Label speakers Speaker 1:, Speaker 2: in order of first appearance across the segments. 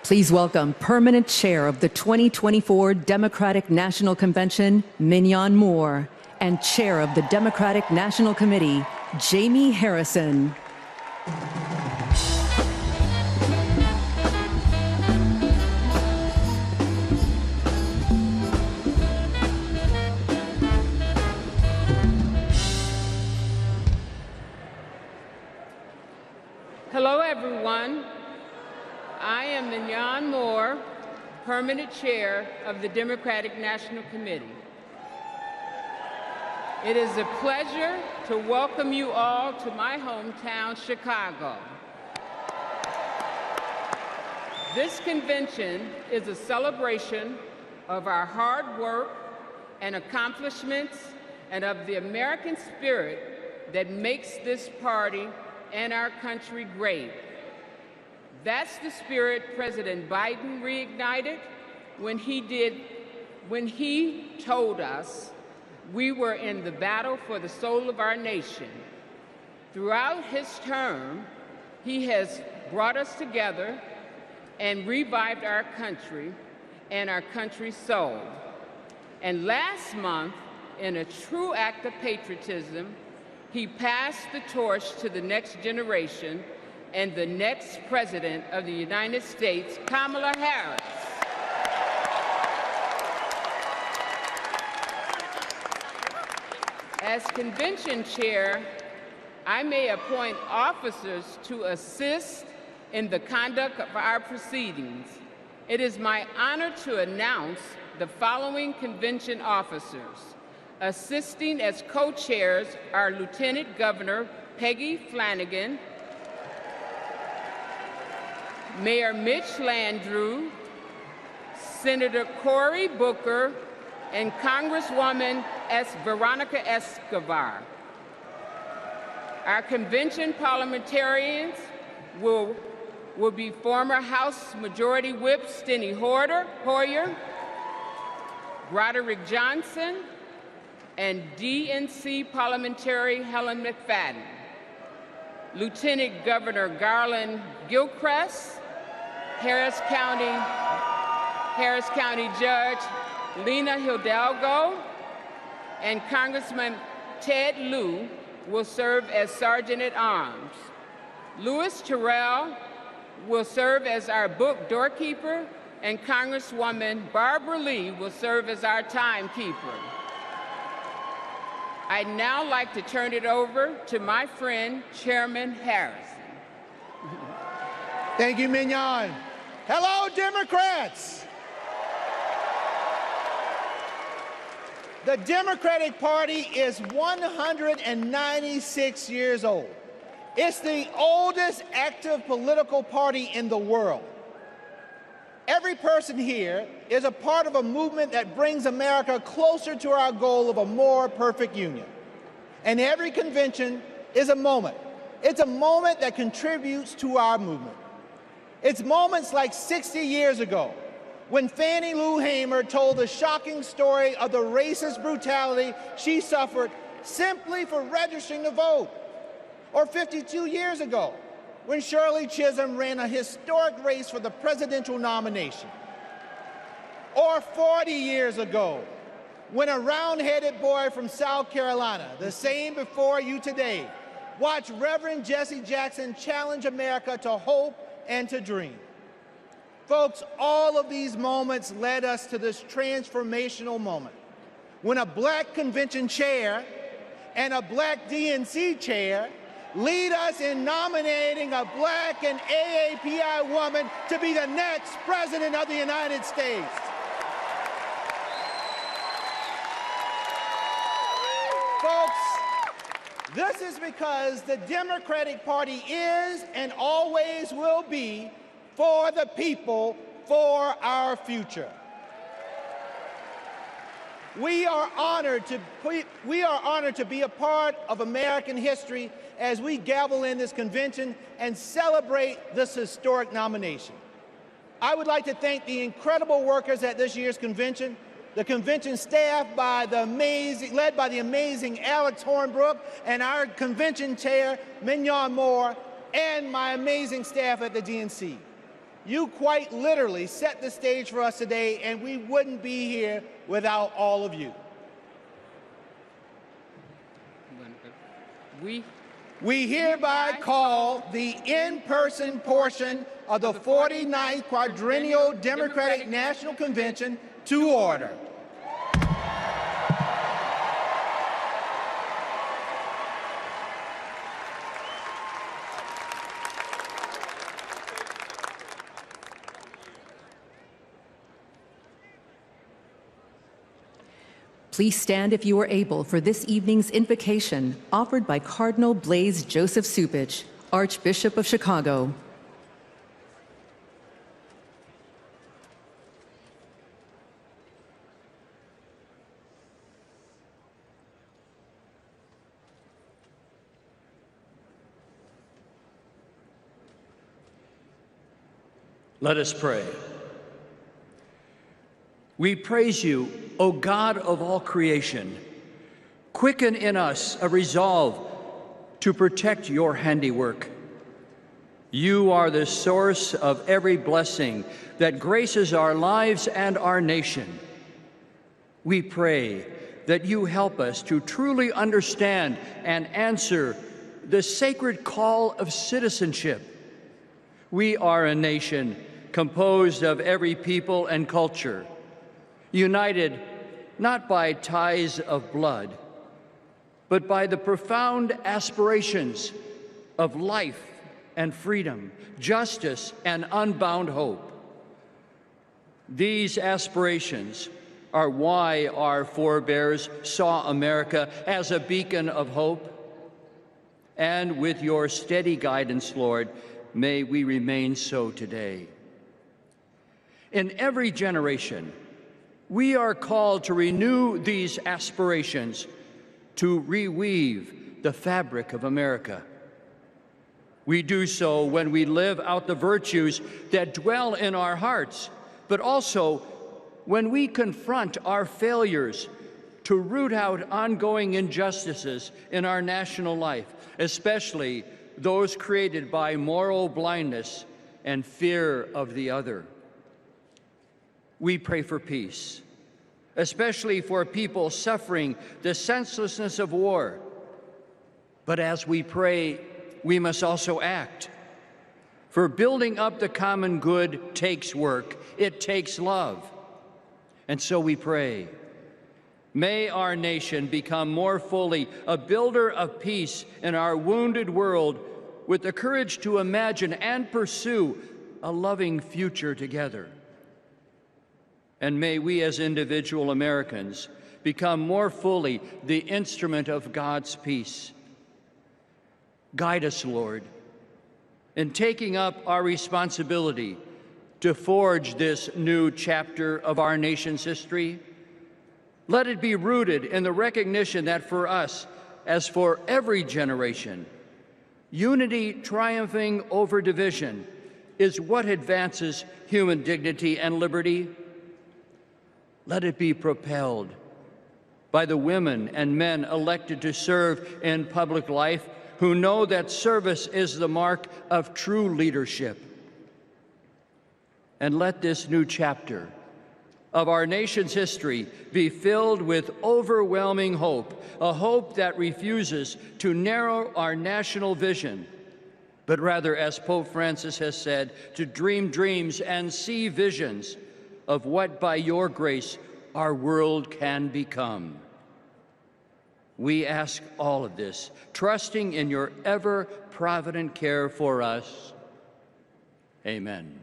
Speaker 1: Please welcome Permanent Chair of the 2024 Democratic National Convention, Mignon Moore, and Chair of the Democratic National Committee, Jamie Harrison.
Speaker 2: Hello, everyone. I am Mignon Moore, Permanent Chair of the Democratic National Committee. It is a pleasure to welcome you all to my hometown, Chicago. This convention is a celebration of our hard work and accomplishments and of the American spirit that makes this party and our country great. That's the spirit President Biden reignited when he told us we were in the battle for the soul of our nation. Throughout his term, he has brought us together and revived our country and our country's soul. And last month, in a true act of patriotism, he passed the torch to the next generation and the next President of the United States, Kamala Harris. As convention chair, I may appoint officers to assist in the conduct of our proceedings. It is my honor to announce the following convention officers. Assisting as co-chairs are Lieutenant Governor Peggy Flanagan, Mayor Mitch Landrieu, Senator Cory Booker, and Congresswoman Veronica Escobar. Our convention parliamentarians will be former House Majority Whip Steny Hoyer, Broderick Johnson, and DNC parliamentary Helen McFadden. Lieutenant Governor Garland Gilchrist, Harris County Judge Lena Hidalgo, and Congressman Ted Lieu will serve as Sergeant at Arms. Louis Terrell will serve as our book doorkeeper, and Congresswoman Barbara Lee will serve as our timekeeper. I'd now like to turn it over to my friend, Chairman Harrison.
Speaker 3: Thank you, Mignon. Hello, Democrats. The Democratic Party is 196 years old. It's the oldest active political party in the world. Every person here is a part of a movement that brings America closer to our goal of a more perfect union. And every convention is a moment. It's a moment that contributes to our movement. It's moments like 60 years ago, when Fannie Lou Hamer told the shocking story of the racist brutality she suffered simply for registering to vote. Or 52 years ago, when Shirley Chisholm ran a historic race for the presidential nomination. Or 40 years ago, when a round-headed boy from South Carolina, the same before you today, watched Reverend Jesse Jackson challenge America to hope and to dream. Folks, all of these moments led us to this transformational moment, when a black convention chair and a black DNC chair lead us in nominating a black and AAPI woman to be the next President of the United States. Folks, this is because the Democratic Party is and always will be for the people, for our future. We are honored to be a part of American history as we gavel in this convention and celebrate this historic nomination. I would like to thank the incredible workers at this year's convention, the convention staff led by the amazing Alex Hornbrook, and our convention chair, Mignon Moore, and my amazing staff at the DNC. You quite literally set the stage for us today, and we wouldn't be here without all of you. We hereby call the in-person portion of the 49th Quadrennial Democratic National Convention to order.
Speaker 1: Please stand if you are able for this evening's invocation offered by Cardinal Blaise Joseph Cupich, Archbishop of Chicago.
Speaker 4: Let us pray. We praise you, O God of all creation. Quicken in us a resolve to protect your handiwork. You are the source of every blessing that graces our lives and our nation. We pray that you help us to truly understand and answer the sacred call of citizenship. We are a nation composed of every people and culture, united not by ties of blood, but by the profound aspirations of life and freedom, justice and unbound hope. These aspirations are why our forebears saw America as a beacon of hope. And with your steady guidance, Lord, may we remain so today. In every generation, we are called to renew these aspirations, to reweave the fabric of America. We do so when we live out the virtues that dwell in our hearts, but also when we confront our failures to root out ongoing injustices in our national life, especially those created by moral blindness and fear of the other. We pray for peace, especially for people suffering the senselessness of war. But as we pray, we must also act. For building up the common good takes work, it takes love. And so we pray, may our nation become more fully a builder of peace in our wounded world, with the courage to imagine and pursue a loving future together. And may we as individual Americans become more fully the instrument of God's peace. Guide us, Lord, in taking up our responsibility to forge this new chapter of our nation's history. Let it be rooted in the recognition that for us, as for every generation, unity triumphing over division is what advances human dignity and liberty. Let it be propelled by the women and men elected to serve in public life, who know that service is the mark of true leadership. And let this new chapter of our nation's history be filled with overwhelming hope, a hope that refuses to narrow our national vision, but rather, as Pope Francis has said, to dream dreams and see visions of what, by your grace, our world can become. We ask all of this, trusting in your ever-provident care for us. Amen.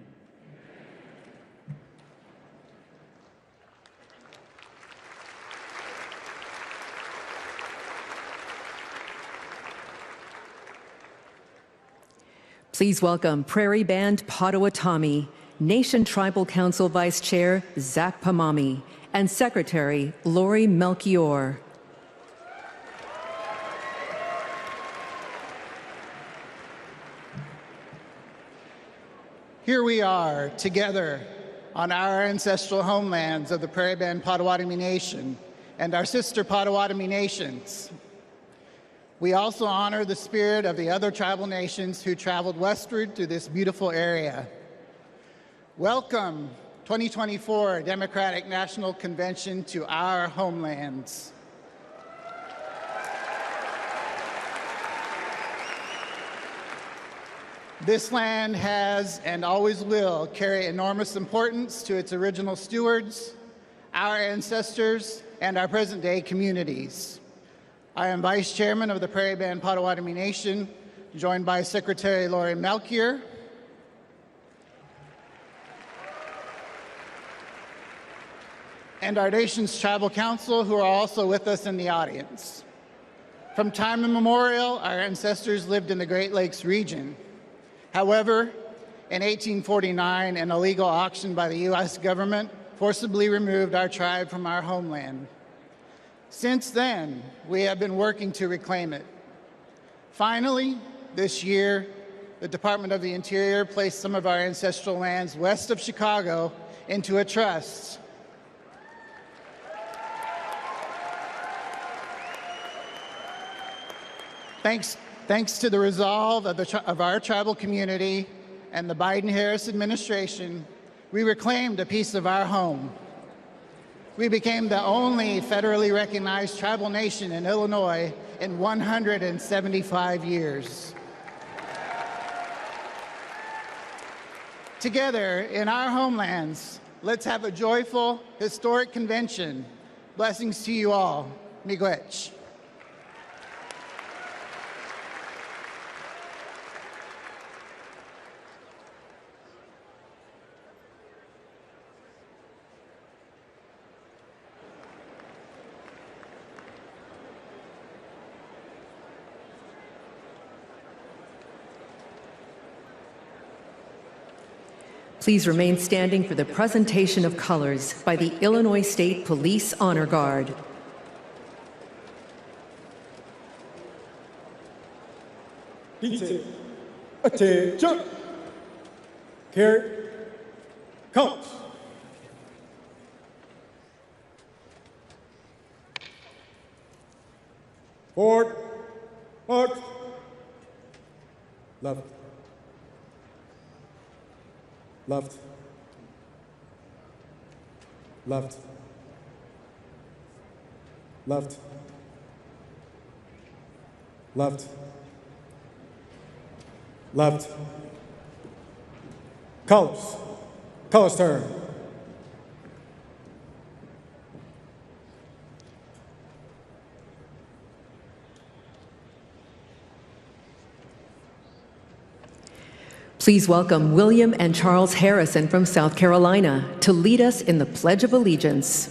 Speaker 1: Please welcome Prairie Band Potawatomi, Nation Tribal Council Vice Chair Zach Pamami, and Secretary Lori Melchior.
Speaker 5: Here we are together on our ancestral homelands of the Prairie Band Potawatomi Nation and our sister Potawatomi nations. We also honor the spirit of the other tribal nations who traveled westward to this beautiful area. Welcome, 2024 Democratic National Convention to our homelands. This land has and always will carry enormous importance to its original stewards, our ancestors, and our present-day communities. I am Vice Chairman of the Prairie Band Potawatomi Nation, joined by Secretary Lori Melchior, and our nation's Tribal Council, who are also with us in the audience. From time immemorial, our ancestors lived in the Great Lakes region. However, in 1849, an illegal auction by the U.S. government forcibly removed our tribe from our homeland. Since then, we have been working to reclaim it. Finally, this year, the Department of the Interior placed some of our ancestral lands west of Chicago into a trust. Thanks to the resolve of our tribal community and the Biden-Harris administration, we reclaimed a piece of our home. We became the only federally recognized tribal nation in Illinois in 175 years. Together, in our homelands, let's have a joyful, historic convention. Blessings to you all. Miigwech.
Speaker 1: Please remain standing for the presentation of colors by the Illinois State Police Honor Guard.
Speaker 6: Attention! Carry, counts. Forward, march, left. Left. Left. Left. Left. Left. Colors. Colors turn.
Speaker 1: Please welcome William and Charles Harrison from South Carolina to lead us in the Pledge of Allegiance.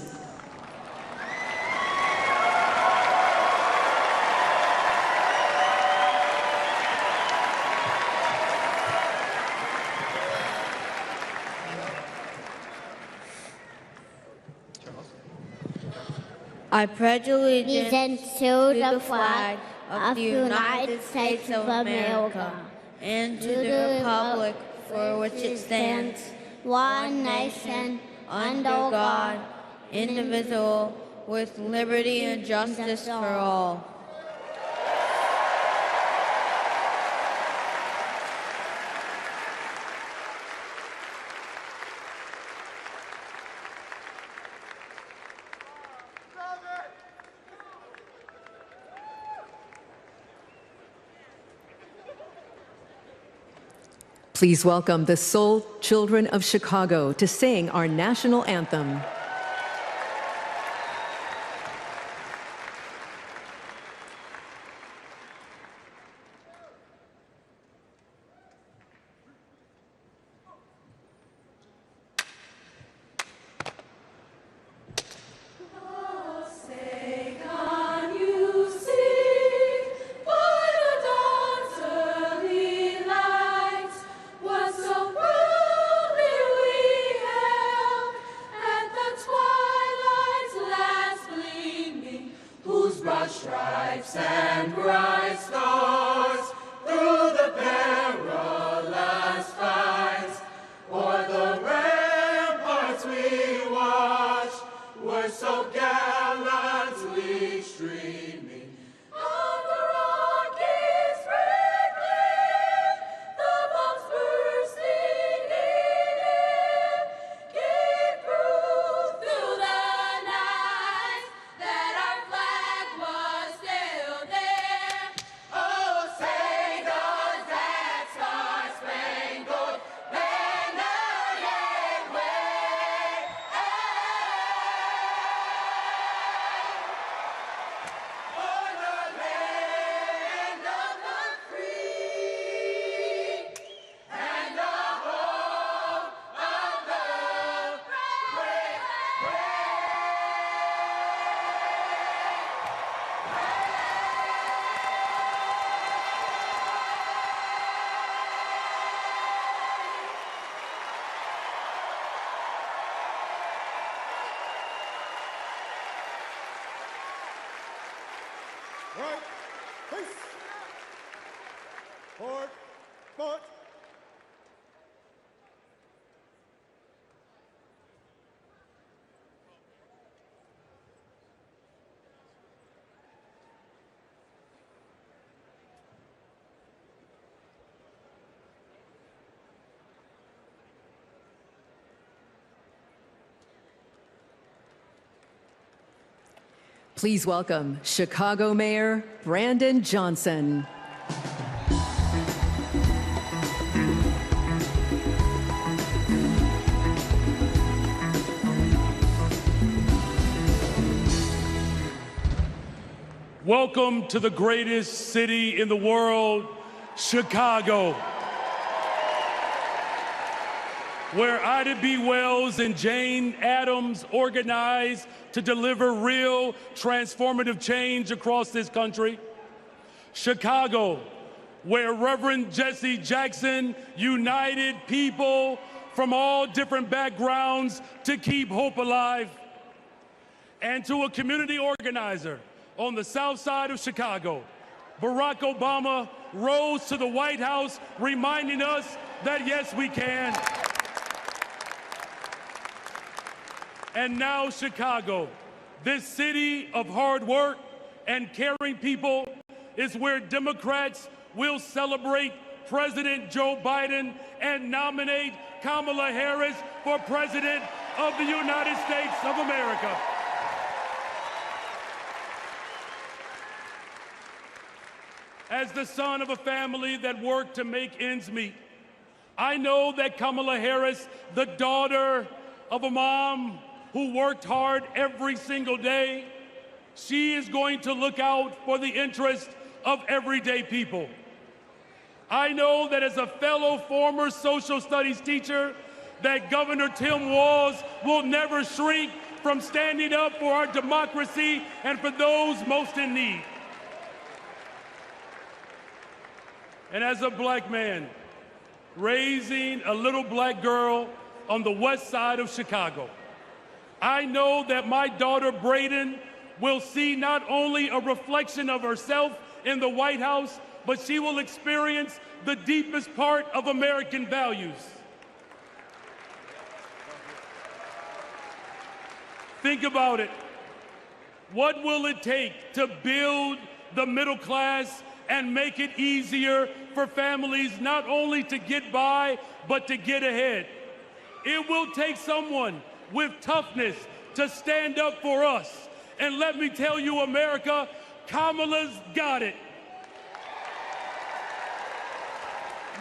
Speaker 7: I pledge allegiance to the flag of the United States of America and to the republic for which it stands, one nation, under God, indivisible, with liberty and justice for all.
Speaker 1: Please welcome the Soul Children of Chicago to sing our national anthem.
Speaker 8: At the
Speaker 6: Right. Face. Forward. Forward.
Speaker 1: Please welcome Chicago Mayor Brandon Johnson.
Speaker 8: Welcome to the greatest city in the world, Chicago, where Ida B. Wells and Jane Addams organized to deliver real transformative change across this country. Chicago, where Reverend Jesse Jackson united people from all different backgrounds to keep hope alive. And to a community organizer on the south side of Chicago, Barack Obama rose to the White House reminding us that yes, we can. And now Chicago, this city of hard work and caring people, is where Democrats will celebrate President Joe Biden and nominate Kamala Harris for President of the United States of America. As the son of a family that worked to make ends meet, I know that Kamala Harris, the daughter of a mom who worked hard every single day, she is going to look out for the interest of everyday people. I know that as a fellow former social studies teacher, that Governor Tim Walz will never shrink from standing up for our democracy and for those most in need. And as a black man, raising a little black girl on the west side of Chicago, I know that my daughter Brayden will see not only a reflection of herself in the White House, but she will experience the deepest part of American values. Think about it. What will it take to build the middle class and make it easier for families not only to get by, but to get ahead? It will take someone with toughness to stand up for us. And let me tell you, America, Kamala's got it.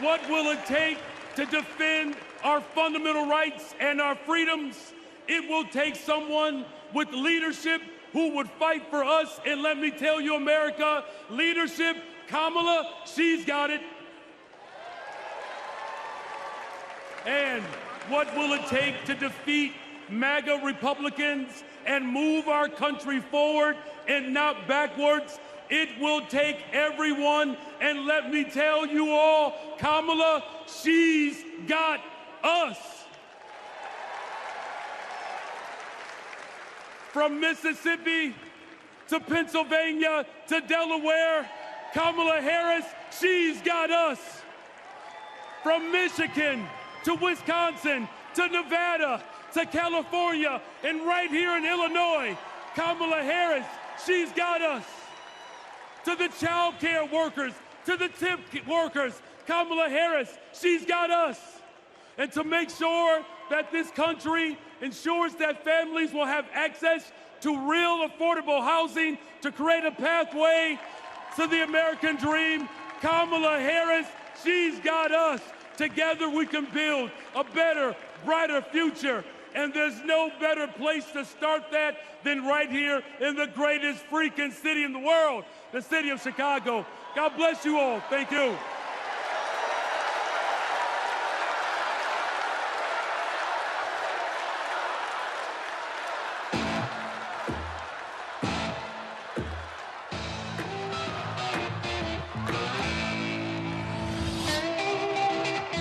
Speaker 8: What will it take to defend our fundamental rights and our freedoms? It will take someone with leadership who would fight for us. And let me tell you, America, leadership, Kamala, she's got it. And what will it take to defeat MAGA Republicans and move our country forward and not backwards? It will take everyone, and let me tell you all, Kamala, she's got us. From Mississippi to Pennsylvania to Delaware, Kamala Harris, she's got us. From Michigan to Wisconsin to Nevada to California and right here in Illinois, Kamala Harris, she's got us. To the child care workers, to the tip workers, Kamala Harris, she's got us. And to make sure that this country ensures that families will have access to real affordable housing, to create a pathway to the American dream, Kamala Harris, she's got us. Together we can build a better, brighter future. And there's no better place to start that than right here in the greatest freaking city in the world, the city of Chicago. God bless you all. Thank you.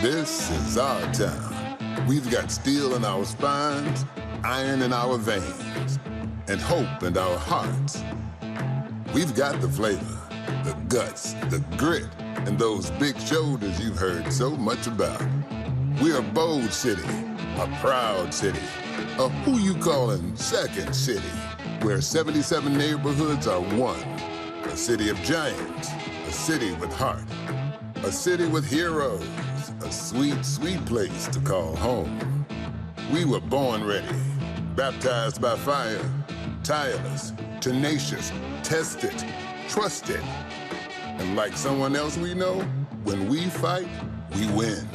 Speaker 9: This is our town. We've got steel in our spines, iron in our veins, and hope in our hearts. We've got the flavor, the guts, the grit, and those big shoulders you've heard so much about. We're a bold city, a proud city, a who you callin' second city, where 77 neighborhoods are one. A city of giants, a city with heart, a city with heroes, a sweet, sweet place to call home. We were born ready, baptized by fire, tireless, tenacious, tested, trusted. And like someone else we know, when we fight, we win.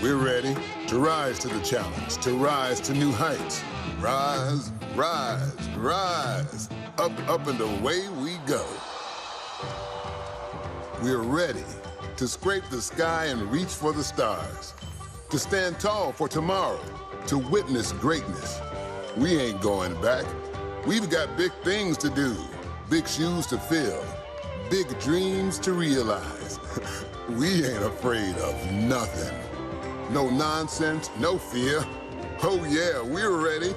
Speaker 9: We're ready to rise to the challenge, to rise to new heights. Rise, rise, rise. Up, up, and away we go. We're ready to scrape the sky and reach for the stars, to stand tall for tomorrow, to witness greatness. We ain't going back. We've got big things to do, big shoes to fill, big dreams to realize. We ain't afraid of nothing. No nonsense, no fear. Oh yeah, we're ready.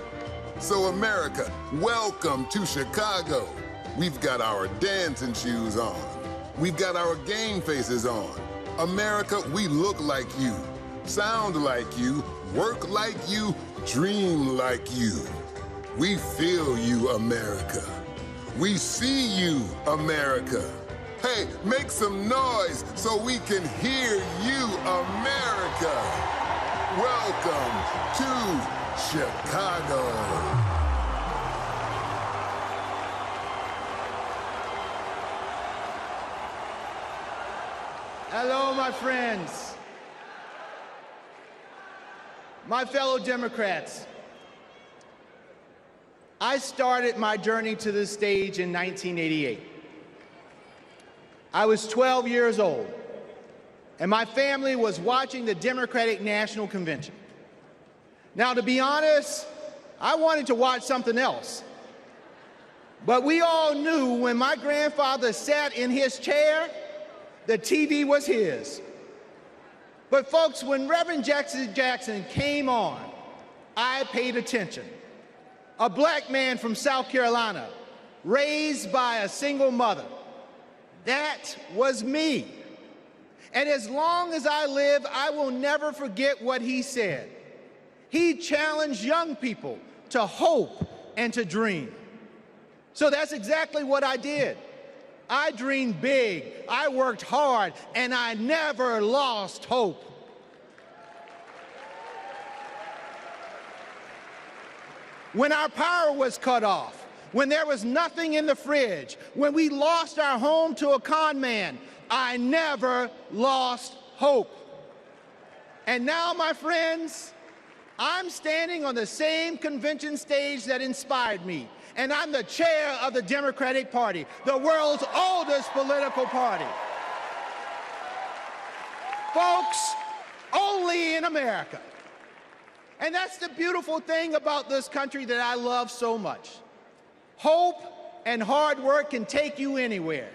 Speaker 9: So America, welcome to Chicago. We've got our dancing shoes on. We've got our game faces on. America, we look like you, sound like you, work like you, dream like you. We feel you, America. We see you, America. Hey, make some noise so we can hear you, America. Welcome to Chicago.
Speaker 3: Hello, my friends. My fellow Democrats. I started my journey to this stage in 1988. I was 12 years old, and my family was watching the Democratic National Convention. Now, to be honest, I wanted to watch something else. But we all knew when my grandfather sat in his chair, the TV was his. But folks, when Reverend Jackson came on, I paid attention. A black man from South Carolina, raised by a single mother. That was me. And as long as I live, I will never forget what he said. He challenged young people to hope and to dream. So that's exactly what I did. I dreamed big, I worked hard, and I never lost hope. When our power was cut off, when there was nothing in the fridge, when we lost our home to a con man, I never lost hope. And now, my friends, I'm standing on the same convention stage that inspired me, and I'm the chair of the Democratic Party, the world's oldest political party. Folks, only in America. And that's the beautiful thing about this country that I love so much. Hope and hard work can take you anywhere.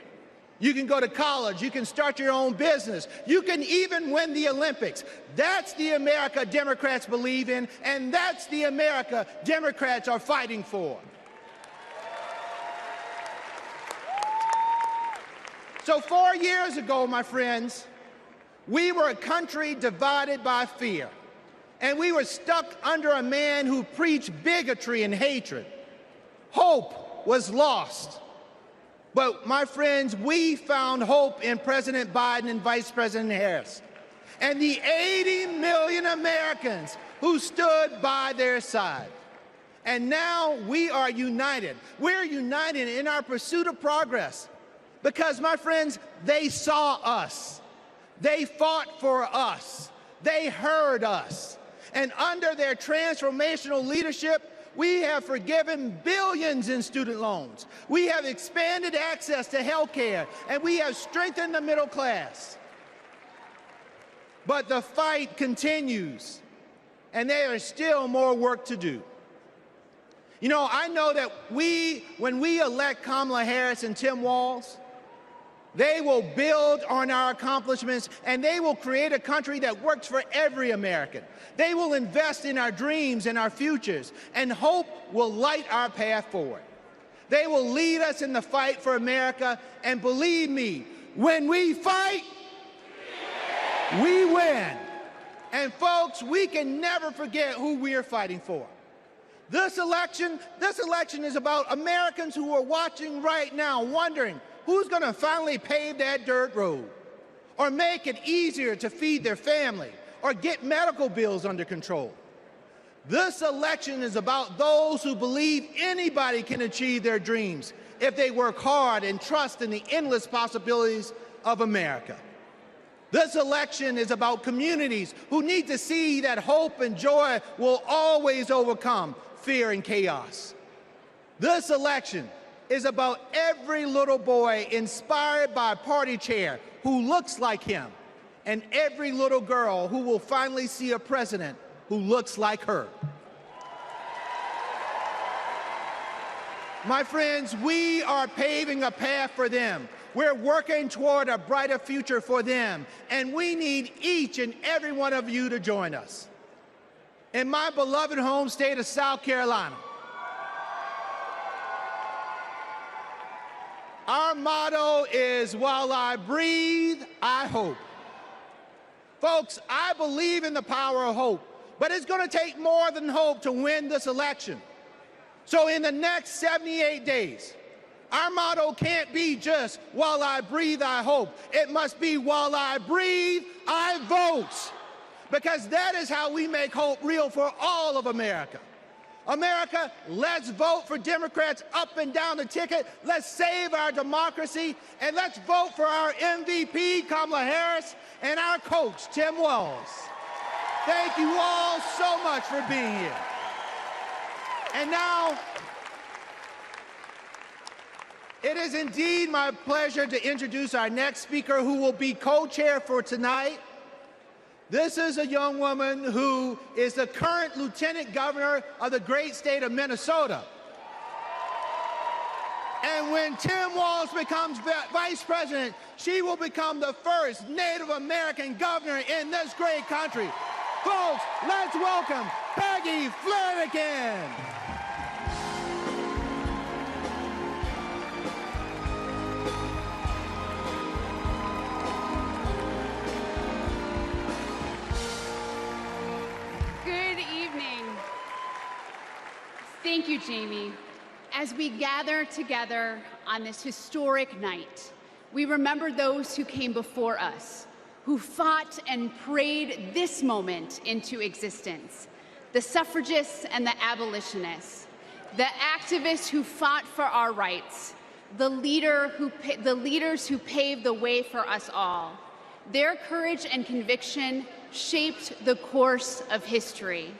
Speaker 3: You can go to college, you can start your own business, you can even win the Olympics. That's the America Democrats believe in, and that's the America Democrats are fighting for. So 4 years ago, my friends, we were a country divided by fear, and we were stuck under a man who preached bigotry and hatred. Hope was lost. But my friends, we found hope in President Biden and Vice President Harris, and the 80 million Americans who stood by their side. And now we are united. We're united in our pursuit of progress. Because, my friends, they saw us. They fought for us. They heard us. And under their transformational leadership, we have forgiven billions in student loans. We have expanded access to health care, and we have strengthened the middle class. But the fight continues, and there is still more work to do. You know, I know that when we elect Kamala Harris and Tim Walz, they will build on our accomplishments, and they will create a country that works for every American. They will invest in our dreams and our futures, and hope will light our path forward. They will lead us in the fight for America, and believe me, when we fight, we win. And folks, we can never forget who we are fighting for. This election is about Americans who are watching right now, wondering who's going to finally pave that dirt road, or make it easier to feed their family, or get medical bills under control. This election is about those who believe anybody can achieve their dreams if they work hard and trust in the endless possibilities of America. This election is about communities who need to see that hope and joy will always overcome fear and chaos. This election is about every little boy inspired by a party chair who looks like him, and every little girl who will finally see a president who looks like her. My friends, we are paving a path for them. We're working toward a brighter future for them, and we need each and every one of you to join us. In my beloved home state of South Carolina, our motto is, while I breathe, I hope. Folks, I believe in the power of hope, but it's going to take more than hope to win this election. So in the next 78 days, our motto can't be just, while I breathe, I hope. It must be, while I breathe, I vote. Because that is how we make hope real for all of America. America, let's vote for Democrats up and down the ticket. Let's save our democracy, and let's vote for our MVP, Kamala Harris, and our coach, Tim Walz. Thank you all so much for being here. And now, it is indeed my pleasure to introduce our next speaker, who will be co-chair for tonight. This is a young woman who is the current lieutenant governor of the great state of Minnesota. And when Tim Walz becomes vice president, she will become the first Native American governor in this great country. Folks, let's welcome Peggy Flanagan.
Speaker 10: Thank you, Jamie. As we gather together on this historic night, we remember those who came before us, who fought and prayed this moment into existence. The suffragists and the abolitionists, the activists who fought for our rights, the leaders who paved the way for us all. Their courage and conviction shaped the course of history.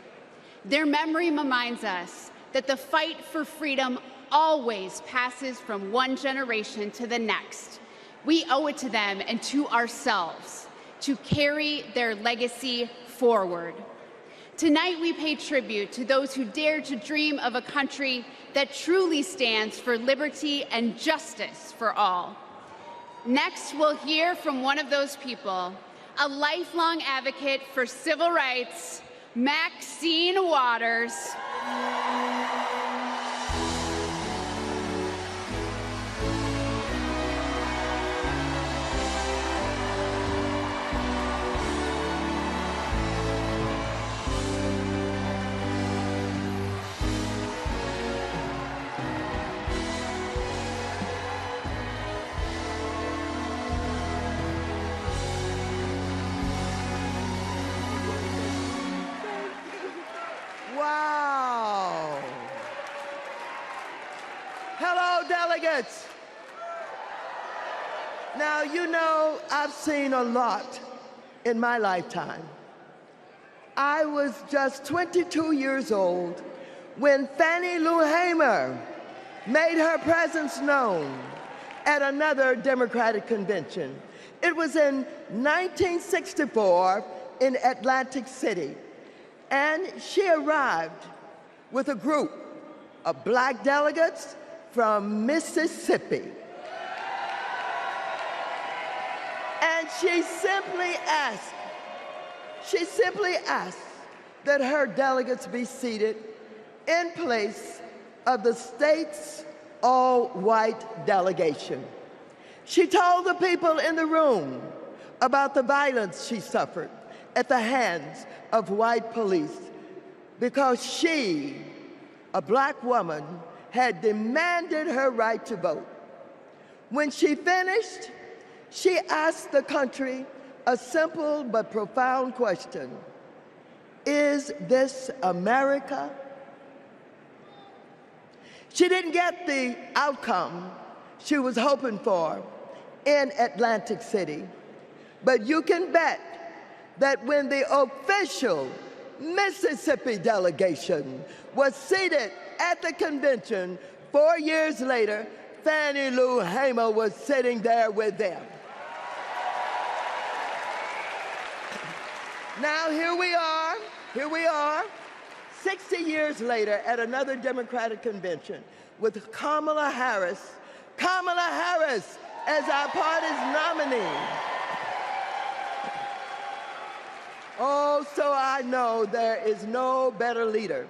Speaker 10: Their memory reminds us that the fight for freedom always passes from one generation to the next. We owe it to them and to ourselves to carry their legacy forward. Tonight, we pay tribute to those who dared to dream of a country that truly stands for liberty and justice for all. Next, we'll hear from one of those people, a lifelong advocate for civil rights, Maxine Waters.
Speaker 11: Wow. Hello, delegates. Now, you know, I've seen a lot in my lifetime. I was just 22 years old when Fannie Lou Hamer made her presence known at another Democratic convention. It was in 1964 in Atlantic City. And she arrived with a group of black delegates from Mississippi. And she simply asked that her delegates be seated in place of the state's all-white delegation. She told the people in the room about the violence she suffered at the hands of white police because she, a black woman, had demanded her right to vote. When she finished, she asked the country a simple but profound question: is this America? She didn't get the outcome she was hoping for in Atlantic City, but you can bet that when the official Mississippi delegation was seated at the convention 4 years later, Fannie Lou Hamer was sitting there with them. Now here we are, 60 years later at another Democratic convention with Kamala Harris as our party's nominee. Oh, so I know there is no better leader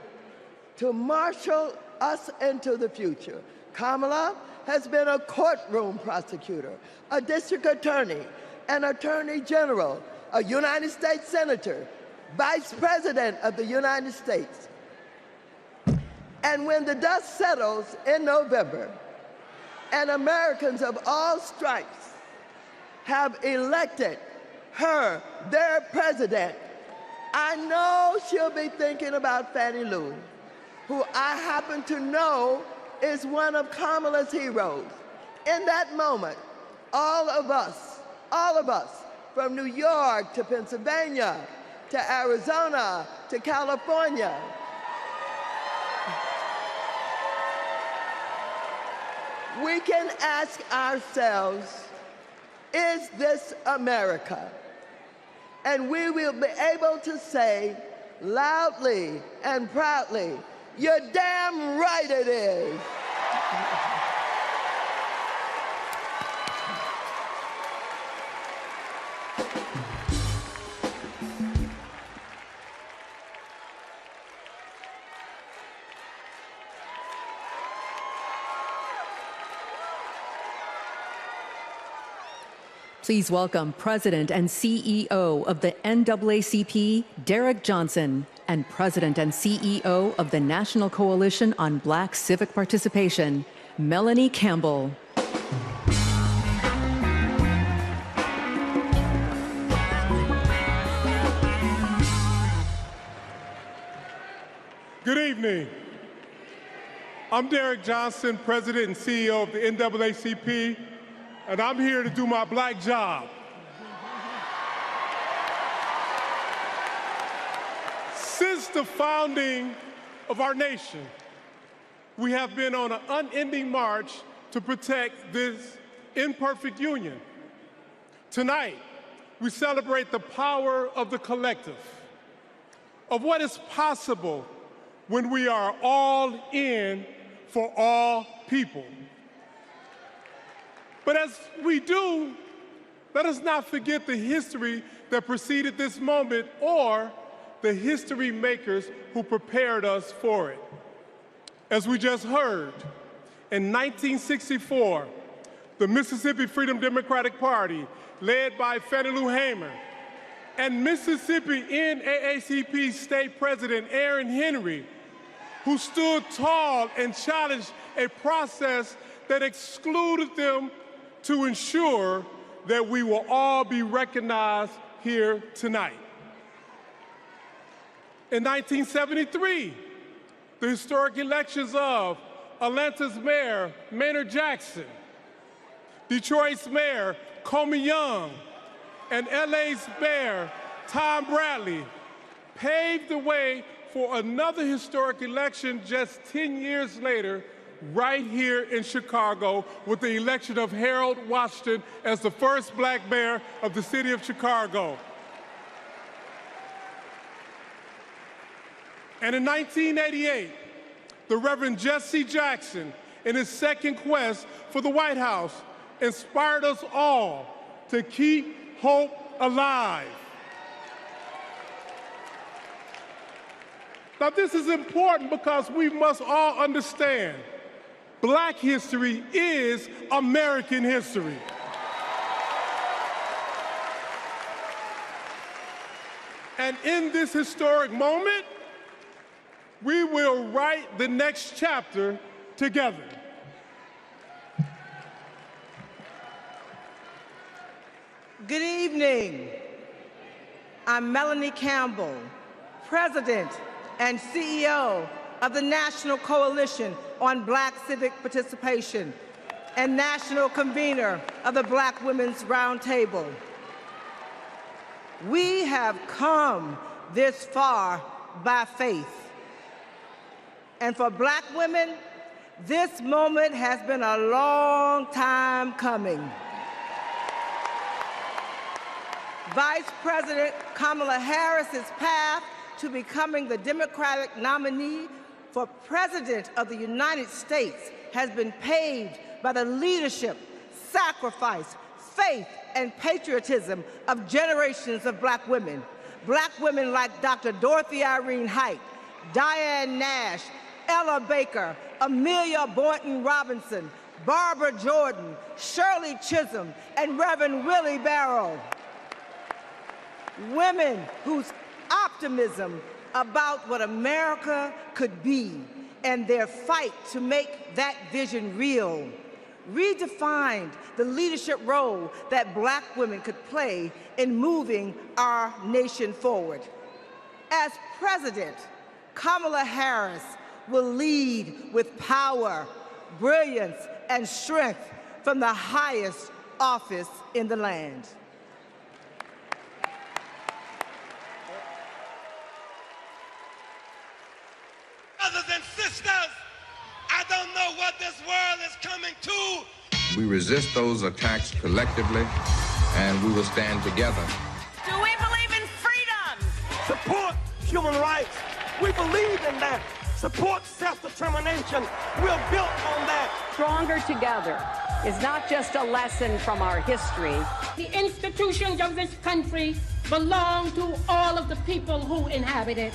Speaker 11: to marshal us into the future. Kamala has been a courtroom prosecutor, a district attorney, an attorney general, a United States senator, vice president of the United States. And when the dust settles in November, and Americans of all stripes have elected her their president, I know she'll be thinking about Fannie Lou, who I happen to know is one of Kamala's heroes. In that moment, all of us, from New York to Pennsylvania, to Arizona, to California, we can ask ourselves, is this America? And we will be able to say loudly and proudly, you're damn right it is.
Speaker 1: Please welcome President and CEO of the NAACP, Derek Johnson, and President and CEO of the National Coalition on Black Civic Participation, Melanie Campbell.
Speaker 6: Good evening. I'm Derek Johnson, President and CEO of the NAACP, and I'm here to do my black job. Since the founding of our nation, we have been on an unending march to protect this imperfect union. Tonight, we celebrate the power of the collective, of what is possible when we are all in for all people. But as we do, let us not forget the history that preceded this moment or the history makers who prepared us for it. As we just heard, in 1964, the Mississippi Freedom Democratic Party, led by Fannie Lou Hamer, and Mississippi NAACP State President Aaron Henry, who stood tall and challenged a process that excluded them to ensure that we will all be recognized here tonight. In 1973, the historic elections of Atlanta's Mayor Maynard Jackson, Detroit's Mayor Comey Young, and LA's Mayor Tom Bradley paved the way for another historic election just 10 years later, right here in Chicago, with the election of Harold Washington as the first black mayor of the city of Chicago. And in 1988, the Reverend Jesse Jackson, in his second quest for the White House, inspired us all to keep hope alive. Now, this is important because we must all understand Black history is American history. And in this historic moment, we will write the next chapter together.
Speaker 11: Good evening. I'm Melanie Campbell, President and CEO of the National Coalition on Black Civic Participation and National Convener of the Black Women's Roundtable. We have come this far by faith. And for Black women, this moment has been a long time coming. Vice President Kamala Harris's path to becoming the Democratic nominee for President of the United States has been paved by the leadership, sacrifice, faith, and patriotism of generations of Black women like Dr. Dorothy Irene Height, Diane Nash, Ella Baker, Amelia Boynton Robinson, Barbara Jordan, Shirley Chisholm, and Reverend Willie Barrow. Women whose optimism about what America could be and their fight to make that vision real redefined the leadership role that Black women could play in moving our nation forward. As President, Kamala Harris will lead with power, brilliance, and strength from the highest office in the land.
Speaker 12: Brothers and sisters, I don't know what this world is coming to.
Speaker 13: We resist those attacks collectively, and we will stand together.
Speaker 12: Do we believe in freedom? Support human rights. We believe in that. Support self-determination. We're built on that.
Speaker 14: Stronger together is not just a lesson from our history.
Speaker 15: The institutions of this country belong to all of the people who inhabit it.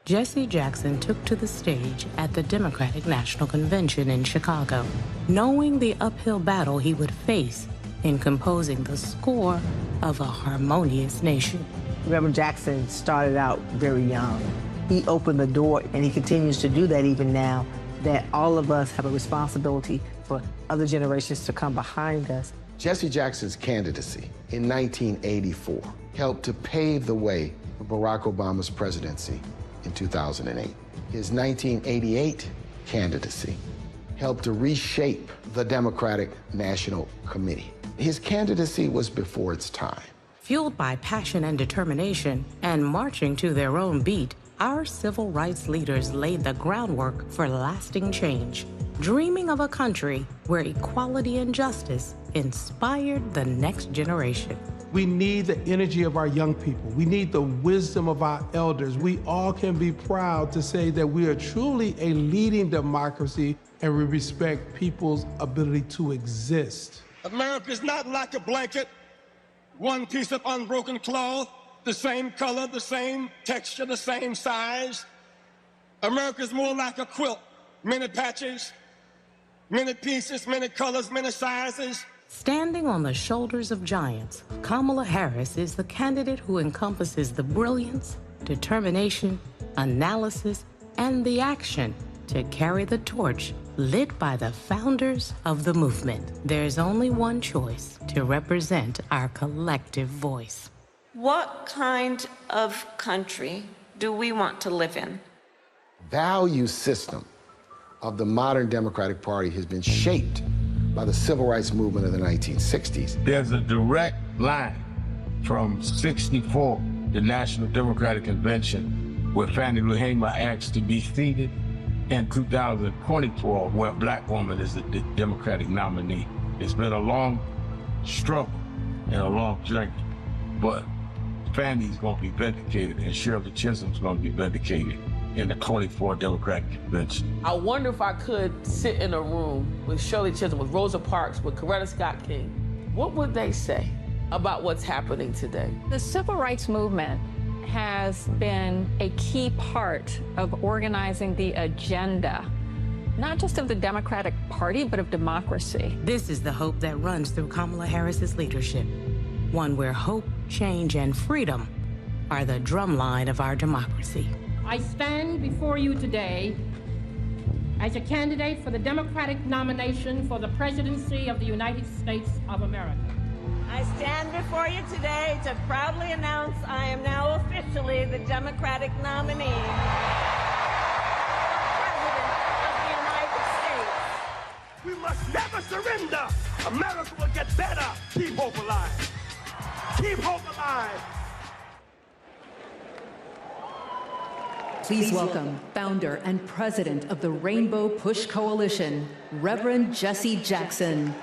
Speaker 16: Jesse Jackson took to the stage at the Democratic National Convention in Chicago, knowing the uphill battle he would face in composing the score of a harmonious nation.
Speaker 17: Reverend Jackson started out very young. He opened the door, and he continues to do that even now, that all of us have a responsibility for other generations to come behind us.
Speaker 18: Jesse Jackson's candidacy in 1984 helped to pave the way for Barack Obama's presidency in 2008. His 1988 candidacy helped to reshape the Democratic National Committee. His candidacy was before its time.
Speaker 16: Fueled by passion and determination and marching to their own beat, our civil rights leaders laid the groundwork for lasting change, dreaming of a country where equality and justice inspired the next generation.
Speaker 6: We need the energy of our young people. We need the wisdom of our elders. We all can be proud to say that we are truly a leading democracy and we respect people's ability to exist.
Speaker 12: America is not like a blanket, one piece of unbroken cloth, the same color, the same texture, the same size. America is more like a quilt, many patches, many pieces, many colors, many sizes.
Speaker 16: Standing on the shoulders of giants, Kamala Harris is the candidate who encompasses the brilliance, determination, analysis, and the action to carry the torch lit by the founders of the movement. There's only one choice to represent our collective voice.
Speaker 19: What kind of country do we want to live in?
Speaker 18: Value system of the modern Democratic Party has been shaped by the civil rights movement of the 1960s.
Speaker 20: There's a direct line from '64, the National Democratic Convention, where Fannie Lou Hamer asked to be seated, and 2024, where a Black woman is the Democratic nominee. It's been a long struggle and a long journey, but Fannie's gonna be vindicated and Shirley Chisholm's gonna be vindicated in the 24 Democratic Convention.
Speaker 21: I wonder if I could sit in a room with Shirley Chisholm, with Rosa Parks, with Coretta Scott King. What would they say about what's happening today?
Speaker 14: The civil rights movement
Speaker 2: has been a key part of organizing the agenda, not just of the Democratic Party, but of democracy.
Speaker 16: This is the hope that runs through Kamala Harris's leadership, one where hope, change, and freedom are the drumline of our democracy.
Speaker 15: I stand before you today as a candidate for the Democratic nomination for the presidency of the United States of America.
Speaker 22: I stand before you today to proudly announce I am now officially the Democratic nominee for President of the United States.
Speaker 12: We must never surrender. America will get better. Keep hope alive. Keep hope alive.
Speaker 1: Please welcome founder and president of the Rainbow Push Coalition, Reverend Jesse Jackson.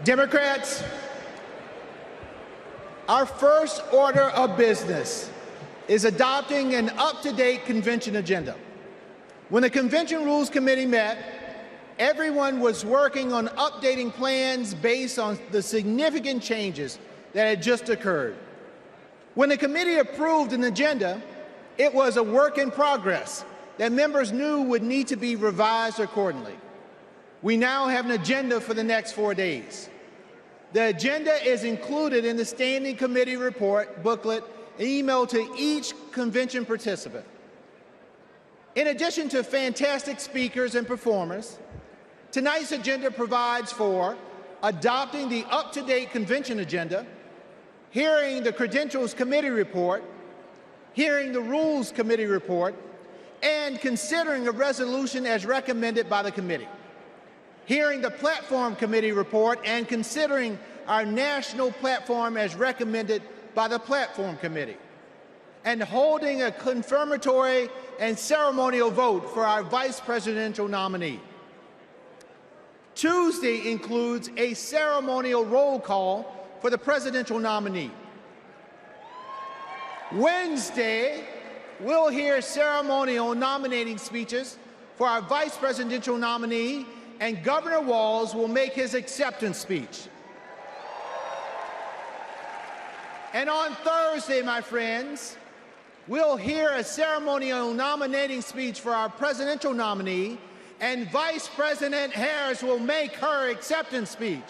Speaker 3: Democrats, our first order of business is adopting an up-to-date convention agenda. When the Convention Rules Committee met, everyone was working on updating plans based on the significant changes that had just occurred. When the committee approved an agenda, it was a work in progress that members knew would need to be revised accordingly. We now have an agenda for the next 4 days. The agenda is included in the Standing Committee report booklet emailed to each convention participant. In addition to fantastic speakers and performers, tonight's agenda provides for adopting the up-to-date convention agenda, hearing the Credentials Committee report, hearing the Rules Committee report, and considering a resolution as recommended by the committee, hearing the Platform Committee report and considering our national platform as recommended by the Platform Committee, and holding a confirmatory and ceremonial vote for our vice presidential nominee. Tuesday includes a ceremonial roll call for the presidential nominee. Wednesday, we'll hear ceremonial nominating speeches for our vice presidential nominee, and Governor Walz will make his acceptance speech. And on Thursday, my friends, we'll hear a ceremonial nominating speech for our presidential nominee and Vice President Harris will make her acceptance speech.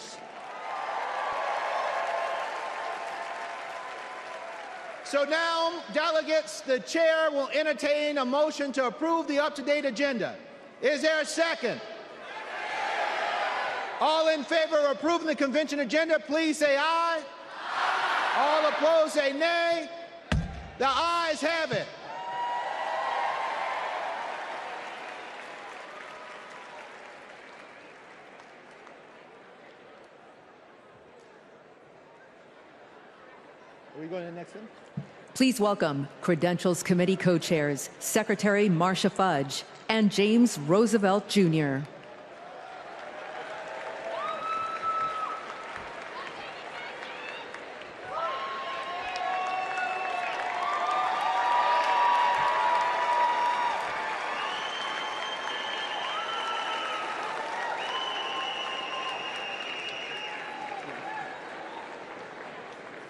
Speaker 3: So now, delegates, the chair will entertain a motion to approve the up-to-date agenda. Is there a second? All in favor of approving the convention agenda, please say aye. Aye. All opposed, say nay. The ayes have it. Are we going to the next one?
Speaker 1: Please welcome Credentials Committee co-chairs, Secretary Marcia Fudge and James Roosevelt, Jr.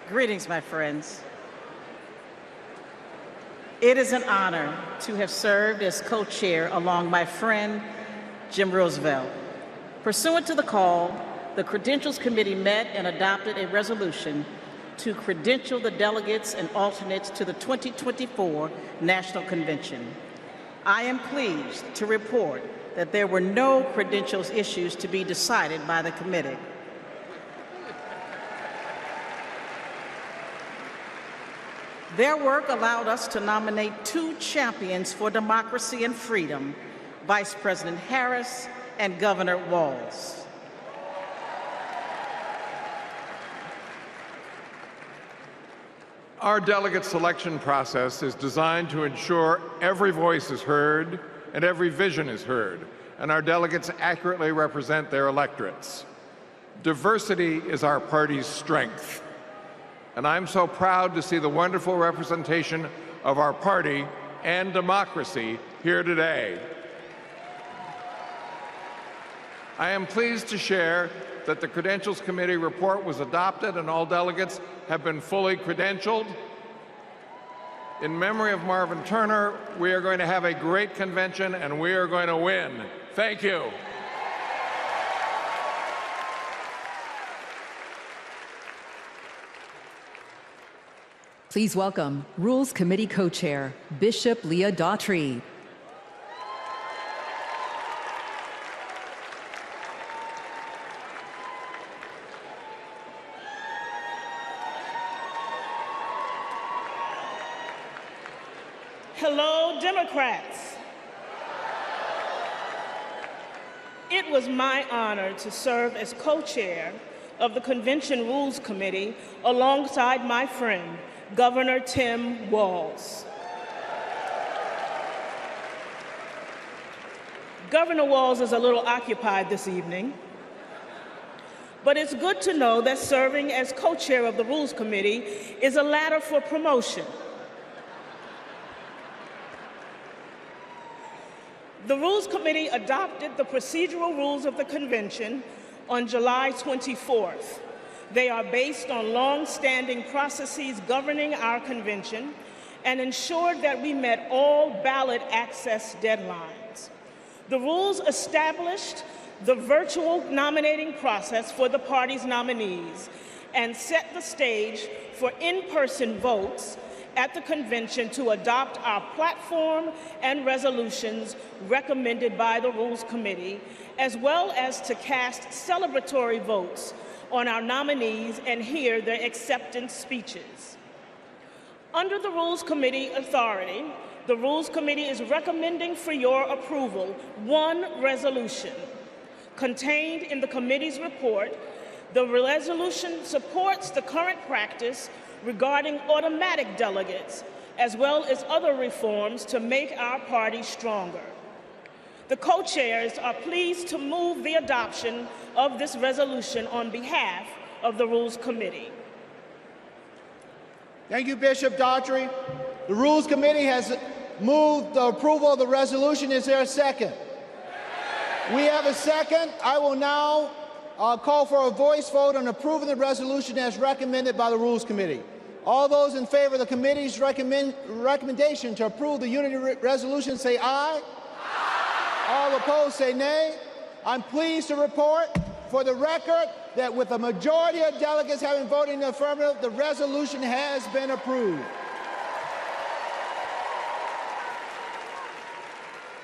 Speaker 4: Greetings, my friends. It is an honor to have served as co-chair along my friend, Jim Roosevelt. Pursuant to the call, the Credentials Committee met and adopted a resolution to credential the delegates and alternates to the 2024 National Convention. I am pleased to report that there were no credentials issues to be decided by the committee. Their work allowed us to nominate 2 champions for democracy and freedom, Vice President Harris and Governor Walz.
Speaker 5: Our delegate selection process is designed to ensure every voice is heard and every vision is heard, and our delegates accurately represent their electorates. Diversity is our party's strength. And I'm so proud to see the wonderful representation of our party and democracy here today. I am pleased to share that the Credentials Committee report was adopted and all delegates have been fully credentialed. In memory of Marvin Turner, we are going to have a great convention and we are going to win. Thank you.
Speaker 1: Please welcome Rules Committee co-chair, Bishop Leah Daughtry.
Speaker 23: Hello, Democrats. It was my honor to serve as co-chair of the Convention Rules Committee alongside my friend, Governor Tim Walz. Governor Walz is a little occupied this evening, but it's good to know that serving as co-chair of the Rules Committee is a ladder for promotion. The Rules Committee adopted the procedural rules of the convention on July 24th. They are based on long-standing processes governing our convention and ensured that we met all ballot access deadlines. The rules established the virtual nominating process for the party's nominees and set the stage for in-person votes at the convention to adopt our platform and resolutions recommended by the Rules Committee, as well as to cast celebratory votes on our nominees and hear their acceptance speeches. Under the Rules Committee authority, the Rules Committee is recommending for your approval one resolution. Contained in the committee's report, the resolution supports the current practice regarding automatic delegates, as well as other reforms to make our party stronger. The co-chairs are pleased to move the adoption of this resolution on behalf of the Rules Committee.
Speaker 3: Thank you, Bishop Daughtry. The Rules Committee has moved the approval of the resolution. Is there a second? We have a second. I will now call for a voice vote on approving the resolution as recommended by the Rules Committee. All those in favor of the committee's recommendation to approve the unity resolution say aye. Aye. All opposed say nay. I'm pleased to report for the record that with a majority of delegates having voted in the affirmative, the resolution has been approved.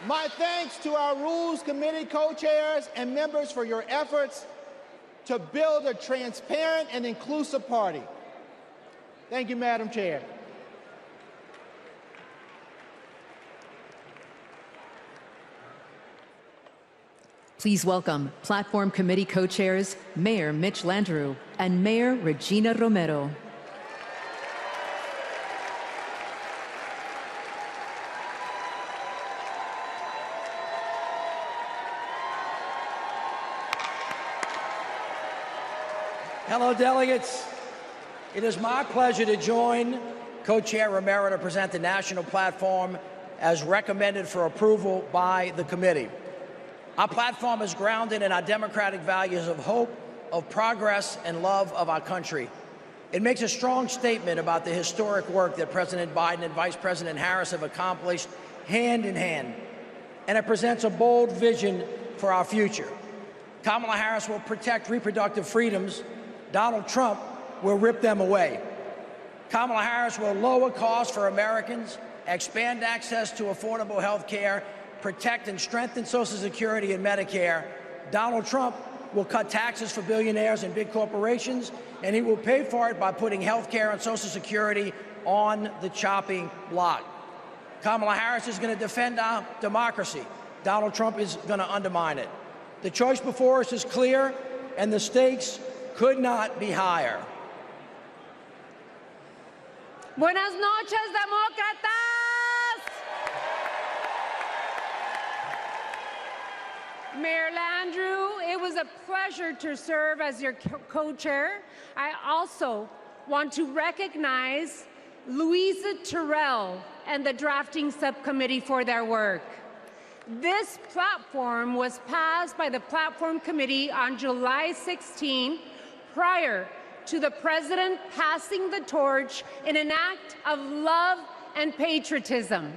Speaker 3: My thanks to our Rules Committee co-chairs and members for your efforts to build a transparent and inclusive party. Thank you, Madam Chair.
Speaker 1: Please welcome Platform Committee co-chairs Mayor Mitch Landrieu and Mayor Regina Romero.
Speaker 7: Hello, delegates. It is my pleasure to join Co-Chair Romero to present the national platform as recommended for approval by the committee. Our platform is grounded in our democratic values of hope, of progress, and love of our country. It makes a strong statement about the historic work that President Biden and Vice President Harris have accomplished hand in hand, and it presents a bold vision for our future. Kamala Harris will protect reproductive freedoms. Donald Trump will rip them away. Kamala Harris will lower costs for Americans, expand access to affordable health care, protect and strengthen Social Security and Medicare. Donald Trump will cut taxes for billionaires and big corporations, and he will pay for it by putting health care and Social Security on the chopping block. Kamala Harris is going to defend our democracy. Donald Trump is going to undermine it. The choice before us is clear, and the stakes could not be higher.
Speaker 8: Buenas noches, demócratas. Mayor Landrieu, it was a pleasure to serve as your co-chair. I also want to recognize Louisa Terrell and the drafting subcommittee for their work. This platform was passed by the Platform Committee on July 16, prior to the President passing the torch in an act of love and patriotism.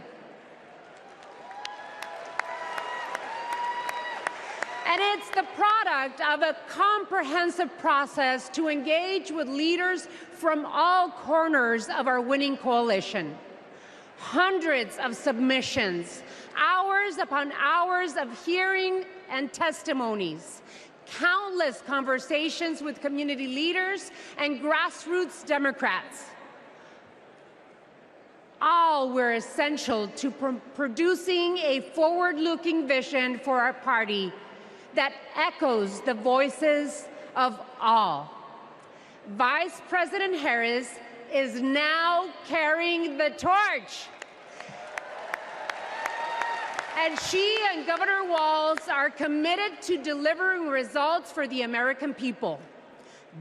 Speaker 8: And it's the product of a comprehensive process to engage with leaders from all corners of our winning coalition. Hundreds of submissions, hours upon hours of hearing and testimonies, countless conversations with community leaders and grassroots Democrats. All were essential to producing a forward-looking vision for our party that echoes the voices of all. Vice President Harris is now carrying the torch. And she and Governor Walz are committed to delivering results for the American people.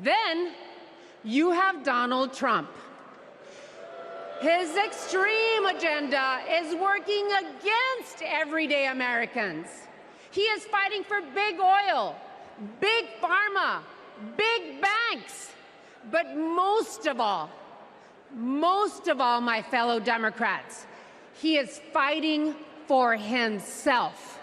Speaker 8: Then you have Donald Trump. His extreme agenda is working against everyday Americans. He is fighting for big oil, big pharma, big banks, but most of all, my fellow Democrats, he is fighting for himself.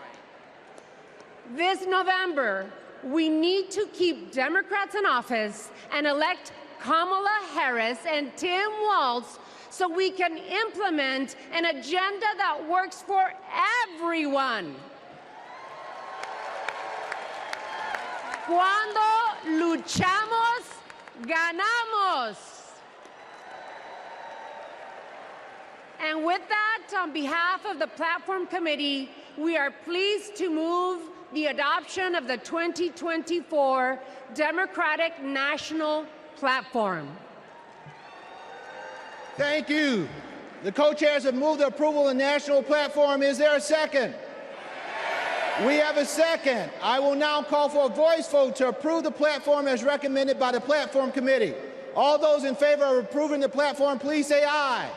Speaker 8: This November, we need to keep Democrats in office and elect Kamala Harris and Tim Walz so we can implement an agenda that works for everyone. Cuando luchamos, ganamos. And with that, on behalf of the Platform Committee, we are pleased to move the adoption of the 2024 Democratic National Platform.
Speaker 3: Thank you. The co-chairs have moved the approval of the national platform. Is there a second? We have a second. I will now call for a voice vote to approve the platform as recommended by the Platform Committee. All those in favor of approving the platform, please say aye.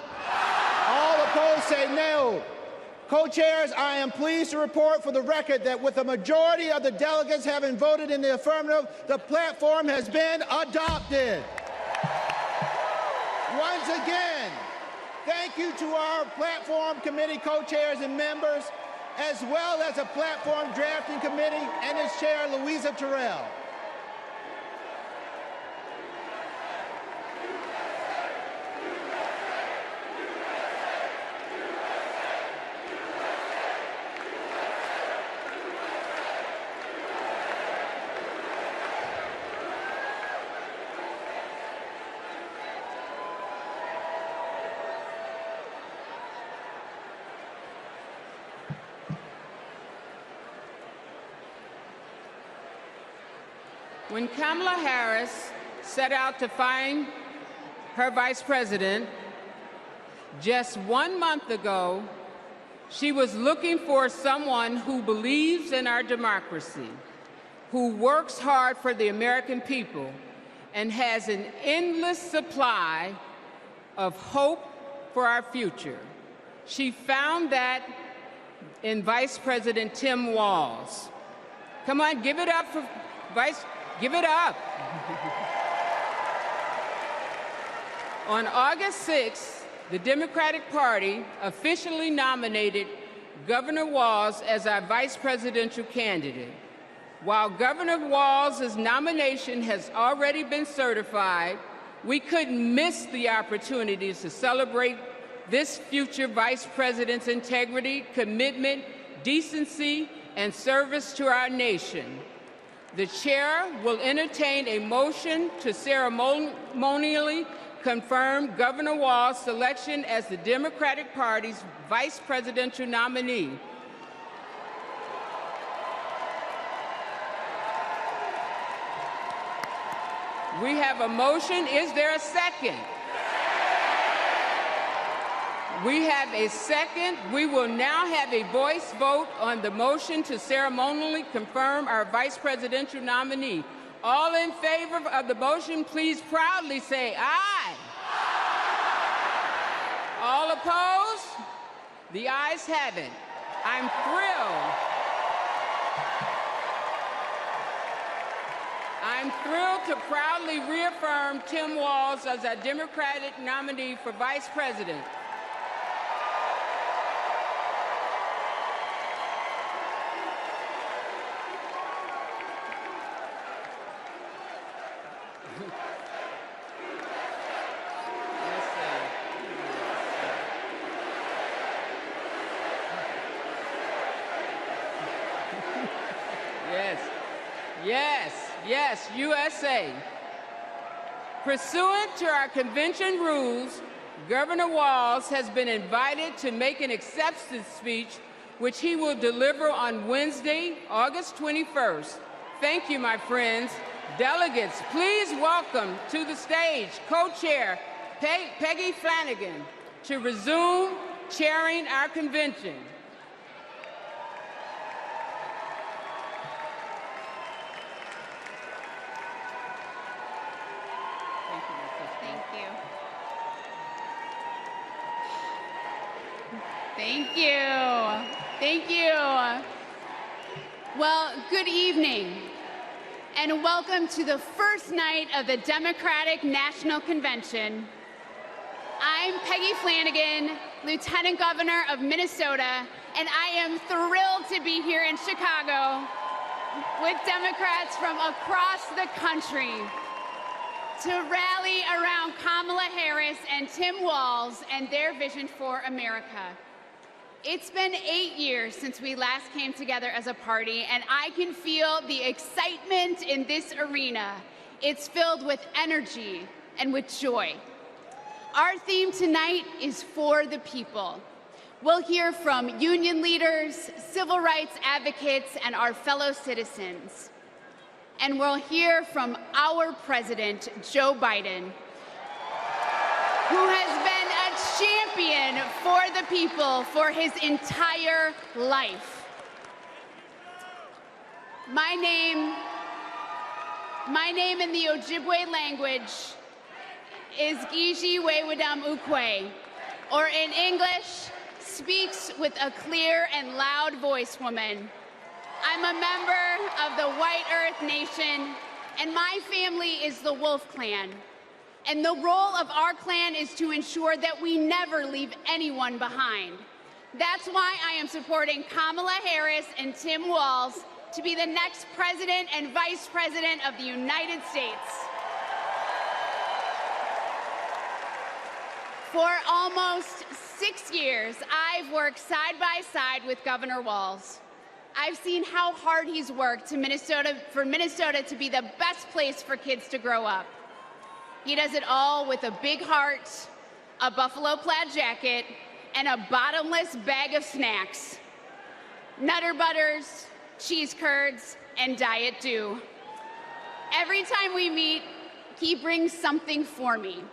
Speaker 3: All opposed say no. Co-chairs, I am pleased to report for the record that with a majority of the delegates having voted in the affirmative, the platform has been adopted. Once again, thank you to our Platform Committee co-chairs and members. as well as a platform drafting committee and its chair, Louisa Terrell.
Speaker 9: When Kamala Harris set out to find her vice president, just 1 month ago, she was looking for someone who believes in our democracy, who works hard for the American people, and has an endless supply of hope for our future. She found that in Vice President Tim Walz. Come on, give it up for give it up. On August 6th, the Democratic Party officially nominated Governor Walz as our vice presidential candidate. While Governor Walz's nomination has already been certified, we couldn't miss the opportunity to celebrate this future vice president's integrity, commitment, decency, and service to our nation. The chair will entertain a motion to ceremonially confirm Governor Walz's selection as the Democratic Party's vice presidential nominee. We have a motion. Is there a second? We have a second. We will now have a voice vote on the motion to ceremonially confirm our vice presidential nominee. All in favor of the motion, please proudly say aye. All opposed? The ayes have it. I'm thrilled. I'm thrilled to proudly reaffirm Tim Walz as our Democratic nominee for vice president. Yes, USA. Pursuant to our convention rules, Governor Walz has been invited to make an acceptance speech, which he will deliver on Wednesday, August 21st. Thank you, my friends. Delegates, please welcome to the stage co-chair Peggy Flanagan to resume chairing our convention.
Speaker 10: Thank you. Thank you. Well, good evening, and welcome to the first night of the Democratic National Convention. I'm Peggy Flanagan, Lieutenant Governor of Minnesota, and I am thrilled to be here in Chicago with Democrats from across the country to rally around Kamala Harris and Tim Walz and their vision for America. It's been 8 years since we last came together as a party, and I can feel the excitement in this arena. It's filled with energy and with joy. Our theme tonight is for the people. We'll hear from union leaders, civil rights advocates, and our fellow citizens. And we'll hear from our president, Joe Biden, who has been a champion for the people for his entire life. My name in the Ojibwe language is Gigi Wewadam Ukwe, or in English, speaks with a clear and loud voice woman. I'm a member of the White Earth Nation, and my family is the Wolf Clan. And the role of our clan is to ensure that we never leave anyone behind. That's why I am supporting Kamala Harris and Tim Walz to be the next President and Vice President of the United States. For almost 6 years, I've worked side by side with Governor Walz. I've seen how hard he's worked for Minnesota to be the best place for kids to grow up. He does it all with a big heart, a buffalo plaid jacket, and a bottomless bag of snacks. Nutter Butters, cheese curds, and Diet Dew. Every time we meet, he brings something for me,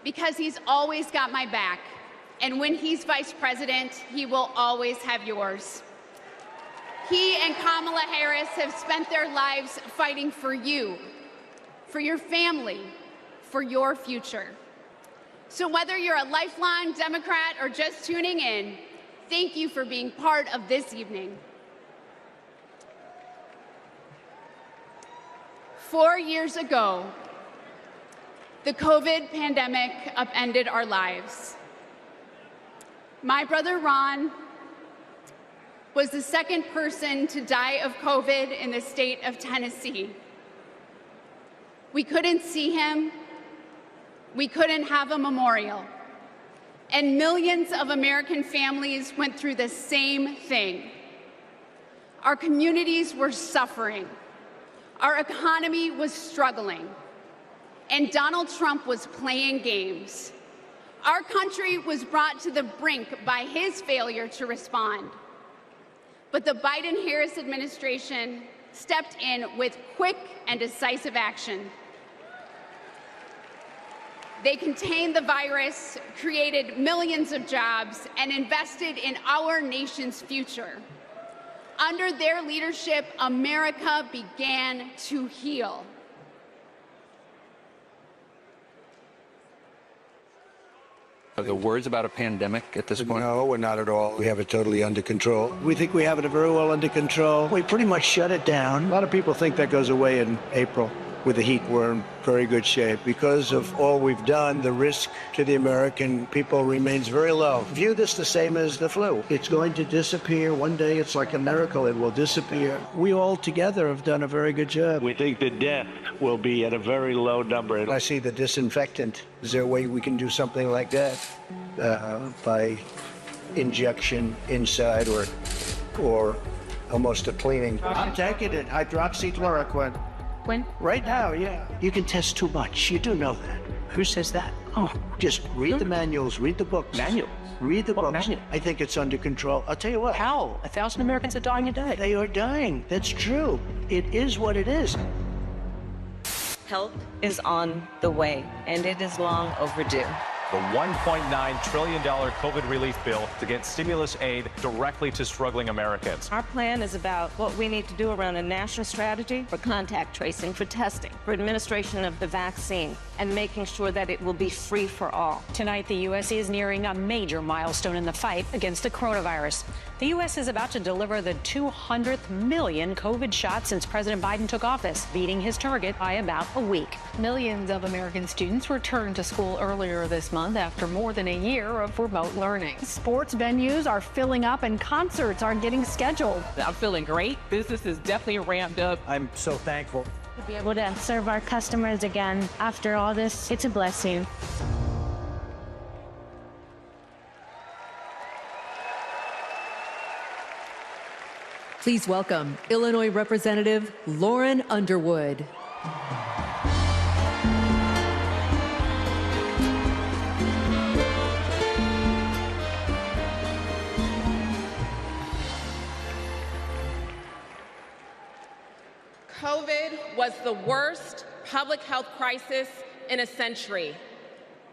Speaker 10: because he's always got my back. And when he's vice president, he will always have yours. He and Kamala Harris have spent their lives fighting for you, for your family, for your future. So whether you're a lifelong Democrat or just tuning in, thank you for being part of this evening. 4 years ago, the COVID pandemic upended our lives. My brother Ron was the second person to die of COVID in the state of Tennessee. We couldn't see him. We couldn't have a memorial. And millions of American families went through the same thing. Our communities were suffering. Our economy was struggling. And Donald Trump was playing games. Our country was brought to the brink by his failure to respond. But the Biden-Harris administration stepped in with quick and decisive action. They contained the virus, created millions of jobs, and invested in our nation's future. Under their leadership, America began to heal.
Speaker 11: Are there words about a pandemic at this point?
Speaker 13: No, we're not at all. We have it totally under control. We think we have it very well under control. We pretty much shut it down. A lot of people think that goes away in April. With the heat, we're in very good shape. Because of all we've done, the risk to the American people remains very low. View this the same as the flu. It's going to disappear. One day, it's like a miracle. It will disappear. We all together have done a very good job.
Speaker 17: We think the death will be at a very low number.
Speaker 13: I see the disinfectant. Is there a way we can do something like that? By injection inside or almost a cleaning? I'm taking it. Hydroxychloroquine.
Speaker 24: When?
Speaker 13: Right now, yeah. You can test too much. You do know that.
Speaker 24: Who says that?
Speaker 13: Oh, just read the manuals, read the books.
Speaker 24: Manuals?
Speaker 13: Read the
Speaker 24: What
Speaker 13: books.
Speaker 24: manual?
Speaker 13: I think it's under control. I'll tell you what.
Speaker 24: How? 1,000 Americans are dying a day.
Speaker 13: They are dying. That's true. It is what it is.
Speaker 25: Help is on the way, and it is long overdue.
Speaker 26: The $1.9 trillion COVID relief bill to get stimulus aid directly to struggling Americans.
Speaker 25: Our plan is about what we need to do around a national strategy for contact tracing, for testing, for administration of the vaccine, and making sure that it will be free for all.
Speaker 27: Tonight, the U.S. is nearing a major milestone in the fight against the coronavirus. The U.S. is about to deliver the 200th million COVID shots since President Biden took office, beating his target by about a week. Millions of American students returned to school earlier this month after more than a year of remote learning. Sports venues are filling up and concerts are getting scheduled.
Speaker 21: I'm feeling great. Business is definitely ramped up.
Speaker 13: I'm so thankful.
Speaker 28: To be able to serve our customers again after all this, it's a blessing.
Speaker 1: Please welcome Illinois Representative Lauren Underwood.
Speaker 9: COVID was the worst public health crisis in a century.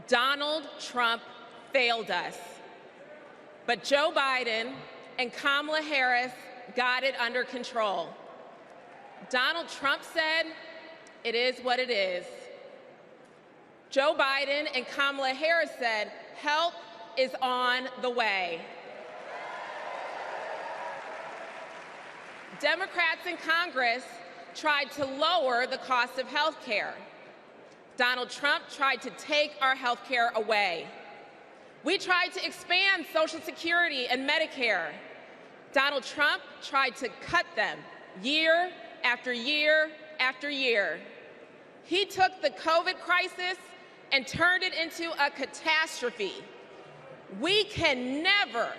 Speaker 9: Donald Trump failed us. But Joe Biden and Kamala Harris got it under control. Donald Trump said, "It is what it is." Joe Biden and Kamala Harris said, "Help is on the way." Democrats in Congress tried to lower the cost of health care. Donald Trump tried to take our health care away.
Speaker 2: We tried to expand Social Security and Medicare. Donald Trump tried to cut them year after year after year. He took the COVID crisis and turned it into a catastrophe. We can never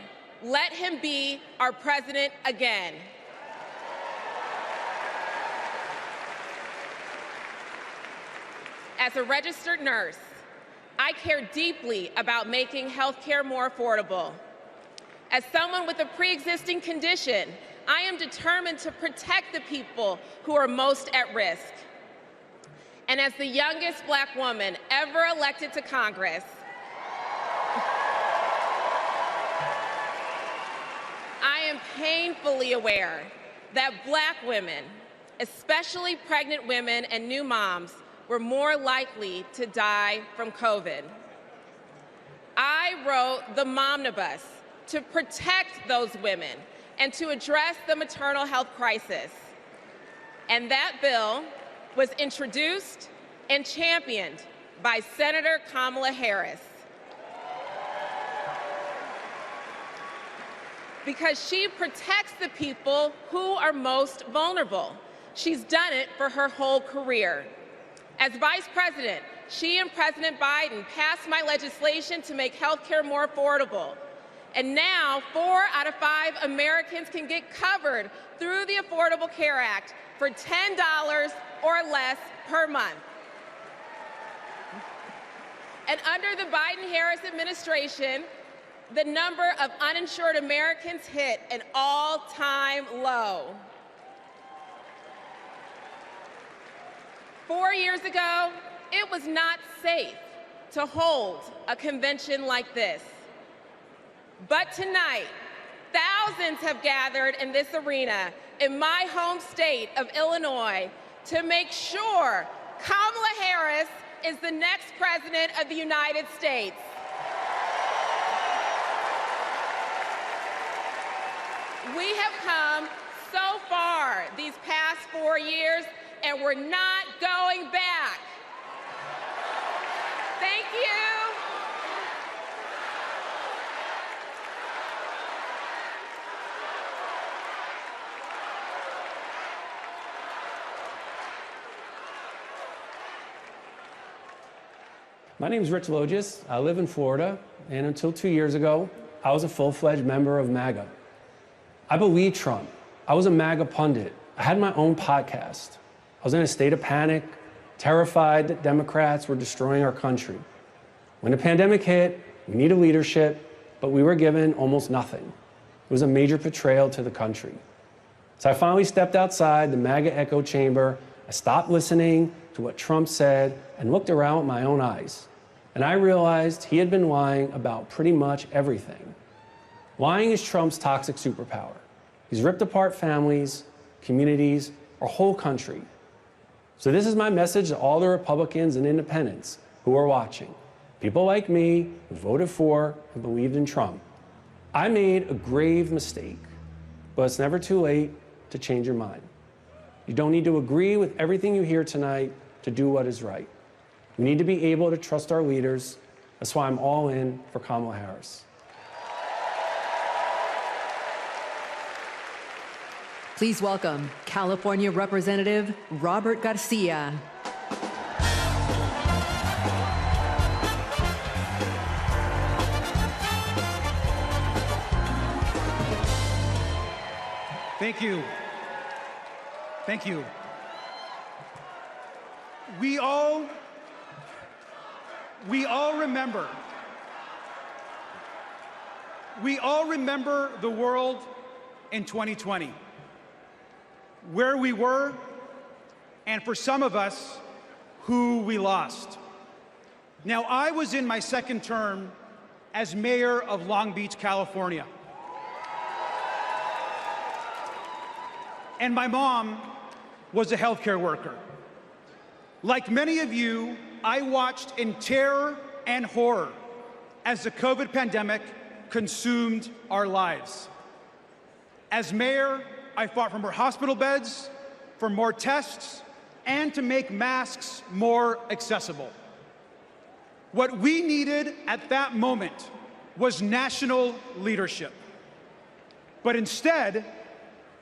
Speaker 2: let him be our president again. As a registered nurse, I care deeply about making healthcare more affordable. As someone with a pre-existing condition, I am determined to protect the people who are most at risk. And as the youngest Black woman ever elected to Congress, I am painfully aware that Black women, especially pregnant women and new moms, were more likely to die from COVID. I wrote the Momnibus to protect those women and to address the maternal health crisis. And that bill was introduced and championed by Senator Kamala Harris. Because she protects the people who are most vulnerable. She's done it for her whole career. As Vice President, she and President Biden passed my legislation to make health care more affordable. And now, 4 out of 5 Americans can get covered through the Affordable Care Act for $10 or less per month. And under the Biden-Harris administration, the number of uninsured Americans hit an all-time low. 4 years ago, it was not safe to hold a convention like this. But tonight, thousands have gathered in this arena in my home state of Illinois to make sure Kamala Harris is the next president of the United States. We have come so far these past 4 years, and we're not going back. Thank you.
Speaker 6: My name is Rich Logis. I live in Florida, and until 2 years ago, I was a full-fledged member of MAGA. I believed Trump. I was a MAGA pundit. I had my own podcast. I was in a state of panic, terrified that Democrats were destroying our country. When the pandemic hit, we needed leadership, but we were given almost nothing. It was a major betrayal to the country. So I finally stepped outside the MAGA echo chamber. I stopped listening to what Trump said and looked around with my own eyes. And I realized he had been lying about pretty much everything. Lying is Trump's toxic superpower. He's ripped apart families, communities, our whole country. So this is my message to all the Republicans and independents who are watching. People like me who voted for and believed in Trump. I made a grave mistake, but it's never too late to change your mind. You don't need to agree with everything you hear tonight to do what is right. We need to be able to trust our leaders. That's why I'm all in for Kamala Harris.
Speaker 1: Please welcome California Representative Robert Garcia.
Speaker 14: Thank you. Thank you. We all remember. We all remember the world in 2020, where we were, and for some of us, who we lost. Now, I was in my second term as mayor of Long Beach, California. And my mom was a healthcare worker. Like many of you, I watched in terror and horror as the COVID pandemic consumed our lives. As mayor, I fought for more hospital beds, for more tests, and to make masks more accessible. What we needed at that moment was national leadership. But instead,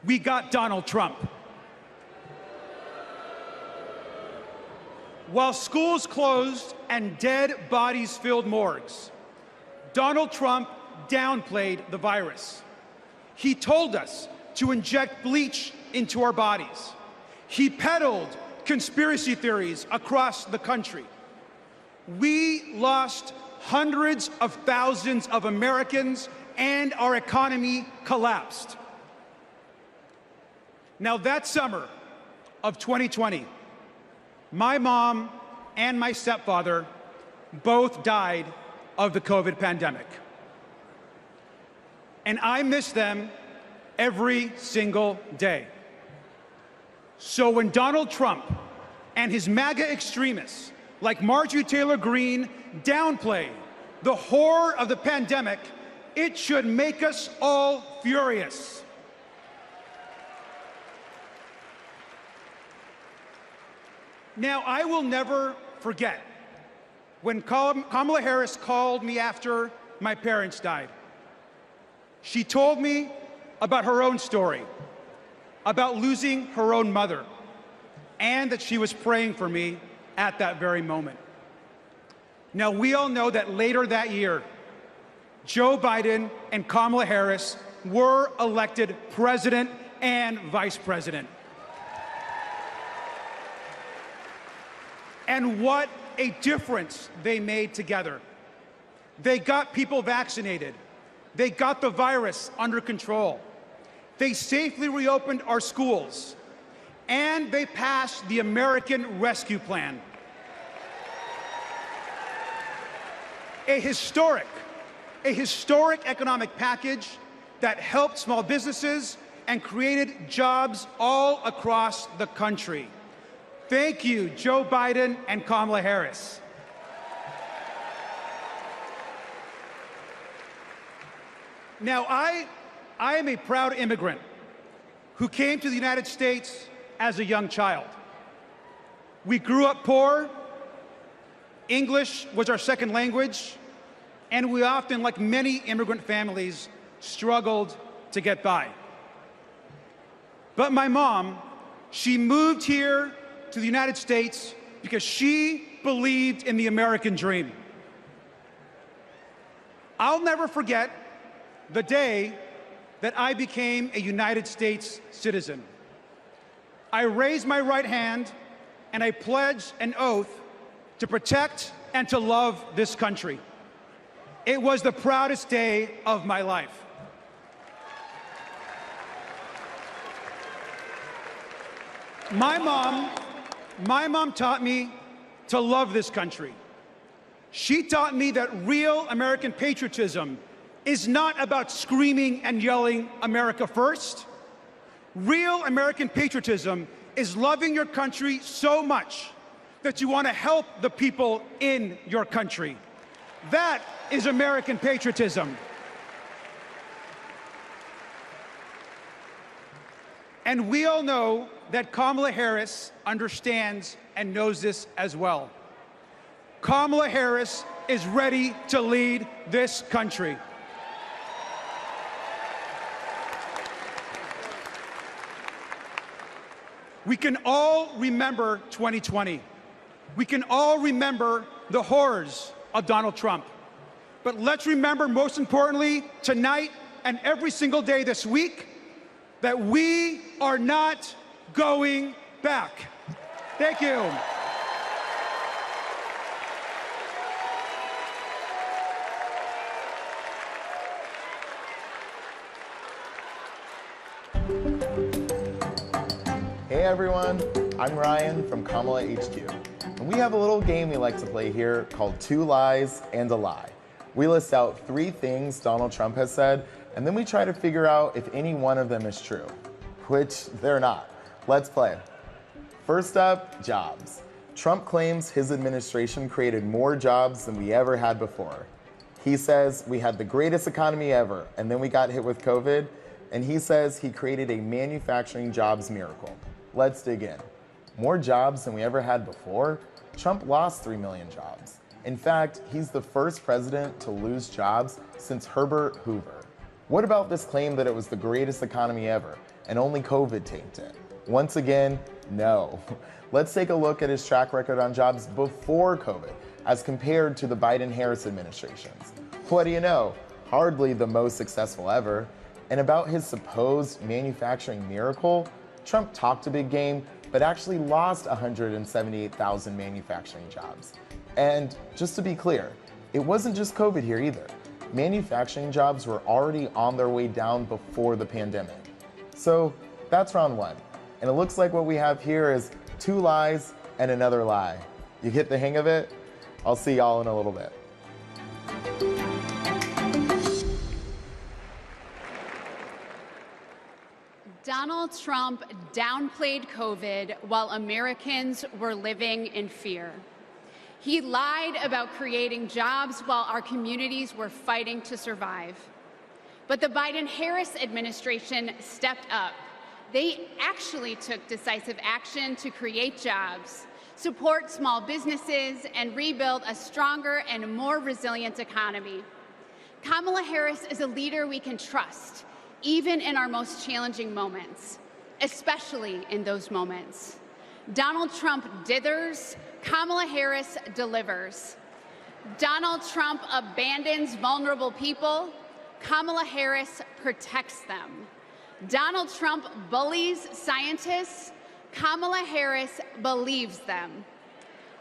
Speaker 14: we got Donald Trump. While schools closed and dead bodies filled morgues, Donald Trump downplayed the virus. He told us to inject bleach into our bodies. He peddled conspiracy theories across the country. We lost hundreds of thousands of Americans and our economy collapsed. Now that summer of 2020, my mom and my stepfather both died of the COVID pandemic. And I miss them every single day. So when Donald Trump and his MAGA extremists like Marjorie Taylor Greene downplay the horror of the pandemic, it should make us all furious. Now, I will never forget when Kamala Harris called me after my parents died. She told me about her own story, about losing her own mother, and that she was praying for me at that very moment. Now, we all know that later that year, Joe Biden and Kamala Harris were elected president and vice president. And what a difference they made together. They got people vaccinated. They got the virus under control. They safely reopened our schools. And they passed the American Rescue Plan. A historic economic package that helped small businesses and created jobs all across the country. Thank you, Joe Biden and Kamala Harris. Now, I am a proud immigrant who came to the United States as a young child. We grew up poor. English was our second language, and we often, like many immigrant families, struggled to get by. But my mom, she moved here to the United States because she believed in the American dream. I'll never forget the day that I became a United States citizen. I raised my right hand and I pledged an oath to protect and to love this country. It was the proudest day of my life. My mom taught me to love this country. She taught me that real American patriotism is not about screaming and yelling America first. Real American patriotism is loving your country so much that you want to help the people in your country. That is American patriotism. And we all know that Kamala Harris understands and knows this as well. Kamala Harris is ready to lead this country. We can all remember 2020. We can all remember the horrors of Donald Trump. But let's remember, most importantly, tonight and every single day this week, that we are not going back. Thank you.
Speaker 4: Hey everyone, I'm Ryan from Kamala HQ. And we have a little game we like to play here called Two Lies and a Lie. We list out 3 things Donald Trump has said, and then we try to figure out if any one of them is true, which they're not. Let's play. First up, jobs. Trump claims his administration created more jobs than we ever had before. He says we had the greatest economy ever, and then we got hit with COVID, and he says he created a manufacturing jobs miracle. Let's dig in. More jobs than we ever had before? Trump lost 3 million jobs. In fact, he's the first president to lose jobs since Herbert Hoover. What about this claim that it was the greatest economy ever and only COVID tanked it? Once again, no. Let's take a look at his track record on jobs before COVID as compared to the Biden-Harris administrations. What do you know? Hardly the most successful ever. And about his supposed manufacturing miracle, Trump talked a big game, but actually lost 178,000 manufacturing jobs. And just to be clear, it wasn't just COVID here either. Manufacturing jobs were already on their way down before the pandemic. So that's round one. And it looks like what we have here is 2 lies and another lie. You get the hang of it? I'll see y'all in a little bit.
Speaker 10: Donald Trump downplayed COVID while Americans were living in fear. He lied about creating jobs while our communities were fighting to survive. But the Biden-Harris administration stepped up. They actually took decisive action to create jobs, support small businesses, and rebuild a stronger and more resilient economy. Kamala Harris is a leader we can trust, even in our most challenging moments, especially in those moments. Donald Trump dithers, Kamala Harris delivers. Donald Trump abandons vulnerable people, Kamala Harris protects them. Donald Trump bullies scientists, Kamala Harris believes them.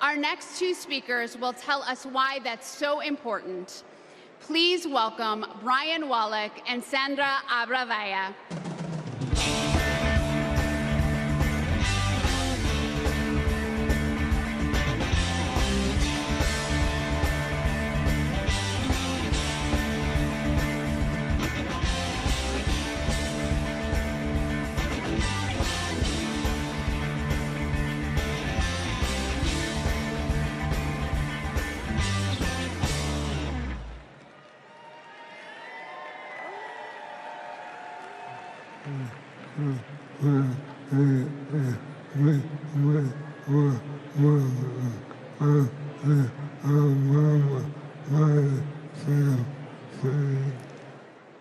Speaker 10: Our next 2 speakers will tell us why that's so important. Please welcome Brian Wallach and Sandra Abravaya.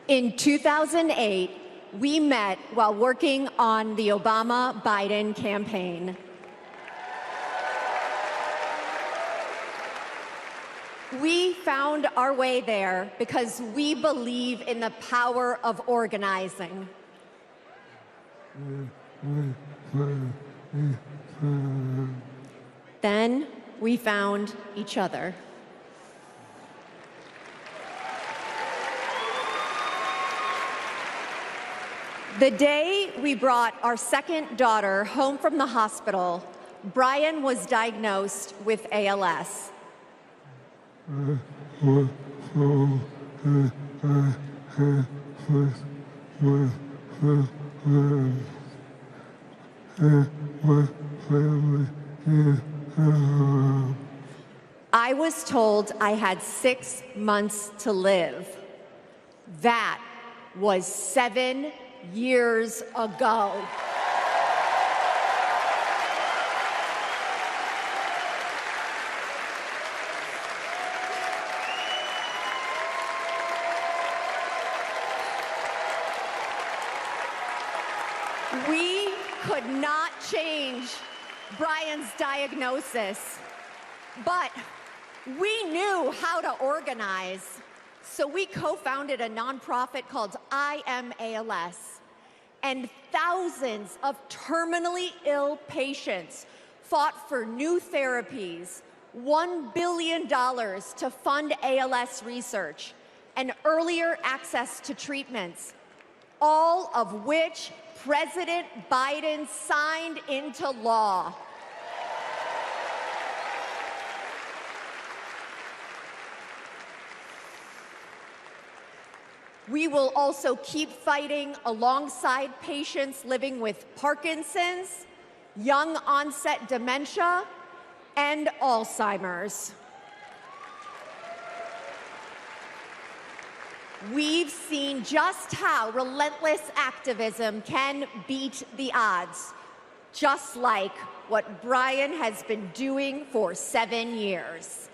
Speaker 5: In 2008, we met while working on the Obama-Biden campaign. We found our way there because we believe in the power of organizing. Then we found each other. The day we brought our second daughter home from the hospital, Brian was diagnosed with ALS. I was told I had 6 months to live. That was 7 years ago. We could not change Brian's diagnosis, but we knew how to organize. So we co-founded a nonprofit called I Am ALS, and thousands of terminally ill patients fought for new therapies, $1 billion to fund ALS research, and earlier access to treatments, all of which President Biden signed into law. We will also keep fighting alongside patients living with Parkinson's, young onset dementia, and Alzheimer's. We've seen just how relentless activism can beat the odds, just like what Brian has been doing for 7 years.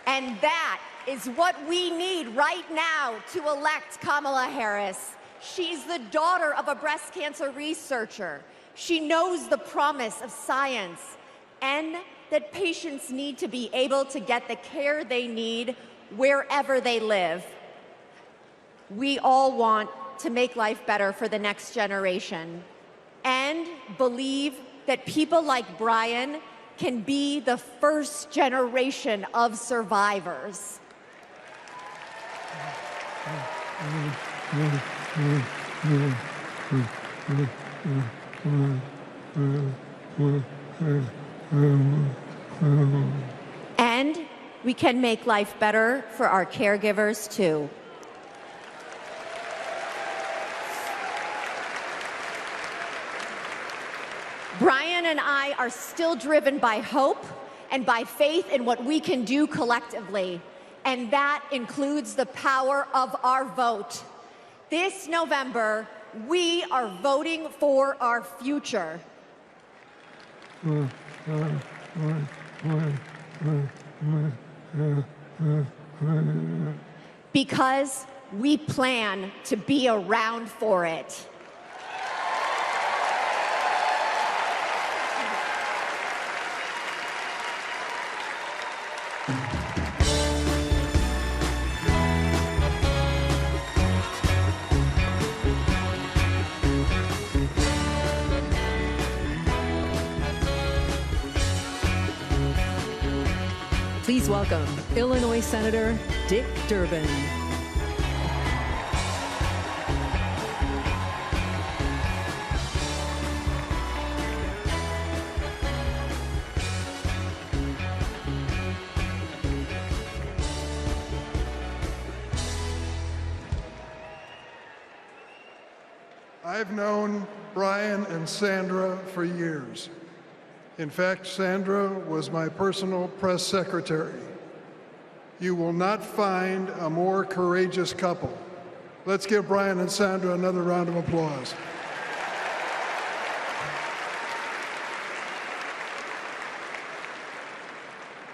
Speaker 5: And that is what we need right now to elect Kamala Harris. She's the daughter of a breast cancer researcher. She knows the promise of science and that patients need to be able to get the care they need wherever they live. We all want to make life better for the next generation and believe that people like Brian can be the first generation of survivors. And we can make life better for our caregivers, too. Brian and I are still driven by hope and by faith in what we can do collectively, and that includes the power of our vote. This November, we are voting for our future. Because we plan to be around for it.
Speaker 1: Please welcome Illinois Senator Dick Durbin.
Speaker 12: I've known Brian and Sandra for years. In fact, Sandra was my personal press secretary. You will not find a more courageous couple. Let's give Brian and Sandra another round of applause.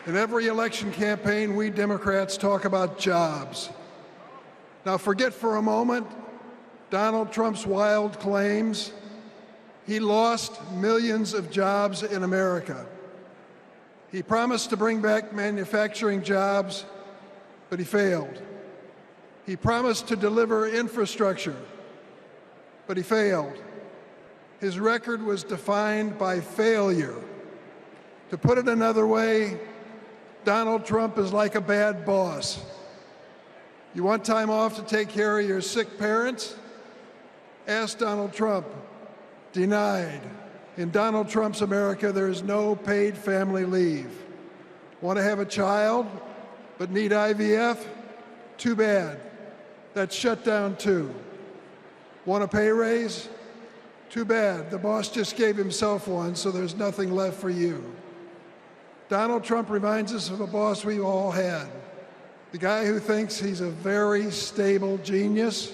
Speaker 12: In every election campaign, we Democrats talk about jobs. Now forget for a moment Donald Trump's wild claims. He lost millions of jobs in America. He promised to bring back manufacturing jobs, but he failed. He promised to deliver infrastructure, but he failed. His record was defined by failure. To put it another way, Donald Trump is like a bad boss. You want time off to take care of your sick parents? Ask Donald Trump. Denied. In Donald Trump's America, there is no paid family leave. Want to have a child, but need IVF? Too bad. That's shut down too. Want a pay raise? Too bad. The boss just gave himself one, so there's nothing left for you. Donald Trump reminds us of a boss we've all had. The guy who thinks he's a very stable genius,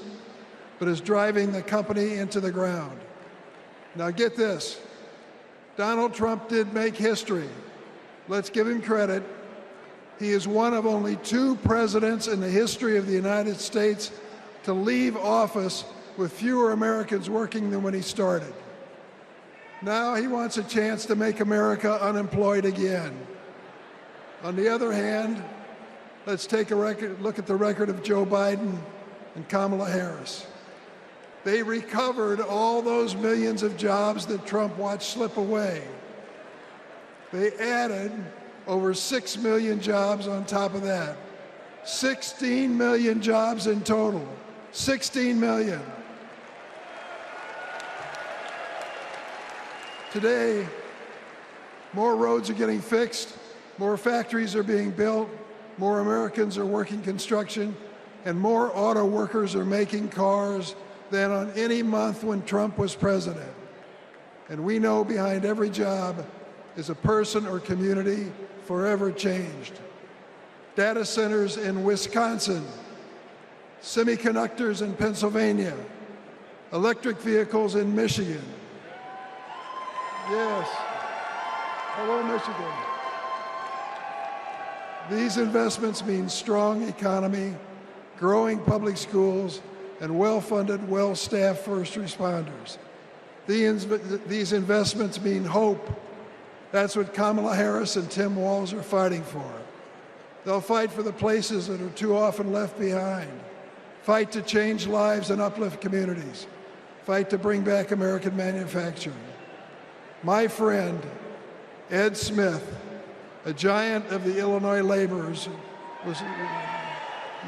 Speaker 12: but is driving the company into the ground. Now get this, Donald Trump did make history. Let's give him credit. He is one of only 2 presidents in the history of the United States to leave office with fewer Americans working than when he started. Now he wants a chance to make America unemployed again. On the other hand, let's take a look at the record of Joe Biden and Kamala Harris. They recovered all those millions of jobs that Trump watched slip away. They added over 6 million jobs on top of that. 16 million jobs in total. 16 million. Today, more roads are getting fixed, more factories are being built, more Americans are working construction, and more auto workers are making cars than on any month when Trump was president. And we know behind every job is a person or community forever changed. Data centers in Wisconsin, semiconductors in Pennsylvania, electric vehicles in Michigan. Yes. Hello, Michigan. These investments mean strong economy, growing public schools, and well-funded, well-staffed first responders. These investments mean hope. That's what Kamala Harris and Tim Walz are fighting for. They'll fight for the places that are too often left behind, fight to change lives and uplift communities, fight to bring back American manufacturing. My friend, Ed Smith, a giant of the Illinois laborers, he's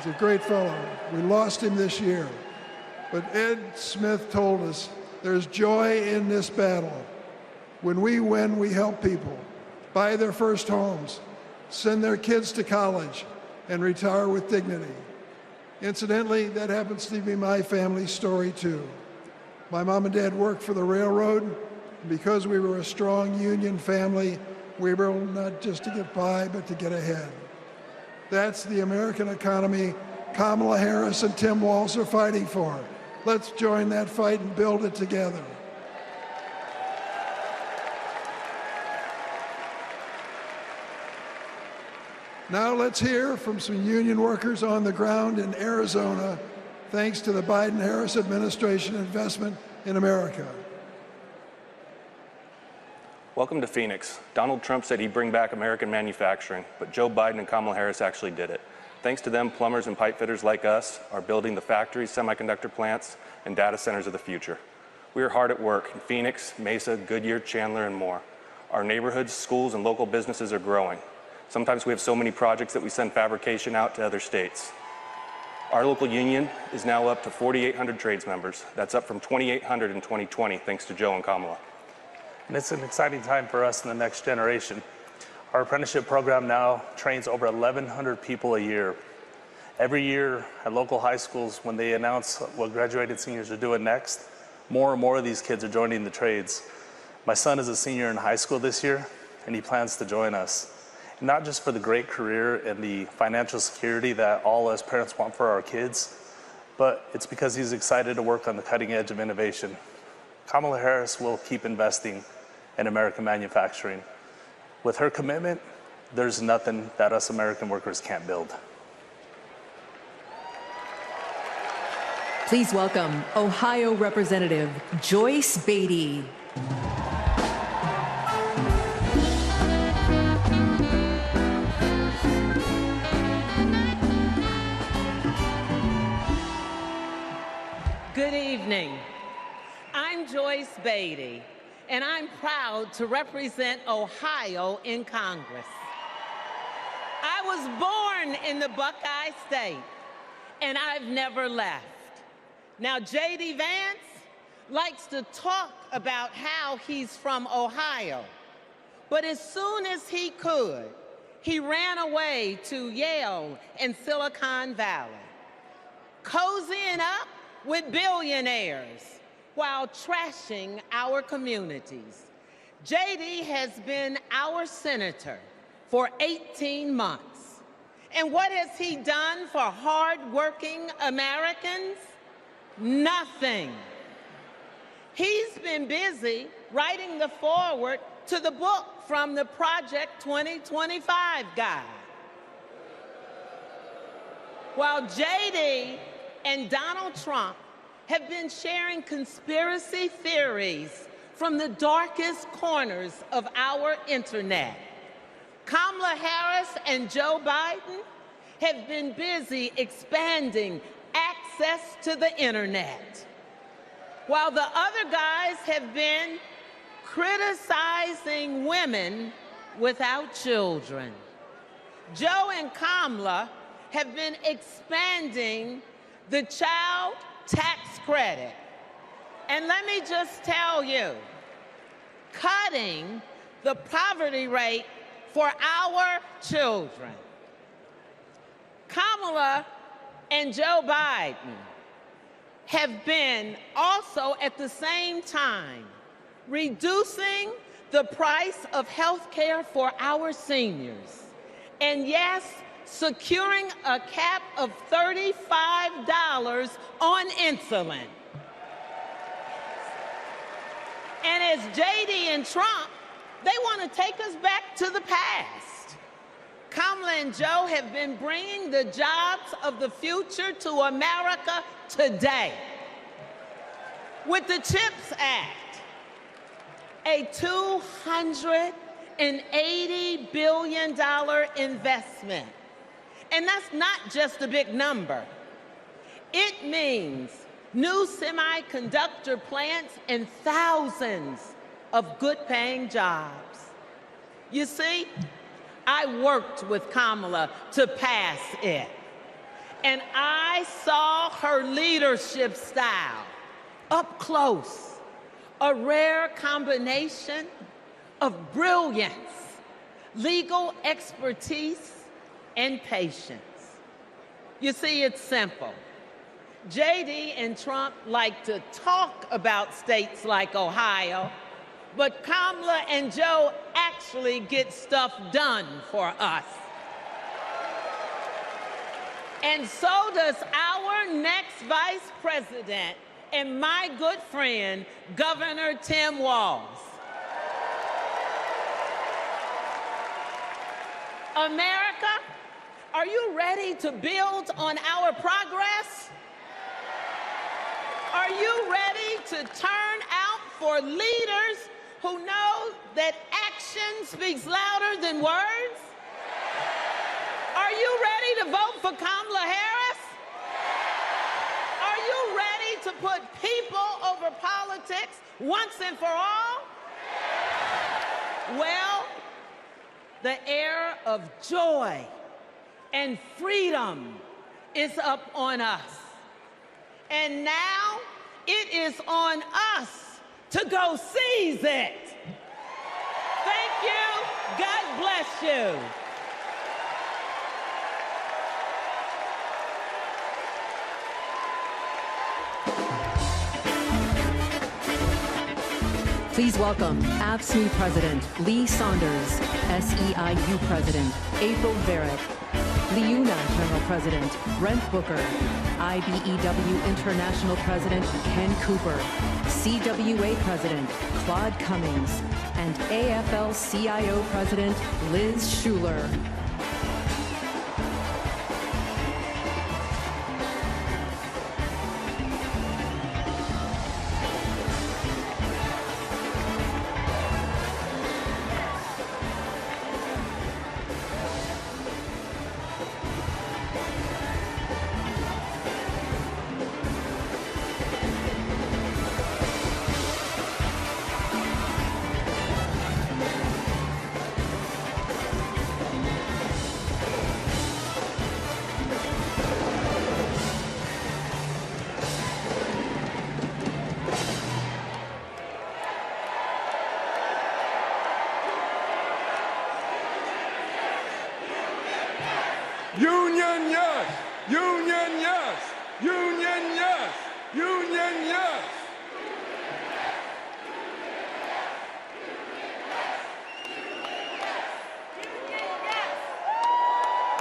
Speaker 12: a great fellow. We lost him this year. But Ed Smith told us there's joy in this battle. When we win, we help people buy their first homes, send their kids to college, and retire with dignity. Incidentally, that happens to be my family's story too. My mom and dad worked for the railroad, and because we were a strong union family, we were able not just to get by, but to get ahead. That's the American economy Kamala Harris and Tim Walz are fighting for. Let's join that fight and build it together. Now let's hear from some union workers on the ground in Arizona, thanks to the Biden-Harris administration investment in America.
Speaker 7: Welcome to Phoenix. Donald Trump said he'd bring back American manufacturing, but Joe Biden and Kamala Harris actually did it. Thanks to them, plumbers and pipe fitters like us are building the factories, semiconductor plants, and data centers of the future. We are hard at work in Phoenix, Mesa, Goodyear, Chandler, and more. Our neighborhoods, schools, and local businesses are growing. Sometimes we have so many projects that we send fabrication out to other states. Our local union is now up to 4,800 trades members. That's up from 2,800 in 2020, thanks to Joe and Kamala.
Speaker 15: And it's an exciting time for us in the next generation. Our apprenticeship program now trains over 1,100 people a year. Every year at local high schools, when they announce what graduated seniors are doing next, more and more of these kids are joining the trades. My son is a senior in high school this year, and he plans to join us. Not just for the great career and the financial security that all us parents want for our kids, but it's because he's excited to work on the cutting edge of innovation. Kamala Harris will keep investing in American manufacturing. With her commitment, there's nothing that us American workers can't build.
Speaker 1: Please welcome Ohio Representative Joyce Beatty.
Speaker 16: Good evening. I'm Joyce Beatty, and I'm proud to represent Ohio in Congress. I was born in the Buckeye State, and I've never left. Now, J.D. Vance likes to talk about how he's from Ohio, but as soon as he could, he ran away to Yale and Silicon Valley, cozying up with billionaires while trashing our communities. J.D. has been our senator for 18 months. And what has he done for hardworking Americans? Nothing. He's been busy writing the foreword to the book from the Project 2025 guy. While J.D. and Donald Trump have been sharing conspiracy theories from the darkest corners of our internet, Kamala Harris and Joe Biden have been busy expanding access to the internet, while the other guys have been criticizing women without children. Joe and Kamala have been expanding the child tax credit. And let me just tell you, cutting the poverty rate for our children. Kamala and Joe Biden have been also at the same time reducing the price of health care for our seniors. And yes, securing a cap of $35 on insulin. And as J.D. and Trump, they want to take us back to the past. Kamala and Joe have been bringing the jobs of the future to America today. With the CHIPS Act, a $280 billion investment. And that's not just a big number. It means new semiconductor plants and thousands of good-paying jobs. You see, I worked with Kamala to pass it, and I saw her leadership style up close, a rare combination of brilliance, legal expertise, and patience. You see, it's simple. JD and Trump like to talk about states like Ohio, but Kamala and Joe actually get stuff done for us. And so does our next vice president and my good friend, Governor Tim Walz. America, are you ready to build on our progress? Are you ready to turn out for leaders who know that action speaks louder than words? Are you ready to vote for Kamala Harris? Are you ready to put people over politics once and for all? Well, the era of joy and freedom is up on us. And now it is on us to go seize it. Thank you. God bless you.
Speaker 1: Please welcome AFSCME President Lee Saunders, SEIU President April Varick, LIUNA General President Brent Booker, IBEW International President Ken Cooper, CWA President Claude Cummings, and AFL-CIO President Liz Schuler.
Speaker 3: Union, yes! Union, yes! Union, yes! Union, yes!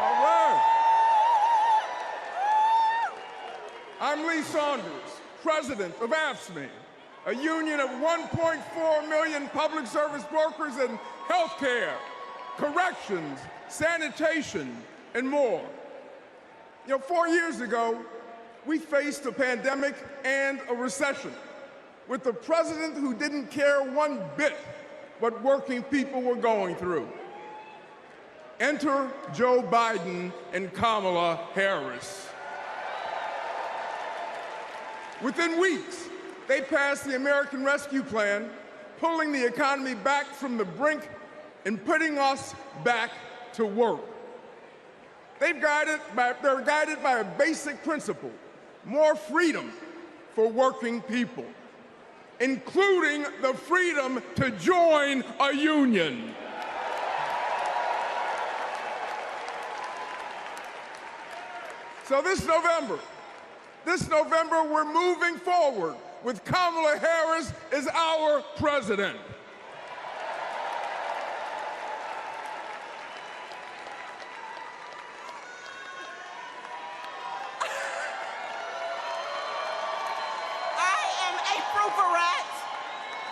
Speaker 3: All right. I'm Lee Saunders, president of AFSCME, a union of 1.4 million public service workers in healthcare, corrections, sanitation, and more. You know, 4 years ago, we faced a pandemic and a recession with a president who didn't care one bit what working people were going through. Enter Joe Biden and Kamala Harris. Within weeks, they passed the American Rescue Plan, pulling the economy back from the brink and putting us back to work. They're guided by a basic principle: more freedom for working people, including the freedom to join a union. So this November, we're moving forward with Kamala Harris as our president.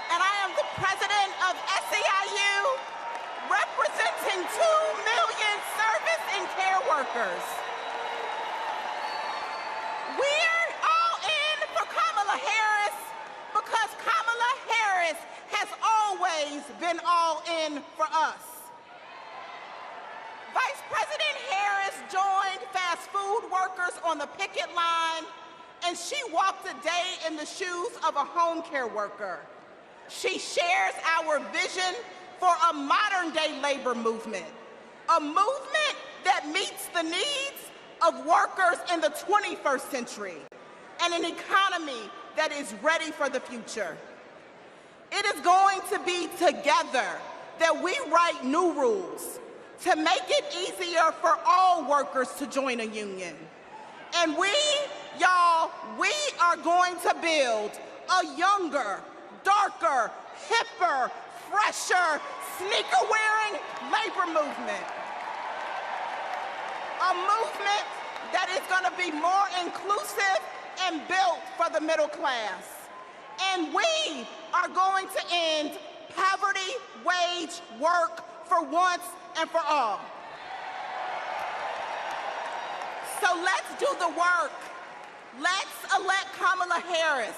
Speaker 8: And I am the president of SEIU, representing 2 million service workers. We're all in for Kamala Harris because Kamala Harris has always been all in for us. Vice President Harris joined fast food workers on the picket line, and she walked a day in the shoes of a home care worker. She shares our vision for a modern-day labor movement, a movement that meets the needs of workers in the 21st century, and an economy that is ready for the future. It is going to be together that we write new rules to make it easier for all workers to join a union. And we are going to build a younger, darker, hipper, fresher, sneaker-wearing labor movement. A movement that is going to be more inclusive and built for the middle class. And we are going to end poverty wage work for once and for all. So let's do the work. Let's elect Kamala Harris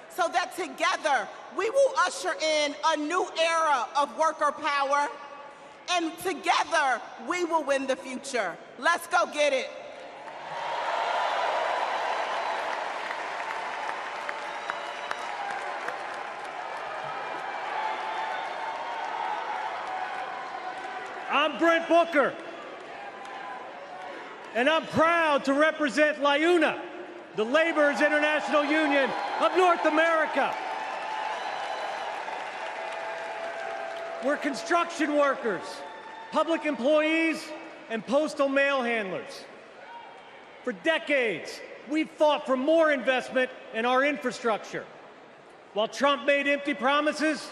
Speaker 8: so that together we will usher in a new era of worker power, and together we will win the future. Let's go get it.
Speaker 11: I'm Brent Booker, and I'm proud to represent LIUNA, the Laborers International Union of North America. We're construction workers, public employees, and postal mail handlers. For decades, we've fought for more investment in our infrastructure. While Trump made empty promises,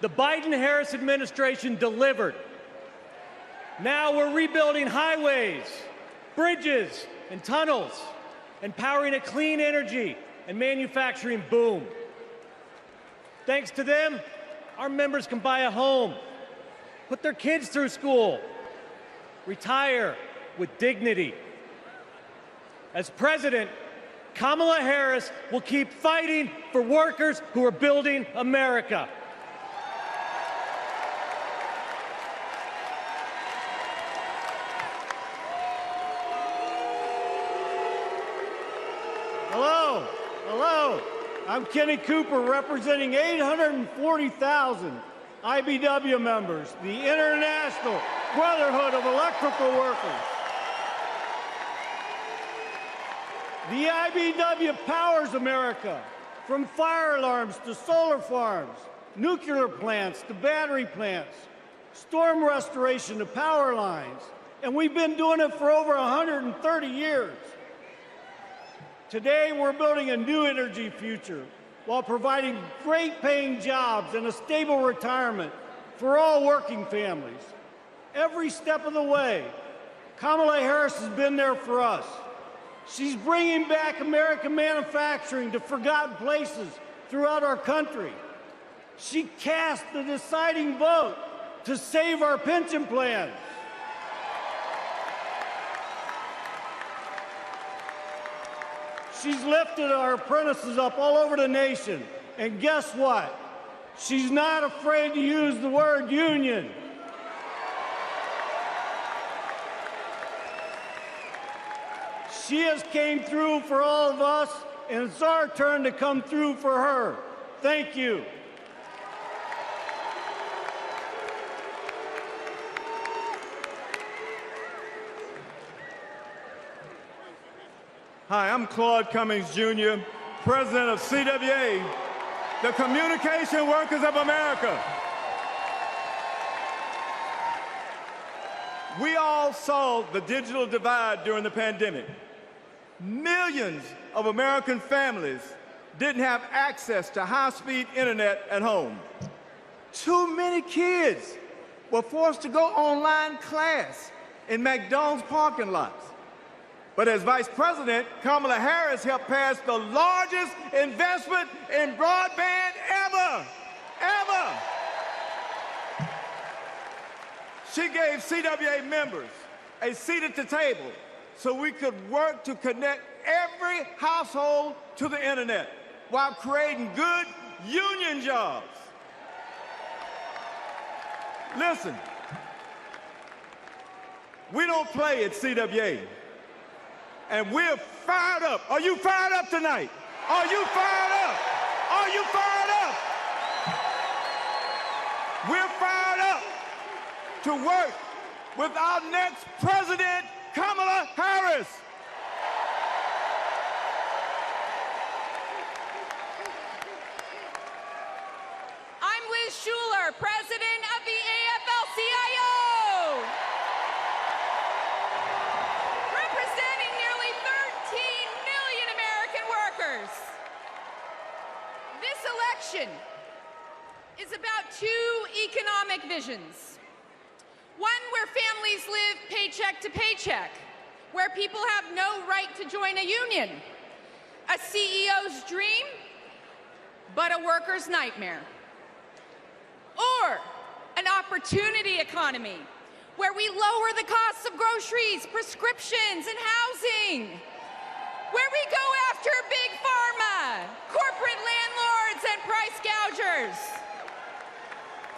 Speaker 11: the Biden-Harris administration delivered. Now we're rebuilding highways, bridges, and tunnels, and powering a clean energy and manufacturing boom. Thanks to them, our members can buy a home, put their kids through school, retire with dignity. As president, Kamala Harris will keep fighting for workers who are building America. Hello, I'm Kenny Cooper, representing 840,000 IBW members, the International Brotherhood of Electrical Workers. The IBW powers America, from fire alarms to solar farms, nuclear plants to battery plants, storm restoration to power lines, and we've been doing it for over 130 years. Today, we're building a new energy future while providing great-paying jobs and a stable retirement for all working families. Every step of the way, Kamala Harris has been there for us. She's bringing back American manufacturing to forgotten places throughout our country. She cast the deciding vote to save our pension plans. She's lifted our apprentices up all over the nation. And guess what? She's not afraid to use the word union. She has came through for all of us, and it's our turn to come through for her. Thank you.
Speaker 17: Hi, I'm Claude Cummings, Jr., President of CWA, the Communication Workers of America. We all saw the digital divide during the pandemic. Millions of American families didn't have access to high-speed internet at home. Too many kids were forced to go online class in McDonald's parking lots. But as Vice President, Kamala Harris helped pass the largest investment in broadband ever. She gave CWA members a seat at the table so we could work to connect every household to the internet while creating good union jobs. Listen, we don't play at CWA, and we're fired up. Are you fired up tonight? Are you fired up? Are you fired up? We're fired up to work with our next president, Kamala Harris.
Speaker 2: I'm Liz Schuler, president of the AFL-CIO. Representing nearly 13 million American workers. This election is about two economic visions. One where families live paycheck to paycheck, where people have no right to join a union. A CEO's dream, but a worker's nightmare. Or an opportunity economy, where we lower the costs of groceries, prescriptions, and housing. Where we go after big pharma, corporate landlords, and price gougers.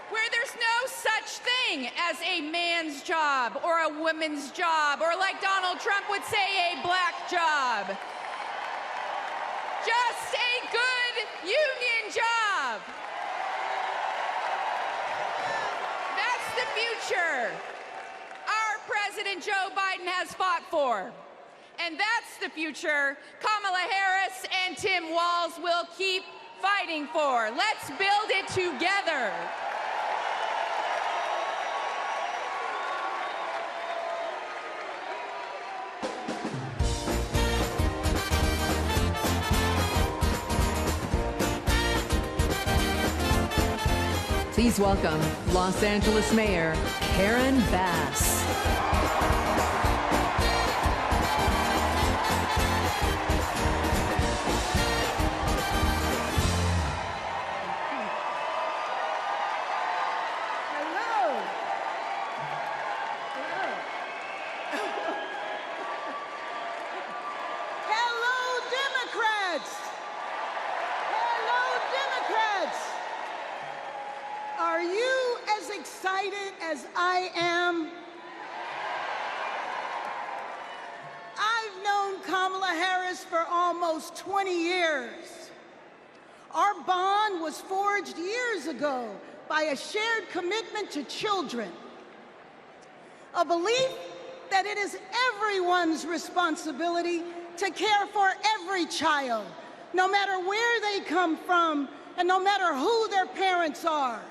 Speaker 2: Where there's no such thing as a man's job or a woman's job, or like Donald Trump would say, a black job. Just a good union job. That's the future our President Joe Biden has fought for. And that's the future Kamala Harris and Tim Walz will keep fighting for. Let's build it together.
Speaker 1: Please welcome Los Angeles Mayor Karen Bass.
Speaker 18: Are you as excited as I am? I've known Kamala Harris for almost 20 years. Our bond was forged years ago by a shared commitment to children, a belief that it is everyone's responsibility to care for every child, no matter where they come from and no matter who their parents are.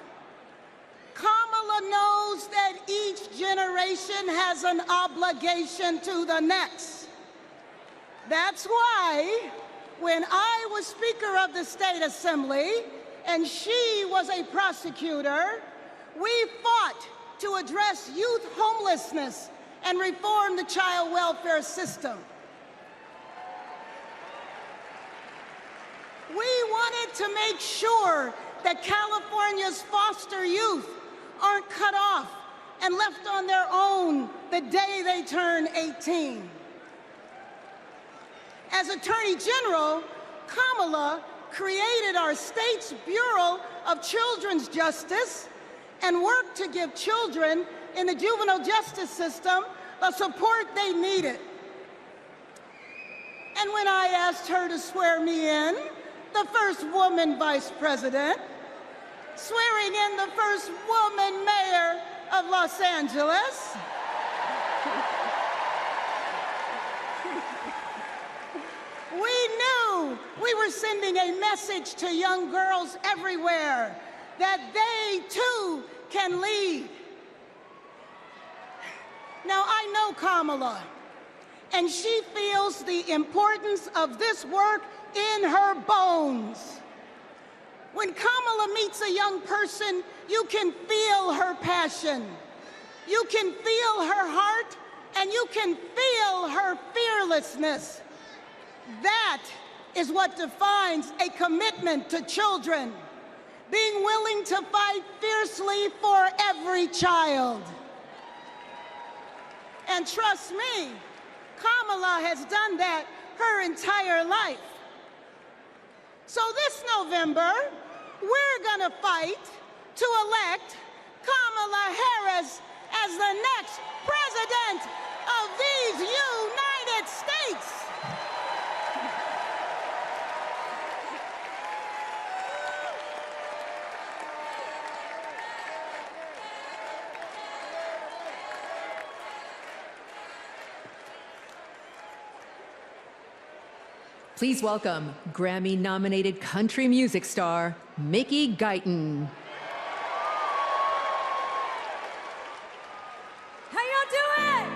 Speaker 18: Kamala knows that each generation has an obligation to the next. That's why, when I was Speaker of the State Assembly and she was a prosecutor, we fought to address youth homelessness and reform the child welfare system. We wanted to make sure that California's foster youth aren't cut off and left on their own the day they turn 18. As Attorney General, Kamala created our state's Bureau of Children's Justice and worked to give children in the juvenile justice system the support they needed. And when I asked her to swear me in, the first woman vice president, swearing in the first woman mayor of Los Angeles, we knew we were sending a message to young girls everywhere that they too can lead. Now, I know Kamala, and she feels the importance of this work in her bones. When Kamala meets a young person, you can feel her passion. You can feel her heart, and you can feel her fearlessness. That is what defines a commitment to children, being willing to fight fiercely for every child. And trust me, Kamala has done that her entire life. So this November, we're gonna fight to elect Kamala Harris as the next president of these United States.
Speaker 1: Please welcome Grammy-nominated country music star, Mickey Guyton.
Speaker 19: How y'all doing?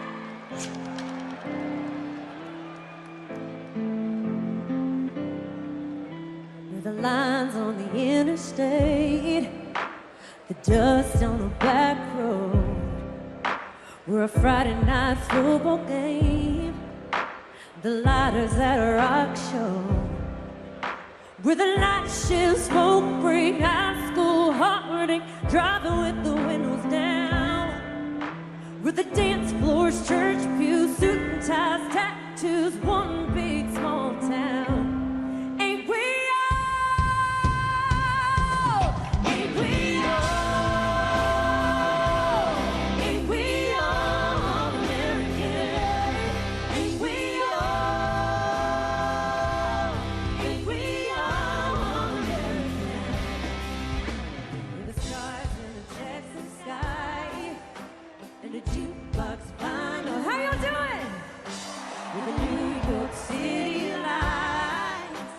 Speaker 19: Where the lines on the interstate, the dust on the back road, we're a Friday night football game, the lighters at a rock show, where the night shift smoke break, high school heartache, driving with the windows down, where the dance floors, church pews, suit and ties, tattoos, one big small town. Ain't we all? Ain't we all? Ain't we all American? Ain't we all? Ain't we all American? With the stars in the Texas sky and a jukebox vinyl. How y'all doing? With the New York City lights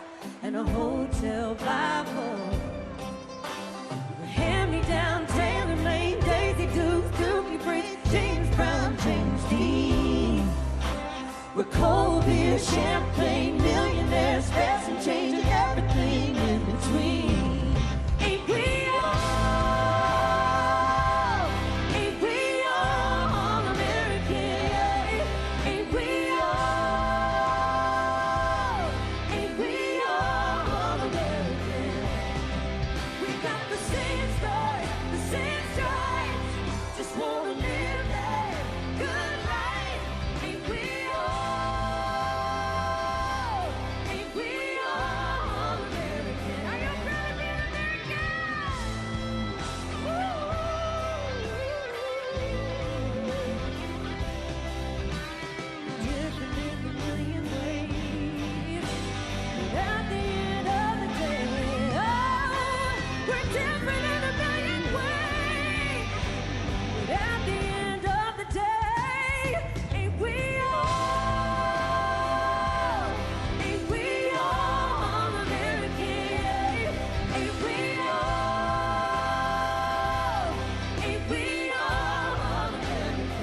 Speaker 19: and a hotel Bible. Hand-me-down, Taylor Lane, Daisy Dukes, Dookie Bridge, James Brown, James Dean. We're cold beer, champagne, millionaires, fast and change, and everything in between. Ain't we all? Ain't we all American? Ain't we all? Ain't we all American? We got the same story, the same stripes. Just wanna live that good life. Ain't we all? Ain't we all American? Are you proud to be American? Different in a million ways, but at the end of the day, oh, we're different in a million ways, but at the end of the day, ain't we all? Ain't we all American? Ain't we all? Ain't we all American?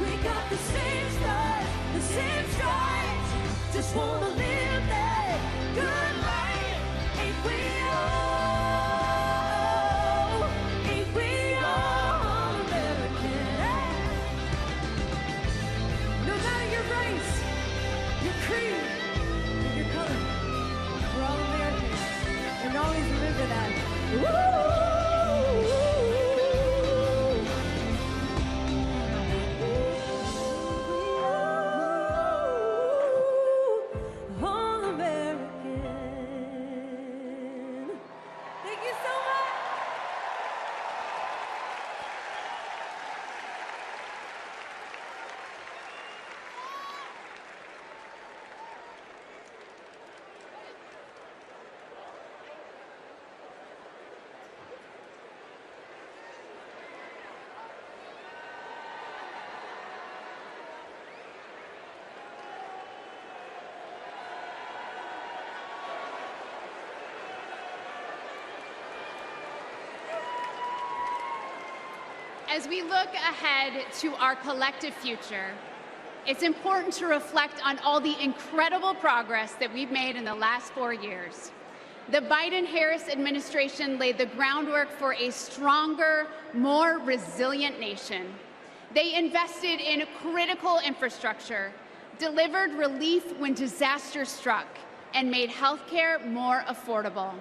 Speaker 19: We got the same stars, the same stripes. Just wanna live that good life. Ain't we all? Ain't we all American? No matter your race, your creed, or your color, we're all Americans. And always remember that. All American. Thank you so much.
Speaker 10: As we look ahead to our collective future, it's important to reflect on all the incredible progress that we've made in the last 4 years. The Biden-Harris administration laid the groundwork for a stronger, more resilient nation. They invested in critical infrastructure, delivered relief when disaster struck, and made healthcare more affordable.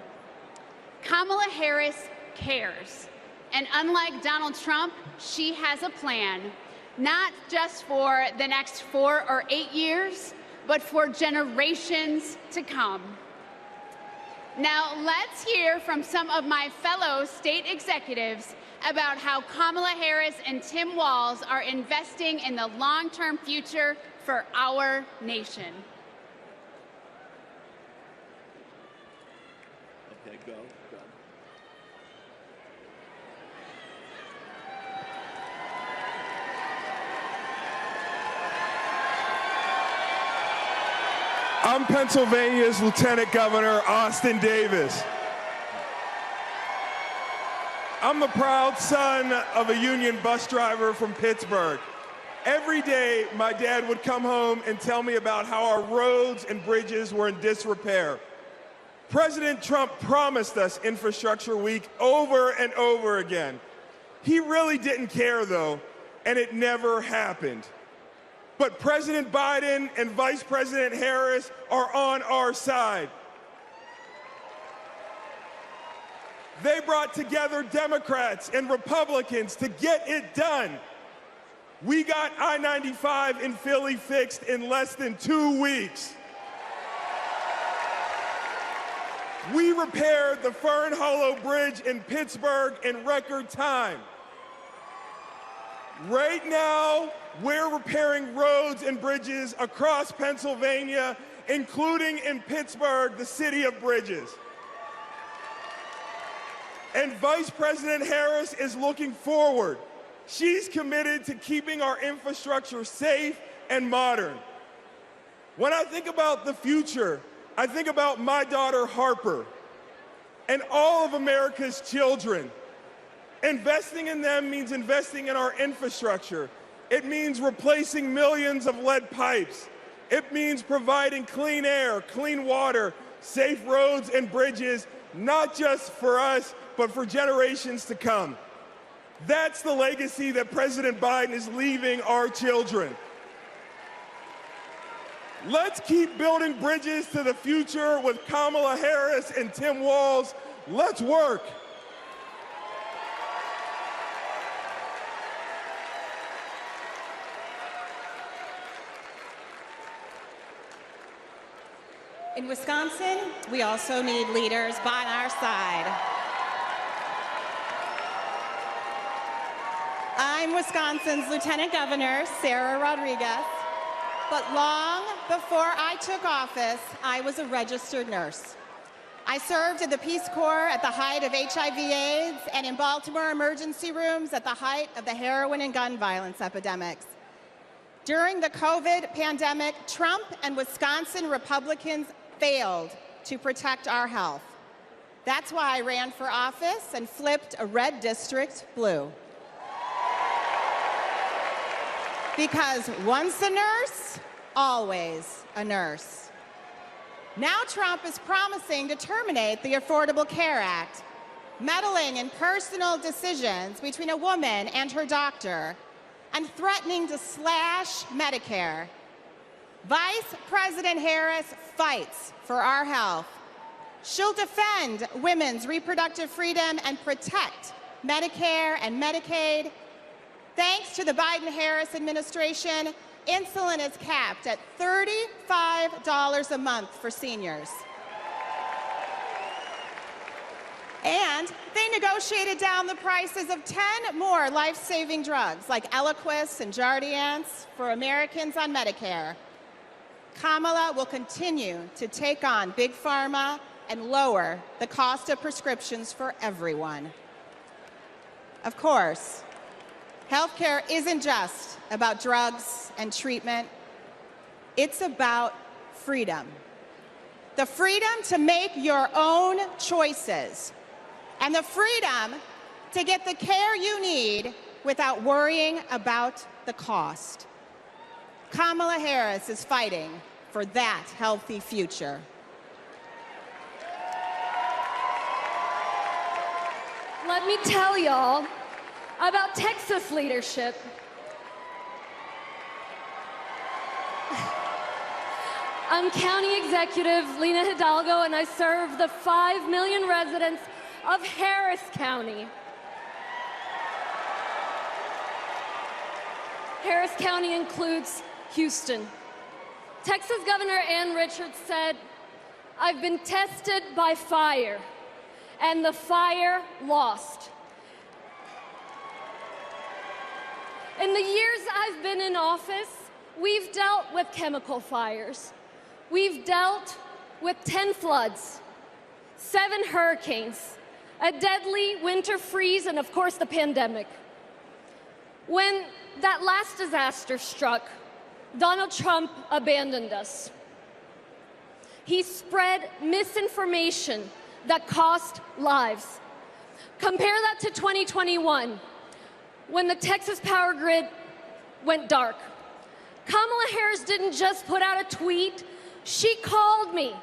Speaker 10: Kamala Harris cares. And unlike Donald Trump, she has a plan. not just for the next 4 or 8 years, but for generations to come. Now, let's hear from some of my fellow state executives about how Kamala Harris and Tim Walz are investing in the long-term future for our nation.
Speaker 20: Okay, go.
Speaker 3: I'm Pennsylvania's Lieutenant Governor Austin Davis. I'm the proud son of a union bus driver from Pittsburgh. Every day, my dad would come home and tell me about how our roads and bridges were in disrepair. President Trump promised us Infrastructure Week over and over again. He really didn't care, though, and it never happened. But President Biden and Vice President Harris are on our side. They brought together Democrats and Republicans to get it done. We got I-95 in Philly fixed in less than 2 weeks. We repaired the Fern Hollow Bridge in Pittsburgh in record time. Right now, we're repairing roads and bridges across Pennsylvania, including in Pittsburgh, the city of bridges. And Vice President Harris is looking forward. She's committed to keeping our infrastructure safe and modern. When I think about the future, I think about my daughter Harper and all of America's children. Investing in them means investing in our infrastructure. It means replacing millions of lead pipes. It means providing clean air, clean water, safe roads and bridges, not just for us, but for generations to come. That's the legacy that President Biden is leaving our children. Let's keep building bridges to the future with Kamala Harris and Tim Walz. Let's work.
Speaker 21: In Wisconsin, we also need leaders by our side. I'm Wisconsin's Lieutenant Governor, Sarah Rodriguez, but long before I took office, I was a registered nurse. I served in the Peace Corps at the height of HIV/AIDS and in Baltimore emergency rooms at the height of the heroin and gun violence epidemics. During the COVID pandemic, Trump and Wisconsin Republicans failed to protect our health. That's why I ran for office and flipped a red district blue. Because once a nurse, always a nurse. Now Trump is promising to terminate the Affordable Care Act, meddling in personal decisions between a woman and her doctor, and threatening to slash Medicare. Vice President Harris fights for our health. She'll defend women's reproductive freedom and protect Medicare and Medicaid. Thanks to the Biden-Harris administration, insulin is capped at $35 a month for seniors. And they negotiated down the prices of 10 more life-saving drugs like Eliquis and Jardiance for Americans on Medicare. Kamala will continue to take on Big Pharma and lower the cost of prescriptions for everyone. Of course, healthcare isn't just about drugs and treatment. It's about freedom. The freedom to make your own choices and the freedom to get the care you need without worrying about the cost. Kamala Harris is fighting for that healthy future.
Speaker 22: Let me tell y'all about Texas leadership. I'm County Executive Lena Hidalgo, and I serve the 5 million residents of Harris County. Harris County includes Houston. Texas Governor Ann Richards said, "I've been tested by fire, and the fire lost." In the years I've been in office, we've dealt with chemical fires. We've dealt with 10 floods, 7 hurricanes, a deadly winter freeze, and of course the pandemic. When that last disaster struck, Donald Trump abandoned us. He spread misinformation that cost lives. Compare that to 2021, when the Texas power grid went dark. Kamala Harris didn't just put out a tweet, she called me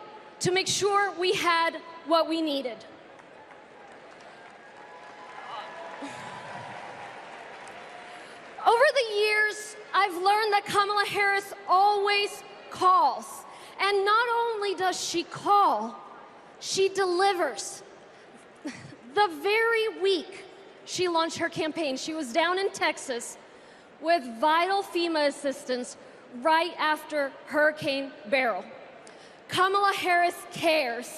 Speaker 22: to make sure we had what we needed. Over the years, I've learned that Kamala Harris always calls. And not only does she call, she delivers. The very week she launched her campaign, she was down in Texas with vital FEMA assistance right after Hurricane Beryl. Kamala Harris cares.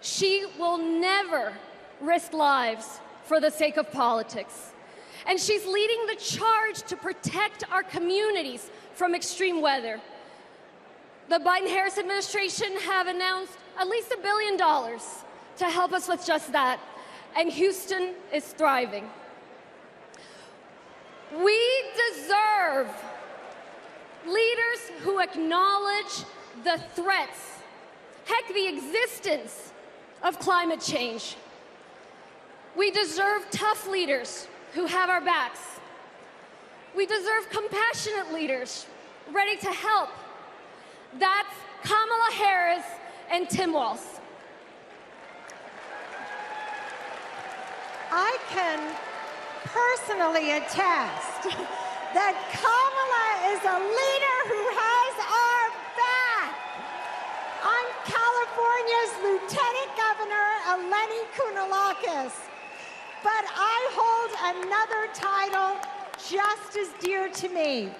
Speaker 22: She will never risk lives for the sake of politics. And she's leading the charge to protect our communities from extreme weather. The Biden-Harris administration have announced at least $1 billion to help us with just that, and Houston is thriving. We deserve leaders who acknowledge the threats, heck, the existence of climate change. We deserve tough leaders who have our backs. We deserve compassionate leaders ready to help. That's Kamala Harris and Tim Walz.
Speaker 13: I can personally attest that Kamala is a leader who has our back. I'm California's Lieutenant Governor, Eleni Kounalakis, but I hold another title just as dear to me,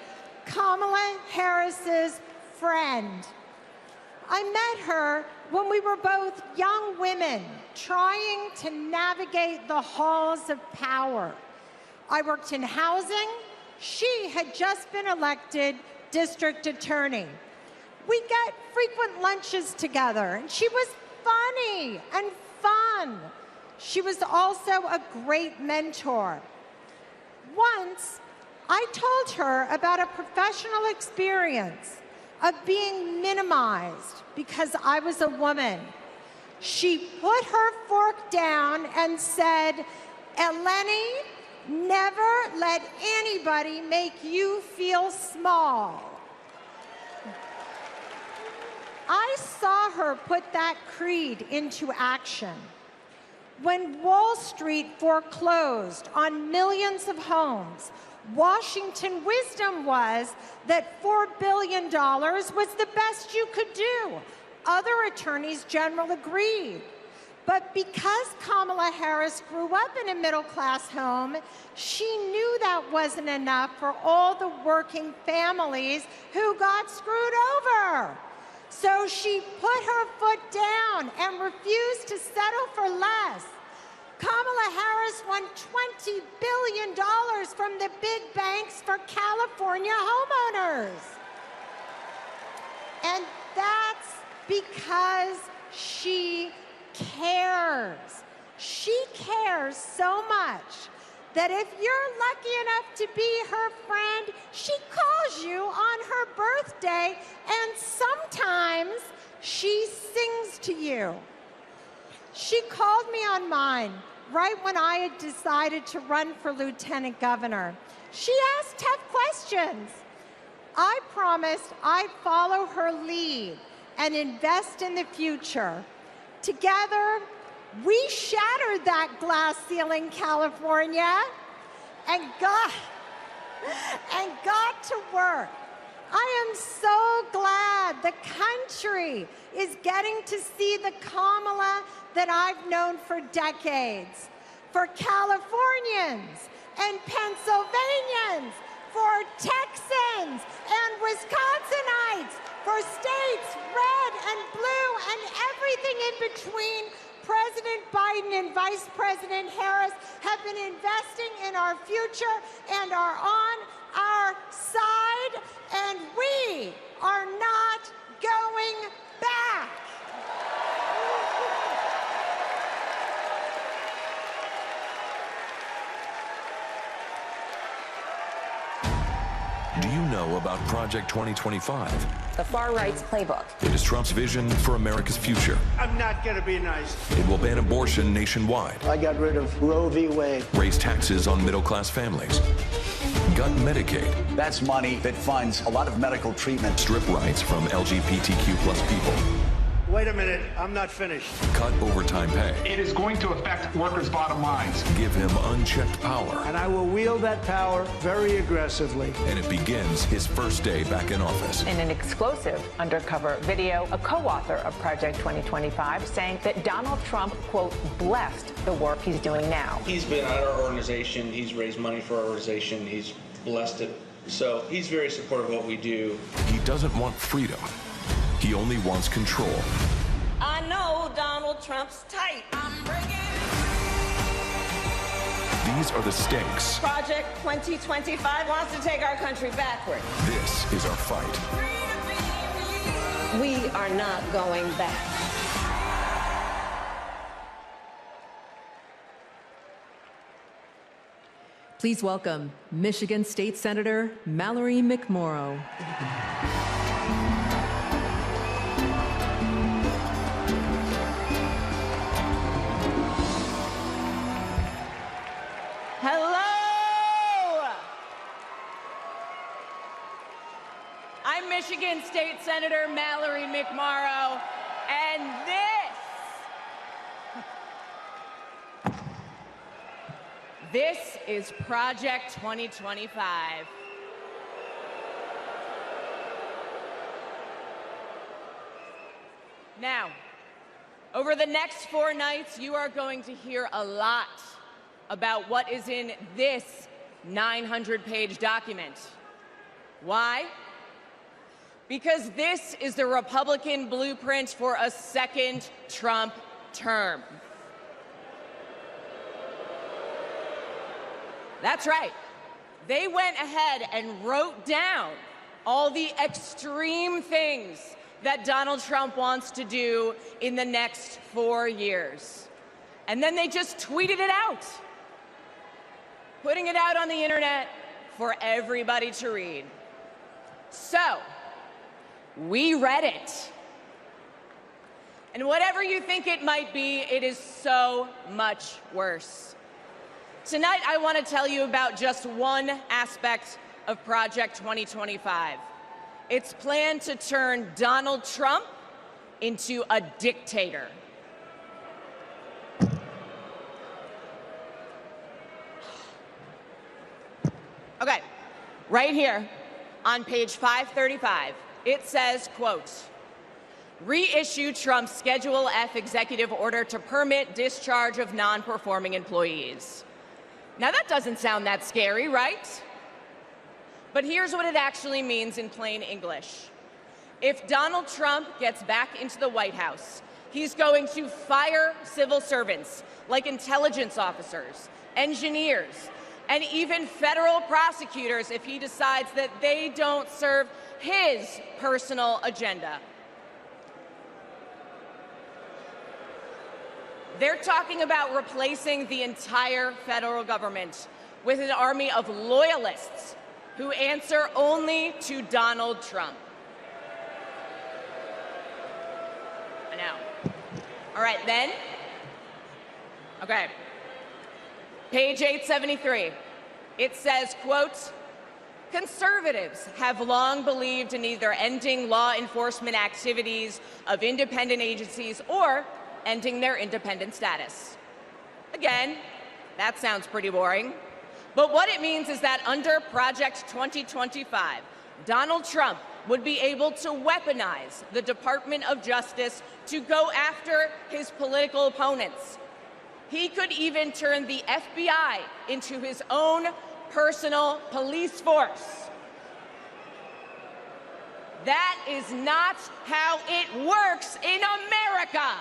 Speaker 13: Kamala Harris's friend. I met her when we were both young women trying to navigate the halls of power. I worked in housing. She had just been elected district attorney. We got frequent lunches together, and she was funny and fun. She was also a great mentor. Once, I told her about a professional experience of being minimized because I was a woman. She put her fork down and said, "Eleni, never let anybody make you feel small." I saw her put that creed into action. When Wall Street foreclosed on millions of homes, Washington wisdom was that $4 billion was the best you could do. Other attorneys general agreed. But because Kamala Harris grew up in a middle-class home, she knew that wasn't enough for all the working families who got screwed over. So she put her foot down and refused to settle for less. Kamala Harris won $20 billion from the big banks for California homeowners. And that's because she cares. She cares so much that if you're lucky enough to be her friend, she calls you on her birthday, and sometimes she sings to you. She called me on mine right when I had decided to run for lieutenant governor. She asked tough questions. I promised I'd follow her lead and invest in the future. Together, we shattered that glass ceiling, California, and got to work. I am so glad the country is getting to see the Kamala that I've known for decades. For Californians and Pennsylvanians, for been investing in our future and are on our side, and we are not going back.
Speaker 9: Do you know about Project 2025?
Speaker 20: The far right's playbook.
Speaker 9: It is Trump's vision for America's future.
Speaker 11: I'm not going to be nice.
Speaker 9: It will ban abortion nationwide,
Speaker 11: I got rid of Roe v. Wade.
Speaker 9: raise taxes on middle-class families, gut Medicaid,
Speaker 23: That's money that funds a lot of medical treatment.
Speaker 9: strip rights from LGBTQ plus people,
Speaker 11: Wait a minute, I'm not finished.
Speaker 9: cut overtime pay,
Speaker 24: It is going to affect workers' bottom lines.
Speaker 9: give him unchecked power,
Speaker 11: And I will wield that power very aggressively.
Speaker 9: and it begins his first day back in office.
Speaker 20: In an exclusive undercover video, a co-author of Project 2025 saying that Donald Trump, quote, blessed the work he's doing now.
Speaker 25: He's been at our organization. He's raised money for our organization. He's blessed it. So he's very supportive of what we do.
Speaker 9: He doesn't want freedom. He only wants control.
Speaker 16: I know Donald Trump's tight.
Speaker 9: These are the stakes.
Speaker 16: Project 2025 wants to take our country backward.
Speaker 9: This is our fight.
Speaker 16: We are not going back.
Speaker 1: Please welcome Michigan State Senator Mallory McMorrow.
Speaker 2: Hello! I'm Michigan State Senator Mallory McMorrow, and this is Project 2025. Now, over the next 4 nights, you are going to hear a lot about what is in this 900-page document. Why? Because this is the Republican blueprint for a second Trump term. That's right. They went ahead and wrote down all the extreme things that Donald Trump wants to do in the next 4 years. And then they just tweeted it out, putting it out on the internet for everybody to read. So, we read it. And whatever you think it might be, it is so much worse. Tonight, I want to tell you about just one aspect of Project 2025. Its plan to turn Donald Trump into a dictator. Okay, right here on page 535, it says, quote, reissue Trump's Schedule F executive order to permit discharge of non-performing employees. Now that doesn't sound that scary, right? But here's what it actually means in plain English. If Donald Trump gets back into the White House, he's going to fire civil servants like intelligence officers, engineers, and even federal prosecutors if he decides that they don't serve his personal agenda. They're talking about replacing the entire federal government with an army of loyalists who answer only to Donald Trump. I know. All right, then. Okay. Page 873. It says, quote, conservatives have long believed in either ending law enforcement activities of independent agencies or ending their independent status. Again, that sounds pretty boring. But what it means is that under Project 2025, Donald Trump would be able to weaponize the Department of Justice to go after his political opponents. He could even turn the FBI into his own personal police force. That is not how it works in America.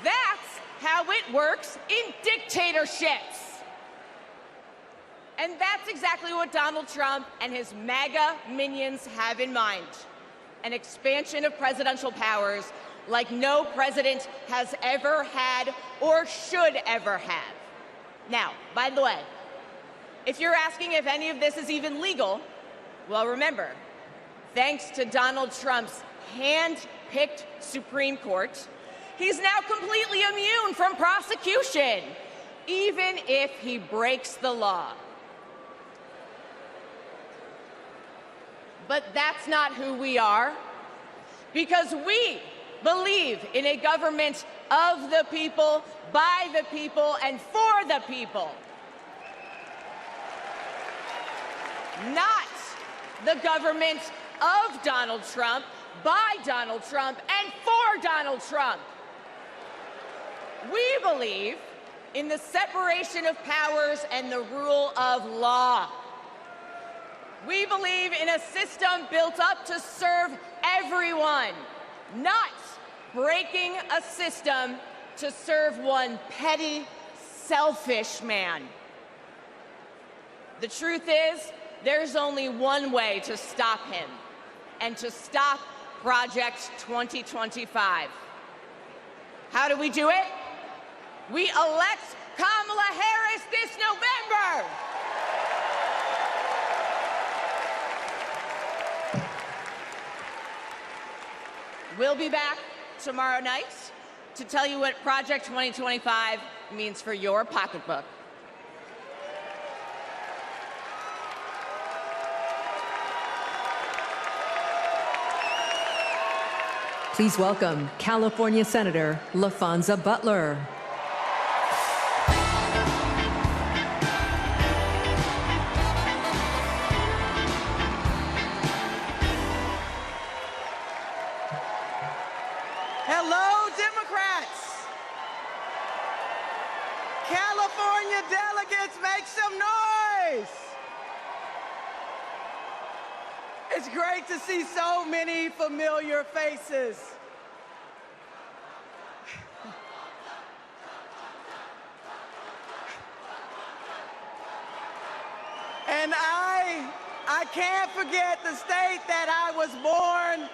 Speaker 2: That's
Speaker 4: how it works in dictatorships. And that's exactly what Donald Trump and his MAGA minions have in mind: an expansion of presidential powers like no president has ever had or should ever have. Now, by the way, if you're asking if any of this is even legal, well, remember, thanks to Donald Trump's hand-picked Supreme Court, he's now completely immune from prosecution, even if he breaks the law. But that's not who we are, because we believe in a government of the people, by the people, and for the people. Not the government of Donald Trump, by Donald Trump, and for Donald Trump. We believe in the separation of powers and the rule of law. We believe in a system built up to serve everyone, not breaking a system to serve one petty, selfish man. The truth is, there's only one way to stop him, and to stop Project 2025. How do we do it? We elect Kamala Harris this November. We'll be back tomorrow night to tell you what Project 2025 means for your pocketbook.
Speaker 1: Please welcome California Senator LaFonza Butler.
Speaker 5: Hello, Democrats. California delegates, make some noise. It's great to see so many familiar faces. And I can't forget the state that I was born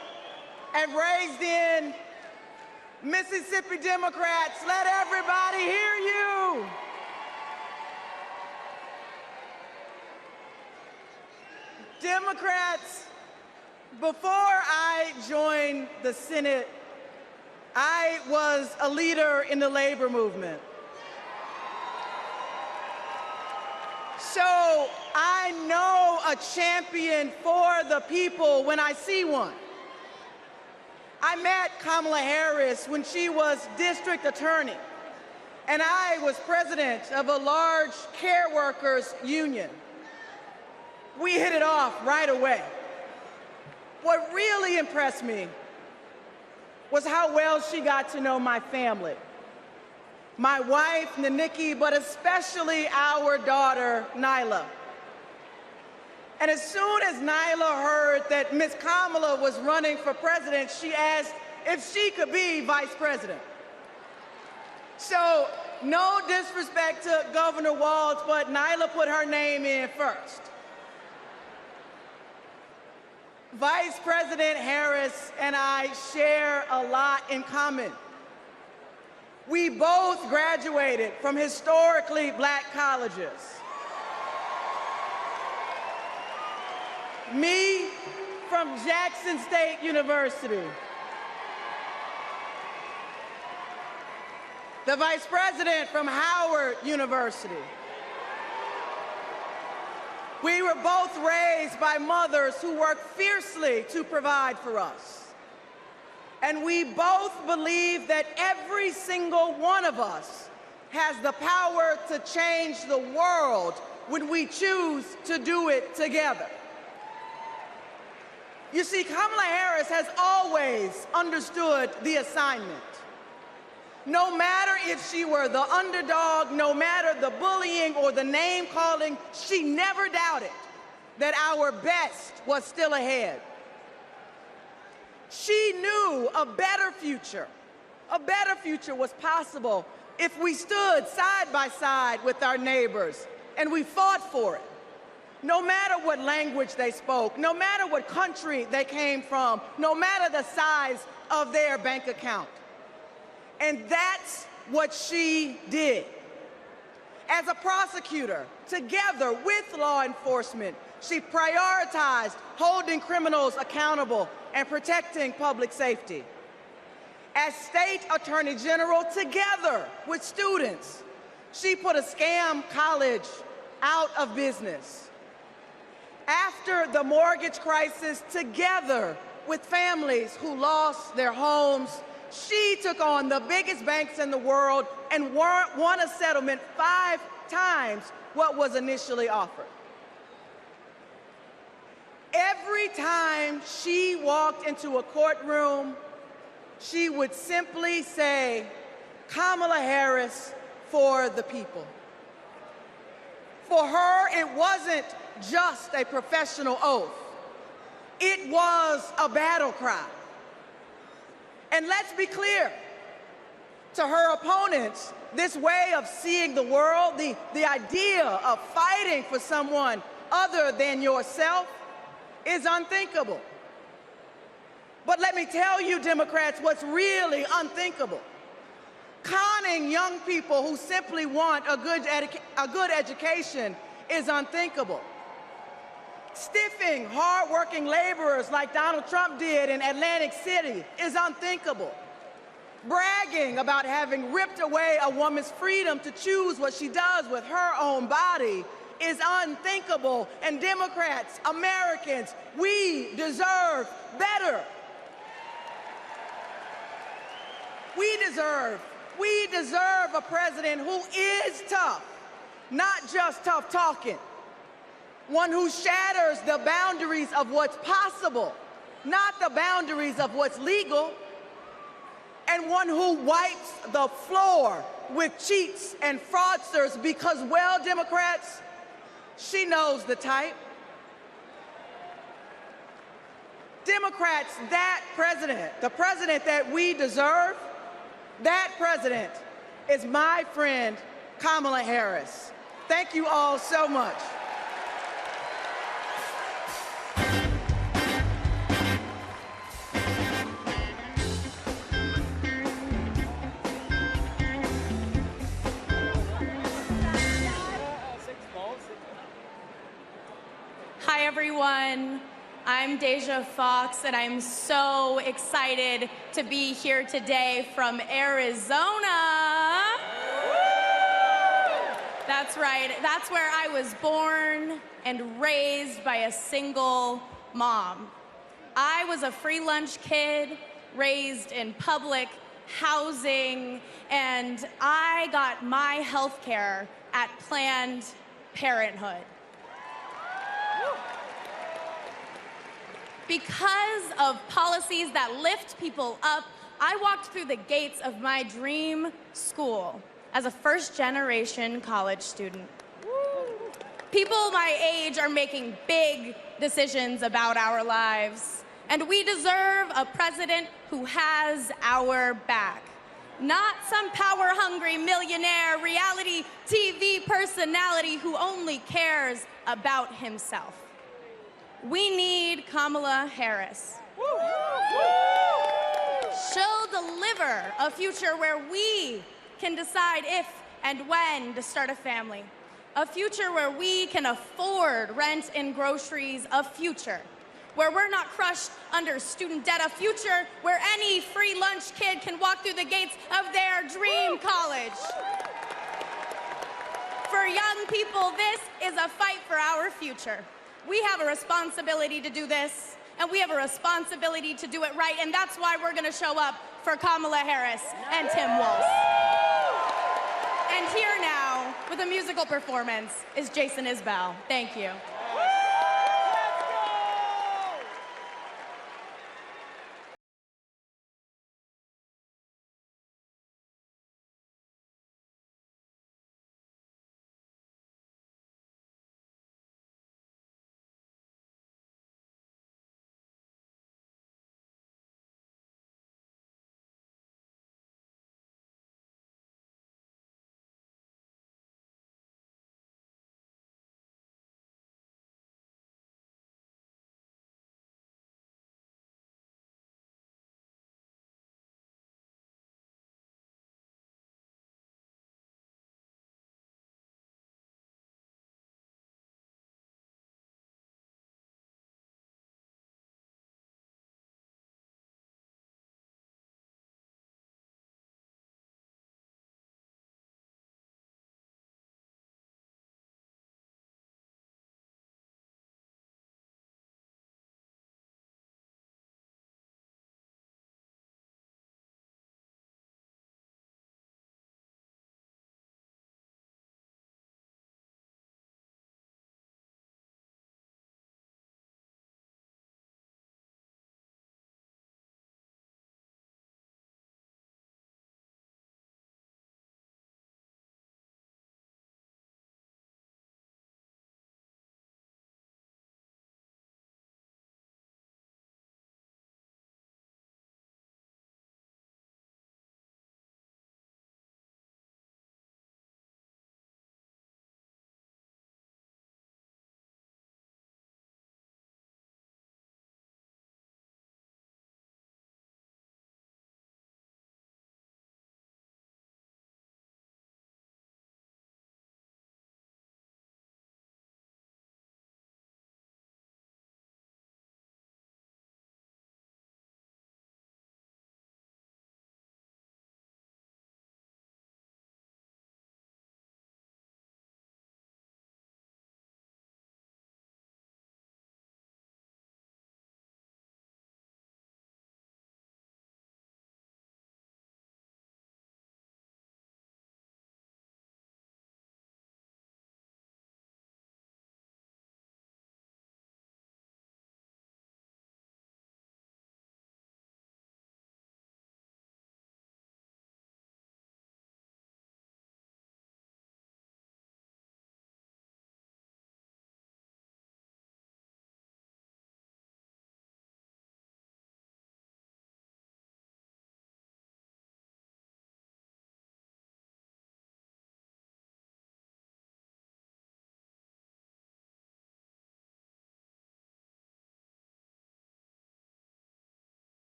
Speaker 5: and raised in. Mississippi Democrats, let everybody hear you. Democrats, before I joined the Senate, I was a leader in the labor movement. So I know a champion for the people when I see one. I met Kamala Harris when she was district attorney, and I was president of a large care workers union. We hit it off right away. What really impressed me was how well she got to know my family. My wife, Naniki, but especially our daughter, Nyla. And as soon as Nyla heard that Ms. Kamala was running for president, she asked if she could be vice president. So, no disrespect to Governor Walz, but Nyla put her name in first. Vice President Harris and I share a lot in common. We both graduated from historically black colleges. Me from Jackson State University. The Vice President from Howard University. We were both raised by mothers who worked fiercely to provide for us. And we both believe that every single one of us has the power to change the world when we choose to do it together. You see, Kamala Harris has always understood the assignment. No matter if she were the underdog, no matter the bullying or the name-calling, she never doubted that our best was still ahead. She knew a better future A better future was possible if we stood side by side with our neighbors and we fought for it. No matter what language they spoke, no matter what country they came from, no matter the size of their bank account. And that's what she did. As a prosecutor, together with law enforcement, she prioritized holding criminals accountable and protecting public safety. As state attorney general, together with students, she put a scam college out of business. After the mortgage crisis, together with families who lost their homes, she took on the biggest banks in the world and won a settlement 5 times what was initially offered. Every time she walked into a courtroom, she would simply say, "Kamala Harris for the people." For her, it wasn't just a professional oath. It was a battle cry. And let's be clear, to her opponents, this way of seeing the world, the idea of fighting for someone other than yourself, is unthinkable. But let me tell you, Democrats, what's really unthinkable. Conning young people who simply want a good education is unthinkable. Stiffing hardworking laborers like Donald Trump did in Atlantic City is unthinkable. Bragging about having ripped away a woman's freedom to choose what she does with her own body is unthinkable. And Democrats, Americans, we deserve better. We deserve a president who is tough, not just tough talking. One who shatters the boundaries of what's possible, not the boundaries of what's legal. And one who wipes the floor with cheats and fraudsters because, well, Democrats, she knows the type. Democrats, that president, the president that we deserve, that president is my friend, Kamala Harris. Thank you all so much.
Speaker 6: Hi, everyone. I'm Deja Fox, and I'm so excited to be here today from Arizona. That's right. That's where I was born and raised by a single mom. I was a free lunch kid, raised in public housing, and I got my health care at Planned Parenthood. Because of policies that lift people up, I walked through the gates of my dream school as a first-generation college student. People my age are making big decisions about our lives, and we deserve a president who has our back. Not some power-hungry millionaire reality TV personality who only cares about himself. We need Kamala Harris. She'll deliver a future where we can decide if and when to start a family. A future where we can afford rent and groceries. A future where we're not crushed under student debt. A future where any free lunch kid can walk through the gates of their dream college. For young people, this is a fight for our future. We have a responsibility to do this, and we have a responsibility to do it right, and that's why we're gonna show up for Kamala Harris and Tim Walz. And here now, with a musical performance, is Jason Isbell. Thank you.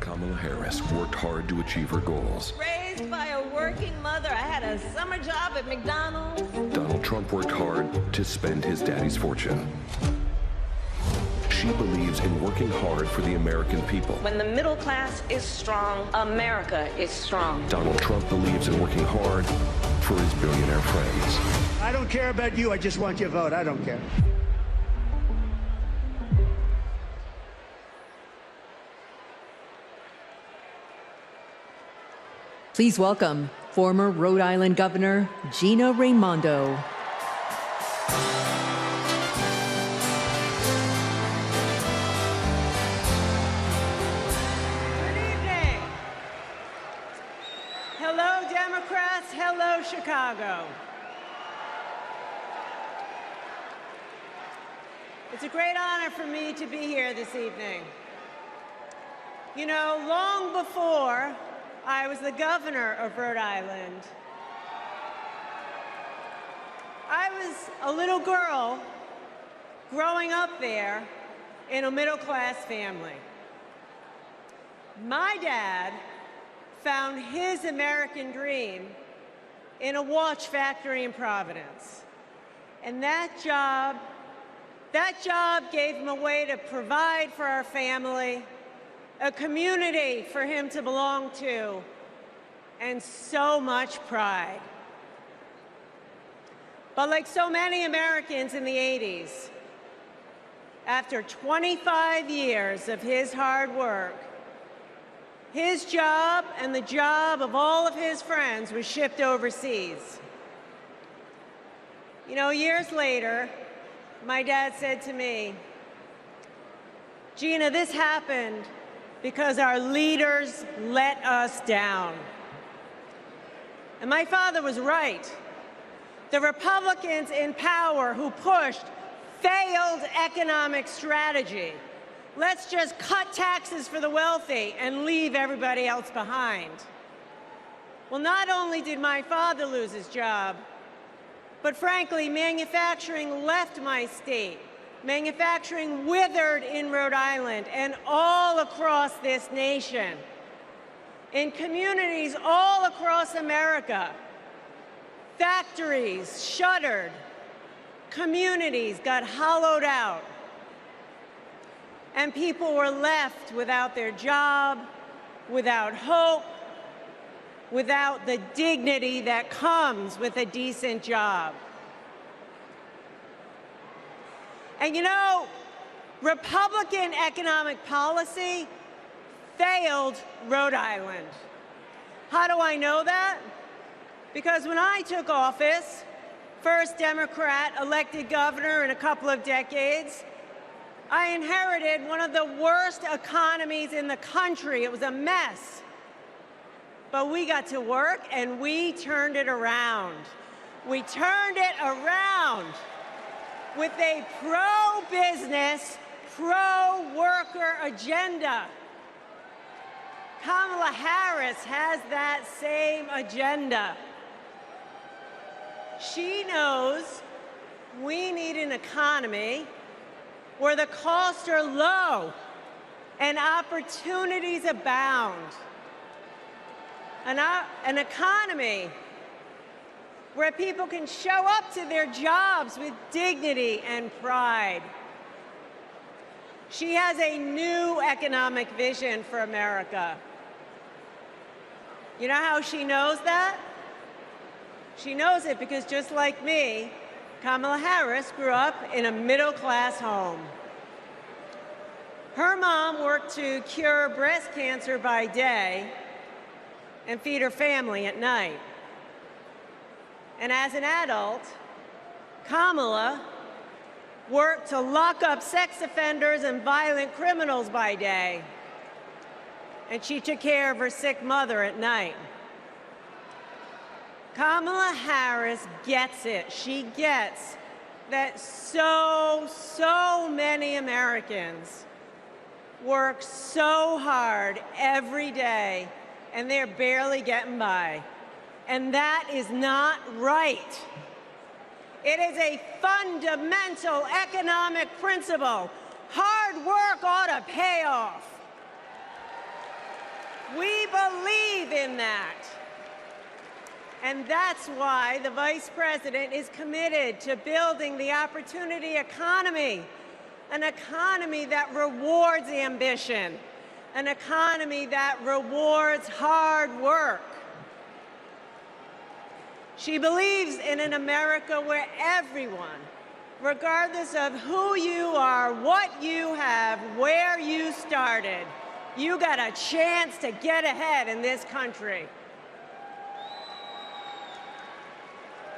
Speaker 9: Kamala Harris worked hard to achieve her goals.
Speaker 7: Raised by a working mother, I had a summer job at McDonald's.
Speaker 9: Donald Trump worked hard to spend his daddy's fortune. She believes in working hard for the American people.
Speaker 7: When the middle class is strong, America is strong.
Speaker 9: Donald Trump believes in working hard for his billionaire friends.
Speaker 8: I don't care about you. I just want your vote. I don't care.
Speaker 1: Please welcome former Rhode Island Governor Gina Raimondo.
Speaker 12: Hello, Democrats. Hello, Chicago. It's a great honor for me to be here this evening. You know, long before I was the governor of Rhode Island, I was a little girl growing up there in a middle-class family. My dad found his American dream in a watch factory in Providence. And that job gave him a way to provide for our family, a community for him to belong to, and so much pride. But like so many Americans in the 80s, after 25 years of his hard work, his job and the job of all of his friends was shipped overseas. You know, years later, my dad said to me, "Gina, this happened because our leaders let us down." And my father was right. The Republicans in power who pushed failed economic strategy. Let's just cut taxes for the wealthy and leave everybody else behind. Well, not only did my father lose his job, but frankly, manufacturing left my state. Manufacturing withered in Rhode Island and all across this nation. In communities all across America, factories shuttered, communities got hollowed out, and people were left without their job, without hope, without the dignity that comes with a decent job. And you know, Republican economic policy failed Rhode Island. How do I know that? Because when I took office, first Democrat elected governor in a couple of decades, I inherited one of the worst economies in the country. It was a mess. But we got to work and we turned it around. We turned it around with a pro-business, pro-worker agenda. Kamala Harris has that same agenda. She knows we need an economy where the costs are low and opportunities abound. An economy where people can show up to their jobs with dignity and pride. She has a new economic vision for America. You know how she knows that? She knows it because just like me, Kamala Harris grew up in a middle-class home. Her mom worked to cure breast cancer by day and feed her family at night. And as an adult, Kamala worked to lock up sex offenders and violent criminals by day. And she took care of her sick mother at night. Kamala Harris gets it. She gets that so many Americans work so hard every day and they're barely getting by. And that is not right. It is a fundamental economic principle. Hard work ought to pay off. We believe in that. And that's why the Vice President is committed to building the opportunity economy, an economy that rewards ambition, an economy that rewards hard work. She believes in an America where everyone, regardless of who you are, what you have, where you started, you got a chance to get ahead in this country.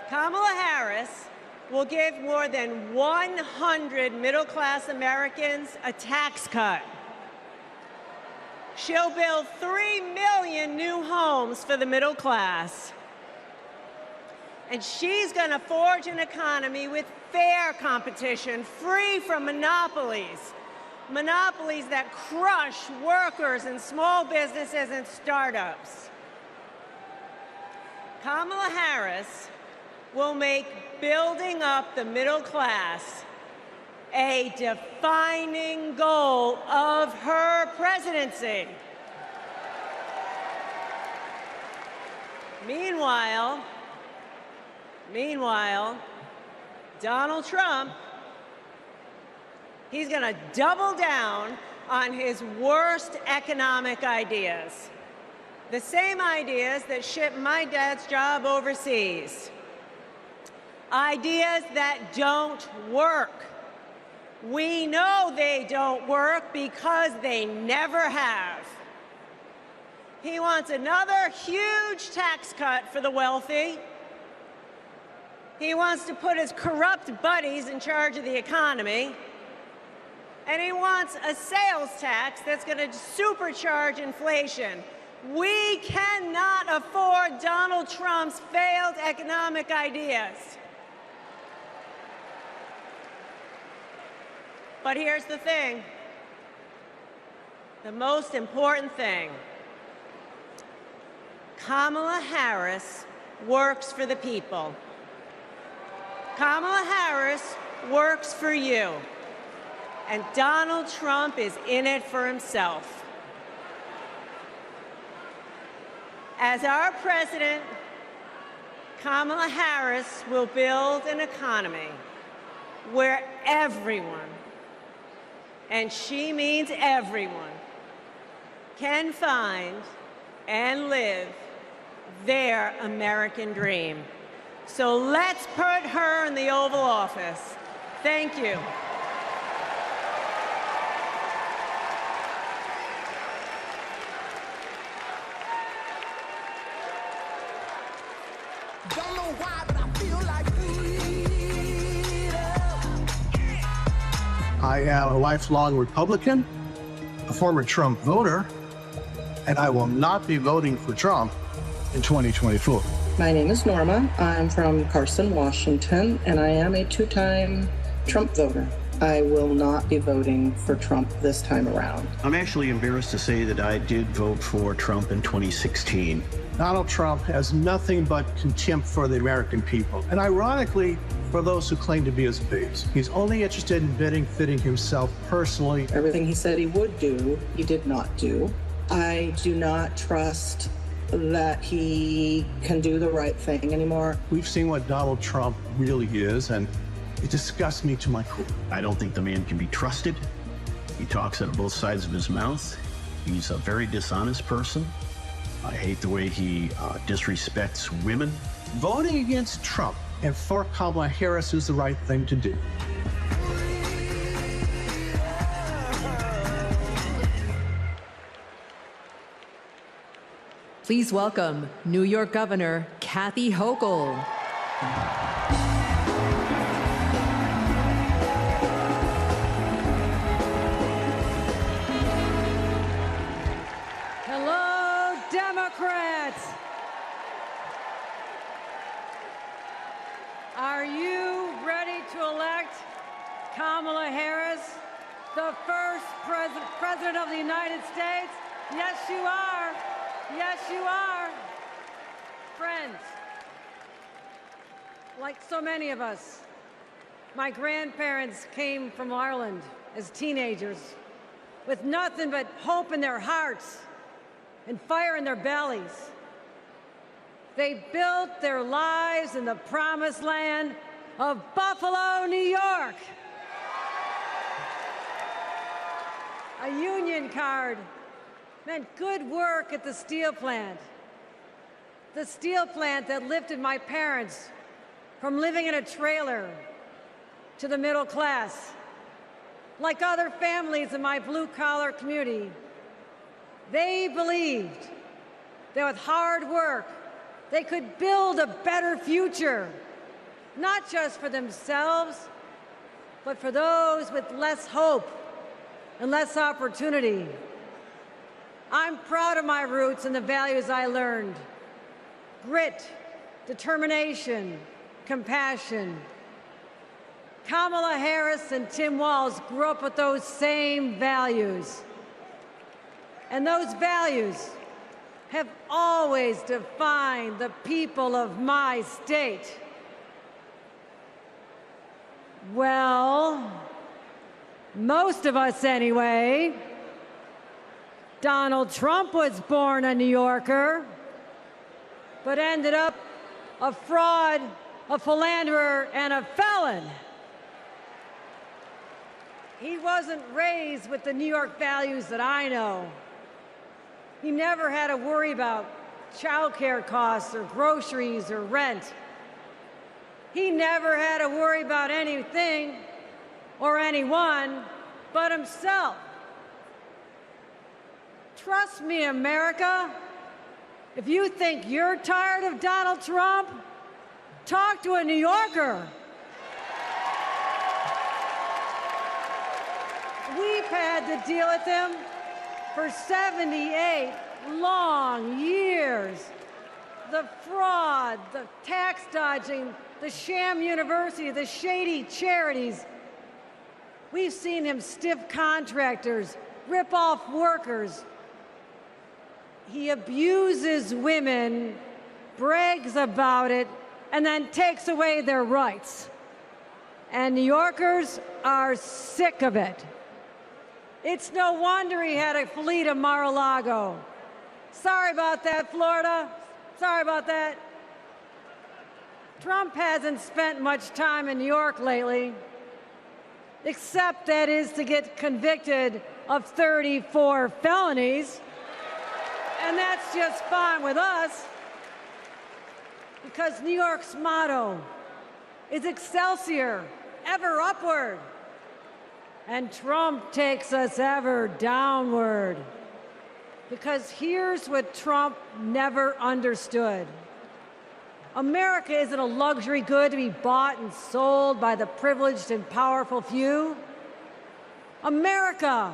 Speaker 12: Kamala Harris will give more than 100 middle-class Americans a tax cut. She'll build 3 million new homes for the middle class. And she's going to forge an economy with fair competition, free from monopolies. Monopolies that crush workers and small businesses and startups. Kamala Harris will make building up the middle class a defining goal of her presidency. Meanwhile, Donald Trump, he's going to double down on his worst economic ideas. The same ideas that shipped my dad's job overseas. Ideas that don't work. We know they don't work because they never have. He wants another huge tax cut for the wealthy. He wants to put his corrupt buddies in charge of the economy. And he wants a sales tax that's going to supercharge inflation. We cannot afford Donald Trump's failed economic ideas. But here's the thing, the most important thing. Kamala Harris works for the people. Kamala Harris works for you. And Donald Trump is in it for himself. As our president, Kamala Harris will build an economy where everyone, and she means everyone, can find and live their American dream. So let's put her in the Oval Office. Thank you.
Speaker 14: Don't know why, but I feel like
Speaker 8: I am a lifelong Republican, a former Trump voter, and I will not be voting for Trump in 2024.
Speaker 15: My name is Norma. I'm from Carson, Washington, and I am a two-time Trump voter. I will not be voting for Trump this time around.
Speaker 17: I'm actually embarrassed to say that I did vote for Trump in 2016.
Speaker 8: Donald Trump has nothing but contempt for the American people, and ironically, for those who claim to be his base. He's only interested in benefiting himself personally.
Speaker 15: Everything he said he would do, he did not do. I do not trust that he can do the right thing anymore.
Speaker 8: We've seen what Donald Trump really is, and it disgusts me to my core.
Speaker 17: I don't think the man can be trusted. He talks out of both sides of his mouth. He's a very dishonest person. I hate the way he disrespects women.
Speaker 8: Voting against Trump and for Kamala Harris is the right thing to do.
Speaker 1: Please welcome New York Governor Kathy Hochul.
Speaker 18: Hello, Democrats. Are you ready to elect Kamala Harris, the first president of the United States? Yes, you are. Yes, you are. Friends, like so many of us, my grandparents came from Ireland as teenagers with nothing but hope in their hearts. and fire in their bellies. They built their lives in the promised land of Buffalo, New York. A union card meant good work at the steel plant. The steel plant that lifted my parents from living in a trailer to the middle class. Like other families in my blue-collar community, they believed that with hard work, they could build a better future, not just for themselves, but for those with less hope and less opportunity. I'm proud of my roots and the values I learned: grit, determination, compassion. Kamala Harris and Tim Walz grew up with those same values. And those values have always defined the people of my state. Well, most of us anyway. Donald Trump was born a New Yorker, but ended up a fraud, a philanderer, and a felon. He wasn't raised with the New York values that I know. He never had to worry about childcare costs or groceries or rent. He never had to worry about anything or anyone but himself. Trust me, America, if you think you're tired of Donald Trump, talk to a New Yorker. We've had to deal with him for 78 long years. The fraud, the tax dodging, the sham university, the shady charities. We've seen him stiff contractors, rip off workers. He abuses women, brags about it, and then takes away their rights. And New Yorkers are sick of it. It's no wonder he had to flee to Mar-a-Lago. Sorry about that, Florida. Sorry about that. Trump hasn't spent much time in New York lately, except that is to get convicted of 34 felonies. And that's just fine with us, because New York's motto is Excelsior, ever upward. And Trump takes us ever downward. Because here's what Trump never understood. America isn't a luxury good to be bought and sold by the privileged and powerful few. America,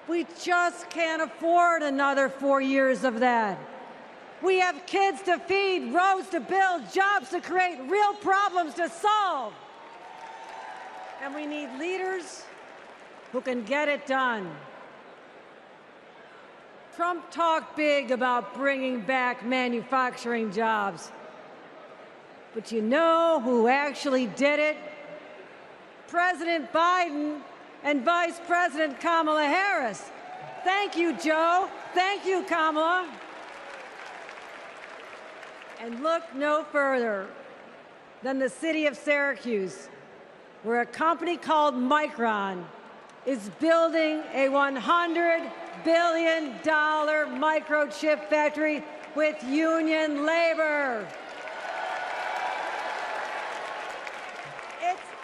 Speaker 18: we just can't afford another 4 years of that. We have kids to feed, roads to build, jobs to create, real problems to solve. And we need leaders who can get it done. Trump talked big about bringing back manufacturing jobs. But you know who actually did it? President Biden and Vice President Kamala Harris. Thank you, Joe. Thank you, Kamala. And look no further than the city of Syracuse, where a company called Micron is building a $100 billion microchip factory with union labor.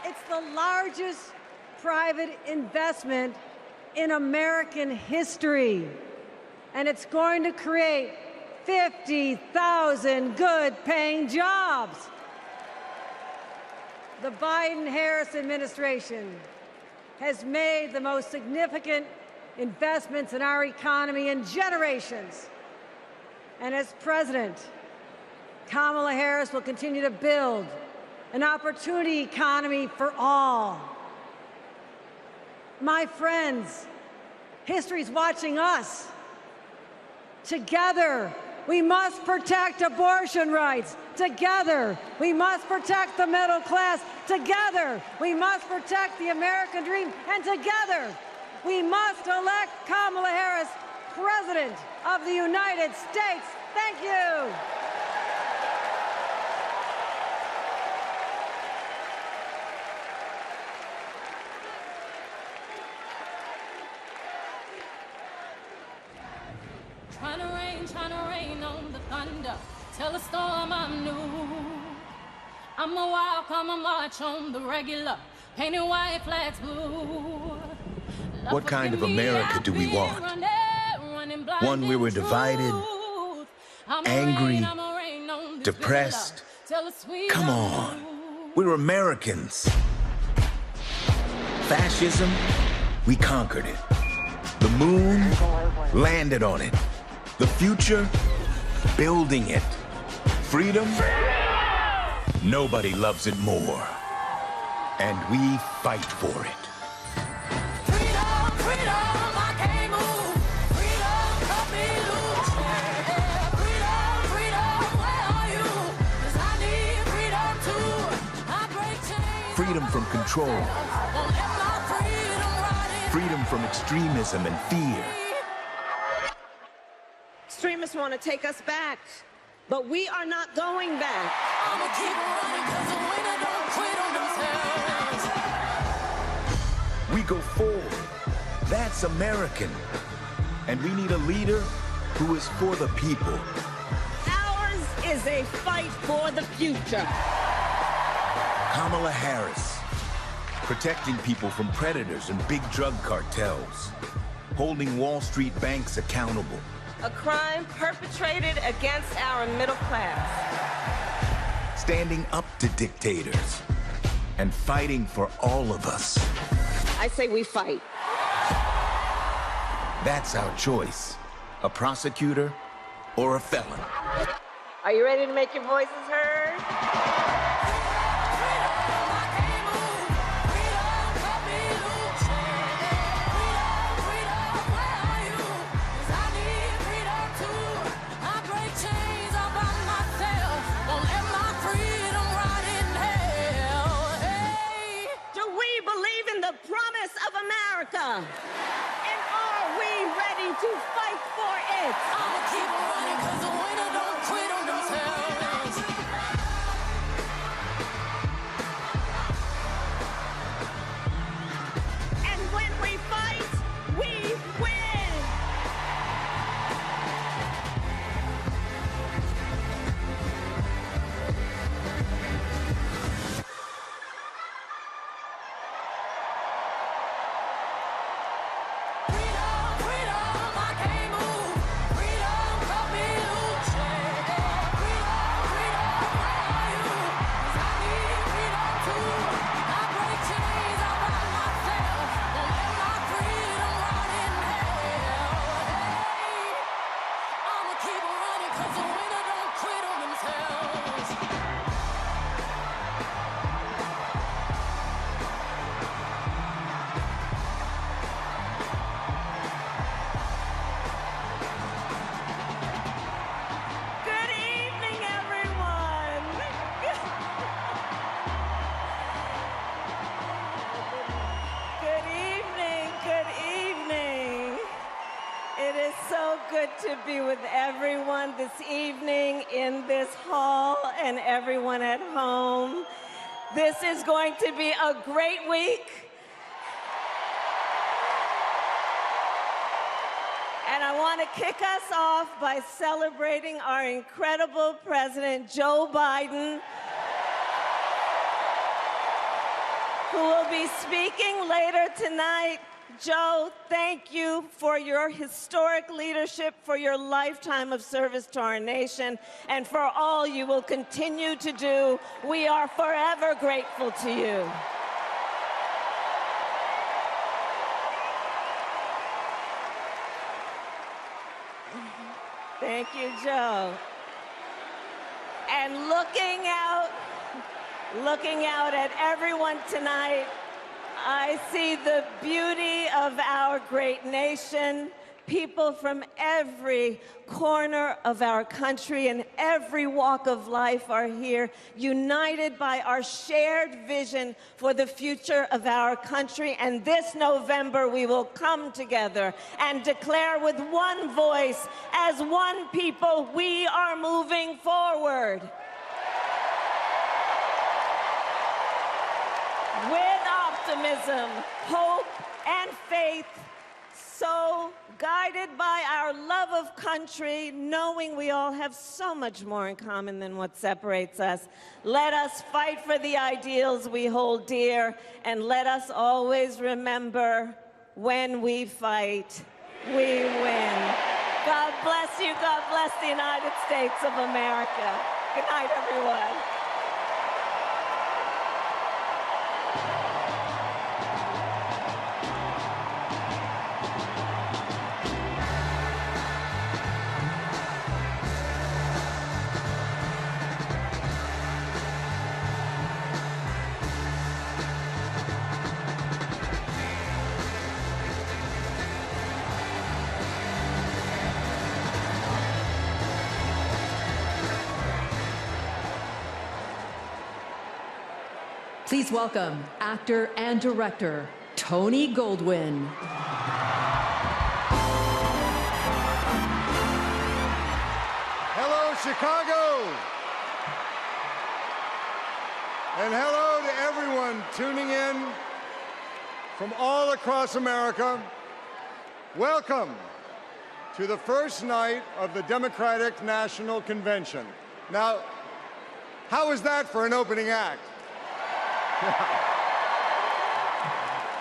Speaker 18: It's the largest private investment in American history, and it's going to create 50,000 good-paying jobs. The Biden-Harris administration has made the most significant investments in our economy in generations. And as president, Kamala Harris will continue to build an opportunity economy for all. My friends, history's watching us. Together, we must protect abortion rights. Together, we must protect the middle class. Together, we must protect the American dream. And together, we must elect Kamala Harris President of the United States. Thank you.
Speaker 3: Trying to rain on the thunder. Tell the storm I'm new. I'm a wild, come a march on the regular. Painted white flags blue.
Speaker 10: What kind of America do we want? One where we're divided, angry, depressed? Come on, we're Americans. Fascism, we conquered it. The moon, landed on it. The future, building it. Freedom, nobody loves it more. And we fight for it. Freedom from control. Freedom from extremism and fear.
Speaker 7: Extremists want to take us back, but we are not going back.
Speaker 3: I'ma keep running 'cause the winner don't quit on themselves.
Speaker 10: We go forward. That's American. And we need a leader who is for the people.
Speaker 7: Ours is a fight for the future.
Speaker 10: Kamala Harris, protecting people from predators and big drug cartels, holding Wall Street banks accountable.
Speaker 7: A crime perpetrated against our middle class.
Speaker 10: Standing up to dictators and fighting for all of us.
Speaker 7: I say we fight.
Speaker 10: That's our choice. A prosecutor or a felon.
Speaker 7: Are you ready to make your voices heard? America. And are we ready to fight for it?
Speaker 3: I'ma keep running 'cause the winner don't quit on themselves.
Speaker 7: And when we fight, we win. Good to be with everyone this evening in this hall and everyone at home. This is going to be a great week. And I want to kick us off by celebrating our incredible President Joe Biden, who will be speaking later tonight. Joe, thank you for your historic leadership, for your lifetime of service to our nation, and for all you will continue to do. We are forever grateful to you. Thank you, Joe. And looking out at everyone tonight, I see the beauty of our great nation, people from every corner of our country and every walk of life are here, united by our shared vision for the future of our country. And this November, we will come together and declare with one voice, as one people, we are moving forward. With optimism, hope, and faith, so guided by our love of country, knowing we all have so much more in common than what separates us, let us fight for the ideals we hold dear, and let us always remember, when we fight, we win. God bless you. God bless the United States of America. Good night, everyone.
Speaker 1: Please welcome actor and director Tony Goldwyn.
Speaker 13: Hello, Chicago. And hello to everyone tuning in from all across America. Welcome to the first night of the Democratic National Convention. Now, how is that for an opening act?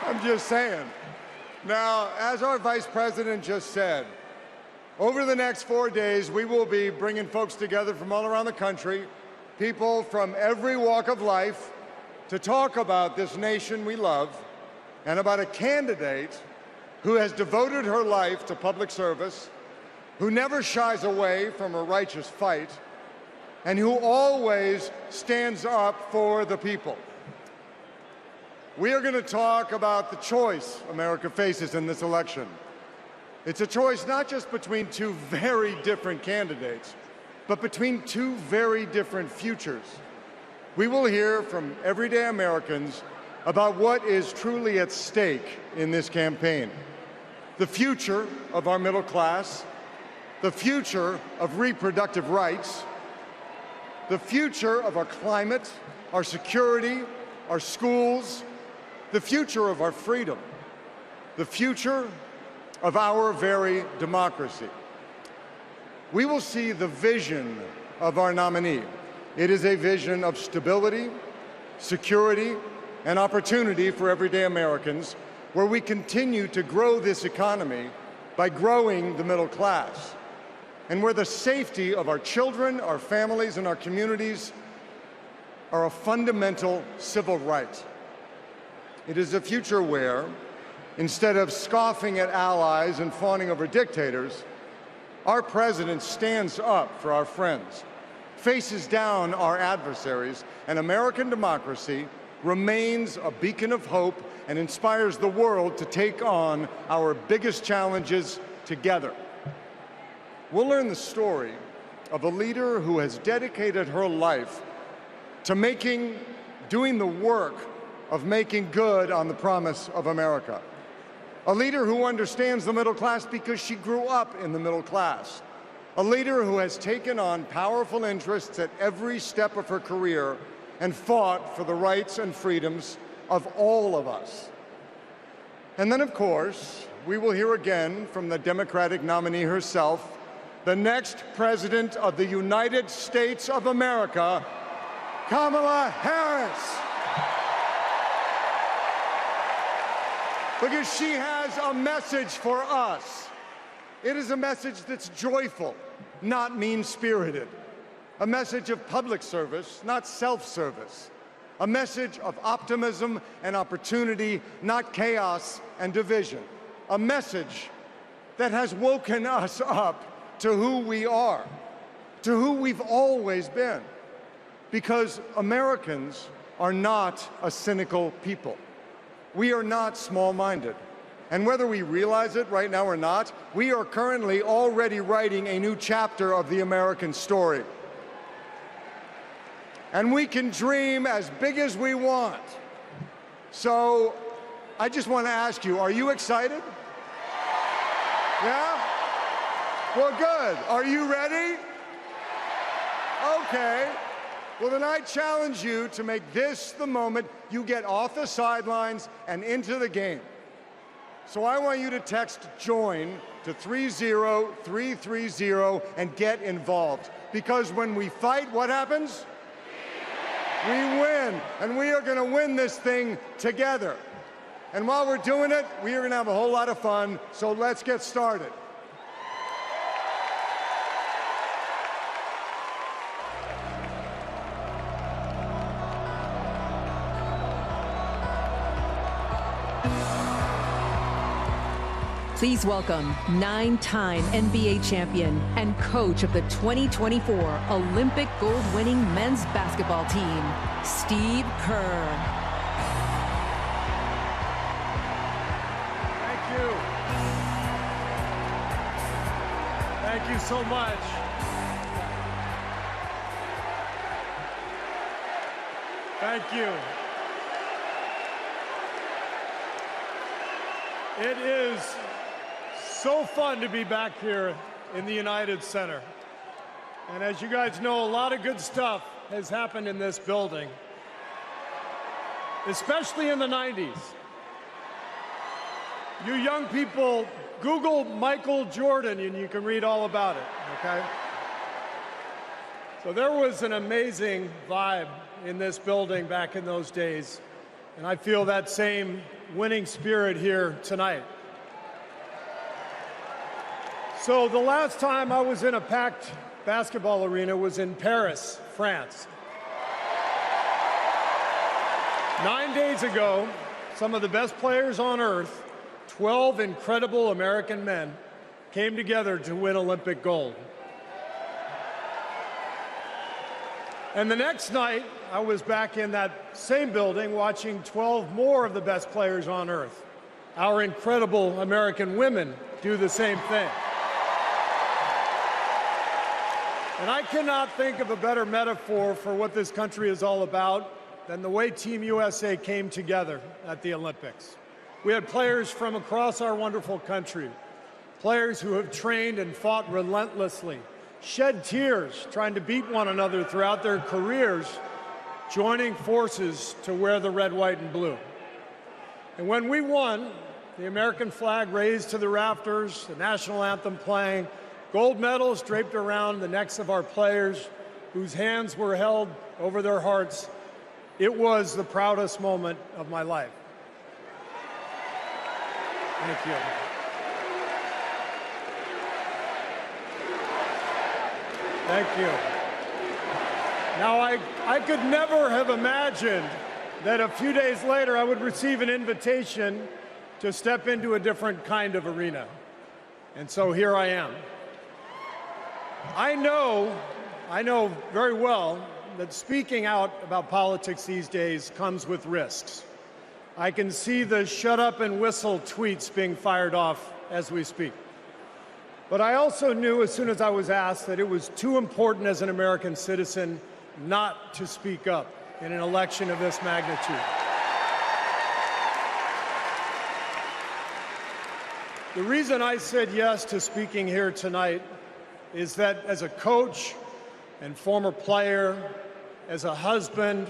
Speaker 13: I'm just saying. Now, as our Vice President just said, over the next 4 days, we will be bringing folks together from all around the country, people from every walk of life, to talk about this nation we love and about a candidate who has devoted her life to public service, who never shies away from a righteous fight, and who always stands up for the people. We are going to talk about the choice America faces in this election. It's a choice not just between two very different candidates, but between two very different futures. We will hear from everyday Americans about what is truly at stake in this campaign. The future of our middle class, the future of reproductive rights, the future of our climate, our security, our schools, the future of our freedom, the future of our very democracy. We will see the vision of our nominee. It is a vision of stability, security, and opportunity for everyday Americans, where we continue to grow this economy by growing the middle class, and where the safety of our children, our families, and our communities are a fundamental civil right. It is a future where, instead of scoffing at allies and fawning over dictators, our president stands up for our friends, faces down our adversaries, and American democracy remains a beacon of hope and inspires the world to take on our biggest challenges together. We'll learn the story of a leader who has dedicated her life to doing the work of making good on the promise of America. A leader who understands the middle class because she grew up in the middle class. A leader who has taken on powerful interests at every step of her career and fought for the rights and freedoms of all of us. And then, of course, we will hear again from the Democratic nominee herself, the next President of the United States of America, Kamala Harris. Because she has a message for us. It is a message that's joyful, not mean-spirited. A message of public service, not self-service. A message of optimism and opportunity, not chaos and division. A message that has woken us up to who we are, to who we've always been. Because Americans are not a cynical people. We are not small-minded. And whether we realize it right now or not, we are currently already writing a new chapter of the American story. And we can dream as big as we want. So I just want to ask you, are you excited? Yeah? Well, good. Are you ready? Okay. Well, then I challenge you to make this the moment you get off the sidelines and into the game. So I want you to text JOIN to 30330 and get involved. Because when we fight, what happens? We win. And we are going to win this thing together. And while we're doing it, we are going to have a whole lot of fun. So let's get started.
Speaker 1: Please welcome 9-time NBA champion and coach of the 2024 Olympic gold-winning men's basketball team, Steve Kerr.
Speaker 11: Thank you. Thank you so much. Thank you. It is so fun to be back here in the United Center. And as you guys know, a lot of good stuff has happened in this building, especially in the 90s. You young people, Google Michael Jordan and you can read all about it, okay? So there was an amazing vibe in this building back in those days, and I feel that same winning spirit here tonight. So the last time I was in a packed basketball arena was in Paris, France. 9 days ago, some of the best players on earth, 12 incredible American men, came together to win Olympic gold. And the next night, I was back in that same building watching 12 more of the best players on earth, our incredible American women, do the same thing. And I cannot think of a better metaphor for what this country is all about than the way Team USA came together at the Olympics. We had players from across our wonderful country, players who have trained and fought relentlessly, shed tears trying to beat one another throughout their careers, joining forces to wear the red, white, and blue. And when we won, the American flag raised to the rafters, the national anthem playing, gold medals draped around the necks of our players, whose hands were held over their hearts. It was the proudest moment of my life. Thank you. Thank you. Now, I could never have imagined that a few days later I would receive an invitation to step into a different kind of arena. And so here I am. I know very well that speaking out about politics these days comes with risks. I can see the shut up and whistle tweets being fired off as we speak. But I also knew as soon as I was asked that it was too important as an American citizen not to speak up in an election of this magnitude. The reason I said yes to speaking here tonight is that as a coach and former player, as a husband,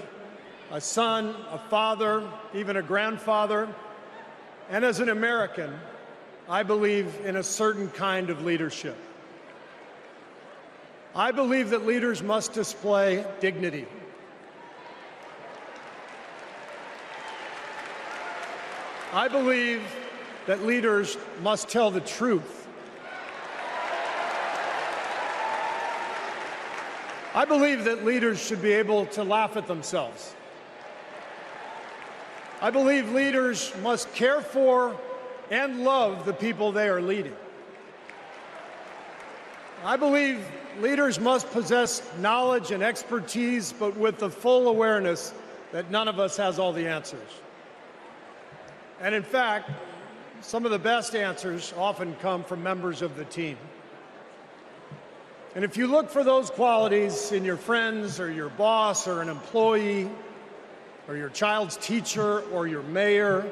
Speaker 11: a son, a father, even a grandfather, and as an American, I believe in a certain kind of leadership. I believe that leaders must display dignity. I believe that leaders must tell the truth. I believe that leaders should be able to laugh at themselves. I believe leaders must care for and love the people they are leading. I believe leaders must possess knowledge and expertise, but with the full awareness that none of us has all the answers. And in fact, some of the best answers often come from members of the team. And if you look for those qualities in your friends or your boss or an employee or your child's teacher or your mayor,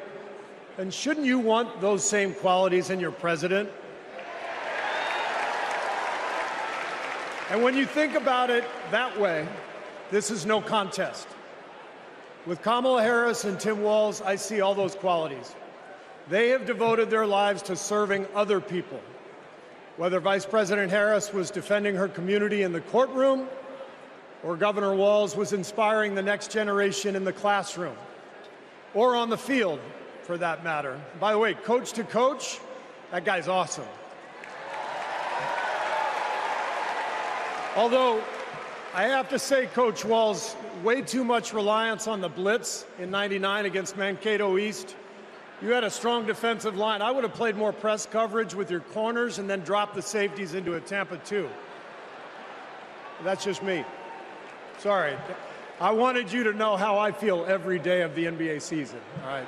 Speaker 11: then shouldn't you want those same qualities in your president? And when you think about it that way, this is no contest. With Kamala Harris and Tim Walz, I see all those qualities. They have devoted their lives to serving other people. Whether Vice President Harris was defending her community in the courtroom, or Governor Walz was inspiring the next generation in the classroom, or on the field, for that matter. By the way, coach to coach, that guy's awesome. Although, I have to say, Coach Walz, way too much reliance on the blitz in '99 against Mankato East. You had a strong defensive line. I would have played more press coverage with your corners and then dropped the safeties into a Tampa 2. That's just me. Sorry. I wanted you to know how I feel every day of the NBA season, all right?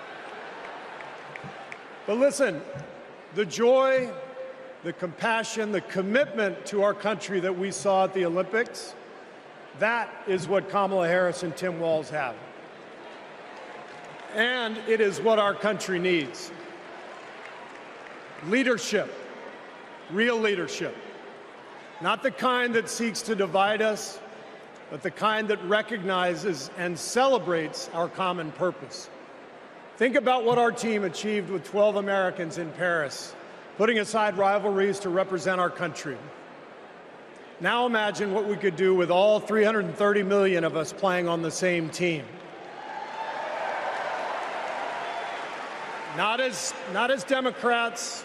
Speaker 11: But listen, the joy, the compassion, the commitment to our country that we saw at the Olympics, that is what Kamala Harris and Tim Walz have. And it is what our country needs. Leadership, real leadership. Not the kind that seeks to divide us, but the kind that recognizes and celebrates our common purpose. Think about what our team achieved with 12 Americans in Paris, putting aside rivalries to represent our country. Now imagine what we could do with all 330 million of us playing on the same team. Not as Democrats,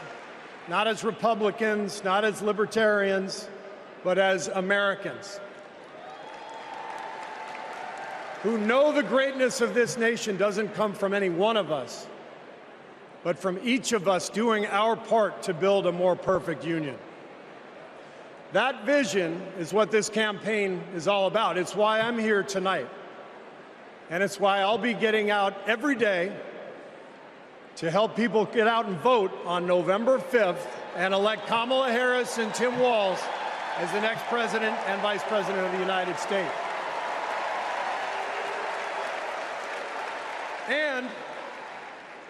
Speaker 11: not as Republicans, not as libertarians, but as Americans who know the greatness of this nation doesn't come from any one of us, but from each of us doing our part to build a more perfect union. That vision is what this campaign is all about. It's why I'm here tonight. And it's why I'll be getting out every day to help people get out and vote on November 5th and elect Kamala Harris and Tim Walz as the next president and vice president of the United States.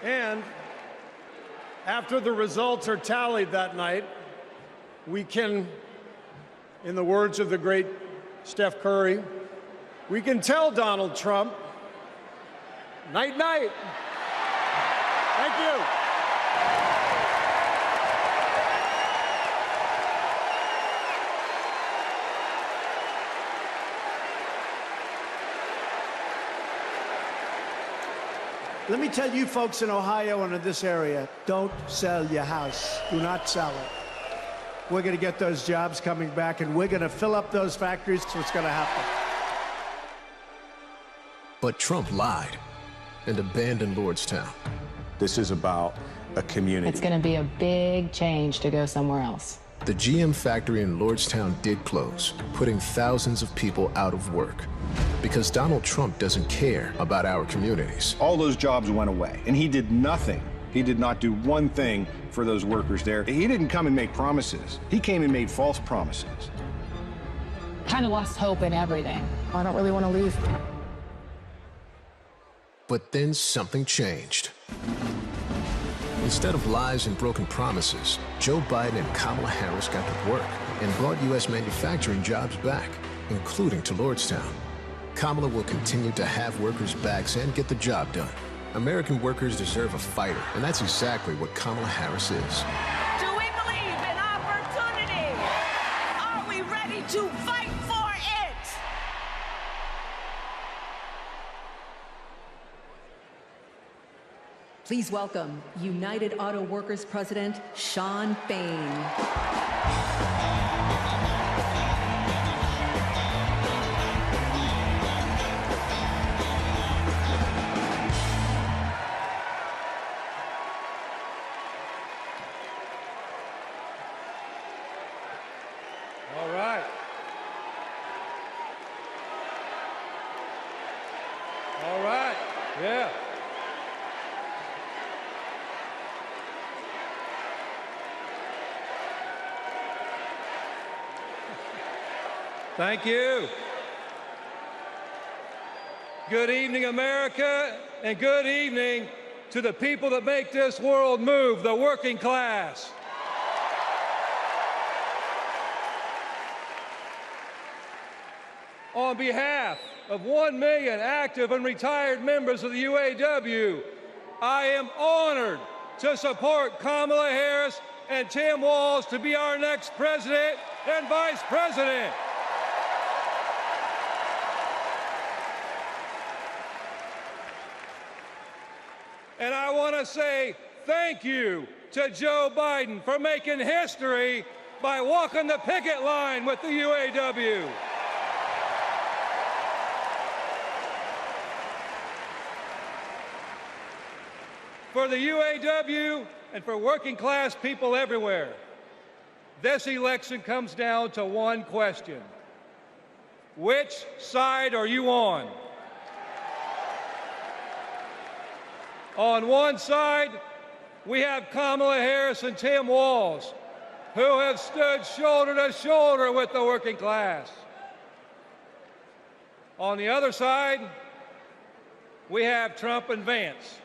Speaker 11: And after the results are tallied that night, we can, in the words of the great Steph Curry, we can tell Donald Trump, night, night. Thank you.
Speaker 8: Let me tell you folks in Ohio and in this area, don't sell your house. Do not sell it. We're going to get those jobs coming back, and we're going to fill up those factories. So it's going to happen.
Speaker 19: But Trump lied and abandoned Lordstown.
Speaker 10: This is about a community.
Speaker 21: It's going to be a big change to go somewhere else.
Speaker 19: The GM factory in Lordstown did close, putting thousands of people out of work. Because Donald Trump doesn't care about our communities.
Speaker 22: All those jobs went away, and he did nothing. He did not do one thing for those workers there. He didn't come and make promises. He came and made false promises.
Speaker 21: Kind of lost hope in everything. I don't really want to leave.
Speaker 19: But then something changed. Instead of lies and broken promises, Joe Biden and Kamala Harris got to work and brought U.S. manufacturing jobs back, including to Lordstown. Kamala will continue to have workers' backs and get the job done. American workers deserve a fighter, and that's exactly what Kamala Harris is.
Speaker 7: Do we believe in opportunity? Are we ready to fight for it?
Speaker 1: Please welcome United Auto Workers President Shawn Fain.
Speaker 16: Thank you. Good evening, America, and good evening to the people that make this world move, the working class. On behalf of 1 million active and retired members of the UAW, I am honored to support Kamala Harris and Tim Walz to be our next president and vice president. And I want to say thank you to Joe Biden for making history by walking the picket line with the UAW. For the UAW and for working class people everywhere, this election comes down to one question. Which side are you on? On one side, we have Kamala Harris and Tim Walz, who have stood shoulder to shoulder with the working class. On the other side, we have Trump and Vance,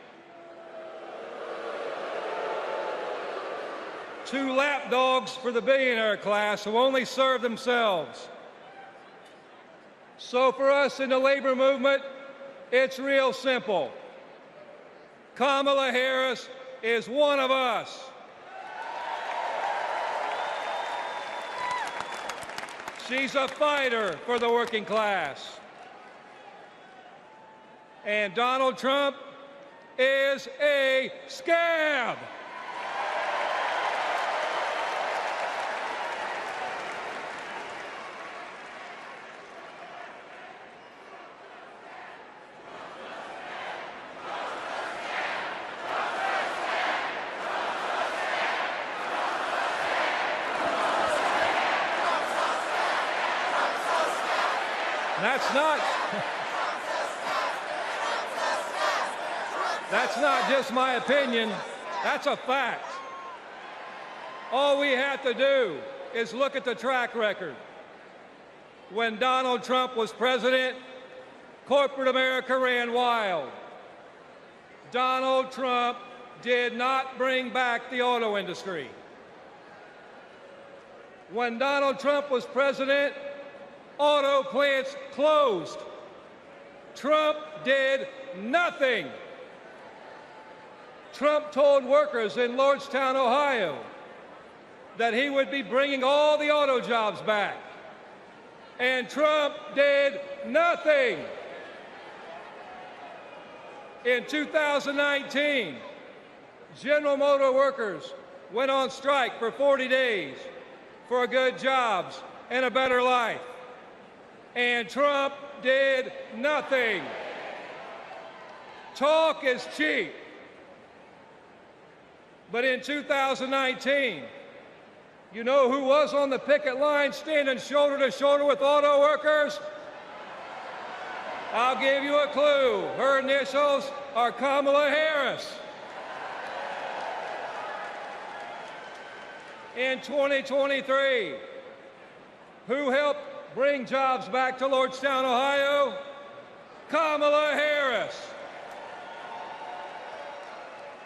Speaker 16: two lapdogs for the billionaire class who only serve themselves. So for us in the labor movement, it's real simple. Kamala Harris is one of us. She's a fighter for the working class. And Donald Trump is a scab. That's not just my opinion, that's a fact. All we have to do is look at the track record. When Donald Trump was president, corporate America ran wild. Donald Trump did not bring back the auto industry. When Donald Trump was president, auto plants closed. Trump did nothing. Trump told workers in Lordstown, Ohio, that he would be bringing all the auto jobs back. And Trump did nothing. In 2019, General Motor workers went on strike for 40 days for good jobs and a better life. And Trump did nothing. Talk is cheap. But in 2019, you know who was on the picket line standing shoulder to shoulder with auto workers? I'll give you a clue. Her initials are Kamala Harris. In 2023, who helped bring jobs back to Lordstown, Ohio? Kamala Harris.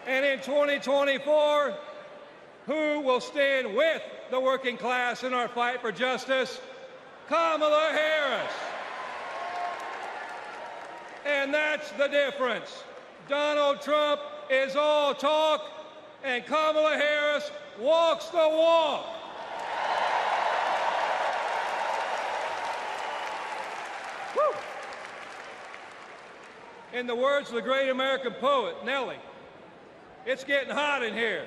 Speaker 16: And in 2024, who will stand with the working class in our fight for justice? Kamala Harris. And that's the difference. Donald Trump is all talk, and Kamala Harris walks the walk. Woo. In the words of the great American poet, Nellie, it's getting hot in here.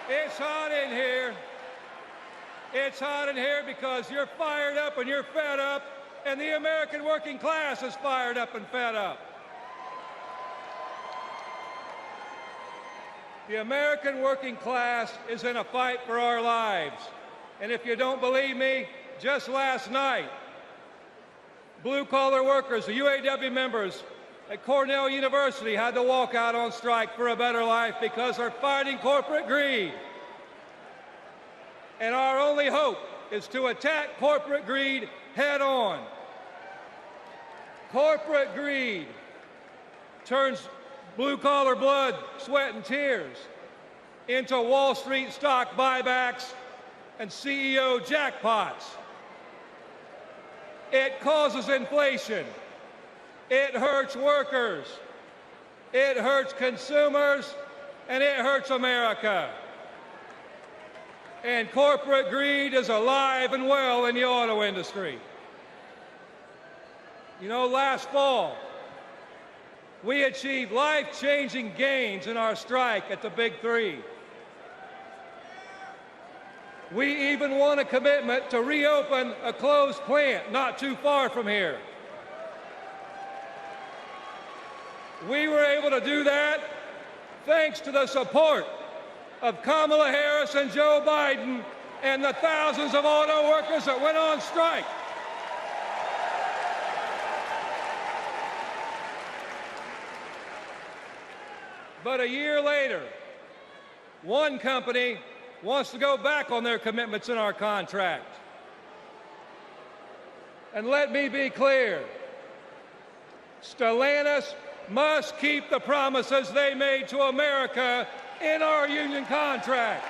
Speaker 16: It's hot in here. It's hot in here because you're fired up and you're fed up, and the American working class is fired up and fed up. The American working class is in a fight for our lives. And if you don't believe me, just last night, blue-collar workers, the UAW members at Cornell University had to walk out on strike for a better life because they're fighting corporate greed. And our only hope is to attack corporate greed head on. Corporate greed turns blue-collar blood, sweat, and tears into Wall Street stock buybacks and CEO jackpots. It causes inflation. It hurts workers. It hurts consumers, and it hurts America. And corporate greed is alive and well in the auto industry. You know, last fall, we achieved life-changing gains in our strike at the Big Three. We even won a commitment to reopen a closed plant not too far from here. We were able to do that thanks to the support of Kamala Harris and Joe Biden and the thousands of auto workers that went on strike. But a year later, one company wants to go back on their commitments in our contract. And let me be clear, Stellantis must keep the promises they made to America in our union contract.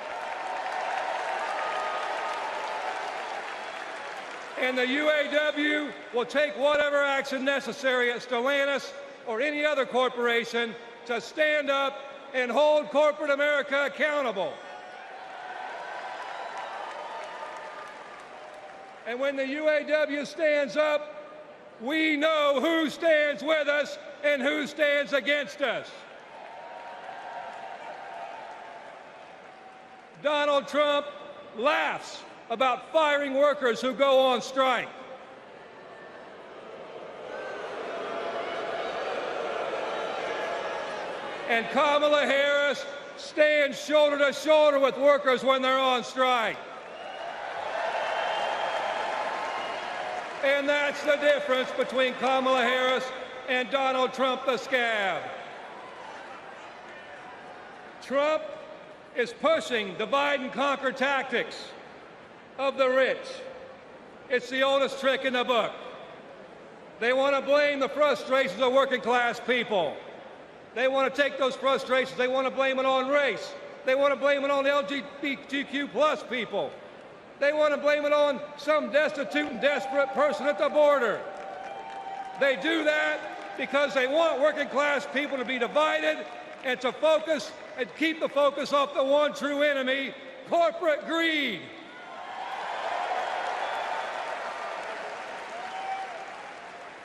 Speaker 16: And the UAW will take whatever action necessary at Stellantis or any other corporation to stand up and hold corporate America accountable. And when the UAW stands up, we know who stands with us and who stands against us. Donald Trump laughs about firing workers who go on strike. And Kamala Harris stands shoulder to shoulder with workers when they're on strike. And that's the difference between Kamala Harris and Donald Trump the scab. Trump is pushing divide and conquer tactics of the rich. It's the oldest trick in the book. They want to blame the frustrations of working class people. They want to take those frustrations, they want to blame it on race. They want to blame it on LGBTQ plus people. They want to blame it on some destitute and desperate person at the border. They do that because they want working class people to be divided and to focus and keep the focus off the one true enemy, corporate greed.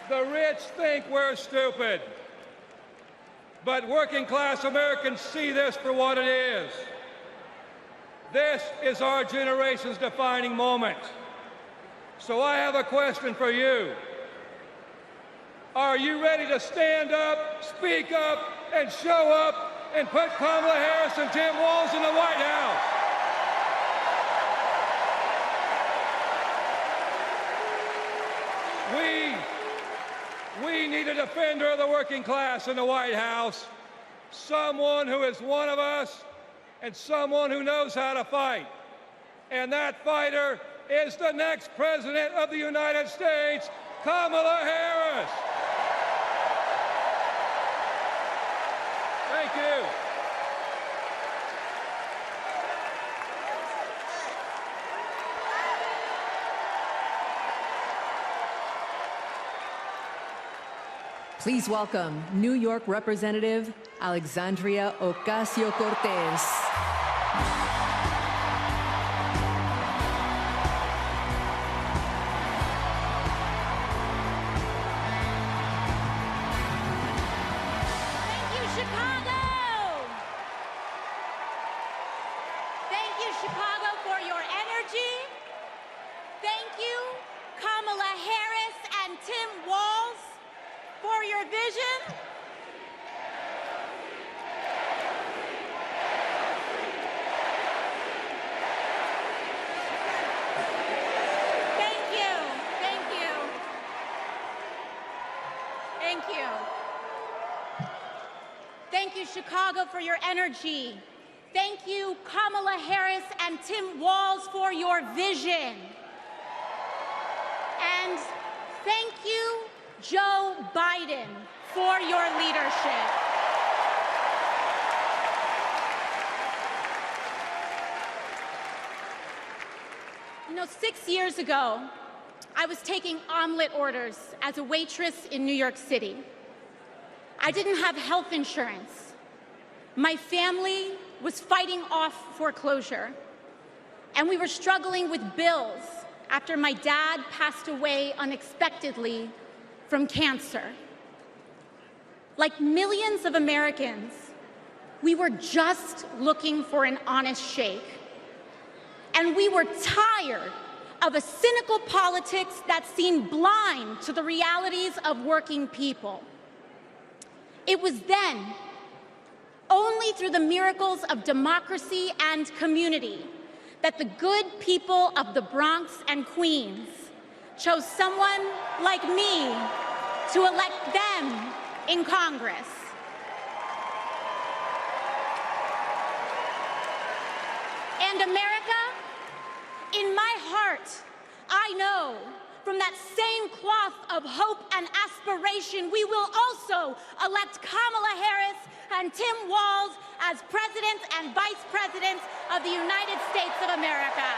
Speaker 16: The rich think we're stupid, but working class Americans see this for what it is. This is our generation's defining moment. So I have a question for you. Are you ready to stand up, speak up, and show up and put Kamala Harris and Tim Walz in the White House? We need a defender of the working class in the White House, someone who is one of us and someone who knows how to fight. And that fighter is the next President of the United States, Kamala Harris. Thank you.
Speaker 1: Please welcome New York Representative Alexandria Ocasio-Cortez.
Speaker 3: Thank you, Chicago! Thank you, Chicago, for your energy. Thank you, Kamala Harris and Tim Walz, for your vision.
Speaker 6: you, Chicago, for your energy. Thank you, Kamala Harris and Tim Walz, for your vision. And thank you, Joe Biden, for your leadership. You know, 6 years ago, I was taking omelet orders as a waitress in New York City. I didn't have health insurance. My family was fighting off foreclosure, and we were struggling with bills after my dad passed away unexpectedly from cancer. Like millions of Americans, we were just looking for an honest shake. And we were tired of a cynical politics that seemed blind to the realities of working people. It was then, only through the miracles of democracy and community, that the good people of the Bronx and Queens chose someone like me to elect them in Congress. And America, in my heart, I know from that same cloth of hope and aspiration, we will also elect Kamala Harris and Tim Walz as presidents and vice presidents of the United States of America.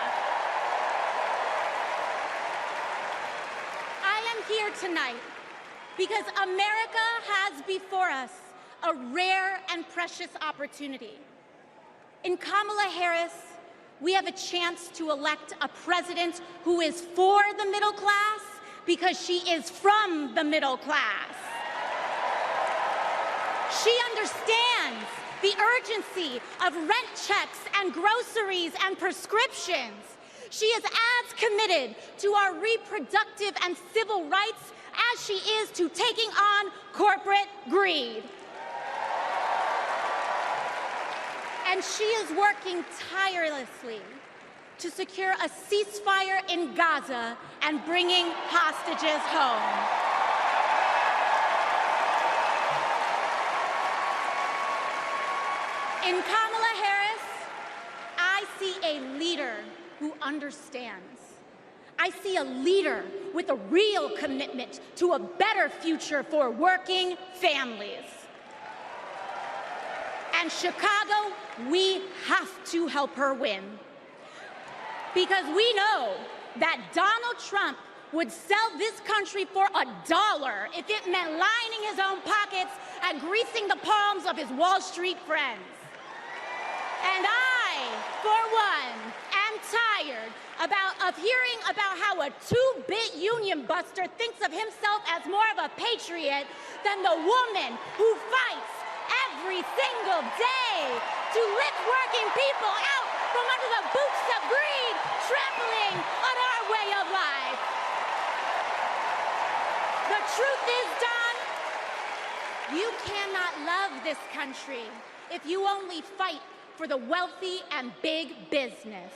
Speaker 6: I am here tonight because America has before us a rare and precious opportunity. In Kamala Harris, we have a chance to elect a president who is for the middle class because she is from the middle class. She understands the urgency of rent checks and groceries and prescriptions. She is as committed to our reproductive and civil rights as she is to taking on corporate greed. And she is working tirelessly to secure a ceasefire in Gaza and bringing hostages home. In Kamala Harris, I see a leader who understands. I see a leader with a real commitment to a better future for working families. And Chicago, we have to help her win. Because we know that Donald Trump would sell this country for $1 if it meant lining his own pockets and greasing the palms of his Wall Street friends. And I, for one, am tired of hearing about how a two-bit union buster thinks of himself as more of a patriot than the woman who fights every single day to lift working people out from under the boots of greed, trampling on our way of life. The truth is, Don, you cannot love this country if you only fight for the wealthy and big business.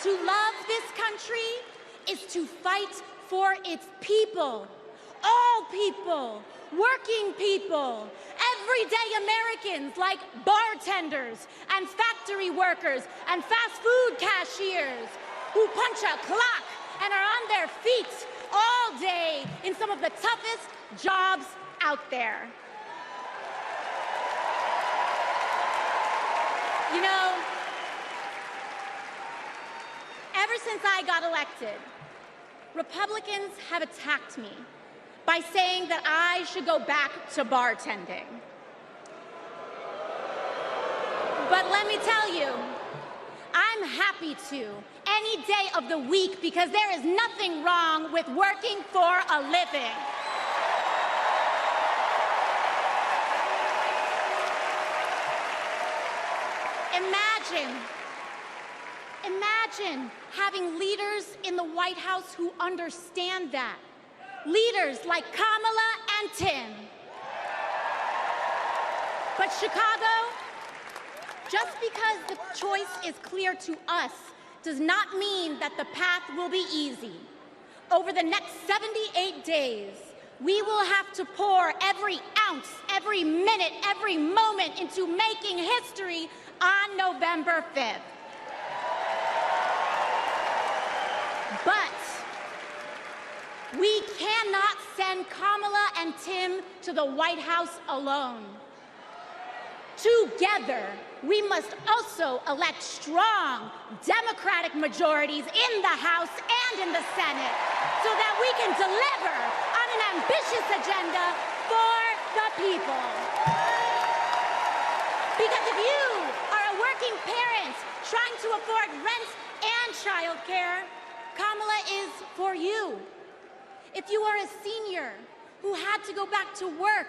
Speaker 6: To love this country is to fight for its people, all people, working people, everyday Americans like bartenders and factory workers and fast food cashiers who punch a clock and are on their feet all day in some of the toughest jobs out there. You know, ever since I got elected, Republicans have attacked me by saying that I should go back to bartending. But let me tell you, I'm happy to any day of the week because there is nothing wrong with working for a living. Imagine having leaders in the White House who understand that. Leaders like Kamala and Tim. But Chicago, just because the choice is clear to us does not mean that the path will be easy. Over the next 78 days, We will have to pour every ounce, every minute, every moment into making history on November 5th. But we cannot send Kamala and Tim to the White House alone. Together, we must also elect strong Democratic majorities in the House and in the Senate so that we can deliver on an ambitious agenda for the people. Because if you are a working parent trying to afford rent and childcare, Kamala is for you. If you are a senior who had to go back to work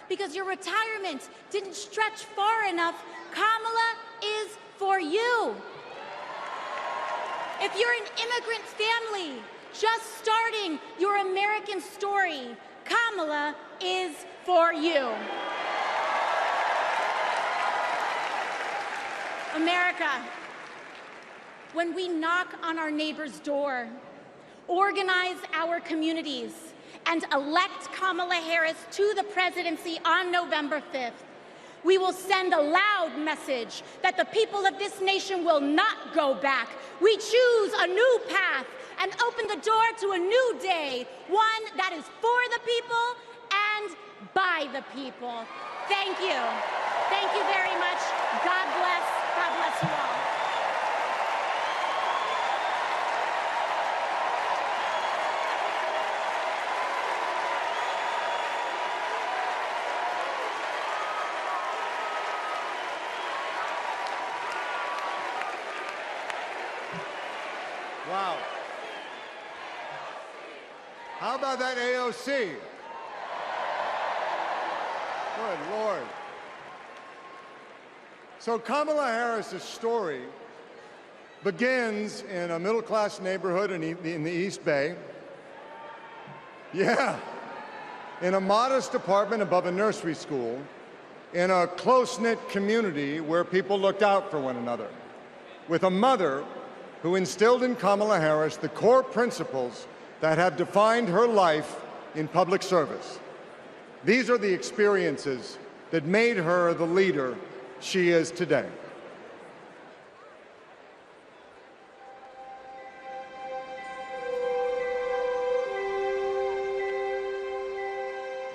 Speaker 6: because your retirement didn't stretch far enough, Kamala is for you. If you're an immigrant family just starting your American story, Kamala is for you. America, when we knock on our neighbor's door, organize our communities, and elect Kamala Harris to the presidency on November 5th, we will send a loud message that the people of this nation will not go back. We choose a new path and open the door to a new day, one that is for the people and by the people. Thank you. Thank you very much. God bless. God bless you all.
Speaker 13: Wow. How about that AOC? Good Lord. So Kamala Harris's story begins in a middle-class neighborhood in the East Bay. Yeah. In a modest apartment above a nursery school, in a close-knit community where people looked out for one another, with a mother who instilled in Kamala Harris the core principles that have defined her life in public service. These are the experiences that made her the leader she is today.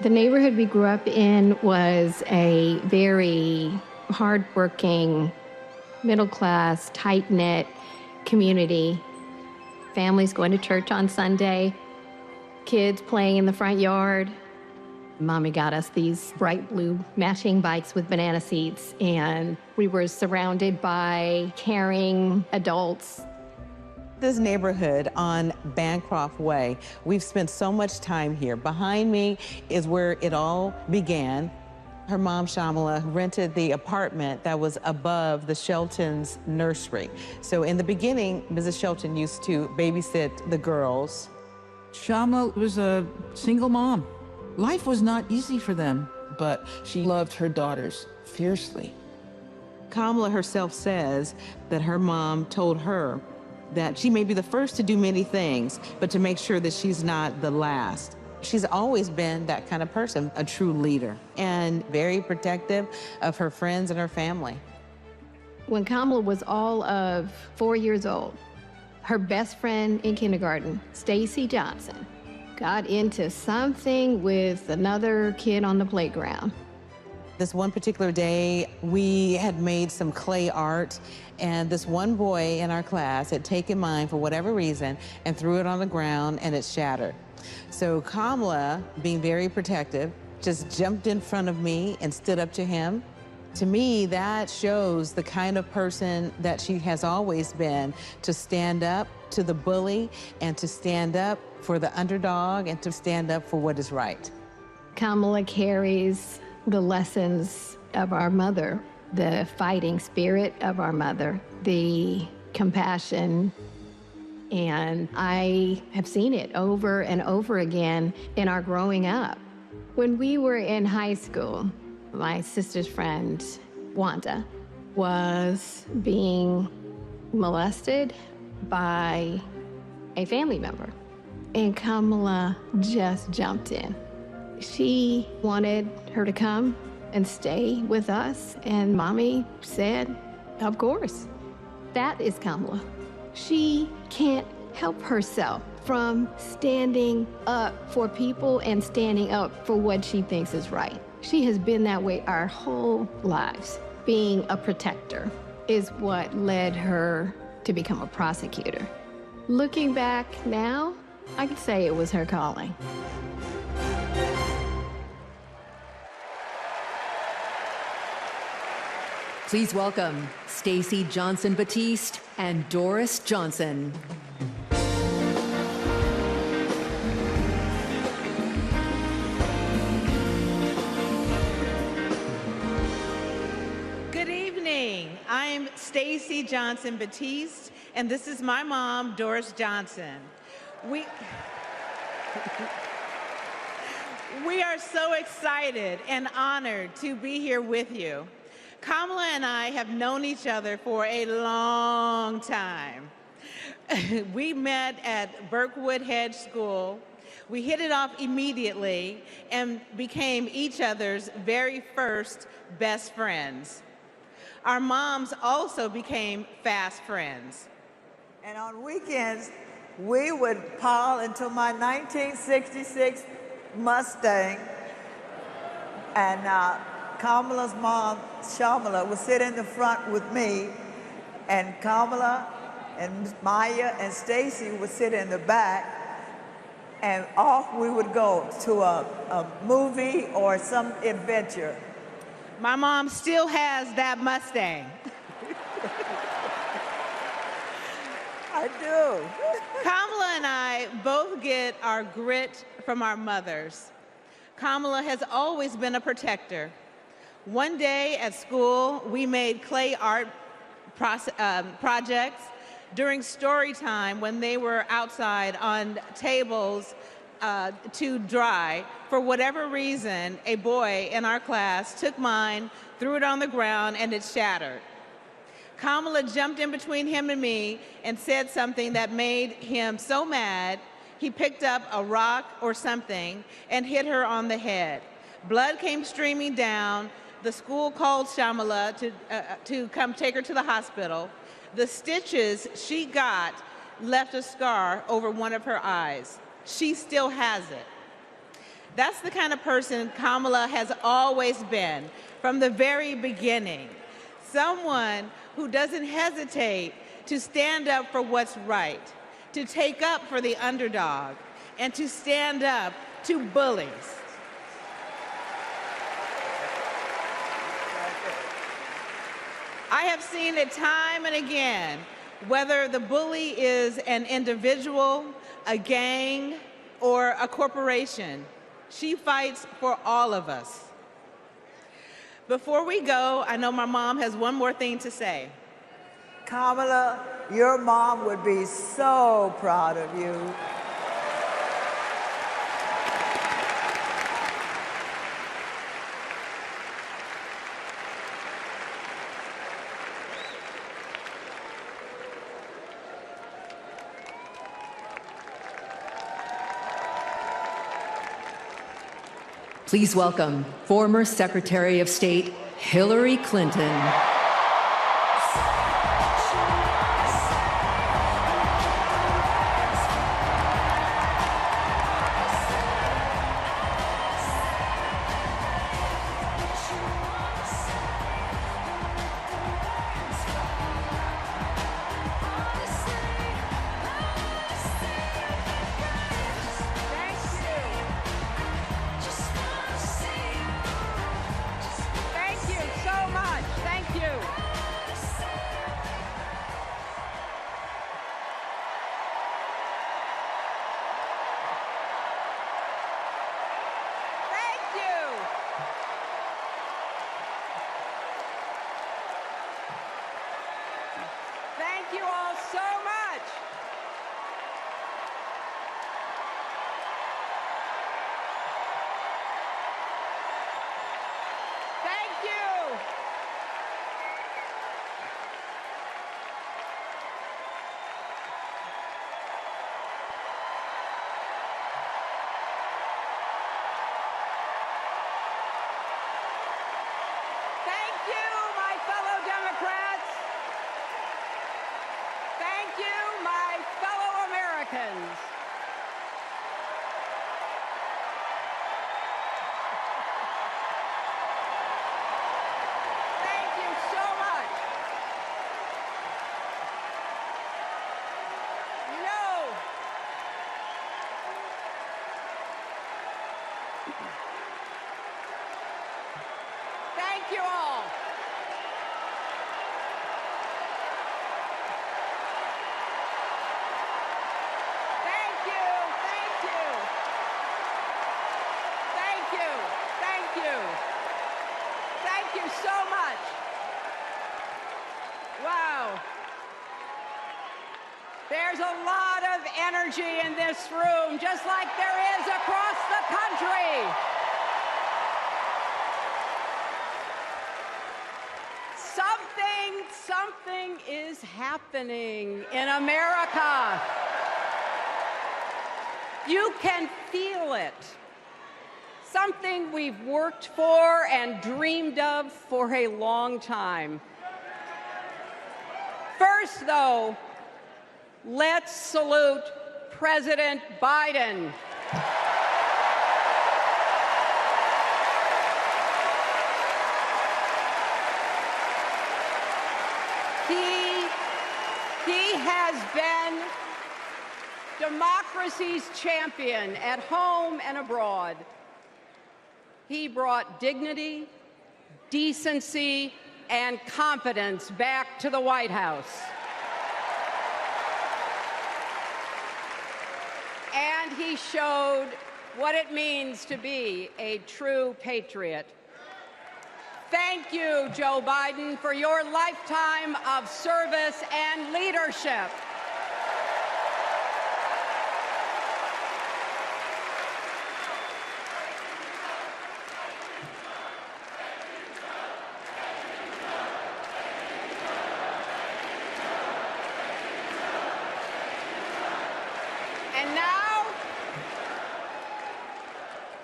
Speaker 2: The neighborhood we grew up in was a very hardworking, middle-class, tight-knit community. Families going to church on Sunday, kids playing in the front yard. Mommy got us these bright blue matching bikes with banana seats, and we were surrounded by caring adults.
Speaker 20: This neighborhood on Bancroft Way, we've spent so much time here. Behind me is where it all began. Her mom, Shamala, rented the apartment that was above the Shelton's nursery. So in the beginning, Mrs. Shelton used to babysit the girls.
Speaker 23: Shamala was a single mom. Life was not easy for them, but she loved her daughters fiercely.
Speaker 20: Kamala herself says that her mom told her that she may be the first to do many things, but to make sure that she's not the last. She's always been that kind of person, a true leader, and very protective of her friends and her family.
Speaker 2: When Kamala was all of 4 years old, her best friend in kindergarten, Stacy Johnson, got into something with another kid on the playground.
Speaker 20: This one particular day, we had made some clay art, and this one boy in our class had taken mine for whatever reason and threw it on the ground, and it shattered. So Kamala, being very protective, just jumped in front of me and stood up to him. To me, that shows the kind of person that she has always been, to stand up to the bully and to stand up for the underdog and to stand up for what is right.
Speaker 2: Kamala carries the lessons of our mother, the fighting spirit of our mother, the compassion, and I have seen it over and over again in our growing up. When we were in high school, my sister's friend, Wanda, was being molested by a family member, and Kamala just jumped in. She wanted her to come and stay with us, and Mommy said, of course. That is Kamala. She can't help herself from standing up for people and standing up for what she thinks is right. She has been that way our whole lives. Being a protector is what led her to become a prosecutor. Looking back now, I could say it was her calling.
Speaker 1: Please welcome Stacey Johnson Batiste and Doris Johnson.
Speaker 20: Good evening. I'm Stacey Johnson Batiste, and this is my mom, Doris Johnson. We are so excited and honored to be here with you. Kamala and I have known each other for a long time. We met at Burkwood Hedge School. We hit it off immediately and became each other's very first best friends. Our moms also became fast friends.
Speaker 4: And on weekends, we would pile into my 1966 Mustang, and Kamala's mom, Shamala, would sit in the front with me, and Kamala and Maya and Stacy would sit in the back, and off we would go to a movie or some adventure.
Speaker 20: My mom still has that Mustang.
Speaker 4: I do.
Speaker 20: Kamala and I both get our grit from our mothers. Kamala has always been a protector. One day at school, we made clay art projects during story time when they were outside on tables to dry. For whatever reason, a boy in our class took mine, threw it on the ground, and it shattered. Kamala jumped in between him and me and said something that made him so mad, he picked up a rock or something and hit her on the head. Blood came streaming down. The school called Shamala to come take her to the hospital. The stitches she got left a scar over one of her eyes. She still has it. That's the kind of person Kamala has always been from the very beginning. Someone who doesn't hesitate to stand up for what's right, to take up for the underdog, and to stand up to bullies. I have seen it time and again, whether the bully is an individual, a gang, or a corporation. She fights for all of us. Before we go, I know my mom has one more thing to say.
Speaker 4: Kamala, your mom would be so proud of you.
Speaker 1: Please welcome former Secretary of State Hillary Clinton.
Speaker 18: Thank you so much. Thank you.
Speaker 5: Americans. Thank you so much. You know, thank you all. Thank you, thank you. Thank you, thank you. Thank you so much. Wow. There's a lot of energy in this room, just like there is across the country. Something is happening in America. You can feel it. Something we've worked for and dreamed of for a long time. First, though, let's salute President Biden. He has been democracy's champion at home and abroad. He brought dignity, decency, and competence back to the White House. And he showed what it means to be a true patriot. Thank you, Joe Biden, for your lifetime of service and leadership.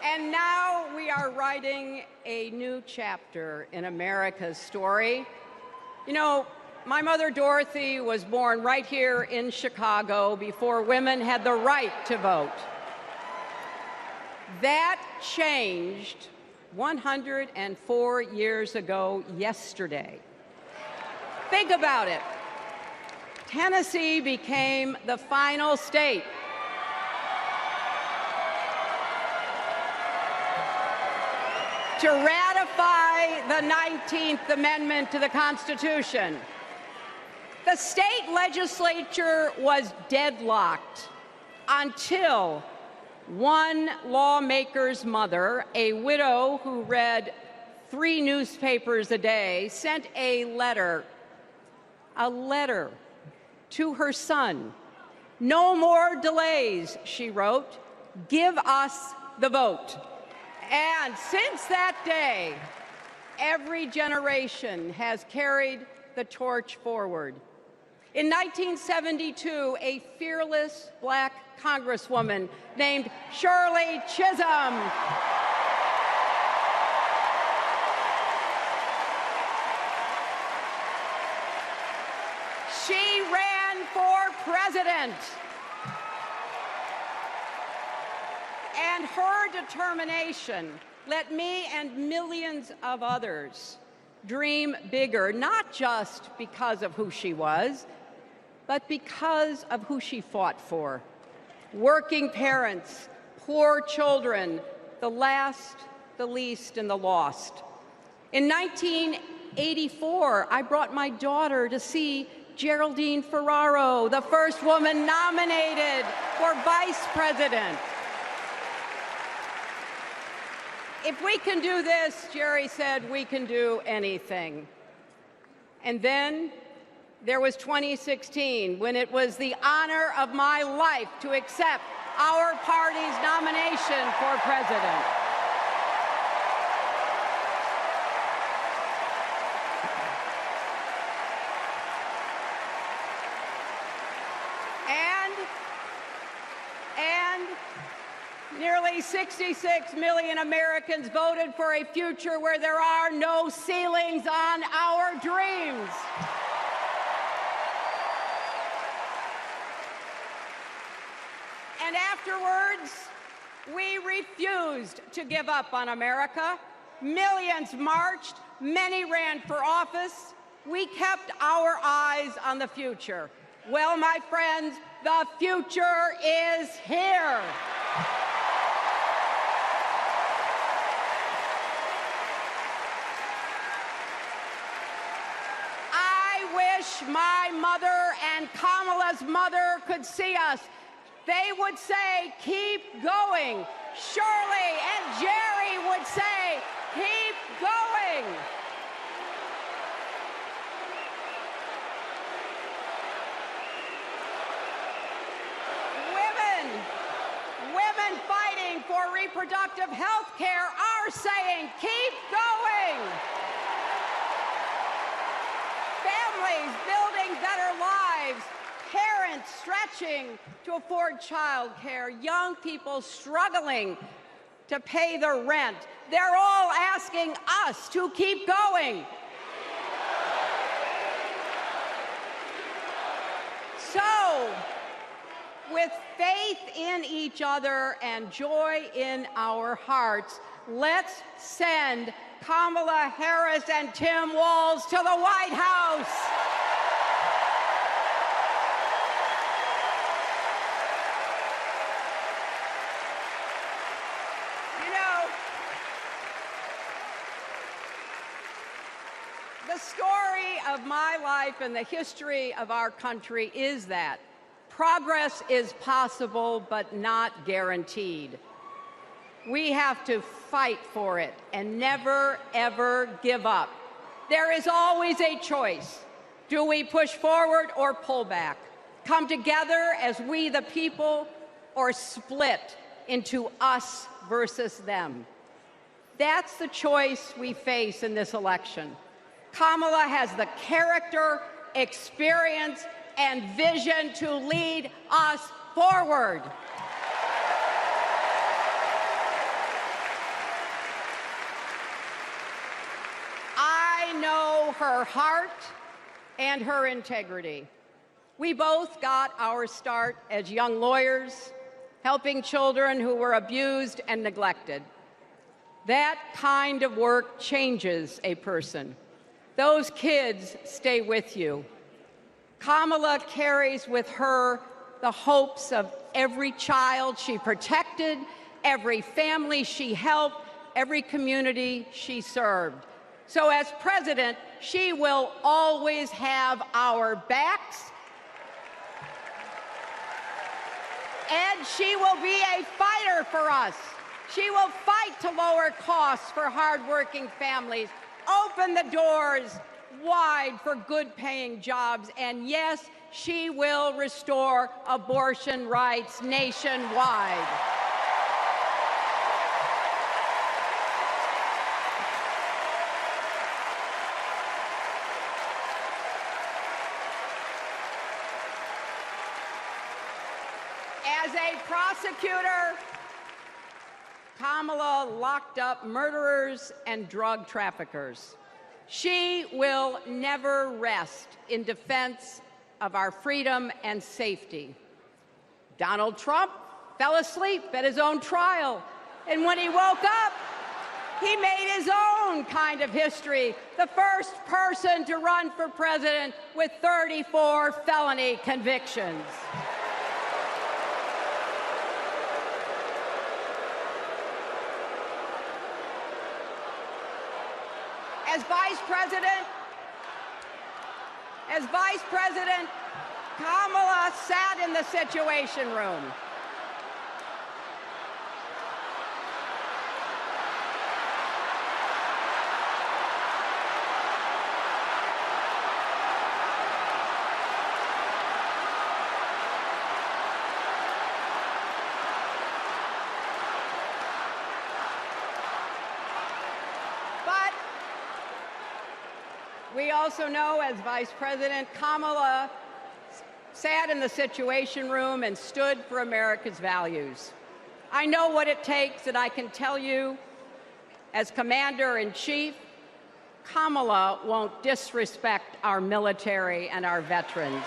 Speaker 5: And now we are writing a new chapter in America's story. You know, my mother Dorothy was born right here in Chicago before women had the right to vote. That changed 104 years ago yesterday. Think about it. Tennessee became the final state to ratify the 19th Amendment to the Constitution. The state legislature was deadlocked until one lawmaker's mother, a widow who read 3 newspapers a day, sent a letter to her son. "No more delays," she wrote. "Give us the vote." And since that day, every generation has carried the torch forward. In 1972, a fearless black congresswoman named Shirley Chisholm she ran for president. And her determination let me and millions of others dream bigger, not just because of who she was, but because of who she fought for. Working parents, poor children, the last, the least, and the lost. In 1984, I brought my daughter to see Geraldine Ferraro, the first woman nominated for vice president. If we can do this, Jerry said, we can do anything. And then there was 2016, when it was the honor of my life to accept our party's nomination for president. And nearly 66 million Americans voted for a future where there are no ceilings on our dreams. And afterwards, we refused to give up on America. Millions marched, many ran for office. We kept our eyes on the future. Well, my friends, the future is here. I wish my mother and Kamala's mother could see us. They would say, keep going. Shirley and Jerry would say, keep going. Women fighting for reproductive health care are saying, keep going. Families building better lives, parents stretching to afford child care, young people struggling to pay their rent. They're all asking us to keep going. So, with faith in each other and joy in our hearts, let's send Kamala Harris and Tim Walz to the White House. You know, the story of my life and the history of our country is that progress is possible, but not guaranteed. We have to fight for it and never, ever give up. There is always a choice. Do we push forward or pull back? Come together as we the people, or split into us versus them? That's the choice we face in this election. Kamala has the character, experience, and vision to lead us forward. I know her heart and her integrity. We both got our start as young lawyers, helping children who were abused and neglected. That kind of work changes a person. Those kids stay with you. Kamala carries with her the hopes of every child she protected, every family she helped, every community she served. So as president, she will always have our backs, and she will be a fighter for us. She will fight to lower costs for hardworking families, open the doors wide for good-paying jobs, and yes, she will restore abortion rights nationwide. As a prosecutor, Kamala locked up murderers and drug traffickers. She will never rest in defense of our freedom and safety. Donald Trump fell asleep at his own trial, and when he woke up, he made his own kind of history, the first person to run for president with 34 felony convictions. As Vice President, Kamala sat in the Situation Room. We also know, as Vice President, Kamala sat in the Situation Room and stood for America's values. I know what it takes, and I can tell you, as Commander-in-Chief, Kamala won't disrespect our military and our veterans.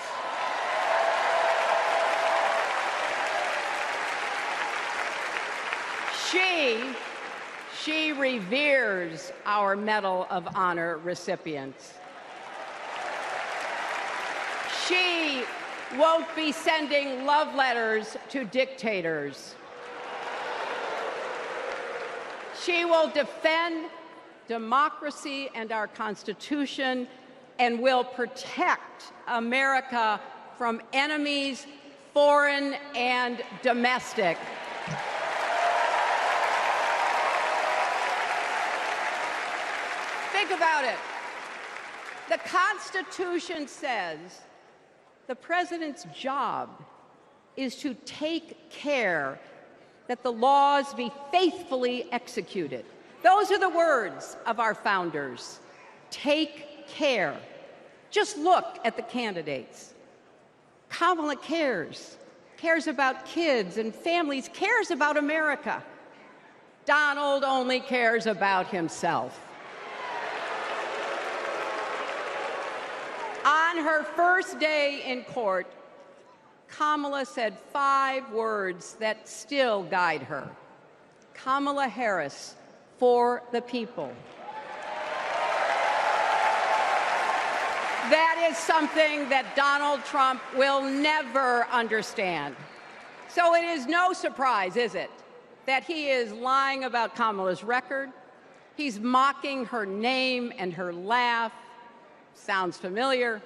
Speaker 5: She reveres our Medal of Honor recipients. She won't be sending love letters to dictators. She will defend democracy and our Constitution and will protect America from enemies, foreign and domestic. Think about it. The Constitution says the president's job is to take care that the laws be faithfully executed. Those are the words of our founders. Take care. Just look at the candidates. Kamala cares about kids and families, cares about America. Donald only cares about himself. On her first day in court, Kamala said 5 words that still guide her. Kamala Harris, for the people. That is something that Donald Trump will never understand. So it is no surprise, is it, that he is lying about Kamala's record. He's mocking her name and her laugh. Sounds familiar.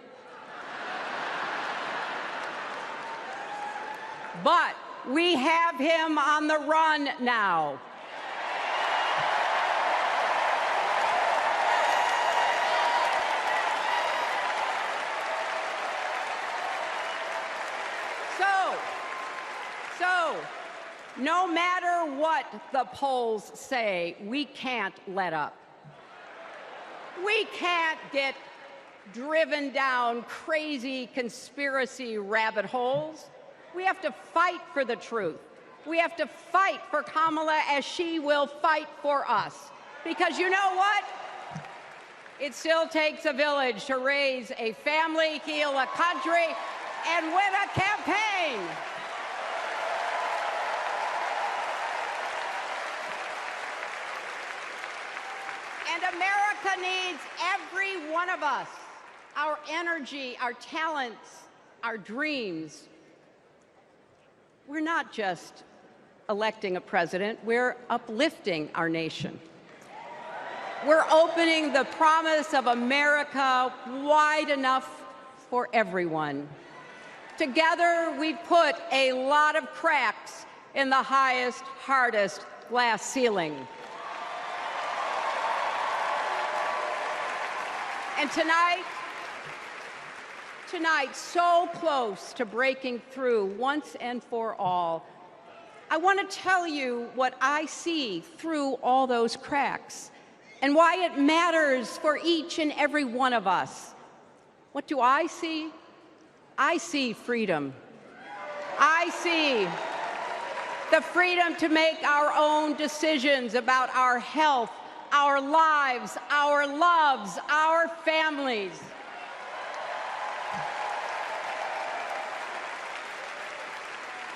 Speaker 5: But we have him on the run now. So, no matter what the polls say, we can't let up. We can't get driven down crazy conspiracy rabbit holes. We have to fight for the truth. We have to fight for Kamala as she will fight for us. Because you know what? It still takes a village to raise a family, heal a country, and win a campaign. And America needs every one of us, our energy, our talents, our dreams. We're not just electing a president, we're uplifting our nation. We're opening the promise of America wide enough for everyone. Together, we put a lot of cracks in the highest, hardest glass ceiling. And tonight, so close to breaking through once and for all, I want to tell you what I see through all those cracks and why it matters for each and every one of us. What do I see? I see freedom. I see the freedom to make our own decisions about our health, our lives, our loves, our families.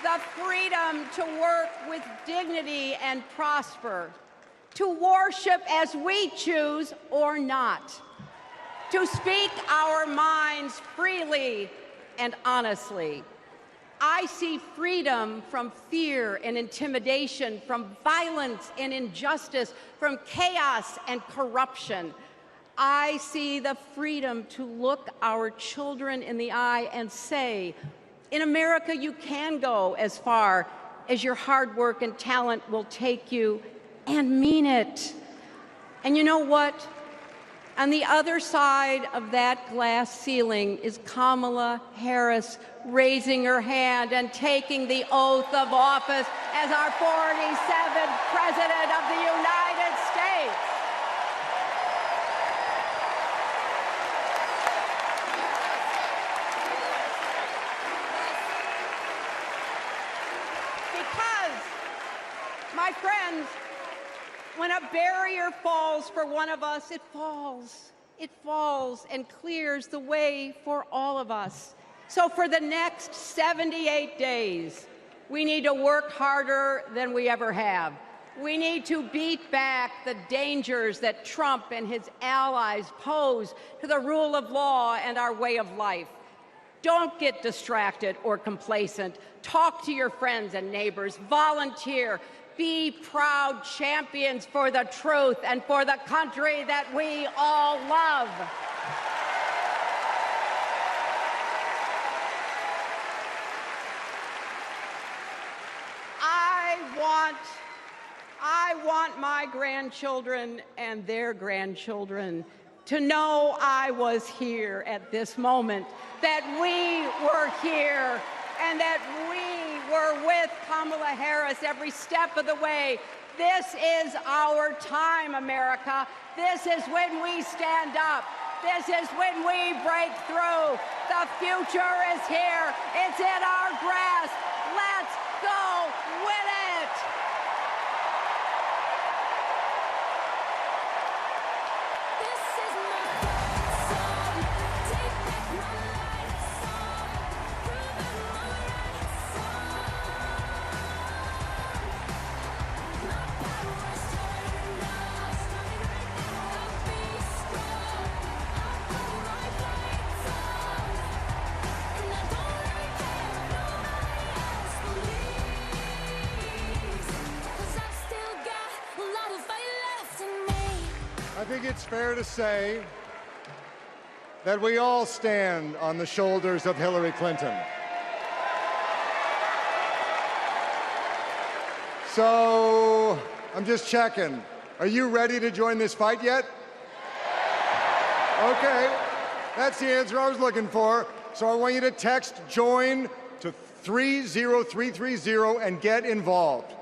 Speaker 5: The freedom to work with dignity and prosper, to worship as we choose or not, to speak our minds freely and honestly. I see freedom from fear and intimidation, from violence and injustice, from chaos and corruption. I see the freedom to look our children in the eye and say, in America, you can go as far as your hard work and talent will take you, and mean it. And you know what? On the other side of that glass ceiling is Kamala Harris raising her hand and taking the oath of office as our 47th President of the United States. My friends, when a barrier falls for one of us, it falls and clears the way for all of us. So for the next 78 days, we need to work harder than we ever have. We need to beat back the dangers that Trump and his allies pose to the rule of law and our way of life. Don't get distracted or complacent. Talk to your friends and neighbors. Volunteer. Be proud champions for the truth and for the country that we all love. I want my grandchildren and their grandchildren to know I was here at this moment, that we were here, and that we were with Kamala Harris every step of the way. This is our time, America. This is when we stand up. This is when we break through. The future is here. It's in our grasp. Let's go win it.
Speaker 13: I think it's fair to say that we all stand on the shoulders of Hillary Clinton. So, I'm just checking. Are you ready to join this fight yet? Okay, that's the answer I was looking for. So I want you to text JOIN to 30330 and get involved.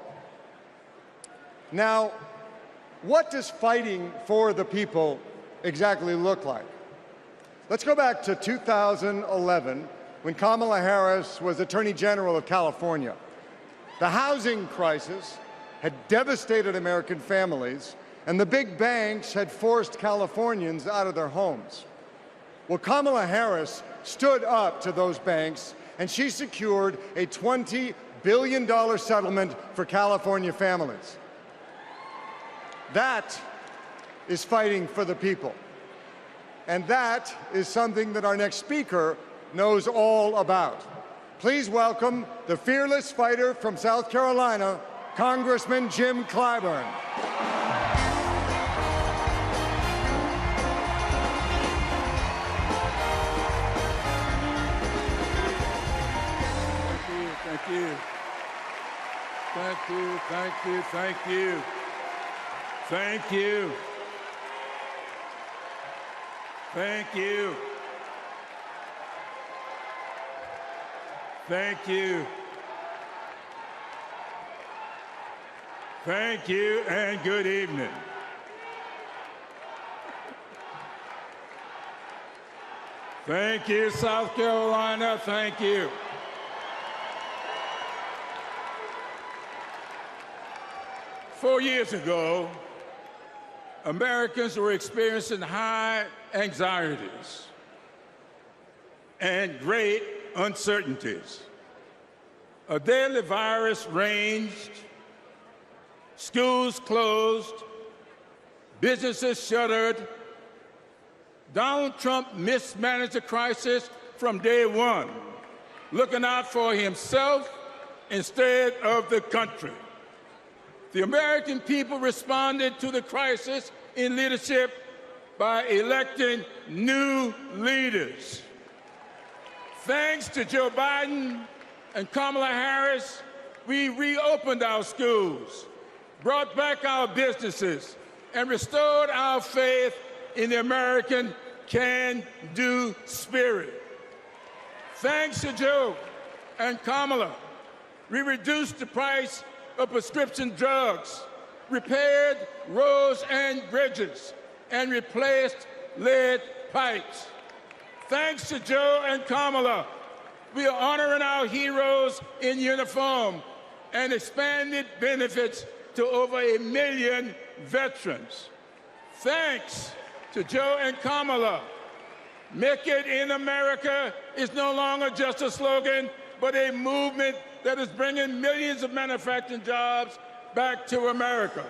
Speaker 13: Now, what does fighting for the people exactly look like? Let's go back to 2011 when Kamala Harris was Attorney General of California. The housing crisis had devastated American families, and the big banks had forced Californians out of their homes. Well, Kamala Harris stood up to those banks, and she secured a $20 billion settlement for California families. That is fighting for the people. And that is something that our next speaker knows all about. Please welcome the fearless fighter from South Carolina, Congressman Jim Clyburn.
Speaker 9: Thank you. Thank you, thank you, thank you. Thank you. Thank you. Thank you. Thank you, and good evening. Thank you, South Carolina. Thank you. Four years ago, Americans were experiencing high anxieties and great uncertainties. A deadly virus raged, schools closed, businesses shuttered. Donald Trump mismanaged the crisis from day one, looking out for himself instead of the country. The American people responded to the crisis in leadership by electing new leaders. Thanks to Joe Biden and Kamala Harris, we reopened our schools, brought back our businesses, and restored our faith in the American can-do spirit. Thanks to Joe and Kamala, we reduced the price of prescription drugs, repaired roads and bridges, and replaced lead pipes. Thanks to Joe and Kamala, we are honoring our heroes in uniform and expanded benefits to over 1 million veterans. Thanks to Joe and Kamala, Make It in America is no longer just a slogan, but a movement that is bringing millions of manufacturing jobs back to America.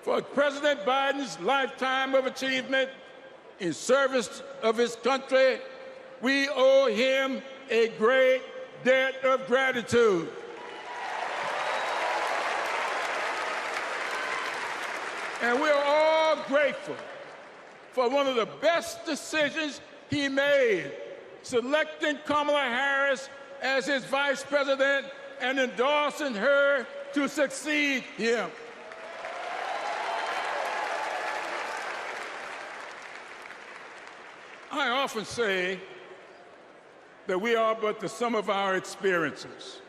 Speaker 9: For President Biden's lifetime of achievement in service of his country, we owe him a great debt of gratitude. And we're all grateful for one of the best decisions he made, selecting Kamala Harris as his vice president and endorsing her to succeed him. I often say that we are but the sum of our experiences.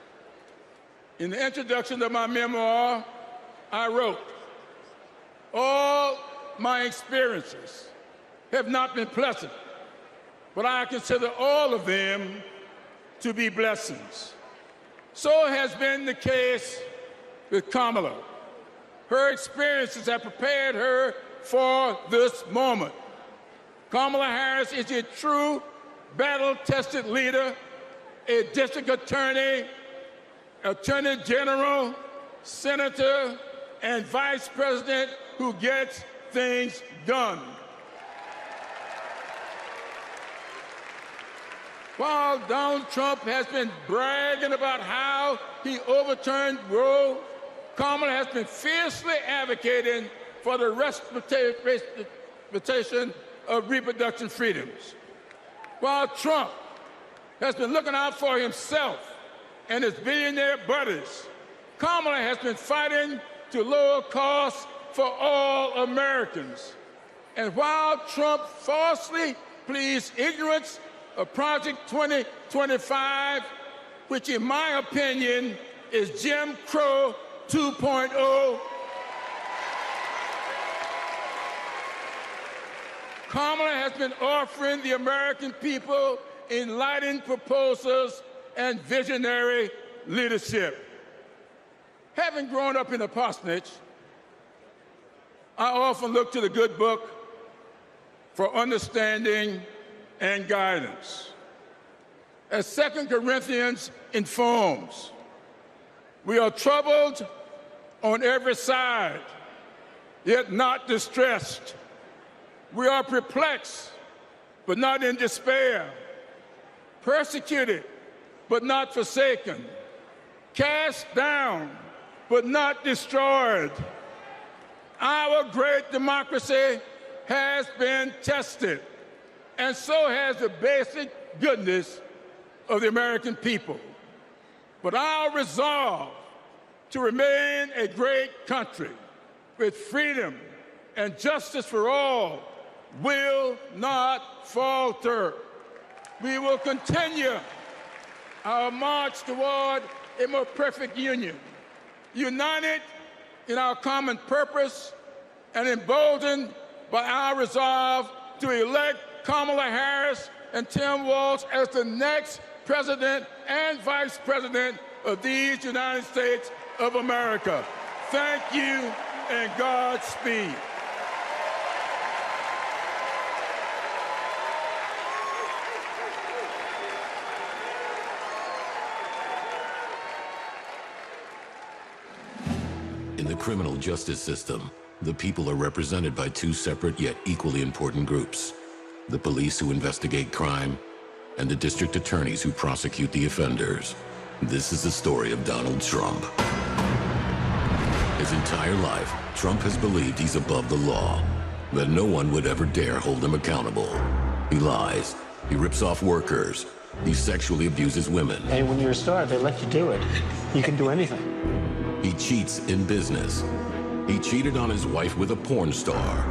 Speaker 9: In the introduction of my memoir, I wrote, "All my experiences have not been pleasant, but I consider all of them to be blessings." So has been the case with Kamala. Her experiences have prepared her for this moment. Kamala Harris is a true battle-tested leader, a district attorney, attorney general, senator, and vice president who gets things done. While Donald Trump has been bragging about how he overturned Roe, Kamala has been fiercely advocating for the respectation of reproduction freedoms. While Trump has been looking out for himself and his billionaire buddies, Kamala has been fighting to lower costs for all Americans. And while Trump falsely pleads ignorance of Project 2025, which in my opinion is Jim Crow 2.0, Kamala has been offering the American people enlightened proposals and visionary leadership. Having grown up in a parsonage, I often look to the good book for understanding and guidance. As 2 Corinthians informs, we are troubled on every side, yet not distressed. We are perplexed, but not in despair, persecuted, but not forsaken, cast down, but not destroyed. Our great democracy has been tested, and so has the basic goodness of the American people. But our resolve to remain a great country with freedom and justice for all will not falter. We will continue our march toward a more perfect union, united in our common purpose and emboldened by our resolve to elect Kamala Harris and Tim Walz as the next president and vice president of these United States of America. Thank you and Godspeed.
Speaker 12: In the criminal justice system, the people are represented by two separate yet equally important groups: the police who investigate crime and the district attorneys who prosecute the offenders. This is the story of Donald Trump. His entire life, Trump has believed he's above the law, that no one would ever dare hold him accountable. He lies, he rips off workers, he sexually abuses women.
Speaker 14: And when you're a star, they let you do it. You can do anything.
Speaker 12: He cheats in business. He cheated on his wife with a porn star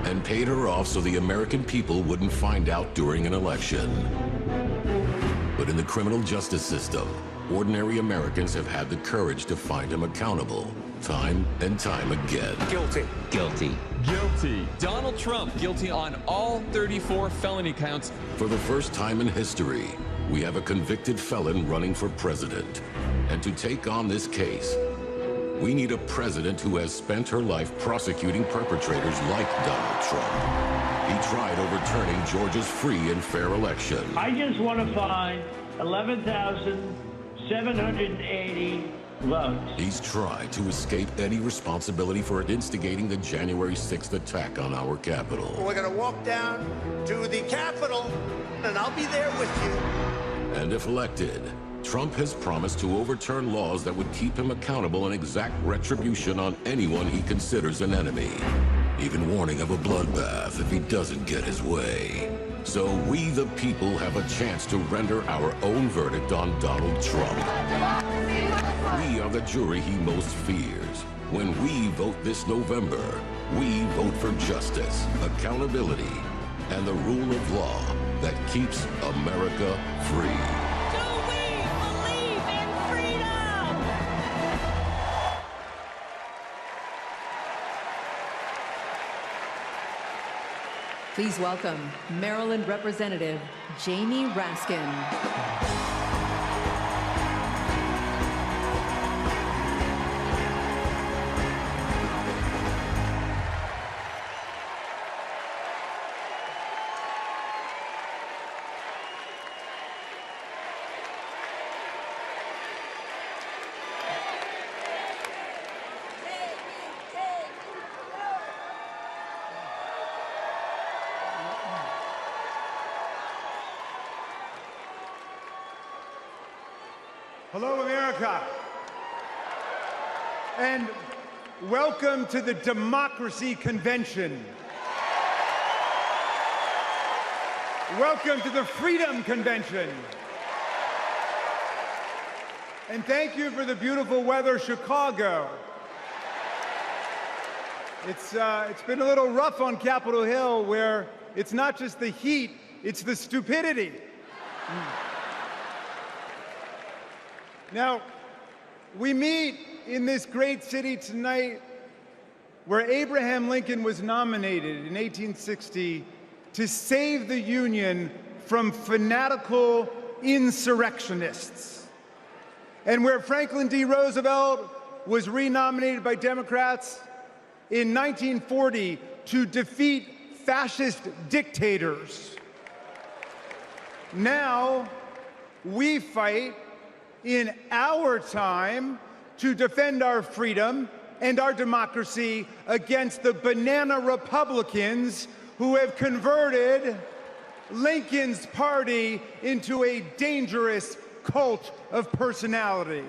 Speaker 12: and paid her off so the American people wouldn't find out during an election. But in the criminal justice system, ordinary Americans have had the courage to find him accountable, time and time again.
Speaker 15: Guilty.
Speaker 12: Guilty.
Speaker 15: Guilty. Donald Trump guilty on all 34 felony counts.
Speaker 12: For the first time in history, we have a convicted felon running for president. And to take on this case, we need a president who has spent her life prosecuting perpetrators like Donald Trump. He tried overturning Georgia's free and fair election.
Speaker 24: I just want to find 11,780
Speaker 14: Vote.
Speaker 12: He's tried to escape any responsibility for instigating the January 6th attack on our Capitol.
Speaker 8: We're going to walk down to the Capitol, and I'll be there with you.
Speaker 12: And if elected, Trump has promised to overturn laws that would keep him accountable and exact retribution on anyone he considers an enemy, even warning of a bloodbath if he doesn't get his way. So we, the people, have a chance to render our own verdict on Donald Trump. We are the jury he most fears. When we vote this November, we vote for justice, accountability, and the rule of law that keeps America free.
Speaker 1: Please welcome Maryland Representative Jamie Raskin.
Speaker 11: Hello, America. And welcome to the Democracy Convention. Welcome to the Freedom Convention. And thank you for the beautiful weather, Chicago. It's been a little rough on Capitol Hill, where it's not just the heat, it's the stupidity. Now, we meet in this great city tonight where Abraham Lincoln was nominated in 1860 to save the Union from fanatical insurrectionists, and where Franklin D. Roosevelt was renominated by Democrats in 1940 to defeat fascist dictators. Now, we fight in our time to defend our freedom and our democracy against the banana Republicans who have converted Lincoln's party into a dangerous cult of personality.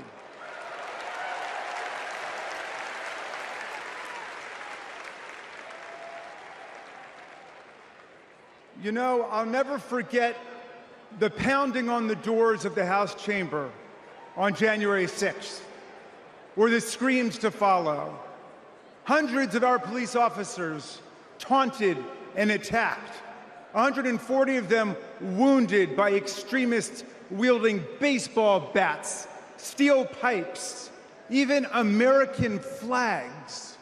Speaker 11: You know, I'll never forget the pounding on the doors of the House chamber on January 6th, or the screams to follow. Hundreds of our police officers taunted and attacked, 140 of them wounded by extremists wielding baseball bats, steel pipes, even American flags.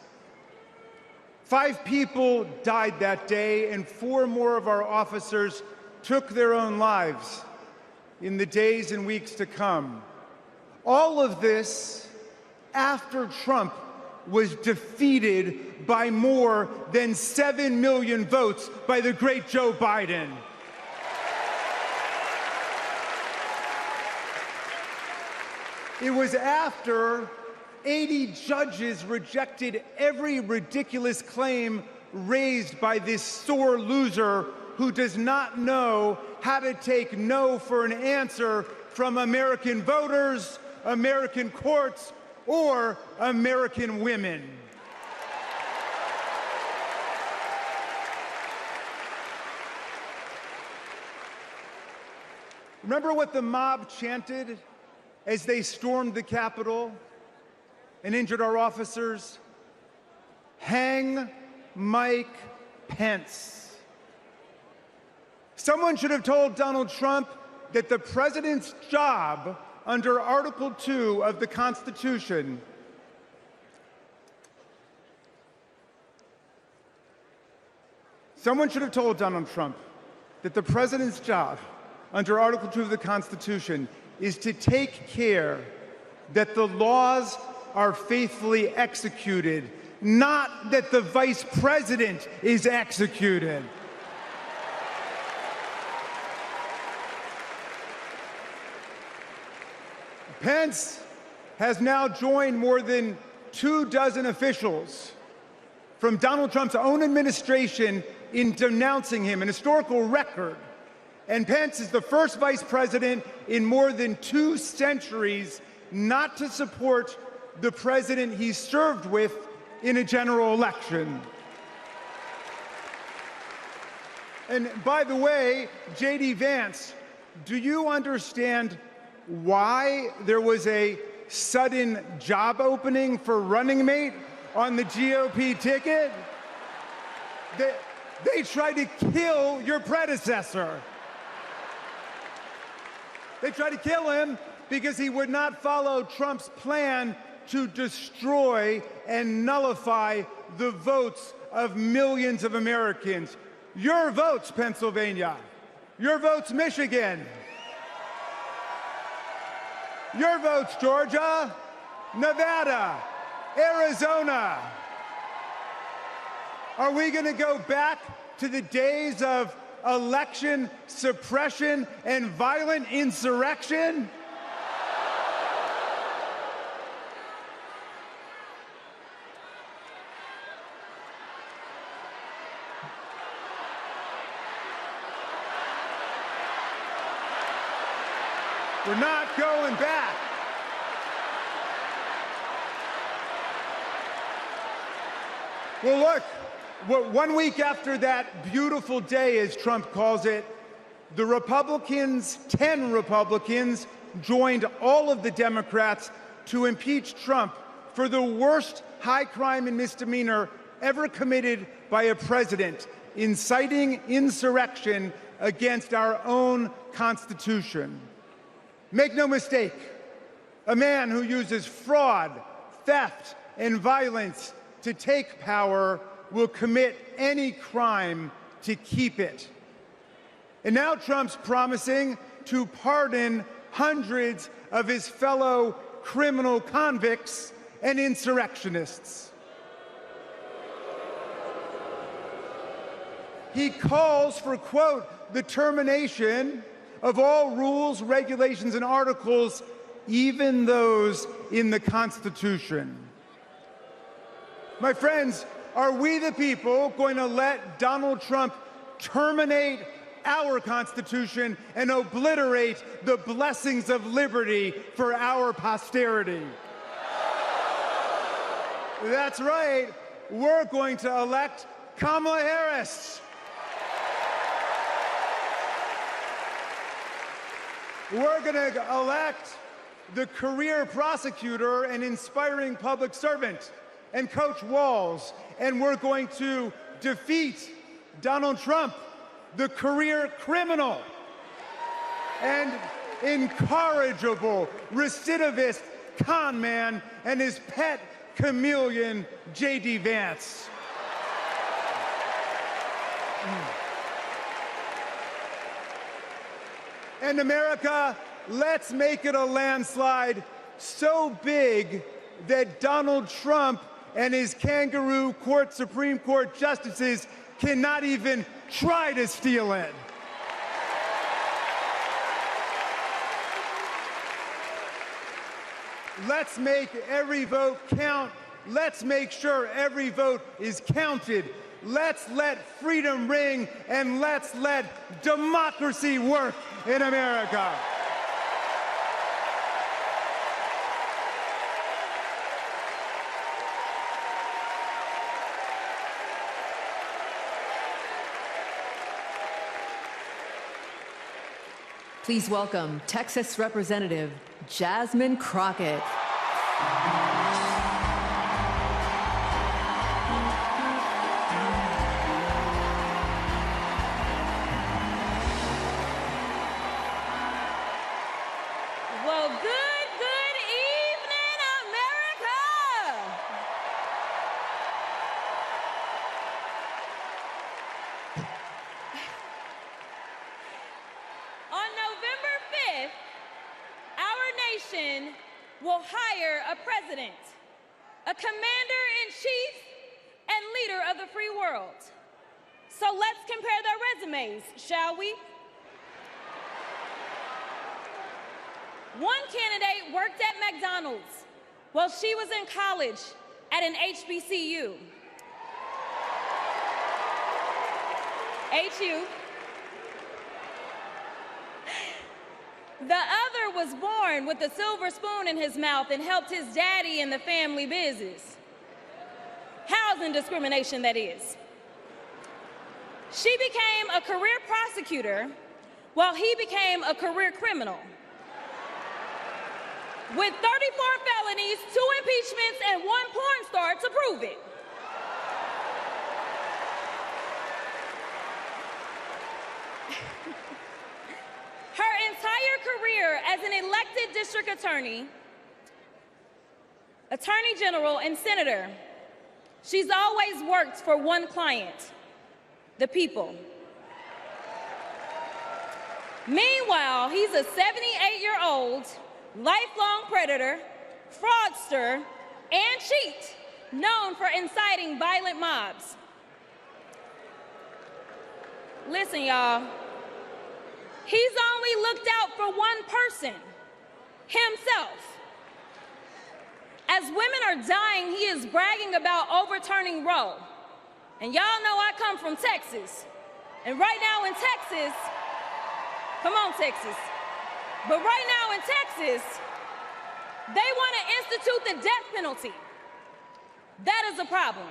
Speaker 11: 5 people died that day, and 4 more of our officers took their own lives in the days and weeks to come. All of this after Trump was defeated by more than 7 million votes by the great Joe Biden. It was after 80 judges rejected every ridiculous claim raised by this sore loser who does not know how to take no for an answer from American voters, American courts, or American women. Remember what the mob chanted as they stormed the Capitol and injured our officers? Hang Mike Pence. Someone should have told Donald Trump that the president's job under Article 2 of the Constitution Someone should have told Donald Trump that the president's job under Article 2 of the Constitution is to take care that the laws are faithfully executed, not that the vice president is executed. Pence, has now joined more than 24 officials from Donald Trump's own administration in denouncing him, an historical record. And Pence is the first vice president in more than 2 centuries not to support the president he served with in a general election. And by the way, J.D. Vance, do you understand why there was a sudden job opening for running mate on the GOP ticket? They tried to kill your predecessor. They tried to kill him because he would not follow Trump's plan to destroy and nullify the votes of millions of Americans. Your votes, Pennsylvania. Your votes, Michigan. Your votes, Georgia, Nevada, Arizona. Are we going to go back to the days of election suppression and violent insurrection? We're not going back. Well, look, 1 week after that beautiful day, as Trump calls it, the Republicans, 10 Republicans, joined all of the Democrats to impeach Trump for the worst high crime and misdemeanor ever committed by a president, inciting insurrection against our own Constitution. Make no mistake, a man who uses fraud, theft, and violence to take power will commit any crime to keep it. And now Trump's promising to pardon hundreds of his fellow criminal convicts and insurrectionists. He calls for, quote, the termination of all rules, regulations, and articles, even those in the Constitution. My friends, are we the people going to let Donald Trump terminate our Constitution and obliterate the blessings of liberty for our posterity? That's right. We're going to elect Kamala Harris. We're going to elect the career prosecutor and inspiring public servant and Coach Walls. And we're going to defeat Donald Trump, the career criminal and incorrigible recidivist con man, and his pet chameleon, J.D. Vance. And America, let's make it a landslide so big that Donald Trump and his kangaroo court Supreme Court justices cannot even try to steal it. Let's make every vote count. Let's make sure every vote is counted. Let's let freedom ring, and let's let democracy work in America.
Speaker 1: Please welcome Texas Representative Jasmine Crockett.
Speaker 3: Well, good evening, America! On November 5th, our nation will hire a president, a commander-in-chief, and leader of the free world. So let's compare their resumes, shall we? One candidate worked at McDonald's, Well, she was in college at an HBCU. HU. The other was born with a silver spoon in his mouth and helped his daddy in the family business. Housing discrimination, that is. She became a career prosecutor while he became a career criminal. With 34 felonies, 2 impeachments, and 1 porn star to prove it. Her entire career as an elected district attorney, attorney general, and senator, she's always worked for one client, the people. Meanwhile, he's a 78-year-old, lifelong predator, fraudster, and cheat, known for inciting violent mobs. Listen, y'all. He's only looked out for one person, himself. As women are dying, he is bragging about overturning Roe. And y'all know I come from Texas. And right now in Texas, come on, Texas. But right now in Texas, they want to institute the death penalty. That is a problem.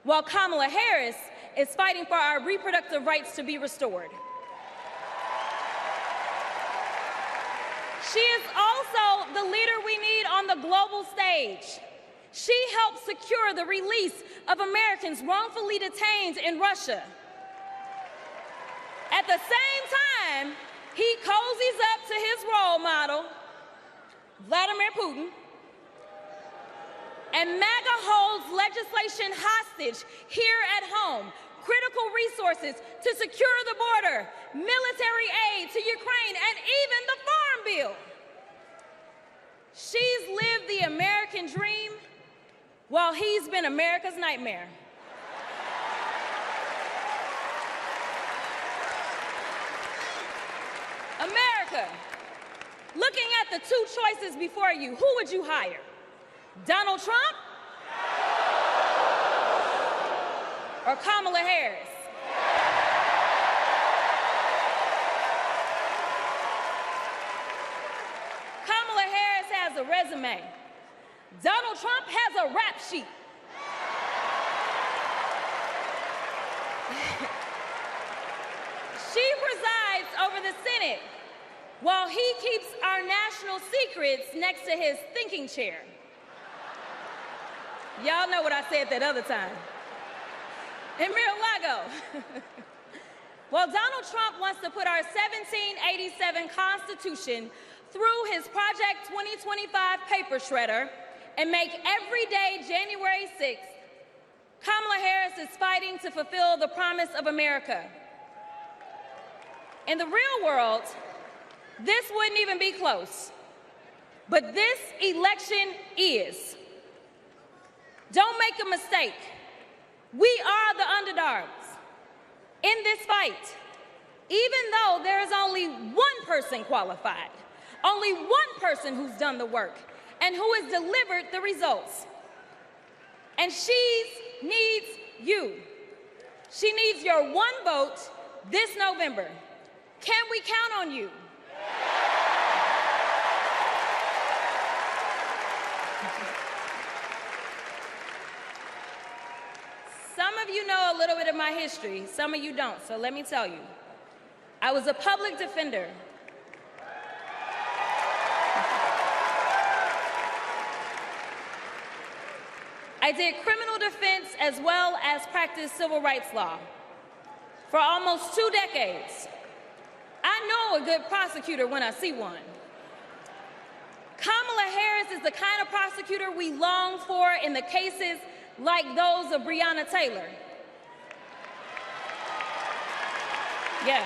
Speaker 3: While Kamala Harris is fighting for our reproductive rights to be restored. She is also the leader we need on the global stage. She helped secure the release of Americans wrongfully detained in Russia. At the same time, he cozies up to his role model, Vladimir Putin, and MAGA holds legislation hostage here at home, critical resources to secure the border, military aid to Ukraine, and even the Farm Bill. She's lived the American dream while he's been America's nightmare. America, looking at the 2 choices before you, who would you hire? Donald Trump or Kamala Harris? Kamala Harris has a resume. Donald Trump has a rap sheet. She presides over the Senate while he keeps our national secrets next to his thinking chair. Y'all know what I said that other time. In Mar-a-Lago. Well, Donald Trump wants to put our 1787 Constitution through his Project 2025 paper shredder and make every day January 6th, Kamala Harris is fighting to fulfill the promise of America. In the real world, this wouldn't even be close. But this election is. Don't make a mistake. We are the underdogs in this fight, even though there is only one person qualified, only one person who's done the work and who has delivered the results. And she needs you. She needs your one vote this November. Can we count on you? Some of you know a little bit of my history, some of you don't, so let me tell you. I was a public defender. I did criminal defense as well as practiced civil rights law for almost 2 decades. I know a good prosecutor when I see one. Kamala Harris is the kind of prosecutor we long for in the cases like those of Breonna Taylor. Yeah.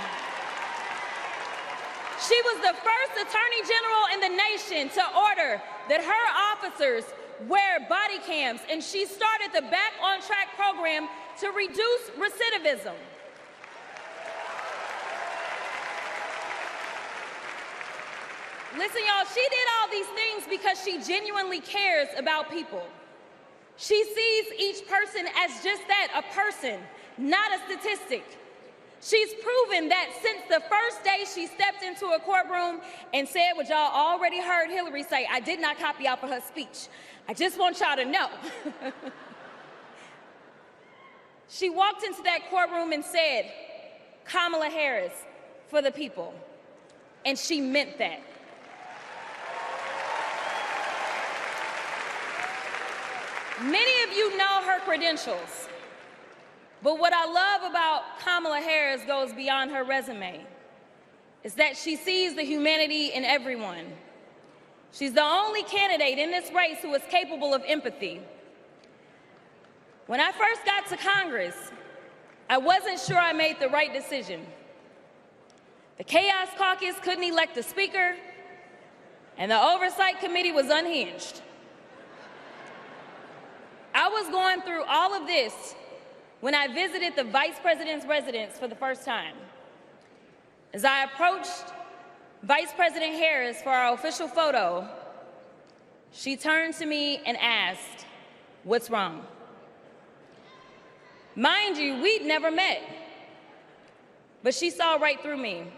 Speaker 3: She was the first Attorney General in the nation to order that her officers wear body cams, and she started the Back on Track program to reduce recidivism. Listen, y'all, she did all these things because she genuinely cares about people. She sees each person as just that, a person, not a statistic. She's proven that since the first day she stepped into a courtroom and said what y'all already heard Hillary say, I did not copy out for her speech. I just want y'all to know. She walked into that courtroom and said, Kamala Harris for the people. And she meant that. Many of you know her credentials, but what I love about Kamala Harris goes beyond her resume, is that she sees the humanity in everyone. She's the only candidate in this race who is capable of empathy. When I first got to Congress, I wasn't sure I made the right decision. The Chaos Caucus couldn't elect a speaker, and the Oversight Committee was unhinged. I was going through all of this when I visited the Vice President's residence for the first time. As I approached Vice President Harris for our official photo, she turned to me and asked, "What's wrong?" Mind you, we'd never met, but she saw right through me.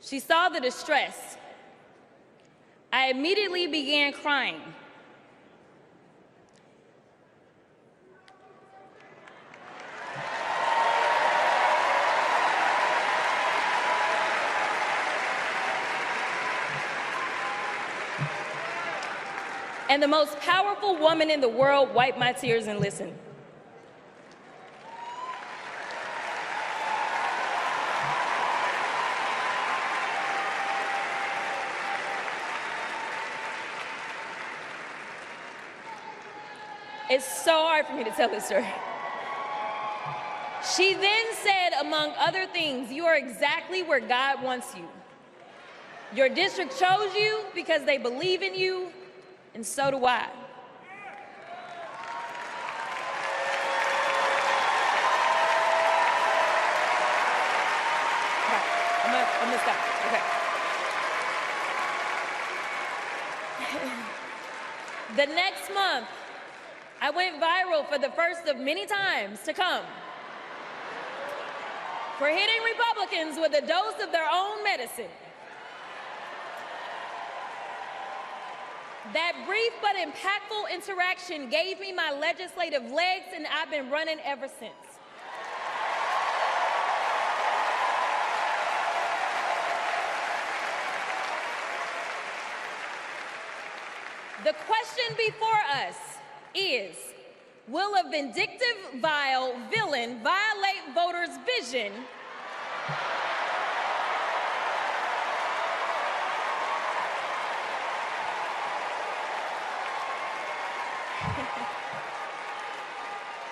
Speaker 3: She saw the distress. I immediately began crying. And the most powerful woman in the world wiped my tears and listened. It's so hard for me to tell this story. She then said, among other things, "You are exactly where God wants you. Your district chose you because they believe in you, and so do I." I'm gonna stop. Okay. The next month, I went viral for the first of many times to come for hitting Republicans with a dose of their own medicine. That brief but impactful interaction gave me my legislative legs, and I've been running ever since. The question before us is, will a vindictive, vile villain violate voters' vision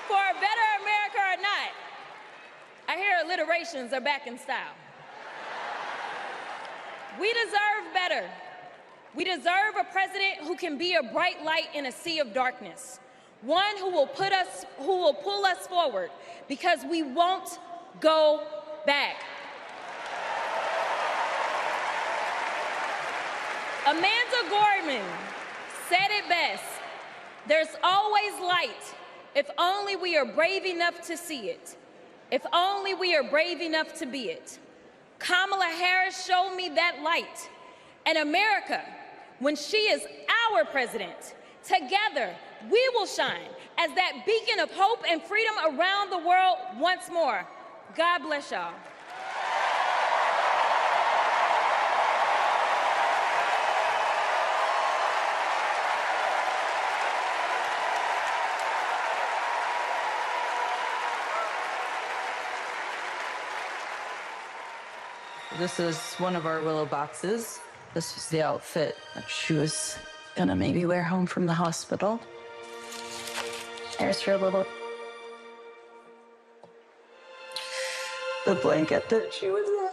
Speaker 3: for a better America or not? I hear alliterations are back in style. We deserve better. We deserve a president who can be a bright light in a sea of darkness. One who will pull us forward, because we won't go back. Amanda Gorman said it best: there's always light if only we are brave enough to see it, if only we are brave enough to be it. Kamala Harris showed me that light. And America, when she is our president, together we will shine as that beacon of hope and freedom around the world once more. God bless y'all.
Speaker 10: This is one of our willow boxes. This was the outfit that she was gonna maybe wear home from the hospital. There's her little... the blanket that she was in.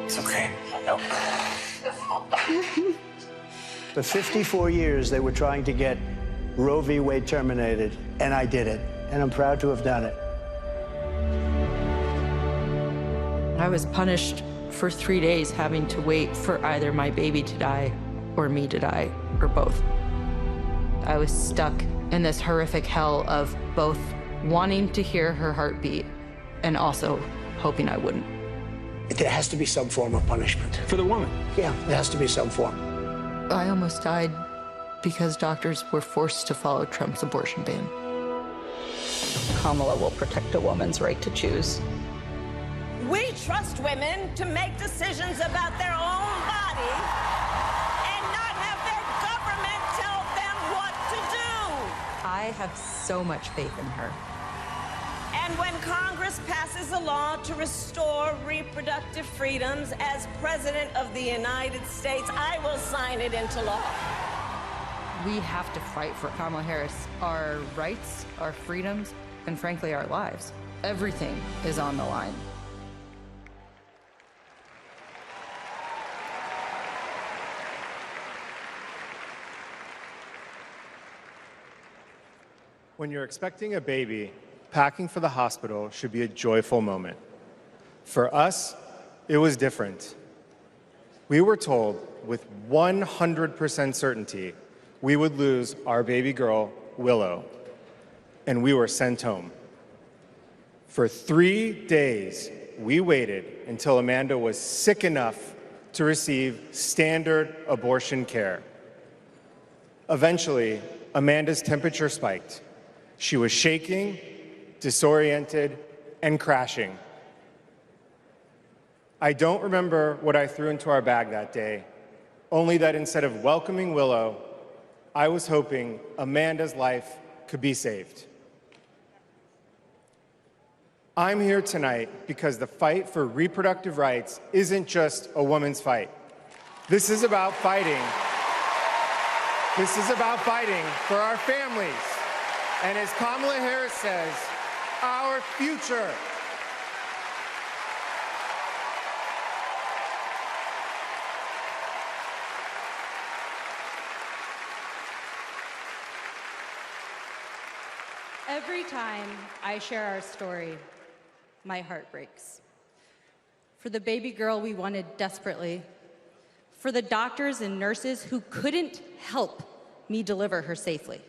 Speaker 14: It's okay. No. For 54 years, they were trying to get Roe v. Wade terminated, and I did it. And I'm proud to have done it.
Speaker 17: I was punished
Speaker 10: for 3 days having to wait for either my baby to die or me to die, or both. I was stuck in this horrific hell of both wanting to hear her heartbeat and also hoping I wouldn't.
Speaker 14: There has to be some form of punishment.
Speaker 8: For the woman?
Speaker 14: Yeah, there has to be some form.
Speaker 10: I almost died because doctors were forced to follow Trump's abortion ban.
Speaker 17: Kamala will protect a woman's right to choose.
Speaker 7: We trust women to make decisions about their own body and not have their government tell them what to do.
Speaker 10: I have so much faith in her.
Speaker 7: And when Congress passes a law to restore reproductive freedoms as President of the United States, I will sign it into law.
Speaker 10: We have to fight for Kamala Harris, our rights, our freedoms, and frankly, our lives. Everything is on the line.
Speaker 11: When you're expecting a baby, packing for the hospital should be a joyful moment. For us, it was different. We were told with 100% certainty we would lose our baby girl, Willow, and we were sent home. For 3 days, we waited until Amanda was sick enough to receive standard abortion care. Eventually, Amanda's temperature spiked. She was shaking, disoriented, and crashing. I don't remember what I threw into our bag that day, only that instead of welcoming Willow, I was hoping Amanda's life could be saved. I'm here tonight because the fight for reproductive rights isn't just a woman's fight. This is about fighting. This is about fighting for our families. And as Kamala Harris says, our future.
Speaker 21: Every time I share our story, my heart breaks. For the baby girl we wanted desperately, for the doctors and nurses who couldn't help me deliver her safely,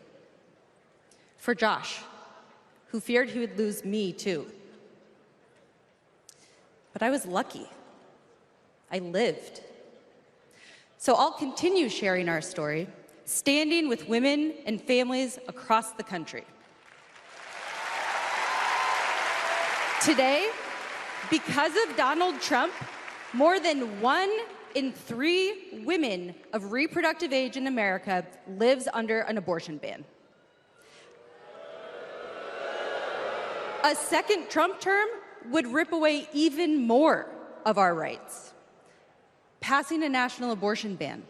Speaker 21: for Josh, who feared he would lose me too. But I was lucky. I lived. So I'll continue sharing our story, standing with women and families across the country. Today, because of Donald Trump, more than 1 in 3 women of reproductive age in America lives under an abortion ban. A second Trump term would rip away even more of our rights. Passing a national abortion ban,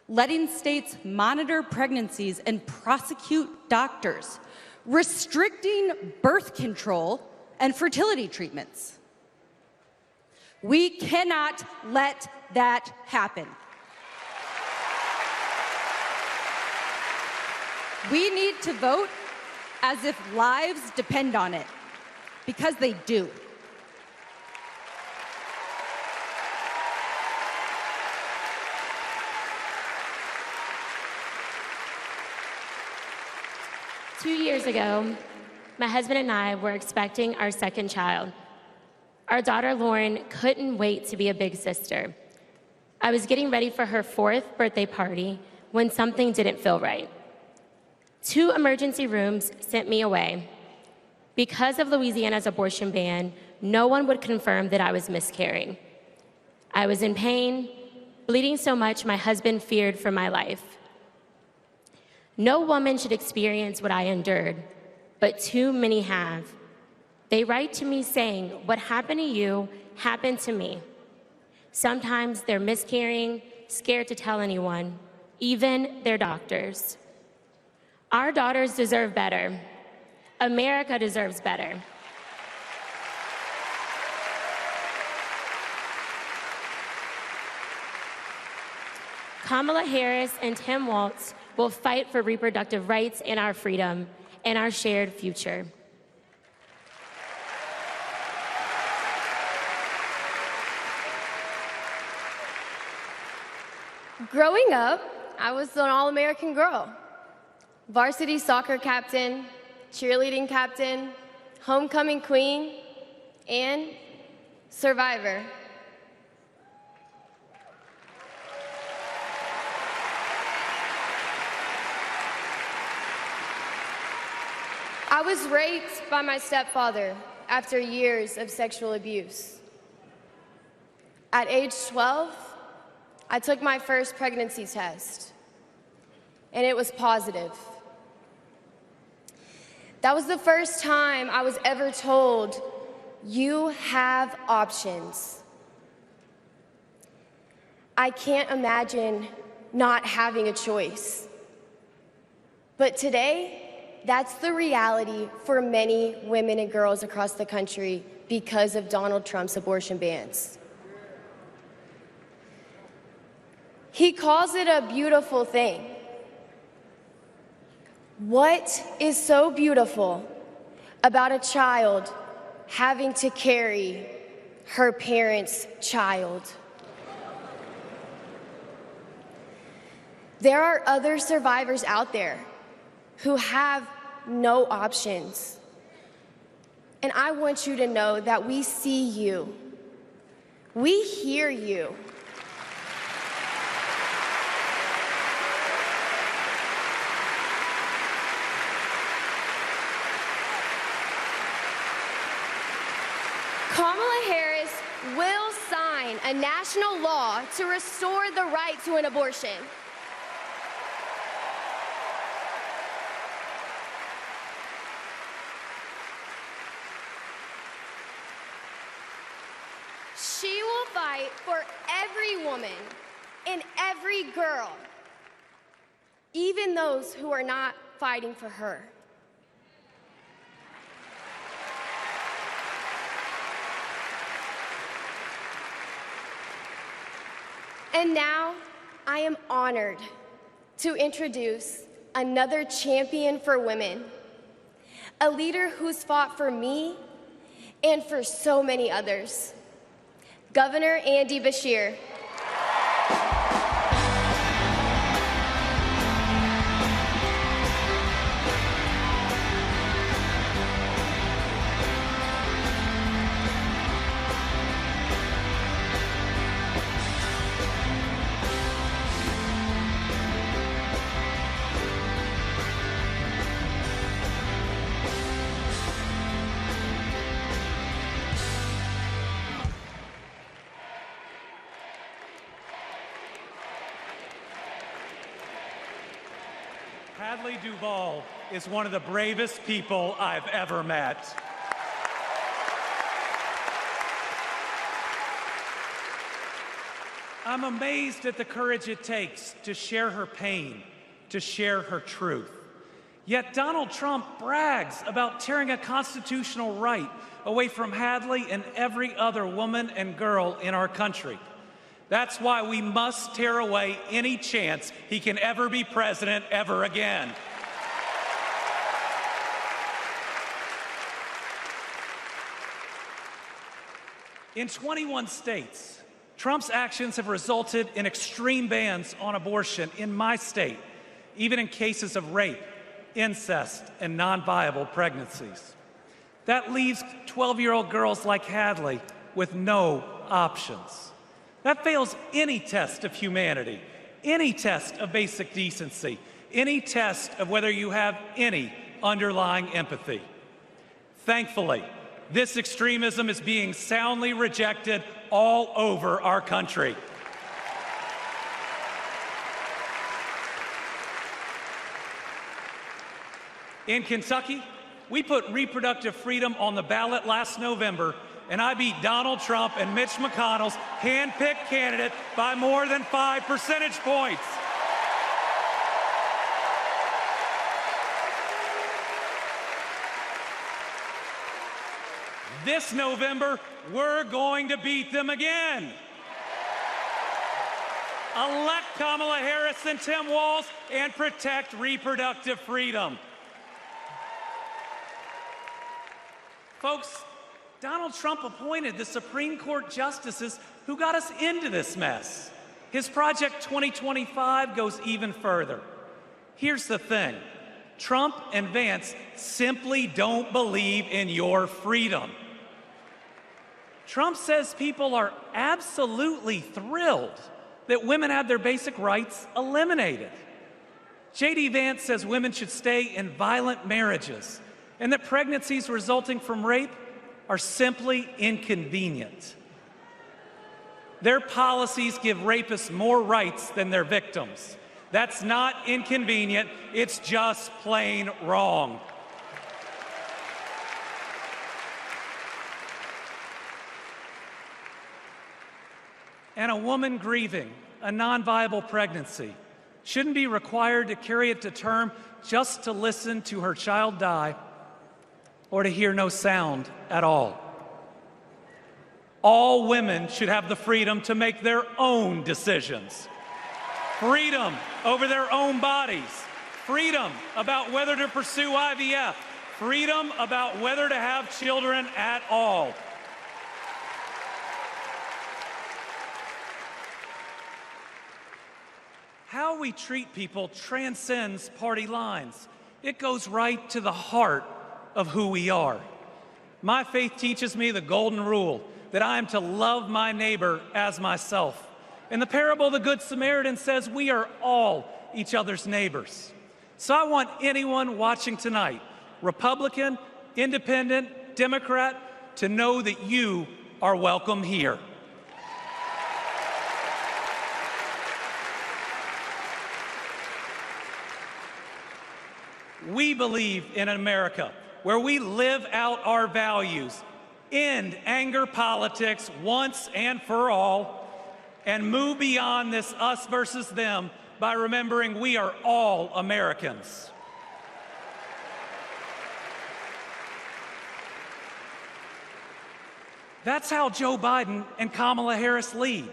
Speaker 21: letting states monitor pregnancies and prosecute doctors, restricting birth control and fertility treatments. We cannot let that happen. We need to vote as if lives depend on it, because they do.
Speaker 22: Two years ago, my husband and I were expecting our second child. Our daughter, Lauren, couldn't wait to be a big sister. I was getting ready for her 4th birthday party when something didn't feel right. 2 emergency rooms sent me away. Because of Louisiana's abortion ban, no one would confirm that I was miscarrying. I was in pain, bleeding so much my husband feared for my life. No woman should experience what I endured, but too many have. They write to me saying, "What happened to you happened to me." Sometimes they're miscarrying, scared to tell anyone, even their doctors. Our daughters deserve better. America deserves better. Kamala Harris and Tim Walz will fight for reproductive rights and our freedom and our shared future.
Speaker 6: Growing up, I was an all-American girl. Varsity soccer captain, cheerleading captain, homecoming queen, and survivor. I was raped by my stepfather after years of sexual abuse. At age 12, I took my first pregnancy test, and it was positive. That was the first time I was ever told, you have options. I can't imagine not having a choice. But today, that's the reality for many women and girls across the country because of Donald Trump's abortion bans. He calls it a beautiful thing. What is so beautiful about a child having to carry her parent's child? There are other survivors out there who have no options. And I want you to know that we see you. We hear you. Kamala Harris will sign a national law to restore the right to an abortion. She will fight for every woman and every girl, even those who are not fighting for her. And now, I am honored to introduce another champion for women, a leader who's fought for me and for so many others, Governor Andy Beshear.
Speaker 16: Hadley Duvall is one of the bravest people I've ever met. I'm amazed at the courage it takes to share her pain, to share her truth. Yet Donald Trump brags about tearing a constitutional right away from Hadley and every other woman and girl in our country. That's why we must tear away any chance he can ever be president ever again. In 21 states, Trump's actions have resulted in extreme bans on abortion in my state, even in cases of rape, incest, and non-viable pregnancies. That leaves 12-year-old girls like Hadley with no options. That fails any test of humanity, any test of basic decency, any test of whether you have any underlying empathy. Thankfully, this extremism is being soundly rejected all over our country. In Kentucky, we put reproductive freedom on the ballot last November, and I beat Donald Trump and Mitch McConnell's hand-picked candidate by more than 5 percentage points. This November, we're going to beat them again. Elect Kamala Harris and Tim Walz and protect reproductive freedom. Folks, Donald Trump appointed the Supreme Court justices who got us into this mess. His Project 2025 goes even further. Here's the thing. Trump and Vance simply don't believe in your freedom. Trump says people are absolutely thrilled that women have their basic rights eliminated. J.D. Vance says women should stay in violent marriages and that pregnancies resulting from rape are simply inconvenient. Their policies give rapists more rights than their victims. That's not inconvenient, it's just plain wrong. And a woman grieving a non-viable pregnancy shouldn't be required to carry it to term just to listen to her child die or to hear no sound at all. All women should have the freedom to make their own decisions. Freedom over their own bodies. Freedom about whether to pursue IVF. Freedom about whether to have children at all. How we treat people transcends party lines. It goes right to the heart of who we are. My faith teaches me the golden rule that I am to love my neighbor as myself. In the parable of the Good Samaritan says we are all each other's neighbors. So I want anyone watching tonight, Republican, Independent, Democrat, to know that you are welcome here. We believe in an America where we live out our values, end anger politics once and for all, and move beyond this us versus them by remembering we are all Americans. That's how Joe Biden and Kamala Harris lead.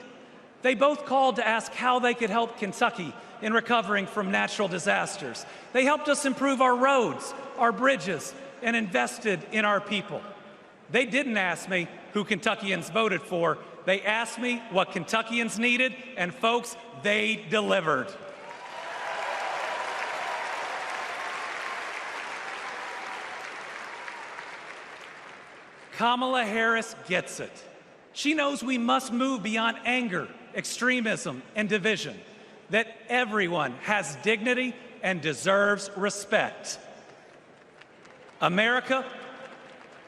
Speaker 16: They both called to ask how they could help Kentucky in recovering from natural disasters. They helped us improve our roads, our bridges, and invested in our people. They didn't ask me who Kentuckians voted for. They asked me what Kentuckians needed, and folks, they delivered. Kamala Harris gets it. She knows we must move beyond anger, extremism, and division, that everyone has dignity and deserves respect. America,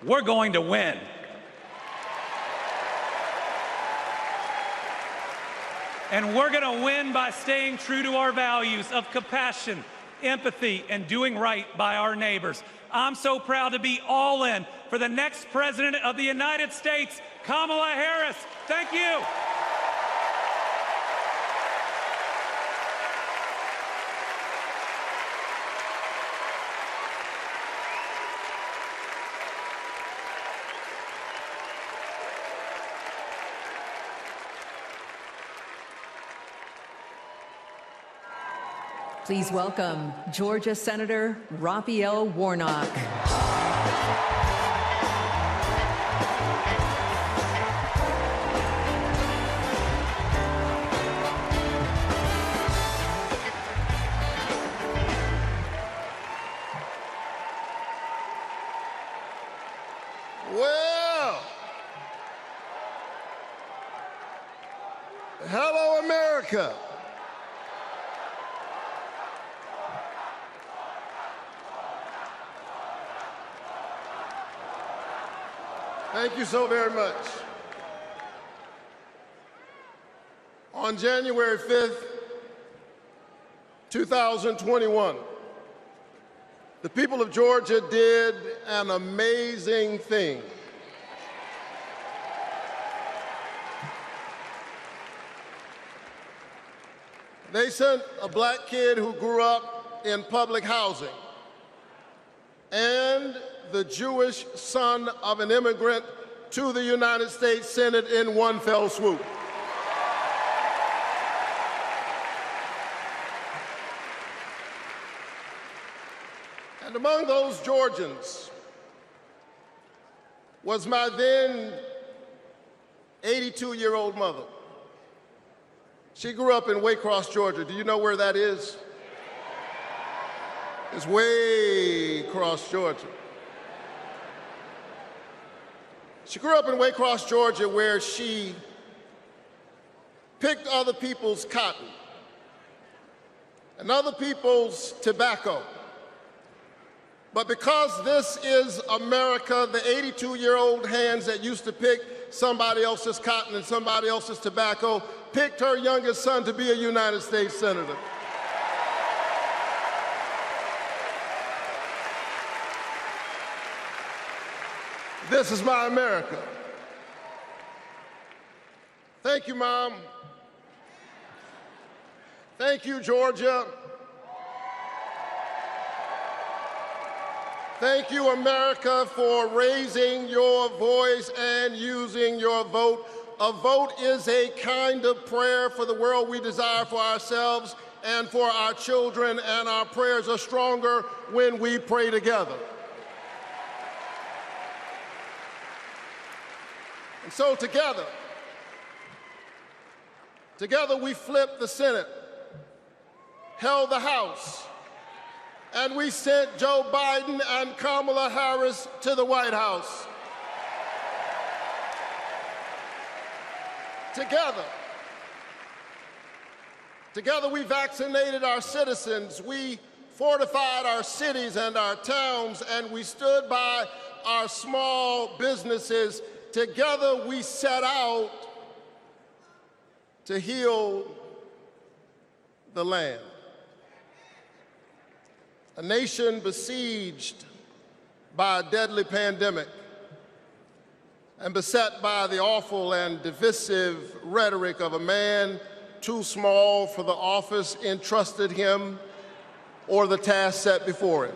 Speaker 16: we're going to win. And we're going to win by staying true to our values of compassion, empathy, and doing right by our neighbors. I'm so proud to be all in for the next President of the United States, Kamala Harris. Thank you.
Speaker 1: Please welcome Georgia Senator Raphael Warnock.
Speaker 2: Well, hello, America. Thank you so very much. On January 5th, 2021, the people of Georgia did an amazing thing. They sent a black kid who grew up in public housing and the Jewish son of an immigrant to the United States Senate in one fell swoop. And among those Georgians was my then 82-year-old mother. She grew up in Waycross, Georgia. Do you know where that is? It's way across Georgia. She grew up in Waycross, Georgia, where she picked other people's cotton and other people's tobacco. But because this is America, the 82-year-old hands that used to pick somebody else's cotton and somebody else's tobacco picked her youngest son to be a United States Senator. This is my America. Thank you, Mom. Thank you, Georgia. Thank you, America, for raising your voice and using your vote. A vote is a kind of prayer for the world we desire for ourselves and for our children, and our prayers are stronger when we pray together. And so together we flipped the Senate, held the House, and we sent Joe Biden and Kamala Harris to the White House. Together we vaccinated our citizens, we fortified our cities and our towns, and we stood by our small businesses. Together we set out to heal the land. A nation besieged by a deadly pandemic and beset by the awful and divisive rhetoric of a man too small for the office entrusted him or the task set before him.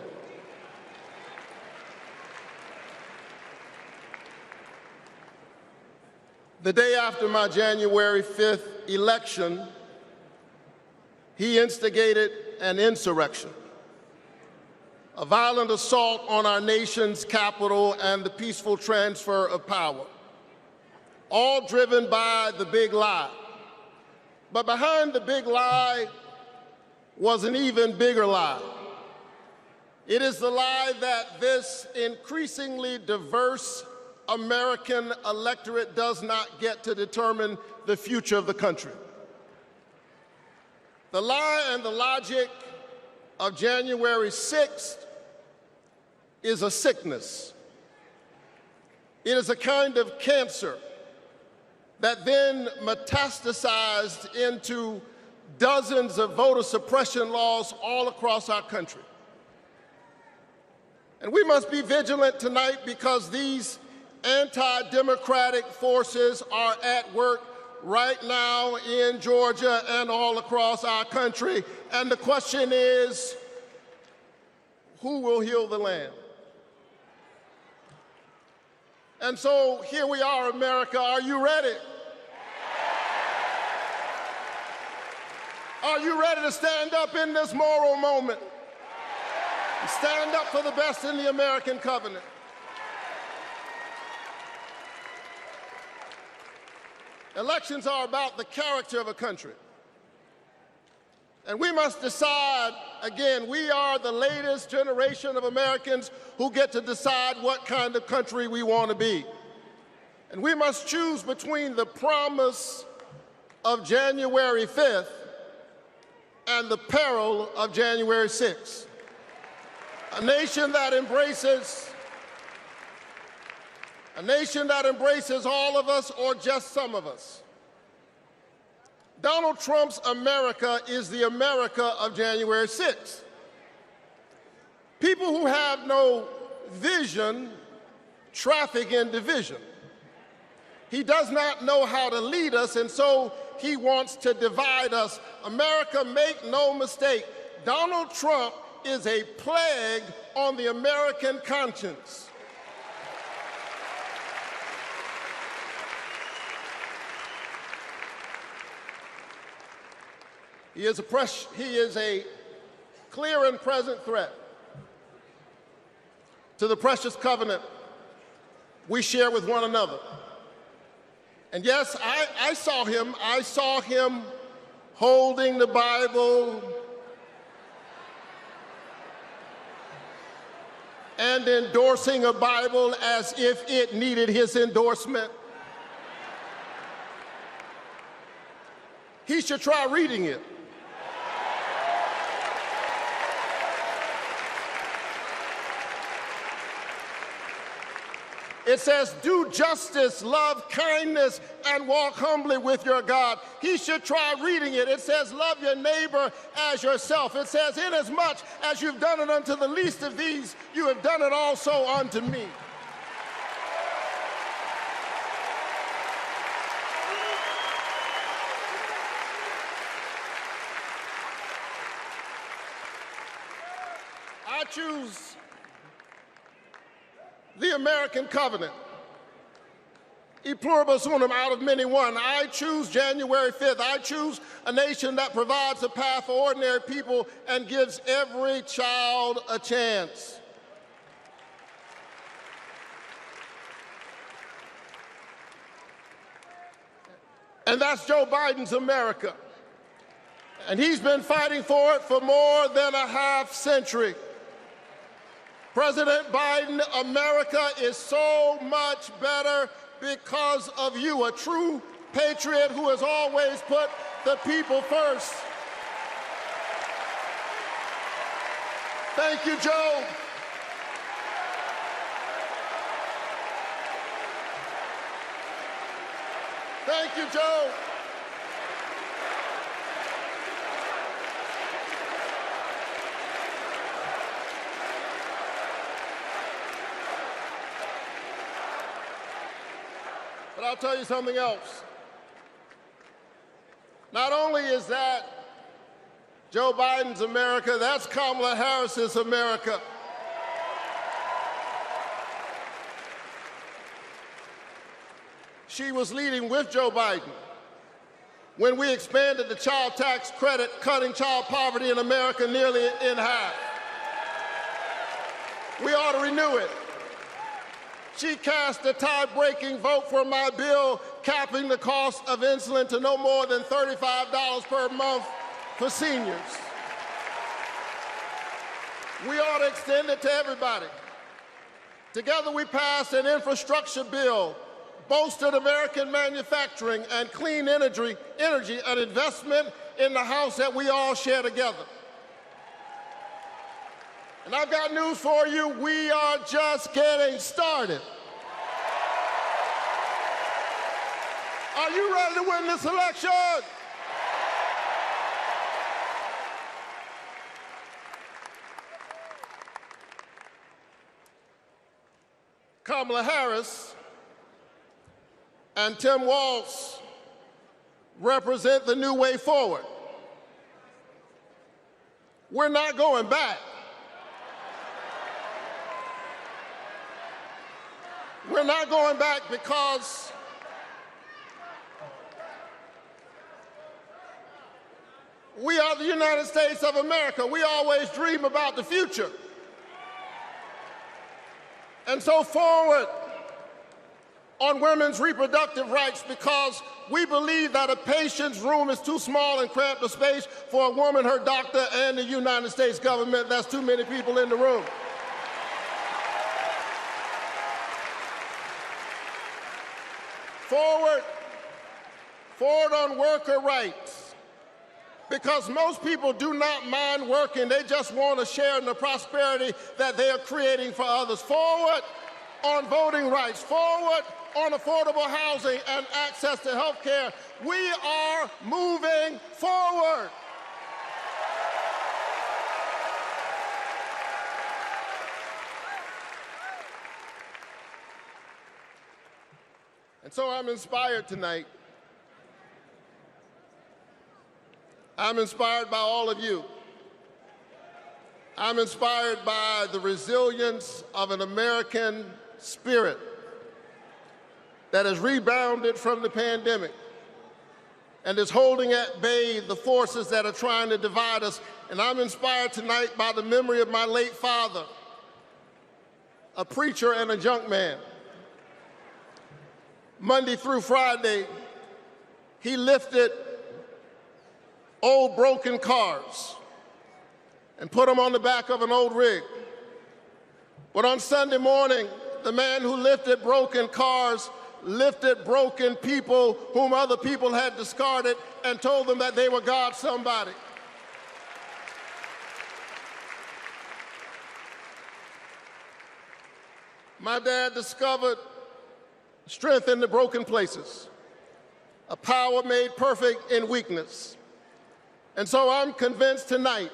Speaker 2: The day after my January 5th election, he instigated an insurrection, a violent assault on our nation's capital and the peaceful transfer of power, all driven by the big lie. But behind the big lie was an even bigger lie. It is the lie that this increasingly diverse American electorate does not get to determine the future of the country. The lie and the logic of January 6th is a sickness. It is a kind of cancer that then metastasized into dozens of voter suppression laws all across our country. And we must be vigilant tonight because these anti-democratic forces are at work right now in Georgia and all across our country. And the question is, who will heal the land? And so here we are, America. Are you ready? Are you ready to stand up in this moral moment? Stand up for the best in the American covenant. Elections are about the character of a country. And we must decide, again, we are the latest generation of Americans who get to decide what kind of country we want to be. And we must choose between the promise of January 5th and the peril of January 6th. A nation that embraces all of us or just some of us. Donald Trump's America is the America of January 6th. People who have no vision traffic in division. He does not know how to lead us, and so he wants to divide us. America, make no mistake, Donald Trump is a plague on the American conscience. He is a clear and present threat to the precious covenant we share with one another. And yes, I saw him holding the Bible, and endorsing a Bible as if it needed his endorsement. He should try reading it. It says, do justice, love kindness, and walk humbly with your God. He should try reading it. It says, love your neighbor as yourself. It says, inasmuch as you've done it unto the least of these, you have done it also unto me. I choose the American covenant. E pluribus unum, out of many one. I choose January 5th. I choose a nation that provides a path for ordinary people and gives every child a chance. And that's Joe Biden's America. And he's been fighting for it for more than a half century. President Biden, America is so much better because of you, a true patriot who has always put the people first. Thank you, Joe. Thank you, Joe. But I'll tell you something else. Not only is that Joe Biden's America, that's Kamala Harris's America. She was leading with Joe Biden when we expanded the child tax credit, cutting child poverty in America nearly in half. We ought to renew it. She cast a tie-breaking vote for my bill capping the cost of insulin to no more than $35 per month for seniors. We ought to extend it to everybody. Together we passed an infrastructure bill, bolstered American manufacturing and clean energy, an investment in the house that we all share together. And I've got news for you, we are just getting started. Are you ready to win this election? Kamala Harris and Tim Walz represent the new way forward. We're not going back. We're not going back because we are the United States of America. We always dream about the future. And so forward on women's reproductive rights, because we believe that a patient's room is too small and cramped a space for a woman, her doctor, and the United States government. That's too many people in the room. Forward on worker rights, because most people do not mind working. They just want to share in the prosperity that they are creating for others. Forward on voting rights, forward on affordable housing and access to health care. We are moving forward. And so I'm inspired tonight. I'm inspired by all of you. I'm inspired by the resilience of an American spirit that has rebounded from the pandemic and is holding at bay the forces that are trying to divide us. And I'm inspired tonight by the memory of my late father, a preacher and a junk man. Monday through Friday, he lifted old broken cars and put them on the back of an old rig. But on Sunday morning, the man who lifted broken cars lifted broken people whom other people had discarded and told them that they were God's somebody. My dad discovered strength in the broken places, a power made perfect in weakness. And so I'm convinced tonight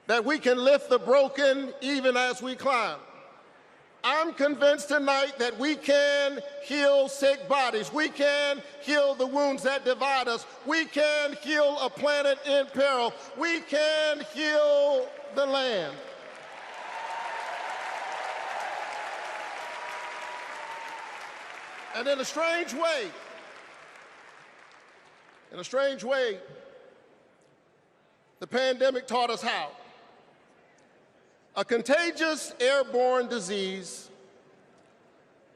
Speaker 2: that we can lift the broken even as we climb. I'm convinced tonight that we can heal sick bodies. We can heal the wounds that divide us. We can heal a planet in peril. We can heal the land. And in a strange way, the pandemic taught us how. A contagious airborne disease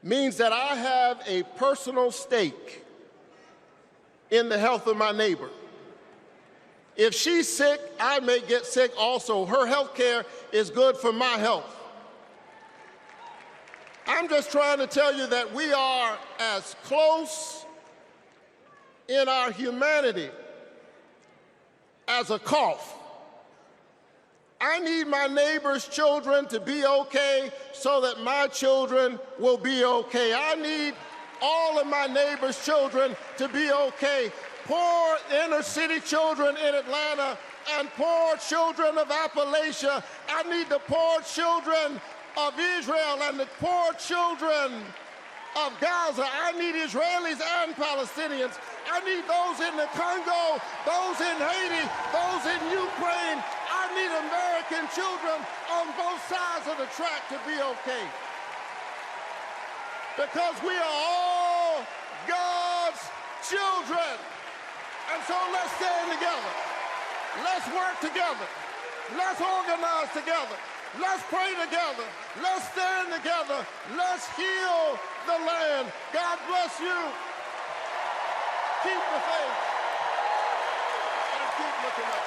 Speaker 2: means that I have a personal stake in the health of my neighbor. If she's sick, I may get sick also. Her health care is good for my health. I'm just trying to tell you that we are as close in our humanity as a cough. I need my neighbor's children to be okay so that my children will be okay. I need all of my neighbor's children to be okay. Poor inner city children in Atlanta and poor children of Appalachia. I need the poor children of Israel and the poor children of Gaza. I need Israelis and Palestinians. I need those in the Congo, those in Haiti, those in Ukraine. I need American children on both sides of the track to be okay. Because we are all God's children. And so let's stand together. Let's work together. Let's organize together. Let's pray together. Let's stand together. Let's heal the land. God bless you. Keep the faith and keep looking up.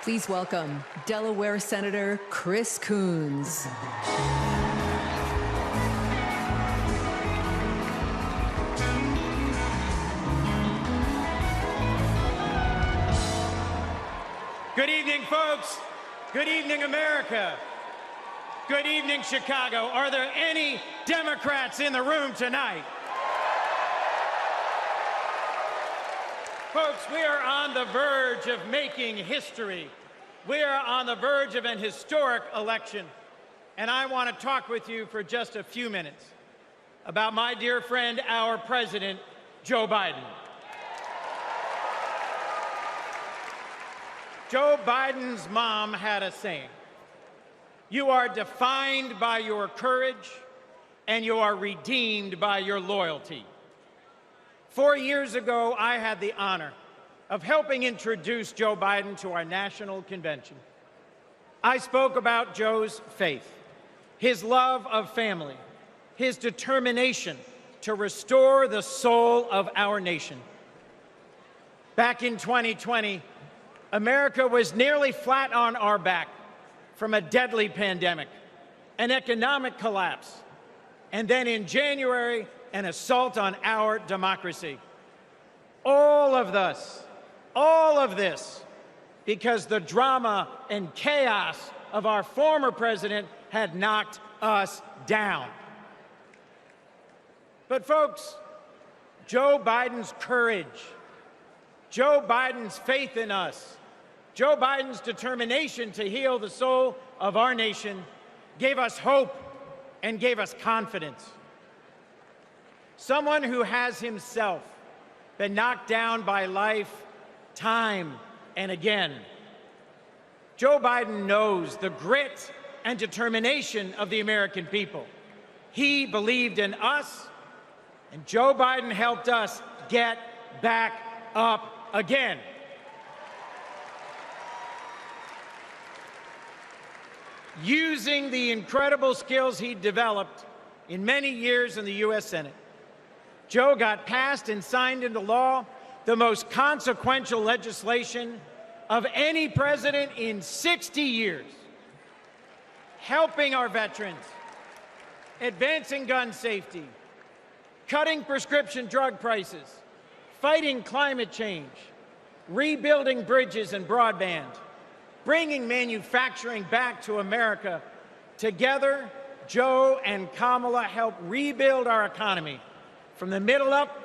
Speaker 1: Please welcome Delaware Senator Chris Coons.
Speaker 19: Good evening, folks. Good evening, America. Good evening, Chicago. Are there any Democrats in the room tonight? Folks, we are on the verge of making history. We are on the verge of an historic election. And I want to talk with you for just a few minutes about my dear friend, our president, Joe Biden. Joe Biden's mom had a saying: "You are defined by your courage, and you are redeemed by your loyalty." 4 years ago, I had the honor of helping introduce Joe Biden to our national convention. I spoke about Joe's faith, his love of family, his determination to restore the soul of our nation. Back in 2020, America was nearly flat on our back from a deadly pandemic, an economic collapse, and then in January, an assault on our democracy. All of this, because the drama and chaos of our former president had knocked us down. But folks, Joe Biden's courage, Joe Biden's faith in us, Joe Biden's determination to heal the soul of our nation gave us hope and gave us confidence. Someone who has himself been knocked down by life time and again. Joe Biden knows the grit and determination of the American people. He believed in us, and Joe Biden helped us get back up again. using the incredible skills he developed in many years in the U.S. Senate, Joe got passed and signed into law the most consequential legislation of any president in 60 years, helping our veterans, advancing gun safety, cutting prescription drug prices, fighting climate change, rebuilding bridges and broadband, bringing manufacturing back to America. Together, Joe and Kamala help rebuild our economy from the middle up,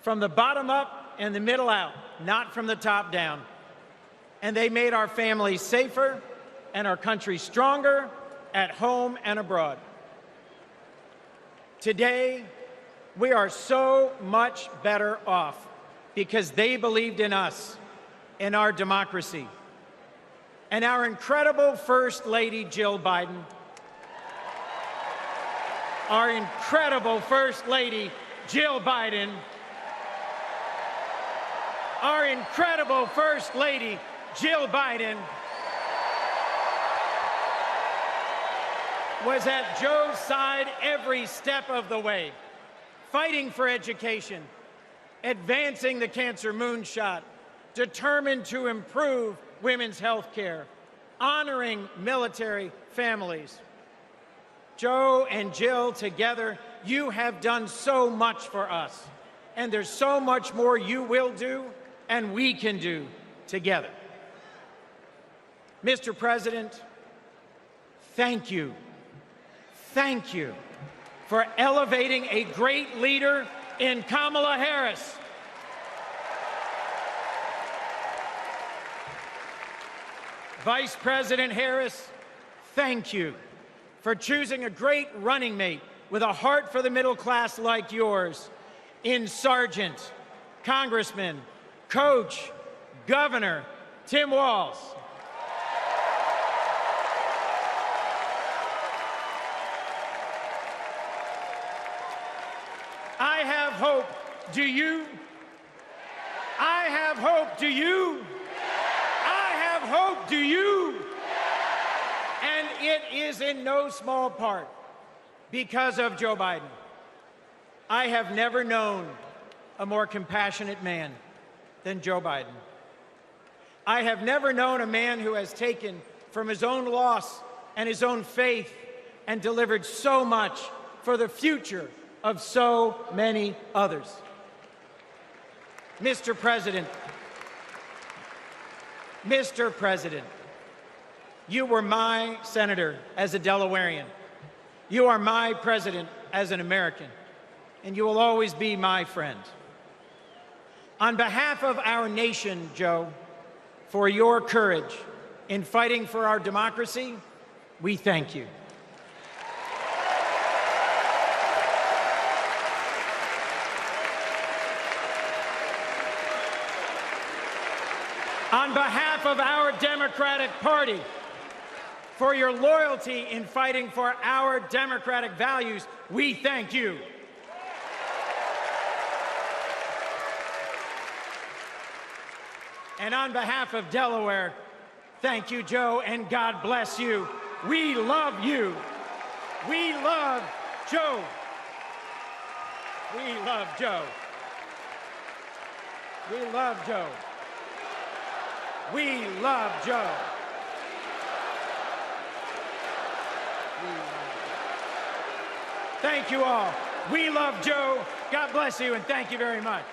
Speaker 19: from the bottom up, and the middle out, not from the top down. And they made our families safer and our country stronger at home and abroad. Today, we are so much better off because they believed in us, in our democracy. And our incredible First Lady, Jill Biden, our incredible First Lady, Jill Biden, our incredible First Lady, Jill Biden, was at Joe's side every step of the way, fighting for education, advancing the cancer moonshot, determined to improve women's health care, honoring military families. Joe and Jill, together, you have done so much for us, and there's so much more you will do and we can do together. Mr. President, thank you. Thank you for elevating a great leader in Kamala Harris. Vice President Harris, thank you for choosing a great running mate with a heart for the middle class like yours in Sergeant, Congressman, Coach, Governor Tim Walz. I have hope. Do you? I have hope. Do you? I have hope. Do you? And it is in no small part because of Joe Biden. I have never known a more compassionate man than Joe Biden. I have never known a man who has taken from his own loss and his own faith and delivered so much for the future of so many others. Mr. President, you were my senator as a Delawarean. You are my president as an American, and you will always be my friend. On behalf of our nation, Joe, for your courage in fighting for our democracy, we thank you. On behalf of our Democratic Party, for your loyalty in fighting for our democratic values, we thank you. And on behalf of Delaware, thank you, Joe, and God bless you. We love you. We love Joe. We love Joe. We love Joe. We love Joe. Thank you all. We love Joe. God bless you, and thank you very much.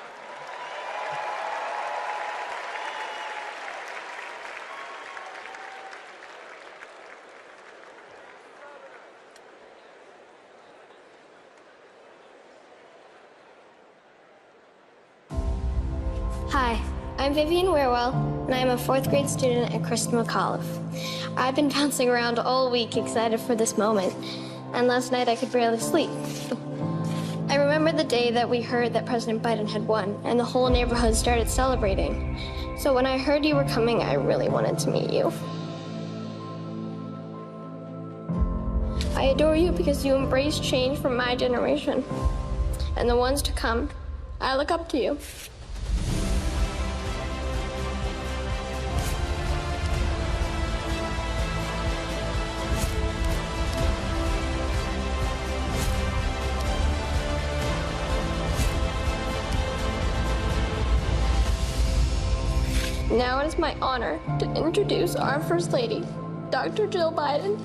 Speaker 4: Hi, I'm Vivian Weirwell, and I am a 4th grade student at Kristen McAuliffe. I've been bouncing around all week excited for this moment, and last night I could barely sleep. I remember the day that we heard that President Biden had won, and the whole neighborhood started celebrating. So when I heard you were coming, I really wanted to meet you. I adore you because you embrace change from my generation, and the ones to come. I look up to you. Now it is my honor to introduce our First Lady, Dr. Jill Biden.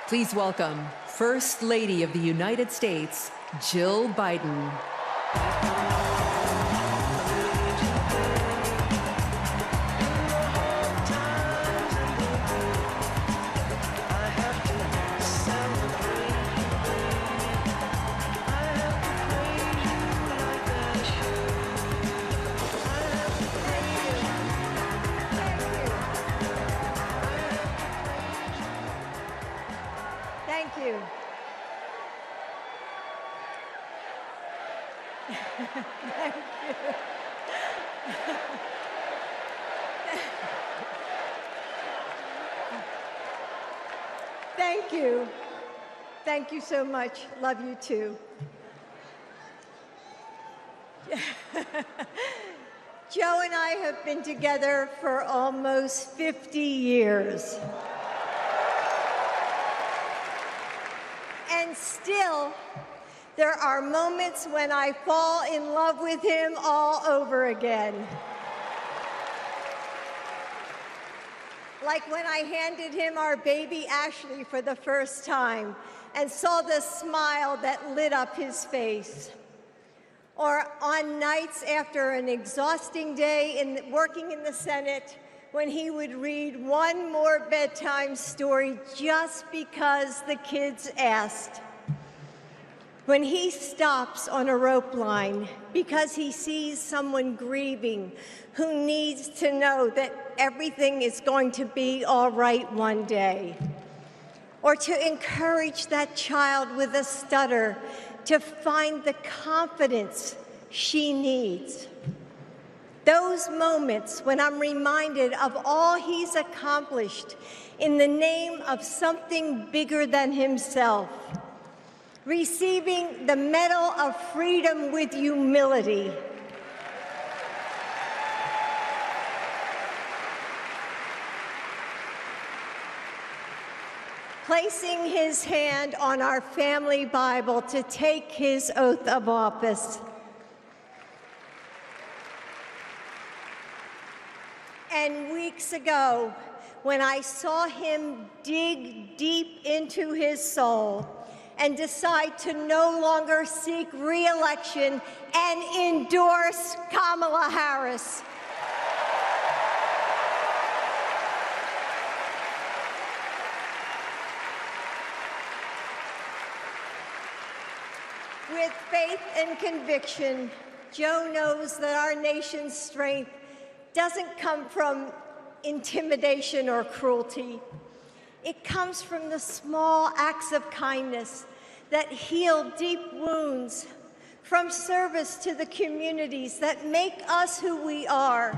Speaker 1: Please welcome First Lady of the United States, Jill Biden.
Speaker 18: Thank you. Thank you. Thank you. Thank you so much. Love you too. Joe and I have been together for almost 50 years. And still, there are moments when I fall in love with him all over again. Like when I handed him our baby Ashley for the first time and saw the smile that lit up his face. Or on nights after an exhausting day working in the Senate, when he would read one more bedtime story just because the kids asked. When he stops on a rope line because he sees someone grieving who needs to know that everything is going to be all right one day. Or to encourage that child with a stutter to find the confidence she needs. Those moments when I'm reminded of all he's accomplished in the name of something bigger than himself. Receiving the Medal of Freedom with humility. Placing his hand on our family Bible to take his oath of office. And weeks ago, when I saw him dig deep into his soul and decide to no longer seek re-election and endorse Kamala Harris. With faith and conviction, Joe knows that our nation's strength doesn't come from intimidation or cruelty. It comes from the small acts of kindness that heal deep wounds, from service to the communities that make us who we are,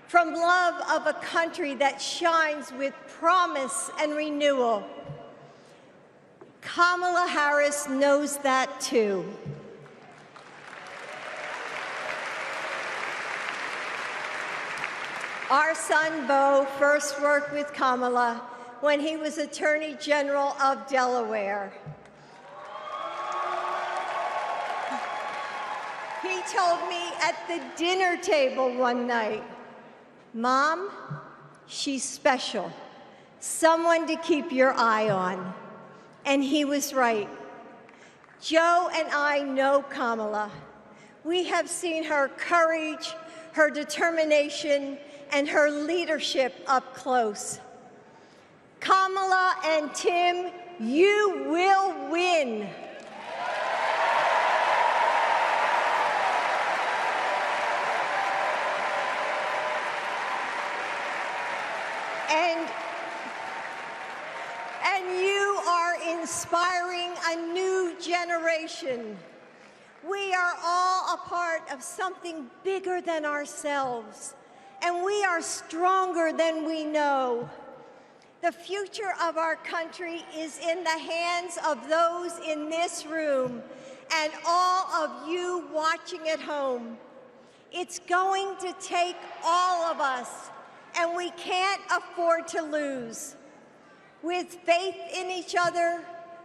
Speaker 18: from love of a country that shines with promise and renewal. Kamala Harris knows that too. Our son, Beau, first worked with Kamala when he was Attorney General of Delaware. He told me at the dinner table one night, "Mom, she's special, someone to keep your eye on." And he was right. Joe and I know Kamala. We have seen her courage, her determination, and her leadership up close. Kamala and Tim, you will win. And you are inspiring a new generation. We are all a part of something bigger than ourselves, and we are stronger than we know. The future of our country is in the hands of those in this room and all of you watching at home. It's going to take all of us, and we can't afford to lose. with faith in each other,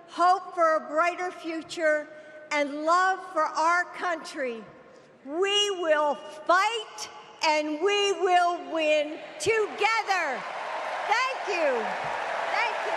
Speaker 18: hope for a brighter future, and love for our country, we will fight and we will win together. Thank you. Thank you.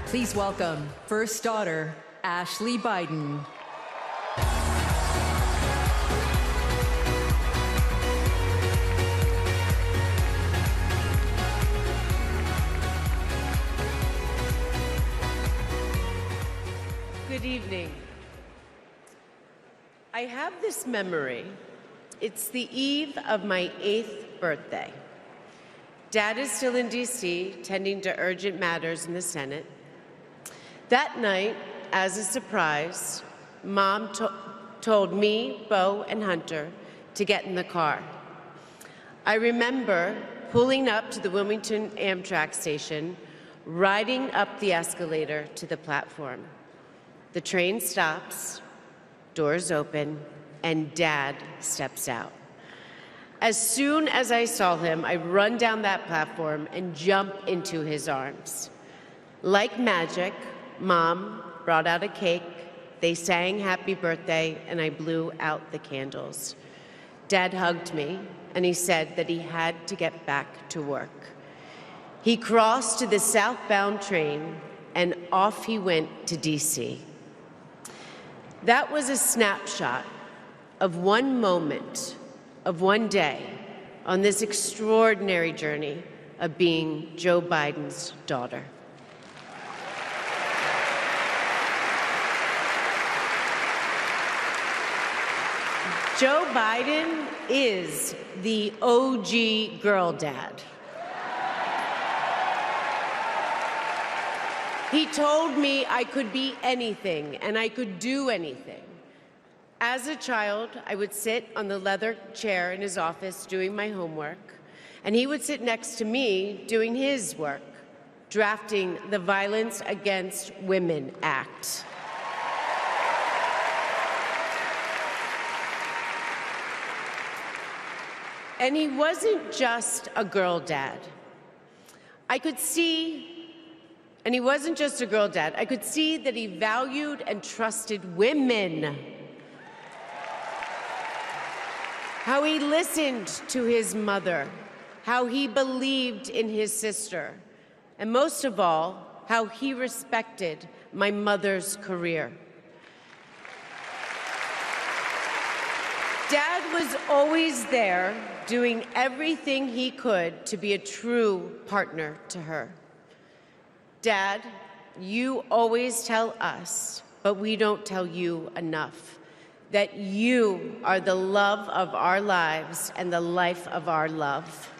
Speaker 1: Please welcome first daughter, Ashley Biden.
Speaker 5: Good evening. I have this memory. It's the eve of my 8th birthday. Dad is still in DC, tending to urgent matters in the Senate. That night, as a surprise, Mom told me, Bo, and Hunter to get in the car. I remember pulling up to the Wilmington Amtrak station, riding up the escalator to the platform. The train stops, doors open, and Dad steps out. As soon as I saw him, I run down that platform and jump into his arms. Like magic, Mom brought out a cake, they sang happy birthday, and I blew out the candles. Dad hugged me, and he said that he had to get back to work. He crossed to the southbound train, and off he went to DC. That was a snapshot of one moment, of one day, on this extraordinary journey of being Joe Biden's daughter. Joe Biden is the OG girl dad. He told me I could be anything and I could do anything. As a child, I would sit on the leather chair in his office doing my homework, and he would sit next to me doing his work, drafting the Violence Against Women Act. And he wasn't just a girl dad. And he wasn't just a girl dad. I could see that he valued and trusted women. How he listened to his mother, how he believed in his sister, and most of all, how he respected my mother's career. Dad was always there, doing everything he could to be a true partner to her. Dad, you always tell us, but we don't tell you enough, that you are the love of our lives and the life of our love.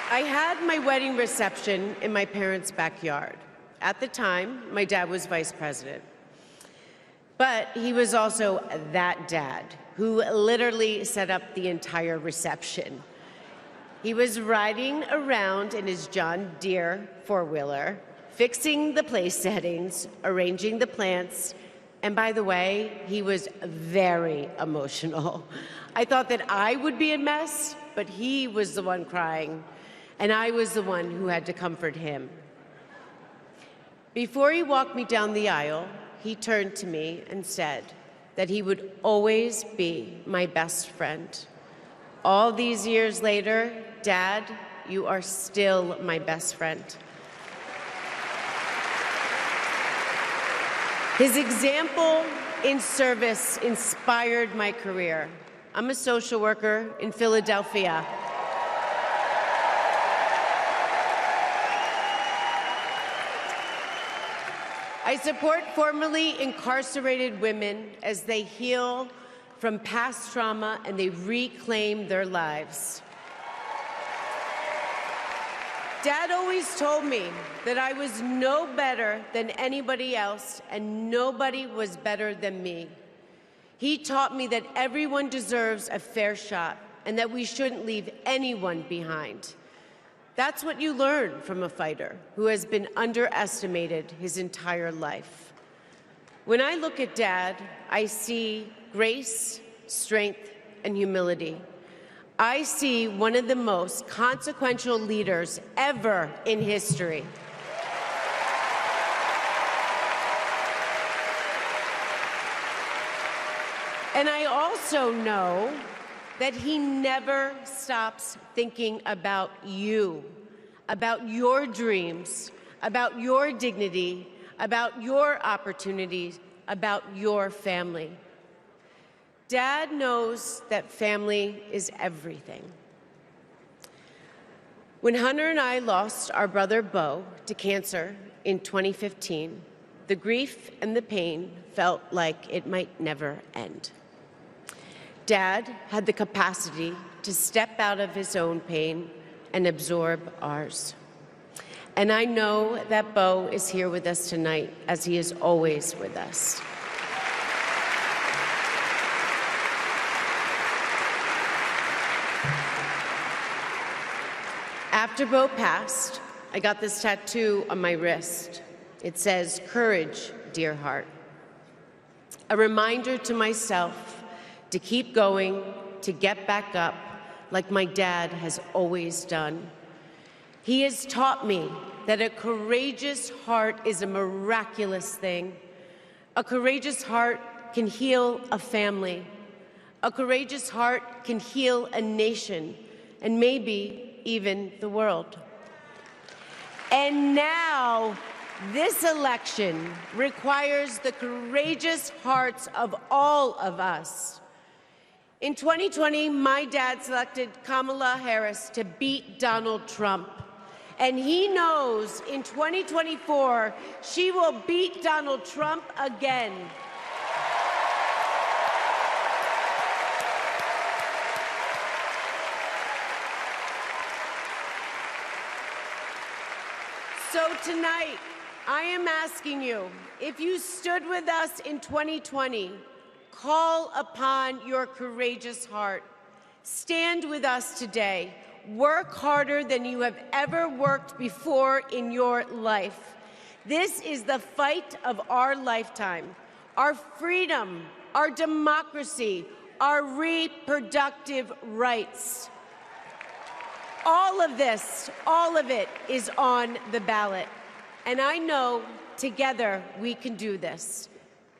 Speaker 5: I had my wedding reception in my parents' backyard. At the time, my dad was vice president. But he was also that dad who literally set up the entire reception. He was riding around in his John Deere four-wheeler, fixing the place settings, arranging the plants, and by the way, he was very emotional. I thought that I would be a mess, but he was the one crying, and I was the one who had to comfort him. Before he walked me down the aisle, he turned to me and said that he would always be my best friend. All these years later, Dad, you are still my best friend. His example in service inspired my career. I'm a social worker in Philadelphia. I support formerly incarcerated women as they heal from past trauma and they reclaim their lives. Dad always told me that I was no better than anybody else and nobody was better than me. He taught me that everyone deserves a fair shot and that we shouldn't leave anyone behind. That's what you learn from a fighter who has been underestimated his entire life. When I look at Dad, I see grace, strength, and humility. I see one of the most consequential leaders ever in history. And I also know that he never stops thinking about you, about your dreams, about your dignity, about your opportunities, about your family. Dad knows that family is everything. When Hunter and I lost our brother Bo to cancer in 2015, the grief and the pain felt like it might never end. Dad had the capacity to step out of his own pain and absorb ours. And I know that Bo is here with us tonight, as he is always with us. After Bo passed, I got this tattoo on my wrist. It says, "Courage, dear heart." A reminder to myself to keep going, to get back up, like my dad has always done. He has taught me that a courageous heart is a miraculous thing. A courageous heart can heal a family. A courageous heart can heal a nation, and maybe even the world. And now, this election requires the courageous hearts of all of us. In 2020, my dad selected Kamala Harris to beat Donald Trump. And he knows in 2024, she will beat Donald Trump again. So tonight, I am asking you, if you stood with us in 2020, call upon your courageous heart. Stand with us today. Work harder than you have ever worked before in your life. This is the fight of our lifetime. Our freedom, our democracy, our reproductive rights. All of this, all of it is on the ballot. And I know together we can do this,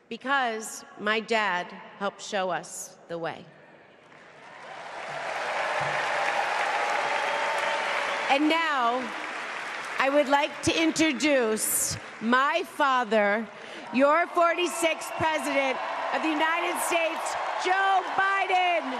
Speaker 5: because my dad helped show us the way. And now, I would like to introduce my father, your 46th President of the United States, Joe Biden.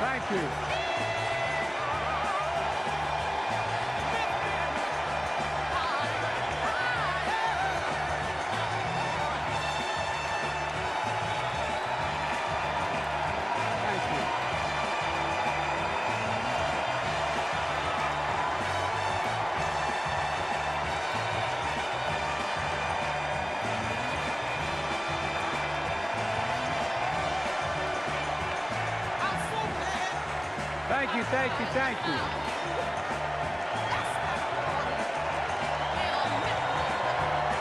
Speaker 11: Thank you. Thank you, thank you, thank you.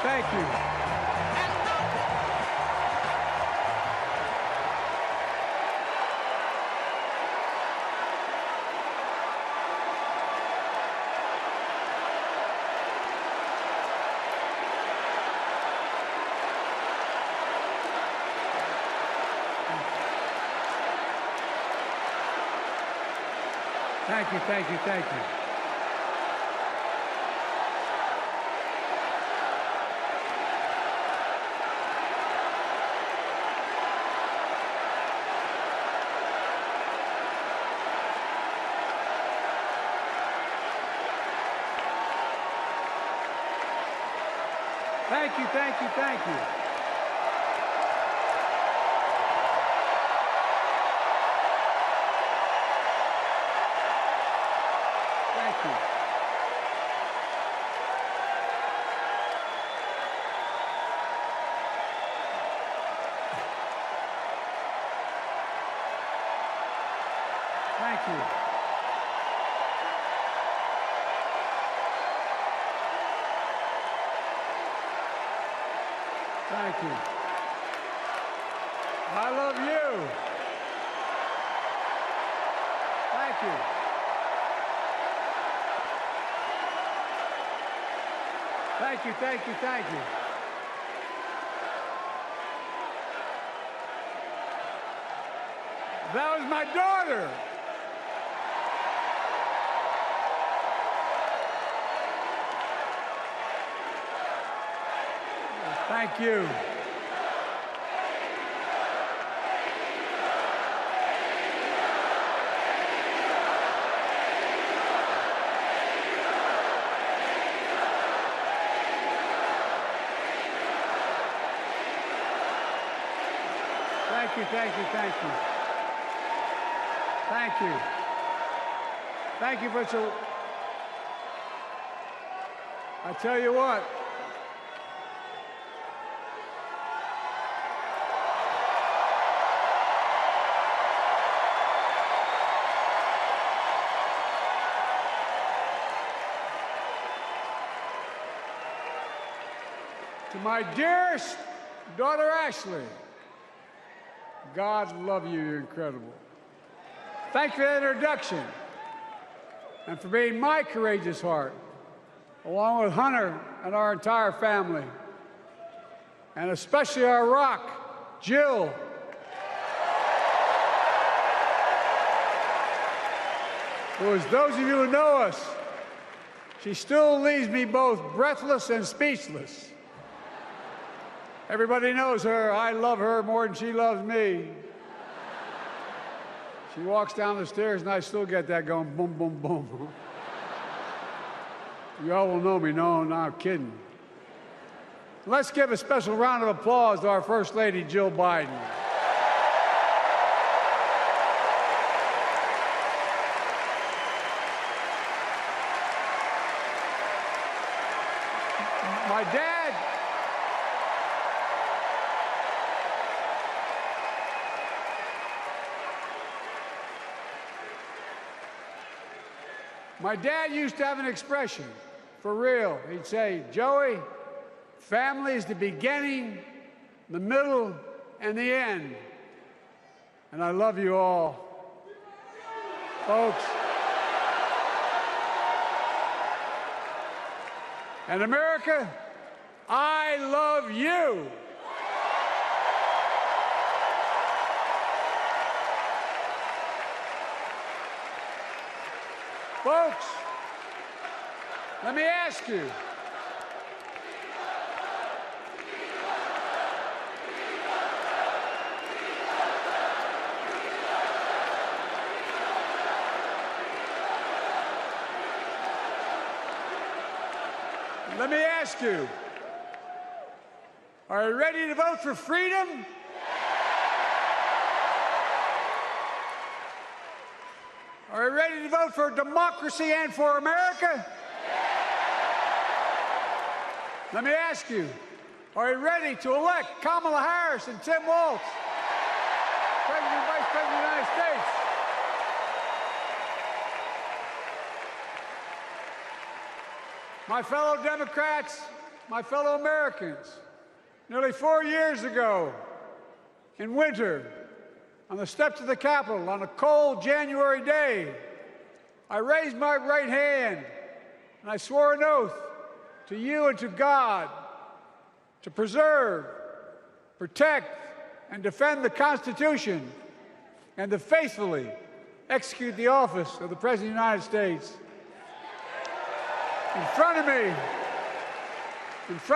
Speaker 11: Thank you. Thank you, thank you, thank you. Thank you, thank you, thank you. Thank you. Thank you. Thank you. I love you. Thank you. Thank you, thank you, thank you. That was my daughter. Thank you. Thank you, thank you, thank you. Thank you. Thank you for so. I tell you what. To my dearest daughter, Ashley, God love you, you're incredible. Thank you for that introduction and for being my courageous heart, along with Hunter and our entire family, and especially our rock, Jill. Who, as those of you who know us, she still leaves me both breathless and speechless. Everybody knows her. I love her more than she loves me. She walks down the stairs and I still get that going boom, boom, boom. You all will know me. No, not kidding. Let's give a special round of applause to our First Lady, Jill Biden. My dad used to have an expression, for real. He'd say, Joey, family is the beginning, the middle, and the end. And I love you all. Folks. And America, I love you. Folks, let me ask you. Let me ask you. Are you ready to vote for freedom? Are you ready to vote for democracy and for America? Let me ask you, are you ready to elect Kamala Harris and Tim Walz, President and Vice President of the United States? My fellow Democrats, my fellow Americans, nearly 4 years ago, in winter, on the steps of the Capitol, on a cold January day, I raised my right hand and I swore an oath to you and to God to preserve, protect, and defend the Constitution and to faithfully execute the office of the President of the United States. In front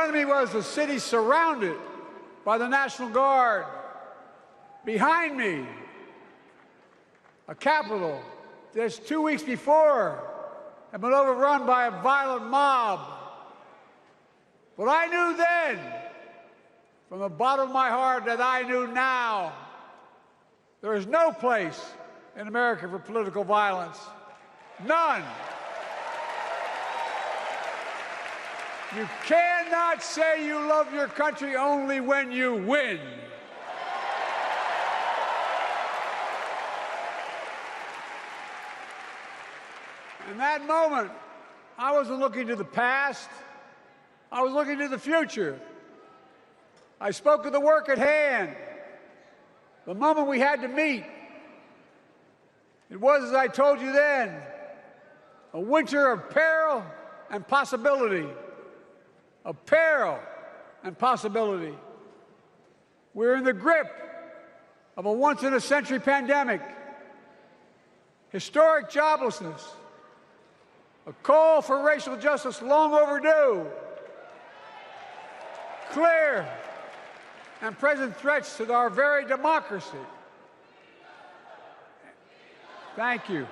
Speaker 11: of me was the city surrounded by the National Guard. Behind me, a Capitol just 2 weeks before had been overrun by a violent mob. But I knew then, from the bottom of my heart, that I knew now, there is no place in America for political violence. None. You cannot say you love your country only when you win. In that moment, I wasn't looking to the past. I was looking to the future. I spoke of the work at hand, the moment we had to meet. It was, as I told you then, a winter of peril and possibility. Of peril and possibility. We're in the grip of a once-in-a-century pandemic, historic joblessness, a call for racial justice long overdue, clear and present threats to our very democracy. Thank you.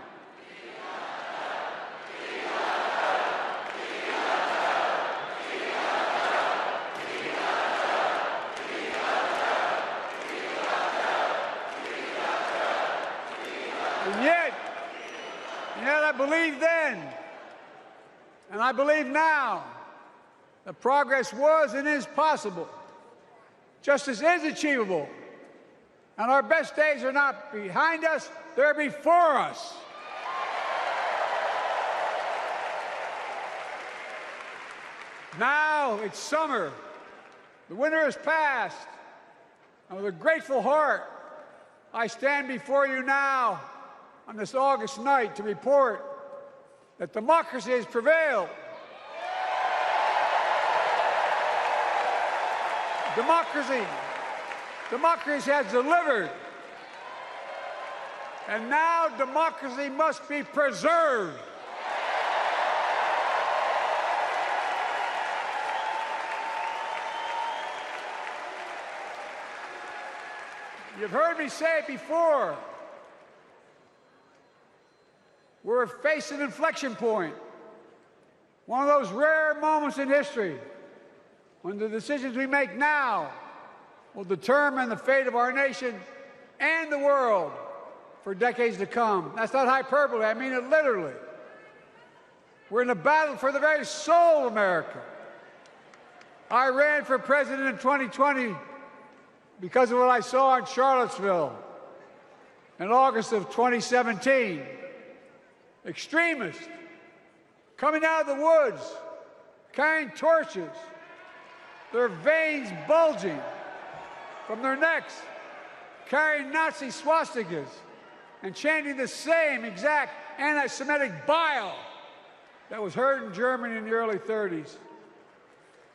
Speaker 11: And yet I believed then, and I believe now, that progress was and is possible. Justice is achievable. And our best days are not behind us, they're before us. Now it's summer. The winter has passed. And with a grateful heart, I stand before you now on this August night to report that democracy has prevailed. Democracy has delivered. And now democracy must be preserved. You've heard me say it before. We're facing an inflection point. One of those rare moments in history when the decisions we make now will determine the fate of our nation and the world for decades to come. That's not hyperbole, I mean it literally. We're in a battle for the very soul of America. I ran for president in 2020 because of what I saw in Charlottesville in August of 2017. Extremists coming out of the woods, carrying torches, their veins bulging from their necks, carrying Nazi swastikas, and chanting the same exact anti-Semitic bile that was heard in Germany in the early 30s.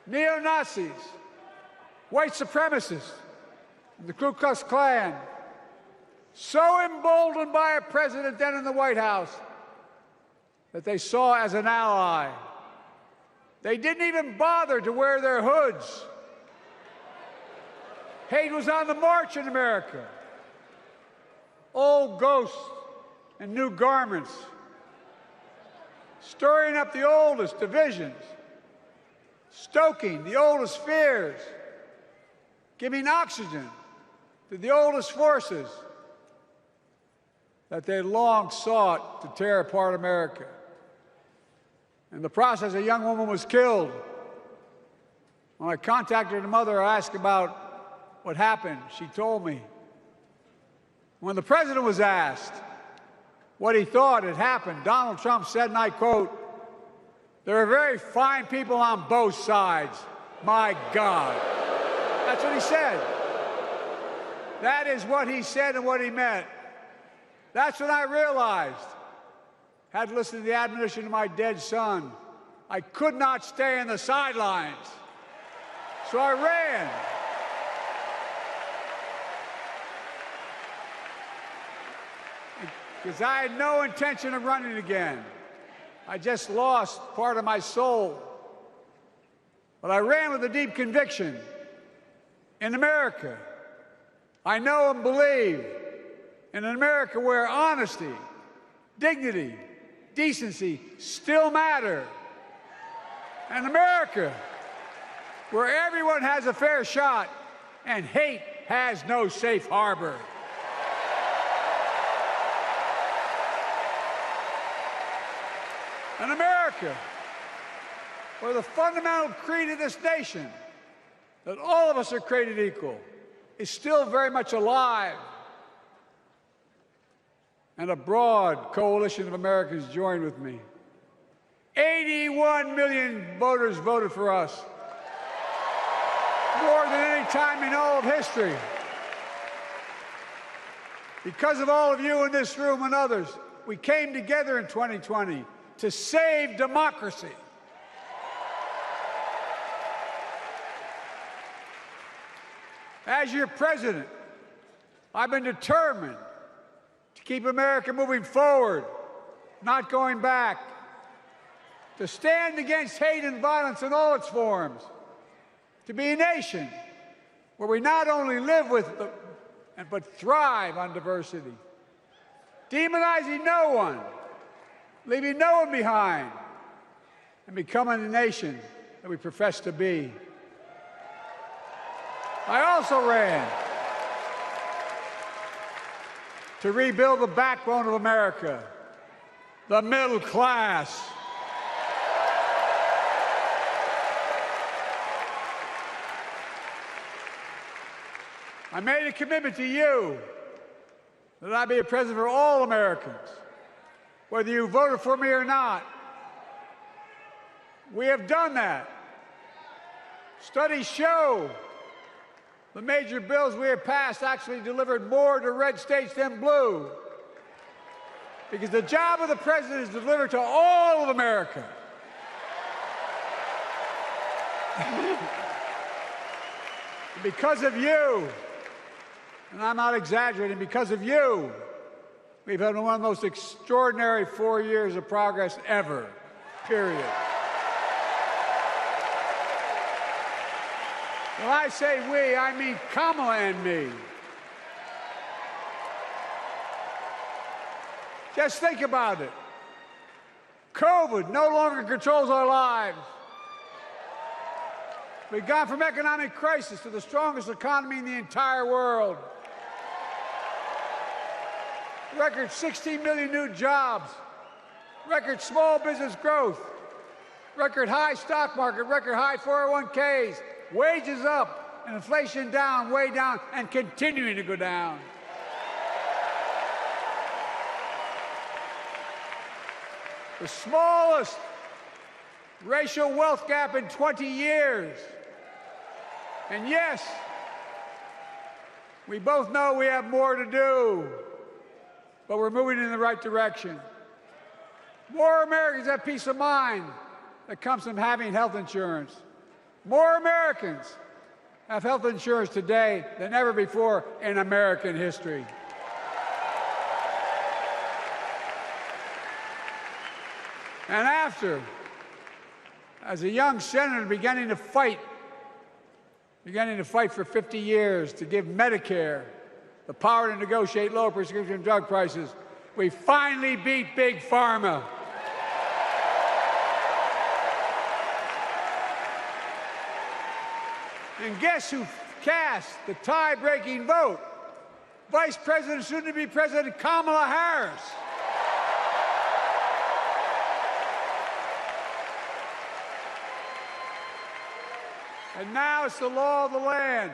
Speaker 11: Neo-Nazis, white supremacists, and the Ku Klux Klan, so emboldened by a president then in the White House that they saw as an ally. They didn't even bother to wear their hoods. Hate was on the march in America. Old ghosts and new garments, stirring up the oldest divisions, stoking the oldest fears, giving oxygen to the oldest forces that they long sought to tear apart America. In the process, a young woman was killed. When I contacted her mother, I asked about what happened. She told me. When the president was asked what he thought had happened, Donald Trump said, and I quote, There are very fine people on both sides. My God. That's what he said. That is what he said and what he meant. That's when I realized, had to listen to the admonition of my dead son, I could not stay in the sidelines. So I ran. Because I had no intention of running again. I just lost part of my soul. But I ran with a deep conviction. In America, I know and believe in an America where honesty, dignity, decency still matter. An America where everyone has a fair shot and hate has no safe harbor. An America where the fundamental creed of this nation, that all of us are created equal, is still very much alive. And a broad coalition of Americans joined with me. 81 million voters voted for us, more than any time in all of history. Because of all of you in this room and others, we came together in 2020 to save democracy. As your president, I've been determined to keep America moving forward, not going back, to stand against hate and violence in all its forms, to be a nation where we not only live with but thrive on diversity, demonizing no one, leaving no one behind, and becoming the nation that we profess to be. I also ran to rebuild the backbone of America, the middle class. I made a commitment to you that I'd be a president for all Americans, whether you voted for me or not. We have done that. Studies show the major bills we have passed actually delivered more to red states than blue, because the job of the president is to deliver to all of America. Because of you, and I'm not exaggerating, because of you, we've had one of the most extraordinary 4 years of progress ever, period. When I say we, I mean Kamala and me. Just think about it. COVID no longer controls our lives. We've gone from economic crisis to the strongest economy in the entire world. Record 16 million new jobs. Record small business growth. Record high stock market. Record high 401ks. Wages up and inflation down, way down, and continuing to go down. The smallest racial wealth gap in 20 years. And yes, we both know we have more to do, but we're moving in the right direction. More Americans have peace of mind that comes from having health insurance. More Americans have health insurance today than ever before in American history. And after, as a young senator beginning to fight for 50 years to give Medicare the power to negotiate low prescription drug prices, we finally beat Big Pharma. And guess who cast the tie-breaking vote? Vice President, soon-to-be President Kamala Harris. And now it's the law of the land.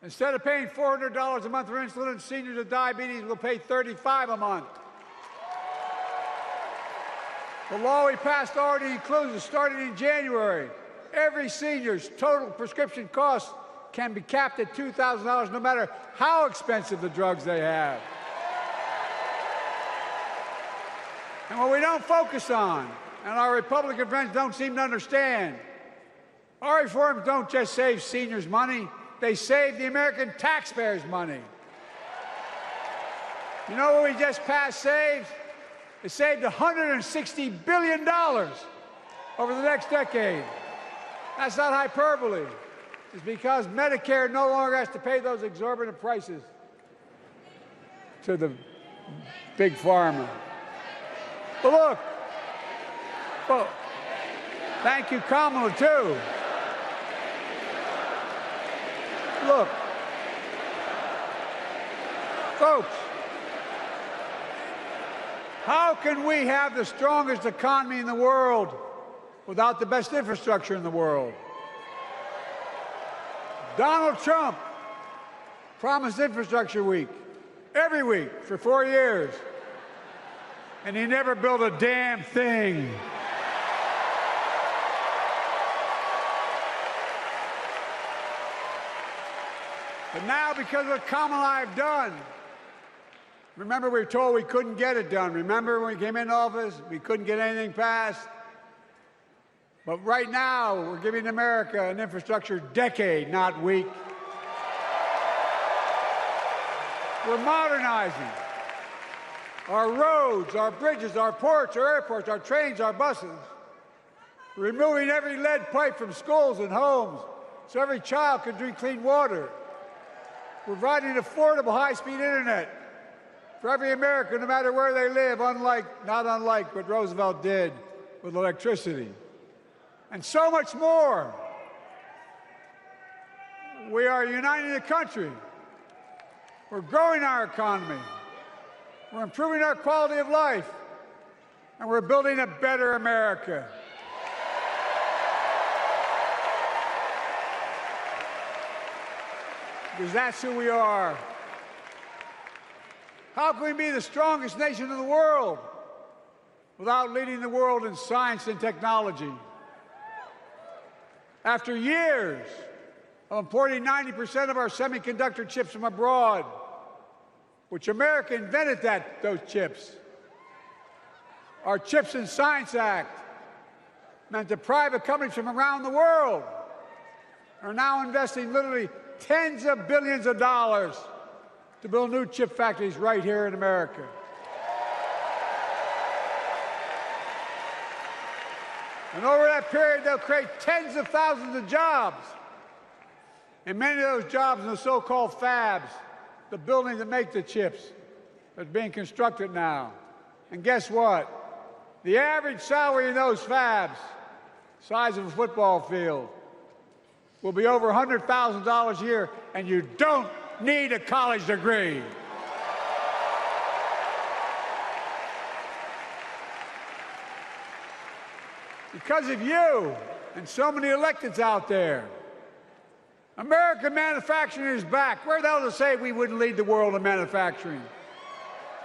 Speaker 11: Instead of paying $400 a month for insulin, seniors with diabetes will pay $35 a month. The law we passed already includes, starting in January, every senior's total prescription costs can be capped at $2,000 no matter how expensive the drugs they have. And what we don't focus on, and our Republican friends don't seem to understand, our reforms don't just save seniors money, they save the American taxpayers money. You know what we just passed saves? It saved $160 billion over the next decade. That's not hyperbole. It's because Medicare no longer has to pay those exorbitant prices to the big pharma. But look, well, thank you, Kamala, too. Look, folks, how can we have the strongest economy in the world without the best infrastructure in the world? Donald Trump promised Infrastructure Week every week for 4 years, and he never built a damn thing. But now, because of what Kamala and I have done, remember we were told we couldn't get it done. Remember when we came into office, we couldn't get anything passed? But right now, we're giving America an infrastructure decade, not week. We're modernizing our roads, our bridges, our ports, our airports, our trains, our buses. We're removing every lead pipe from schools and homes so every child can drink clean water. We're providing affordable, high-speed internet for every American, no matter where they live, not unlike what Roosevelt did with electricity. And so much more. We are uniting the country. We're growing our economy. We're improving our quality of life. And we're building a better America. Because that's who we are. How can we be the strongest nation in the world without leading the world in science and technology? After years of importing 90% of our semiconductor chips from abroad, which America invented those chips, our Chips and Science Act meant that private companies from around the world are now investing literally tens of billions of dollars to build new chip factories right here in America. And over that period, they'll create tens of thousands of jobs. And many of those jobs in the so-called fabs, the buildings that make the chips, that's being constructed now. And guess what? The average salary in those fabs, size of a football field, will be over $100,000 a year, and you don't need a college degree. Because of you and so many electeds out there, American manufacturing is back. Where the hell to say we wouldn't lead the world in manufacturing?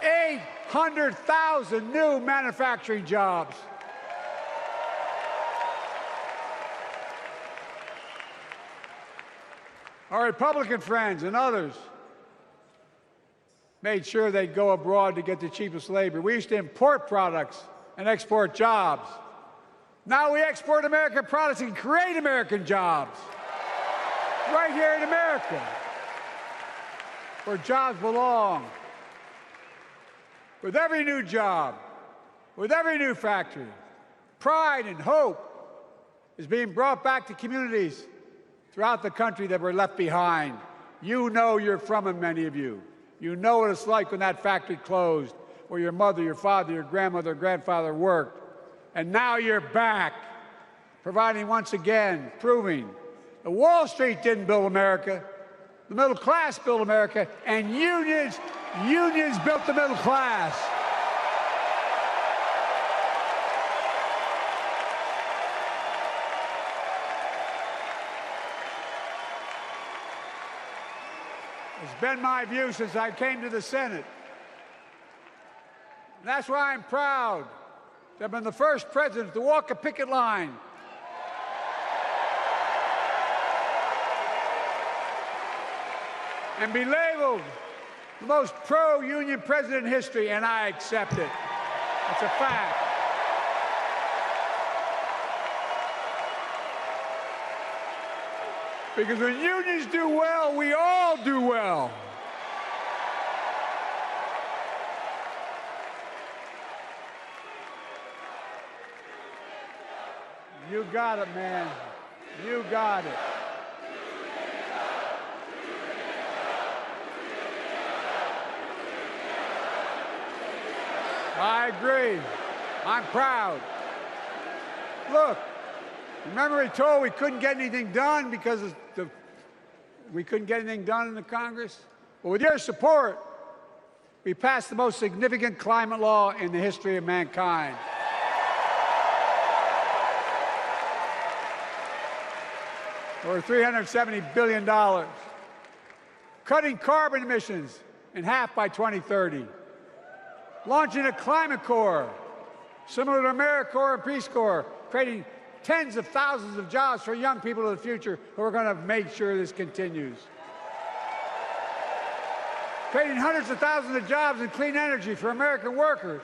Speaker 11: 800,000 new manufacturing jobs. Our Republican friends and others made sure they'd go abroad to get the cheapest labor. We used to import products and export jobs. Now we export American products and create American jobs right here in America, where jobs belong. With every new job, with every new factory, pride and hope is being brought back to communities throughout the country that were left behind. You know you're from them, many of you. You know what it's like when that factory closed, where your mother, your father, your grandmother, grandfather worked. And now you're back, providing once again, proving that Wall Street didn't build America, the middle class built America, and unions built the middle class. It's been my view since I came to the Senate. And that's why I'm proud
Speaker 13: to have been the first president to walk a picket line. And be labeled the most pro-union president in history, and I accept it. It's a fact. Because when unions do well, we all do well. You got it, man. You got it. I agree. I'm proud. Look, remember he told we couldn't get anything done because we couldn't get anything done in the Congress? Well, with your support, we passed the most significant climate law in the history of mankind. Over $370 billion. Cutting carbon emissions in half by 2030. Launching a climate corps, similar to AmeriCorps and Peace Corps, creating tens of thousands of jobs for young people of the future who are going to make sure this continues. Creating hundreds of thousands of jobs in clean energy for American workers,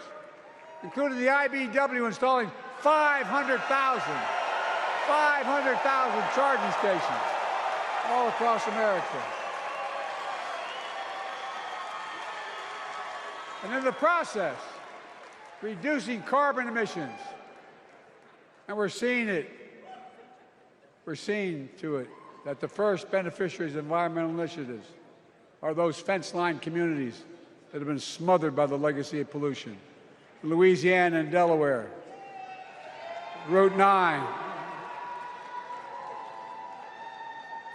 Speaker 13: including the IBEW installing 500,000 charging stations all across America. And in the process, reducing carbon emissions. And we're seeing it. We're seeing to it that the first beneficiaries of environmental initiatives are those fence-lined communities that have been smothered by the legacy of pollution. Louisiana and Delaware, Route 9,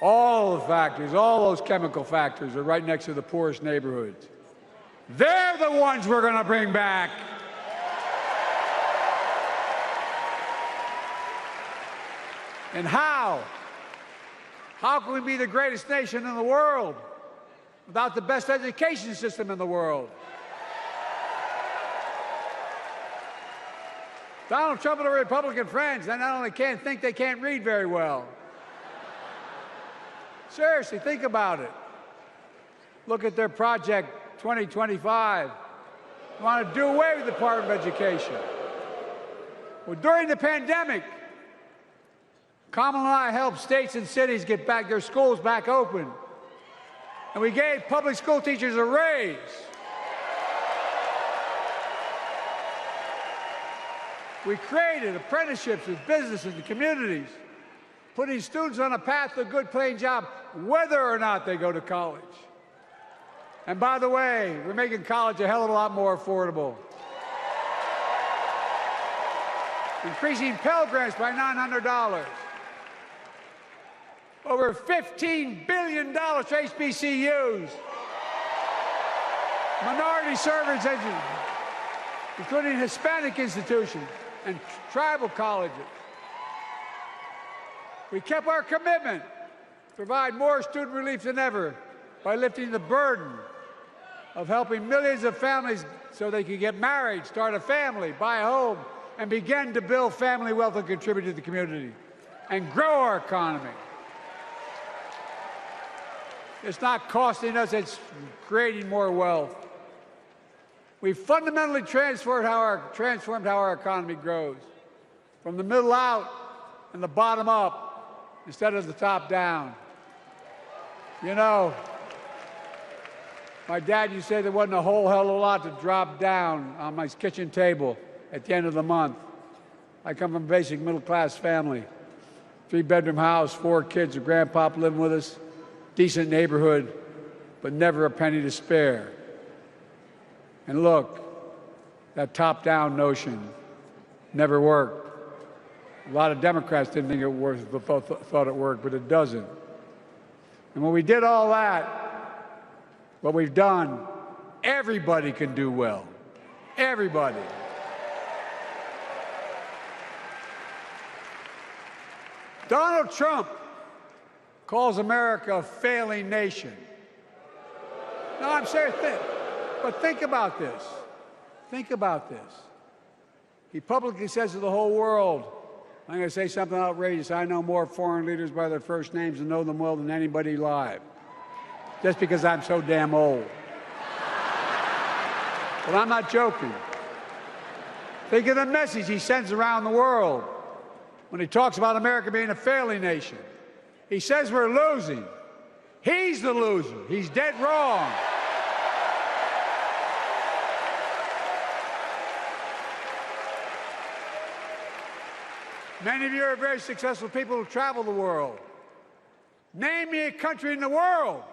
Speaker 13: all the factories, all those chemical factories are right next to the poorest neighborhoods. They're the ones we're going to bring back. And how? How can we be the greatest nation in the world without the best education system in the world? Donald Trump and the Republican friends, they not only can't think, they can't read very well. Seriously, think about it. Look at their Project 2025. They want to do away with the Department of Education. Well, during the pandemic, Kamala and I helped states and cities get back their schools back open. And we gave public school teachers a raise. We created apprenticeships with businesses and communities, putting students on a path to a good paying job, whether or not they go to college. And by the way, we're making college a hell of a lot more affordable. Increasing Pell Grants by $900. Over $15 billion to HBCUs. Minority service education, including Hispanic institutions and tribal colleges. We kept our commitment to provide more student relief than ever by lifting the burden of helping millions of families so they could get married, start a family, buy a home, and begin to build family wealth and contribute to the community and grow our economy. It's not costing us, it's creating more wealth. We fundamentally transformed how our economy grows, from the middle out and the bottom up instead of the top down. You know, my dad used to say there wasn't a whole hell of a lot to drop down on my kitchen table at the end of the month. I come from a basic middle-class family, 3-bedroom house, 4 kids, a grandpop living with us, decent neighborhood, but never a penny to spare. And look, that top-down notion never worked. A lot of Democrats didn't think it worked, thought it worked, but it doesn't. And when we did all that, what we've done, everybody can do well. Everybody. Donald Trump calls America a failing nation. No, I'm serious. But think about this. Think about this. He publicly says to the whole world, I'm going to say something outrageous, I know more foreign leaders by their first names and know them well than anybody alive, just because I'm so damn old. But I'm not joking. Think of the message he sends around the world when he talks about America being a failing nation. He says we're losing. He's the loser. He's dead wrong. Many of you are very successful people who travel the world. Name me a country in the world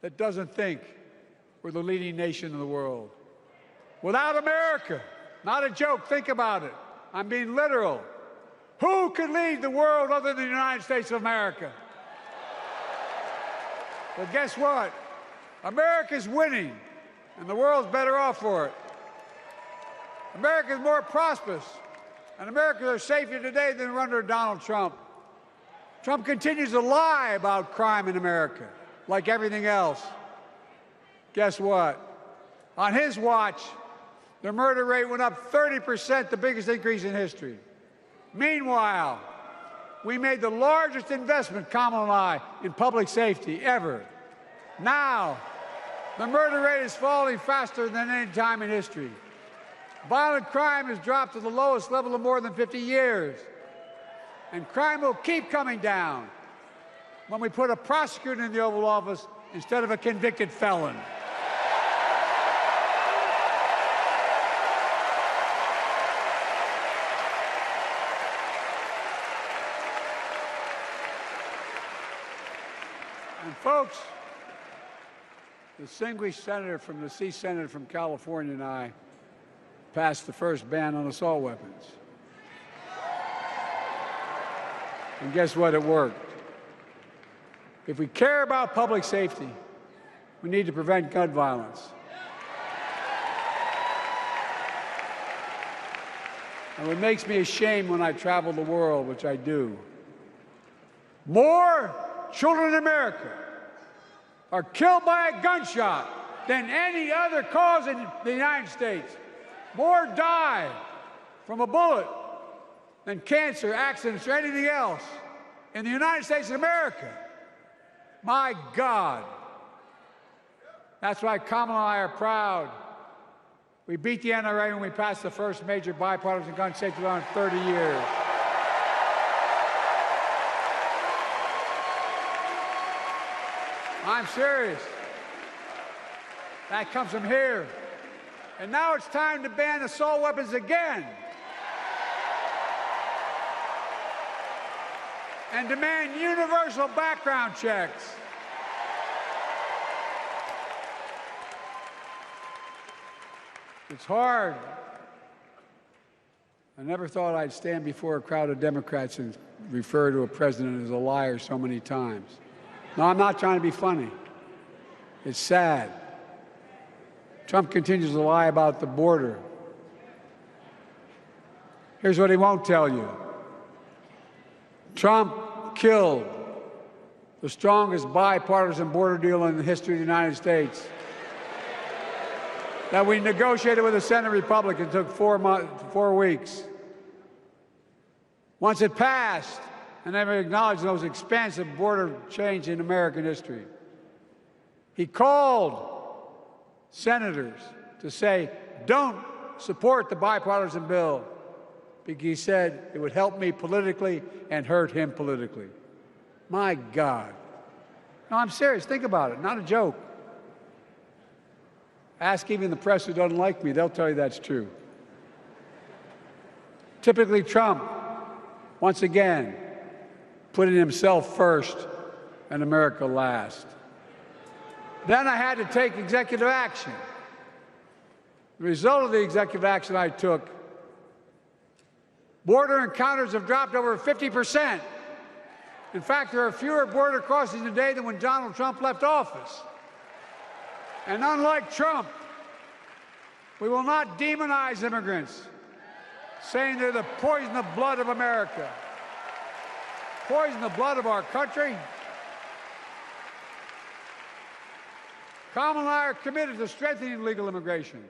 Speaker 13: that doesn't think we're the leading nation in the world. Without America, not a joke, think about it. I'm being literal. Who could lead the world other than the United States of America? Well, guess what? America's winning, and the world's better off for it. America's more prosperous, and Americans are safer today than they were under Donald Trump. Trump continues to lie about crime in America, like everything else. Guess what? On his watch, the murder rate went up 30%, the biggest increase in history. Meanwhile, we made the largest investment, Kamala and I, in public safety ever. Now, the murder rate is falling faster than any time in history. Violent crime has dropped to the lowest level of more than 50 years. And crime will keep coming down when we put a prosecutor in the Oval Office instead of a convicted felon. And folks, the distinguished senator from the C Senate from California and I passed the first ban on assault weapons. And guess what? It worked. If we care about public safety, we need to prevent gun violence. And what makes me ashamed when I travel the world, which I do, more children in America are killed by a gunshot than any other cause in the United States. More die from a bullet than cancer, accidents, or anything else in the United States of America. My God. That's why Kamala and I are proud. We beat the NRA when we passed the first major bipartisan gun safety law in 30 years. I'm serious. That comes from here. And now it's time to ban assault weapons again. And demand universal background checks. It's hard. I never thought I'd stand before a crowd of Democrats and refer to a president as a liar so many times. No, I'm not trying to be funny. It's sad. Trump continues to lie about the border. Here's what he won't tell you. Trump killed the strongest bipartisan border deal in the history of the United States that we negotiated with the Senate Republicans. Took 4 weeks. Once it passed, and they acknowledged the most expansive border change in American history, he called senators to say, don't support the bipartisan bill, because he said it would help me politically and hurt him politically. My God. No, I'm serious. Think about it. Not a joke. Ask even the press who doesn't like me. They'll tell you that's true. Typically, Trump, once again, putting himself first and America last. Then I had to take executive action. The result of the executive action I took, border encounters have dropped over 50%. In fact, there are fewer border crossings today than when Donald Trump left office. And unlike Trump, we will not demonize immigrants, saying they're the poison of blood of America. Poison the blood of our country. Kamala and I are committed to strengthening legal immigration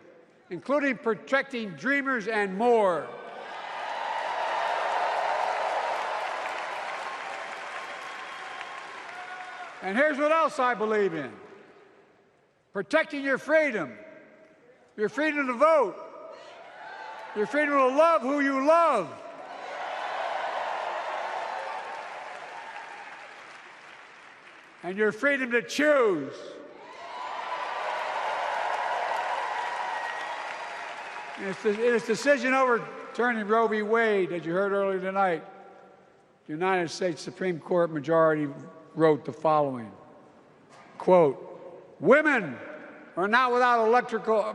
Speaker 13: including protecting dreamers and more. And here's what else I believe in: protecting your freedom to vote, your freedom to love who you love, and your freedom to choose. In its decision overturning Roe v. Wade, as you heard earlier tonight, the United States Supreme Court majority wrote the following, quote, "Women are not without electoral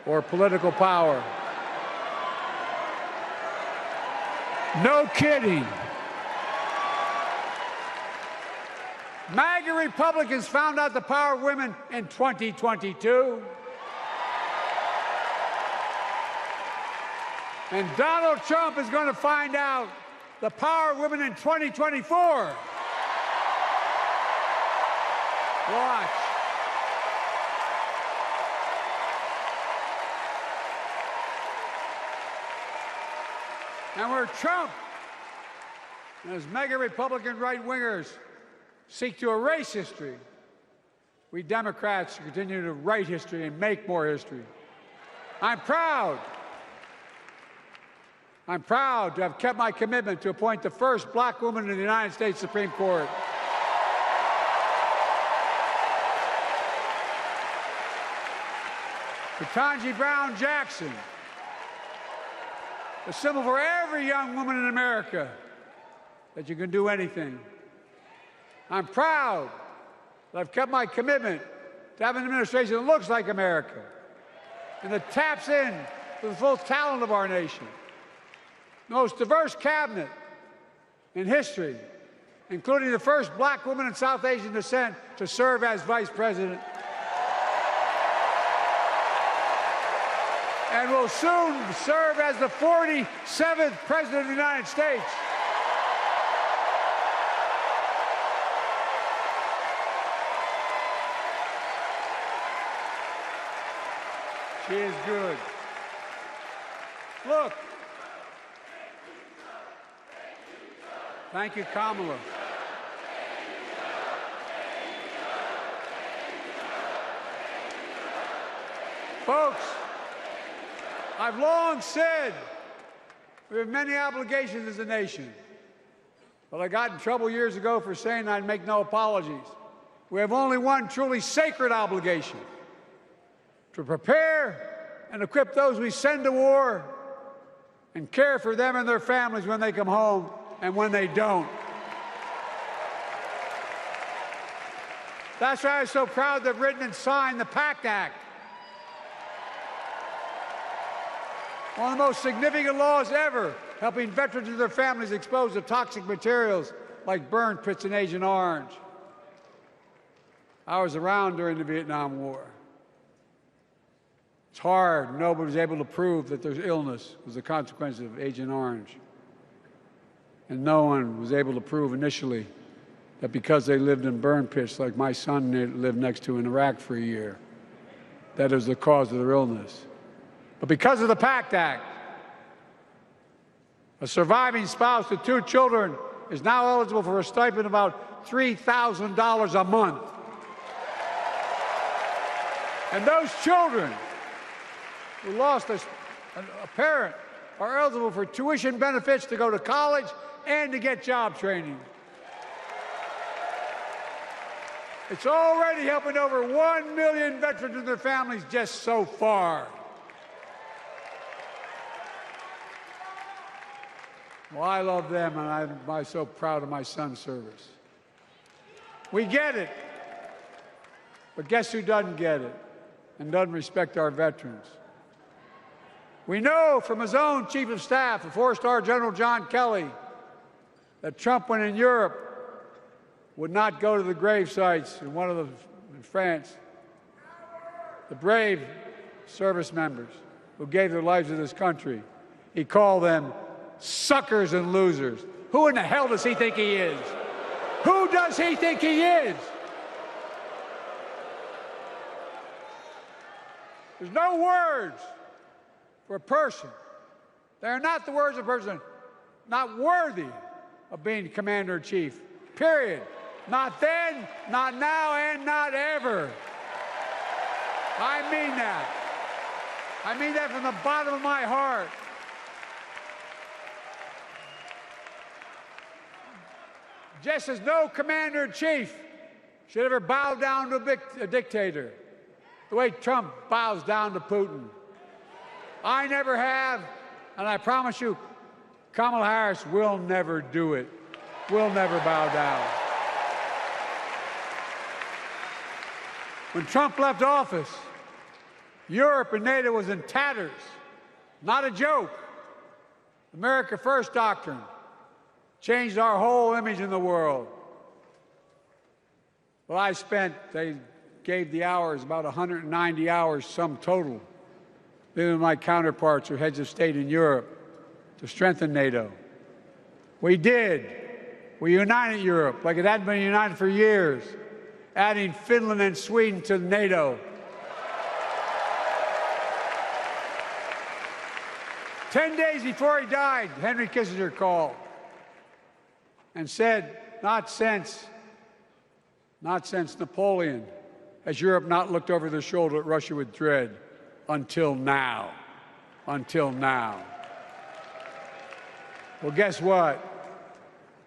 Speaker 13: or political power." No kidding. MAGA Republicans found out the power of women in 2022. And Donald Trump is going to find out the power of women in 2024. Watch. And where Trump and his mega Republican right-wingers seek to erase history, we Democrats continue to write history and make more history. I'm proud to have kept my commitment to appoint the first black woman in the United States Supreme Court. Ketanji Brown Jackson, a symbol for every young woman in America that you can do anything. I'm proud that I've kept my commitment to have an administration that looks like America and that taps in to the full talent of our nation. The most diverse cabinet in history, including the first black woman of South Asian descent to serve as vice president, and will soon serve as the 47th president of the United States. She is good. Look. Thank you, Kamala. Folks, I've long said we have many obligations as a nation, but I got in trouble years ago for saying I'd make no apologies. We have only one truly sacred obligation: to prepare and equip those we send to war and care for them and their families when they come home and when they don't. That's why I'm so proud to have written and signed the PACT Act, one of the most significant laws ever, helping veterans and their families exposed to toxic materials like burn pits in Agent Orange. I was around during the Vietnam War. It's hard. Nobody was able to prove that their illness was a consequence of Agent Orange. And no one was able to prove initially that because they lived in burn pits like my son lived next to in Iraq for a year, that it was the cause of their illness. But because of the PACT Act, a surviving spouse with 2 children is now eligible for a stipend of about $3,000 a month. And those children who lost a parent are eligible for tuition benefits to go to college and to get job training. It's already helping over 1 million veterans and their families just so far. Well, I love them, and I'm so proud of my son's service. We get it. But guess who doesn't get it and doesn't respect our veterans? We know from his own chief of staff, the 4-star General John Kelly, that Trump, when in Europe, would not go to the grave sites in France. The brave service members who gave their lives to this country. He called them suckers and losers. Who in the hell does he think he is? Who does he think he is? There's no words for a person. They are not the words of a person not worthy of being commander-in-chief, period. Not then, not now, and not ever. I mean that. I mean that from the bottom of my heart. Just as no commander-in-chief should ever bow down to a dictator, the way Trump bows down to Putin. I never have, and I promise you, Kamala Harris will never do it. Will never bow down. When Trump left office, Europe and NATO was in tatters. Not a joke. America First doctrine changed our whole image in the world. Well, they gave the hours, about 190 hours sum total, me and my counterparts or heads of state in Europe, to strengthen NATO. We did. We united Europe like it hadn't been united for years, adding Finland and Sweden to NATO. 10 days before he died, Henry Kissinger called and said, not since Napoleon has Europe not looked over their shoulder at Russia with dread until now. Until now. Well, guess what?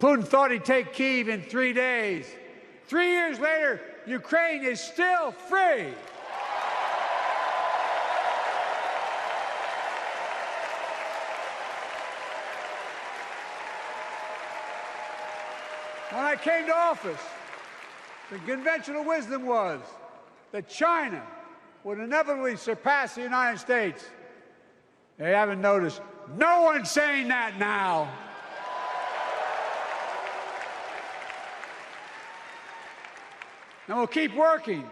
Speaker 13: Putin thought he'd take Kyiv in 3 days. 3 years later, Ukraine is still free. When I came to office, the conventional wisdom was that China would inevitably surpass the United States. They haven't noticed. No one's saying that now. And we'll keep working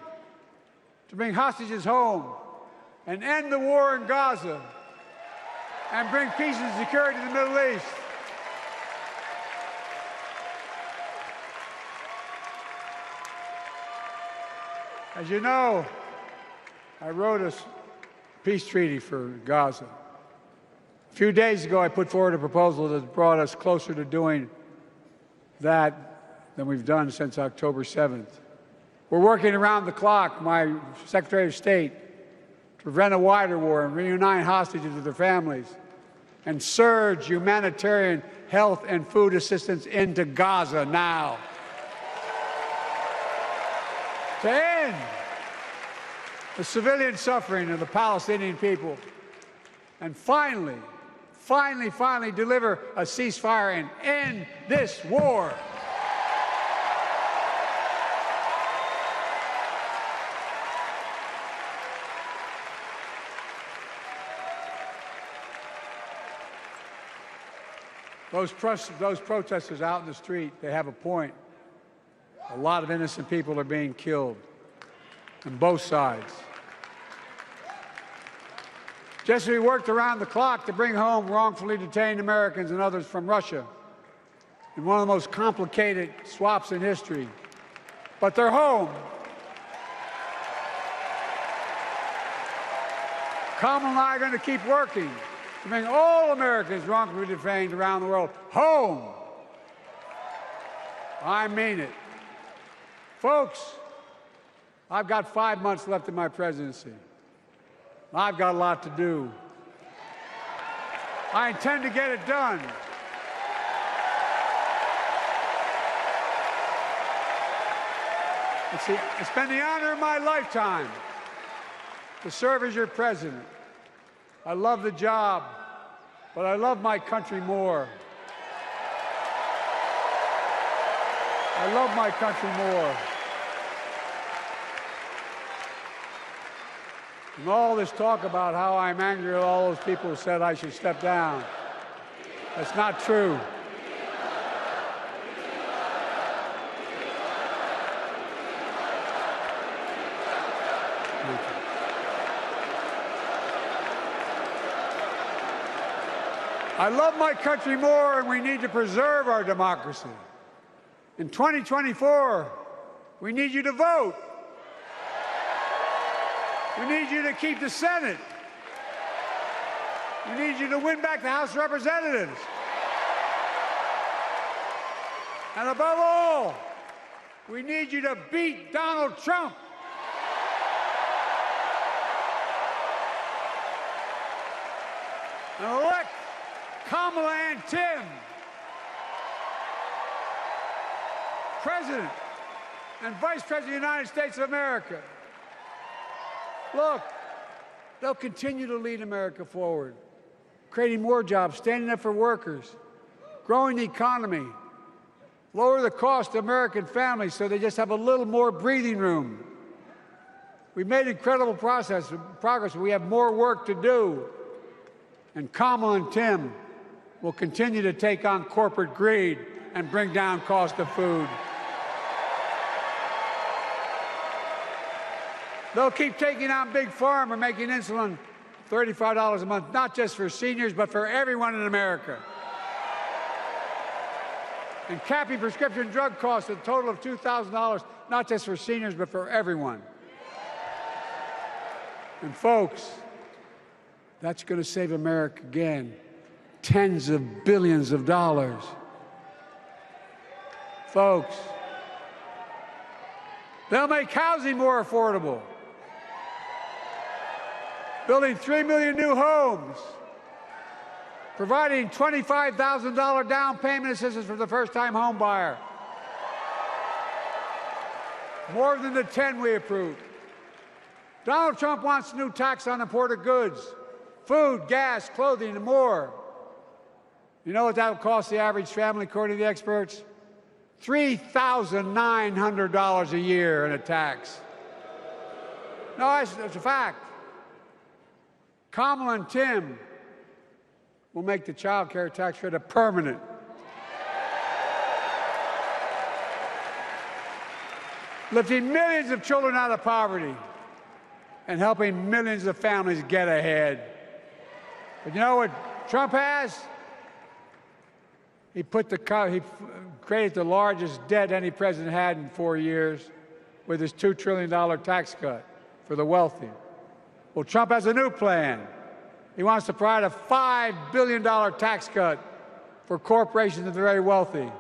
Speaker 13: to bring hostages home and end the war in Gaza and bring peace and security to the Middle East. As you know, I wrote a peace treaty for Gaza. A few days ago, I put forward a proposal that brought us closer to doing that than we've done since October 7th. We're working around the clock, my Secretary of State, to prevent a wider war and reunite hostages with their families and surge humanitarian health and food assistance into Gaza now. To end the civilian suffering of the Palestinian people, and finally deliver a ceasefire and end this war. Those protesters out in the street, they have a point. A lot of innocent people are being killed on both sides. Just as we worked around the clock to bring home wrongfully detained Americans and others from Russia in one of the most complicated swaps in history, but they're home. Kamala and I are going to keep working to bring all Americans wrongfully detained around the world home. I mean it. Folks, I've got 5 months left in my presidency. I've got a lot to do. I intend to get it done. It's been the honor of my lifetime to serve as your president. I love the job, but I love my country more. I love my country more. And all this talk about how I'm angry at all those people who said I should step down, that's not true. I love my country more, and we need to preserve our democracy. In 2024, we need you to vote. We need you to keep the Senate. We need you to win back the House of Representatives. And above all, we need you to beat Donald Trump. And elect Kamala and Tim President and Vice President of the United States of America. Look, they'll continue to lead America forward, creating more jobs, standing up for workers, growing the economy, lower the cost to American families so they just have a little more breathing room. We've made incredible progress, but we have more work to do. And Kamala and Tim will continue to take on corporate greed and bring down cost of food. They'll keep taking on Big Pharma, making insulin $35 a month, not just for seniors, but for everyone in America. And capping prescription drug costs at a total of $2,000, not just for seniors, but for everyone. And folks, that's going to save America again tens of billions of dollars. Folks, they'll make housing more affordable, building 3 million new homes, providing $25,000 down payment assistance for the first-time home buyer, more than the 10 we approved. Donald Trump wants a new tax on imported goods, food, gas, clothing, and more. You know what that will cost the average family, according to the experts? $3,900 a year in a tax. No, that's a fact. Kamala and Tim will make the child care tax credit permanent. Lifting millions of children out of poverty and helping millions of families get ahead. But you know what Trump has? He created the largest debt any president had in 4 years with his $2 trillion tax cut for the wealthy. Well, Trump has a new plan. He wants to provide a $5 billion tax cut for corporations and the very wealthy.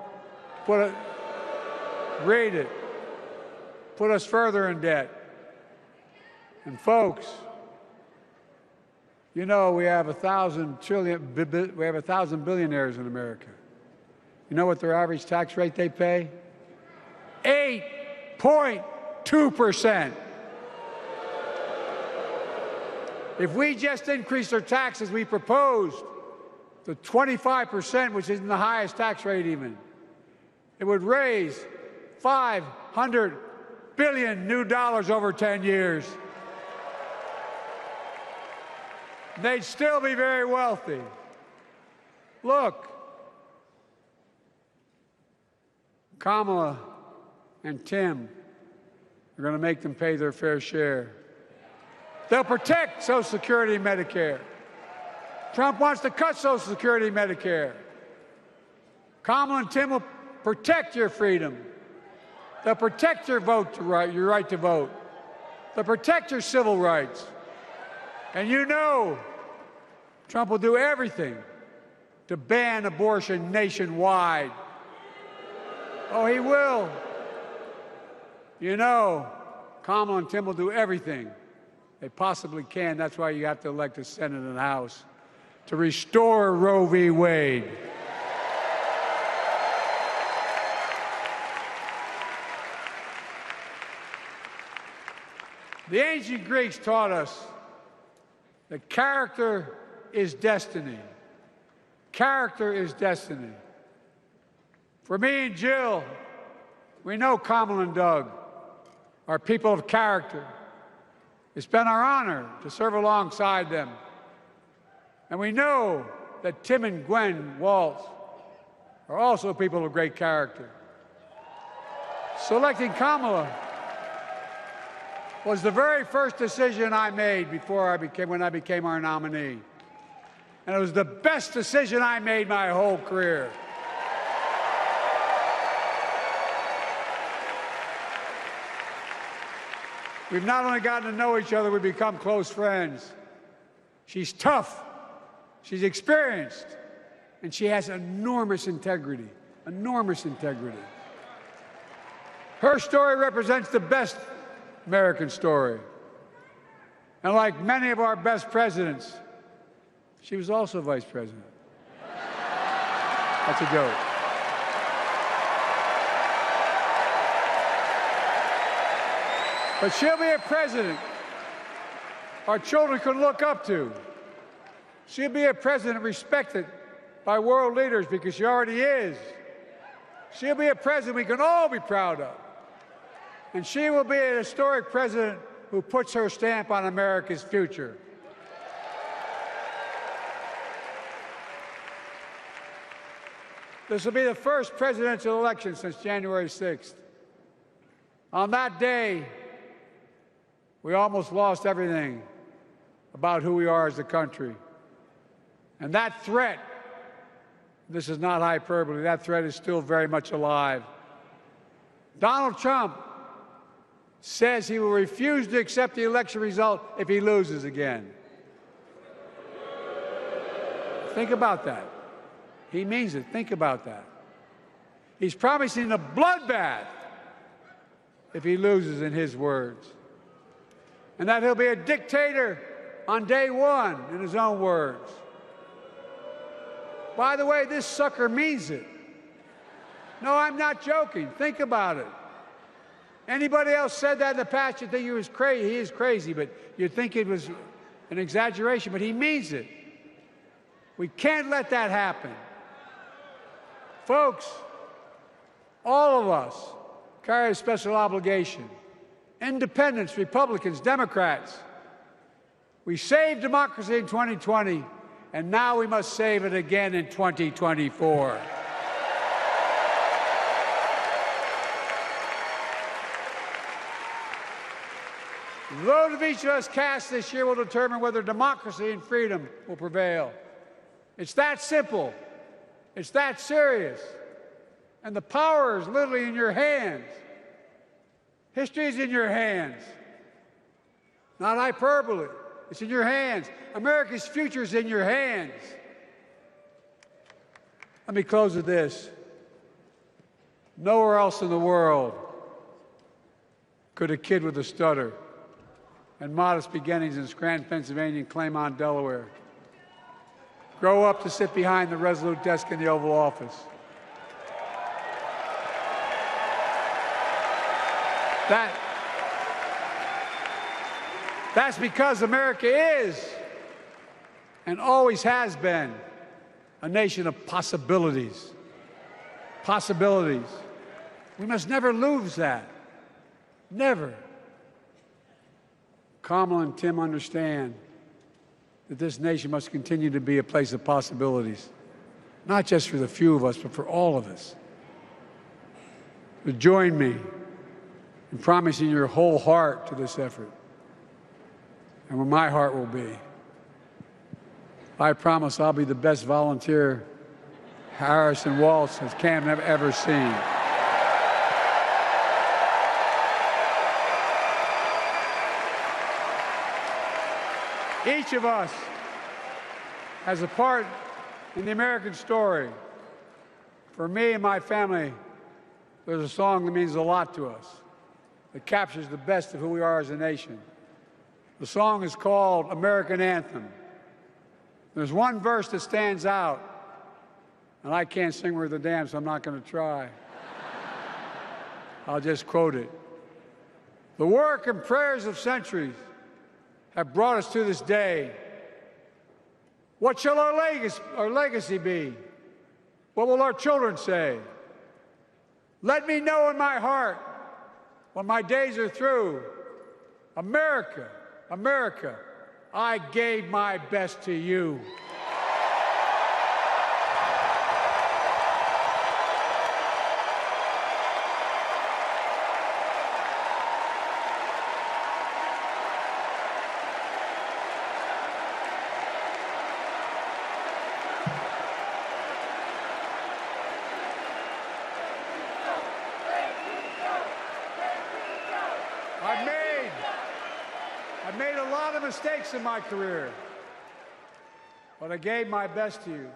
Speaker 13: Read it. Put us further in debt. And folks, you know we have 1,000 billionaires in America. You know what their average tax rate they pay? 8.2%. If we just increase their taxes we proposed to 25%, which isn't the highest tax rate even, it would raise $500 billion new dollars over 10 years. They'd still be very wealthy. Look, Kamala and Tim are going to make them pay their fair share. They'll protect Social Security and Medicare. Trump wants to cut Social Security and Medicare. Kamala and Tim will protect your freedom. They'll protect your your right to vote. They'll protect your civil rights. And you know Trump will do everything to ban abortion nationwide. Oh, he will. You know, Kamala and Tim will do everything they possibly can. That's why you have to elect a Senate and House to restore Roe v. Wade. The ancient Greeks taught us that character is destiny. Character is destiny. For me and Jill, we know Kamala and Doug are people of character. It's been our honor to serve alongside them. And we know that Tim and Gwen Waltz are also people of great character. Selecting Kamala was the very first decision I made when I became our nominee. And it was the best decision I made my whole career. We've not only gotten to know each other, we've become close friends. She's tough, she's experienced, and she has enormous integrity, enormous integrity. Her story represents the best American story. And like many of our best presidents, she was also vice president. That's a joke. But she'll be a president our children can look up to. She'll be a president respected by world leaders because she already is. She'll be a president we can all be proud of. And she will be an historic president who puts her stamp on America's future. This will be the first presidential election since January 6th. On that day, we almost lost everything about who we are as a country. And that threat, this is not hyperbole, that threat is still very much alive. Donald Trump says he will refuse to accept the election result if he loses again. Think about that. He means it. Think about that. He's promising a bloodbath if he loses, in his words. And that he'll be a dictator on day one, in his own words. By the way, this sucker means it. No, I'm not joking. Think about it. Anybody else said that in the past, you'd think he was crazy. He is crazy, but you'd think it was an exaggeration, but he means it. We can't let that happen. Folks, all of us carry a special obligation. Independents, Republicans, Democrats. We saved democracy in 2020, and now we must save it again in 2024. The vote of each of us cast this year will determine whether democracy and freedom will prevail. It's that simple. It's that serious. And the power is literally in your hands. History is in your hands. Not hyperbole. It's in your hands. America's future is in your hands. Let me close with this. Nowhere else in the world could a kid with a stutter and modest beginnings in Scranton, Pennsylvania, and Claymont, Delaware, grow up to sit behind the resolute desk in the Oval Office. That's because America is and always has been a nation of possibilities. Possibilities. We must never lose that. Never. Kamala and Tim understand that this nation must continue to be a place of possibilities, not just for the few of us, but for all of us. So join me in promising your whole heart to this effort, and where my heart will be. I promise I'll be the best volunteer Harrison Waltz has Cam ever seen. Each of us has a part in the American story. For me and my family, there's a song that means a lot to us, that captures the best of who we are as a nation. The song is called American Anthem. There's one verse that stands out, and I can't sing worth a damn, so I'm not going to try. I'll just quote it. The work and prayers of centuries have brought us to this day. What shall our legacy be? What will our children say? Let me know in my heart, when my days are through, America, America, I gave my best to you. of mistakes in my career, but I gave my best to you.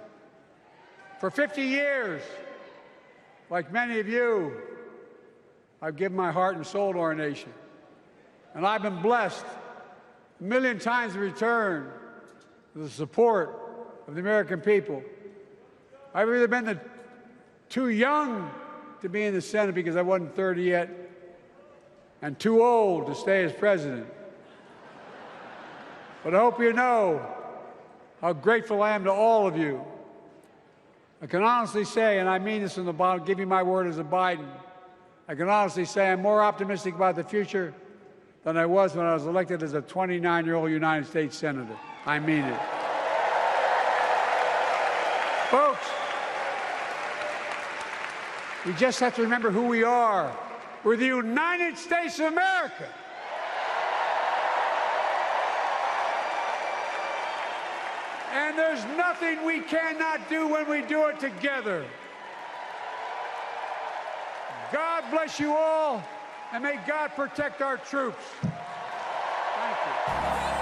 Speaker 13: For 50 years, like many of you, I've given my heart and soul to our nation. And I've been blessed a million times in return with the support of the American people. I've either been too young to be in the Senate because I wasn't 30 yet, and too old to stay as president. But I hope you know how grateful I am to all of you. I can honestly say, and I mean this from the bottom, give you my word as a Biden, I can honestly say I'm more optimistic about the future than I was when I was elected as a 29-year-old United States Senator. I mean it. Folks, we just have to remember who we are. We're the United States of America. And there's nothing we cannot do when we do it together. God bless you all, and may God protect our troops. Thank you.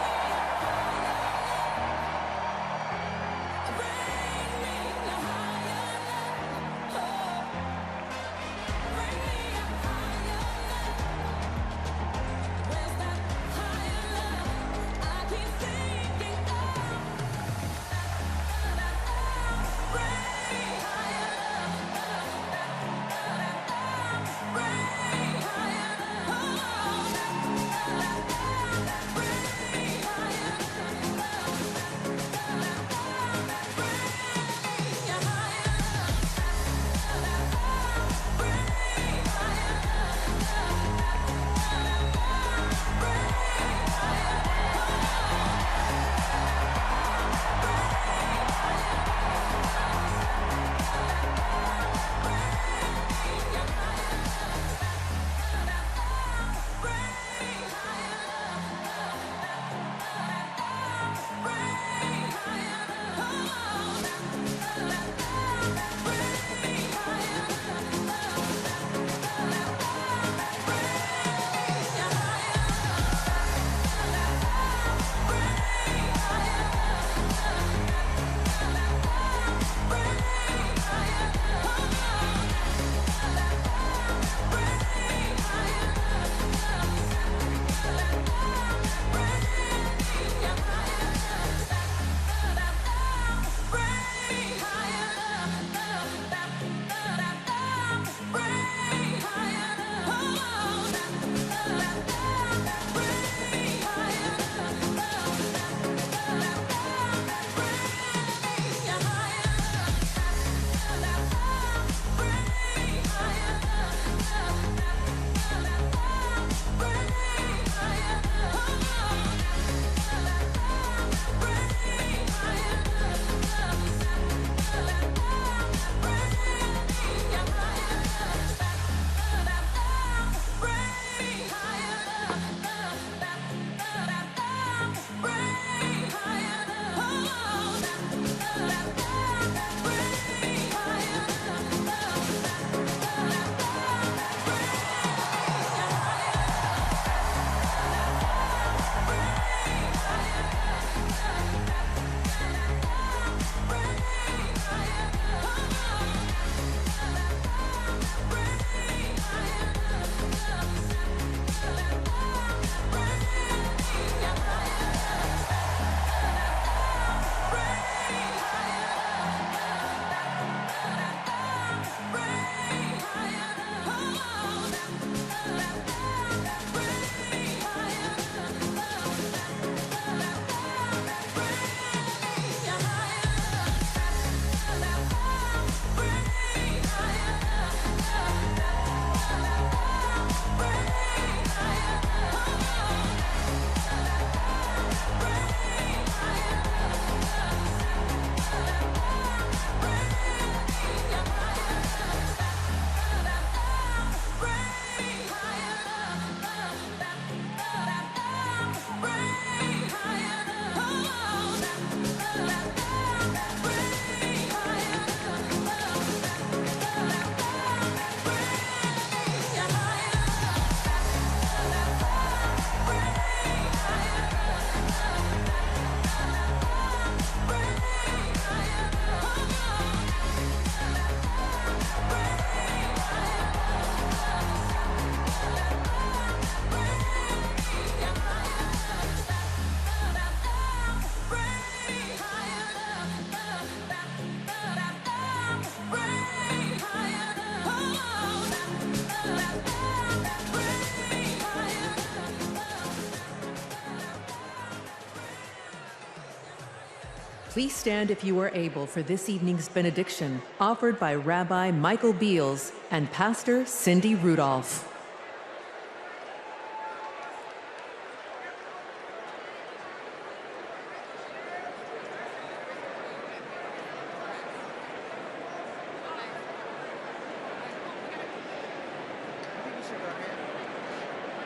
Speaker 1: Please stand if you are able for this evening's benediction, offered by Rabbi Michael Beals and Pastor Cindy Rudolph.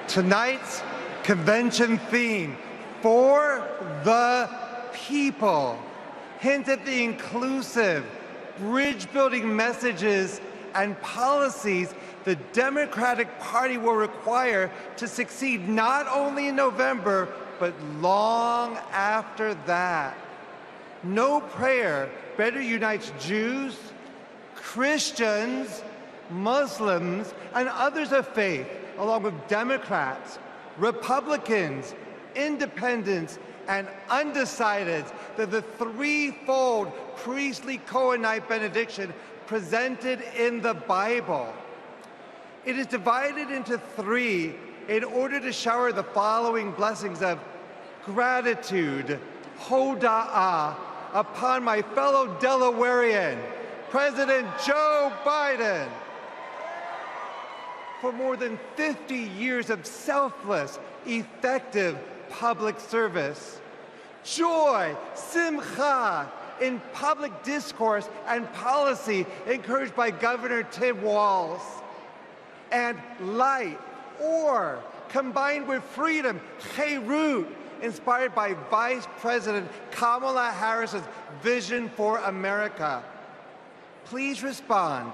Speaker 9: Tonight's convention theme, For the People, hints at the inclusive, bridge-building messages and policies the Democratic Party will require to succeed not only in November, but long after that. No prayer better unites Jews, Christians, Muslims, and others of faith, along with Democrats, Republicans, Independents, and undecideds, that the threefold priestly Cohenite benediction presented in the Bible. It is divided into three in order to shower the following blessings of gratitude, hoda'ah, upon my fellow Delawarean, President Joe Biden, for more than 50 years of selfless, effective public service. Joy, simcha, in public discourse and policy encouraged by Governor Tim Walz. And light, or, combined with freedom, cherut, inspired by Vice President Kamala Harris's vision for America. Please respond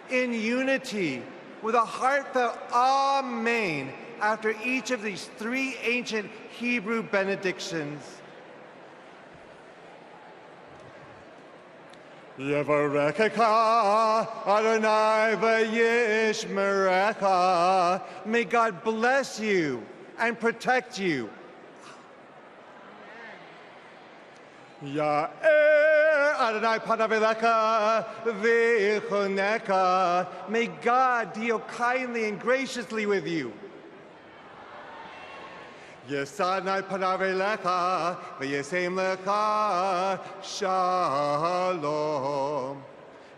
Speaker 9: in unity with a heartfelt Amen after each of these three ancient Hebrew benedictions. Yevarechecha Adonai v'yishmerecha. May God bless you and protect you. Ya'er Adonai panav elecha v'yichoneka. May God deal kindly and graciously with you. Yesadnai panav elecha v'yisem lecha shalom.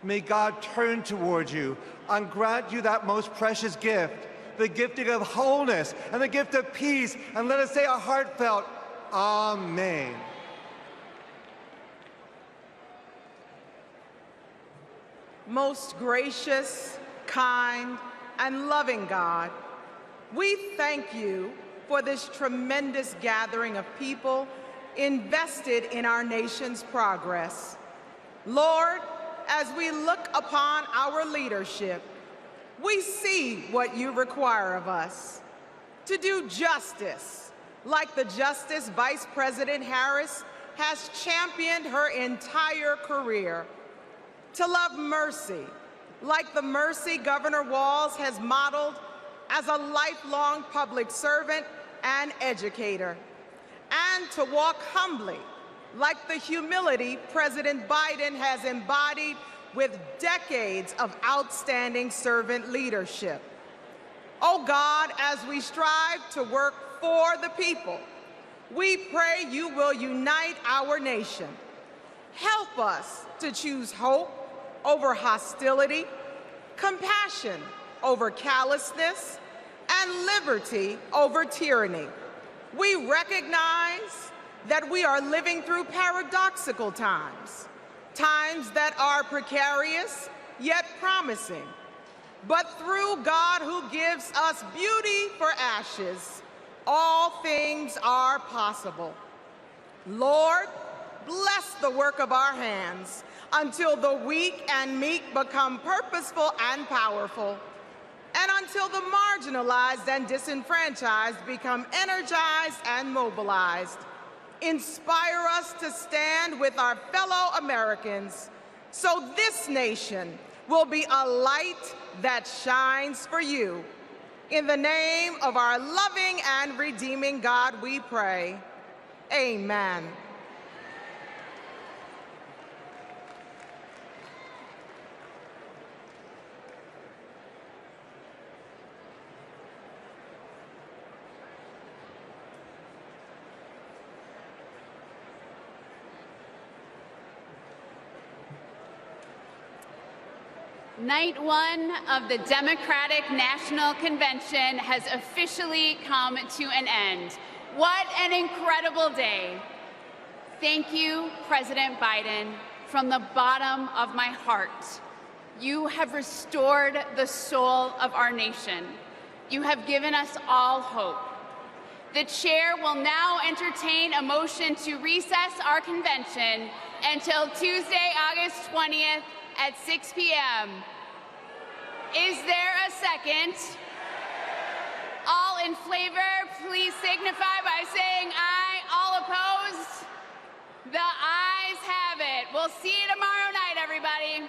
Speaker 9: May God turn towards you and grant you that most precious gift, the gifting of wholeness and the gift of peace, and let us say a heartfelt Amen.
Speaker 20: Most gracious, kind, and loving God, we thank you for this tremendous gathering of people invested in our nation's progress. Lord, as we look upon our leadership, we see what you require of us: to do justice, like the justice Vice President Harris has championed her entire career; to love mercy, like the mercy Governor Walz has modeled as a lifelong public servant and educator; and to walk humbly, like the humility President Biden has embodied with decades of outstanding servant leadership. Oh God, as we strive to work for the people, we pray you will unite our nation. Help us to choose hope over hostility, compassion over callousness, and liberty over tyranny. We recognize that we are living through paradoxical times, times that are precarious yet promising. But through God who gives us beauty for ashes, all things are possible. Lord, bless the work of our hands until the weak and meek become purposeful and powerful, and until the marginalized and disenfranchised become energized and mobilized. Inspire us to stand with our fellow Americans so this nation will be a light that shines for you. In the name of our loving and redeeming God, we pray. Amen.
Speaker 12: Night one of the Democratic National Convention has officially come to an end. What an incredible day. Thank you, President Biden, from the bottom of my heart. You have restored the soul of our nation. You have given us all hope. The chair will now entertain a motion to recess our convention until Tuesday, August 20th at 6 p.m. Is there a second? All in favor, please signify by saying aye. All opposed? The ayes have it. We'll see you tomorrow night, everybody.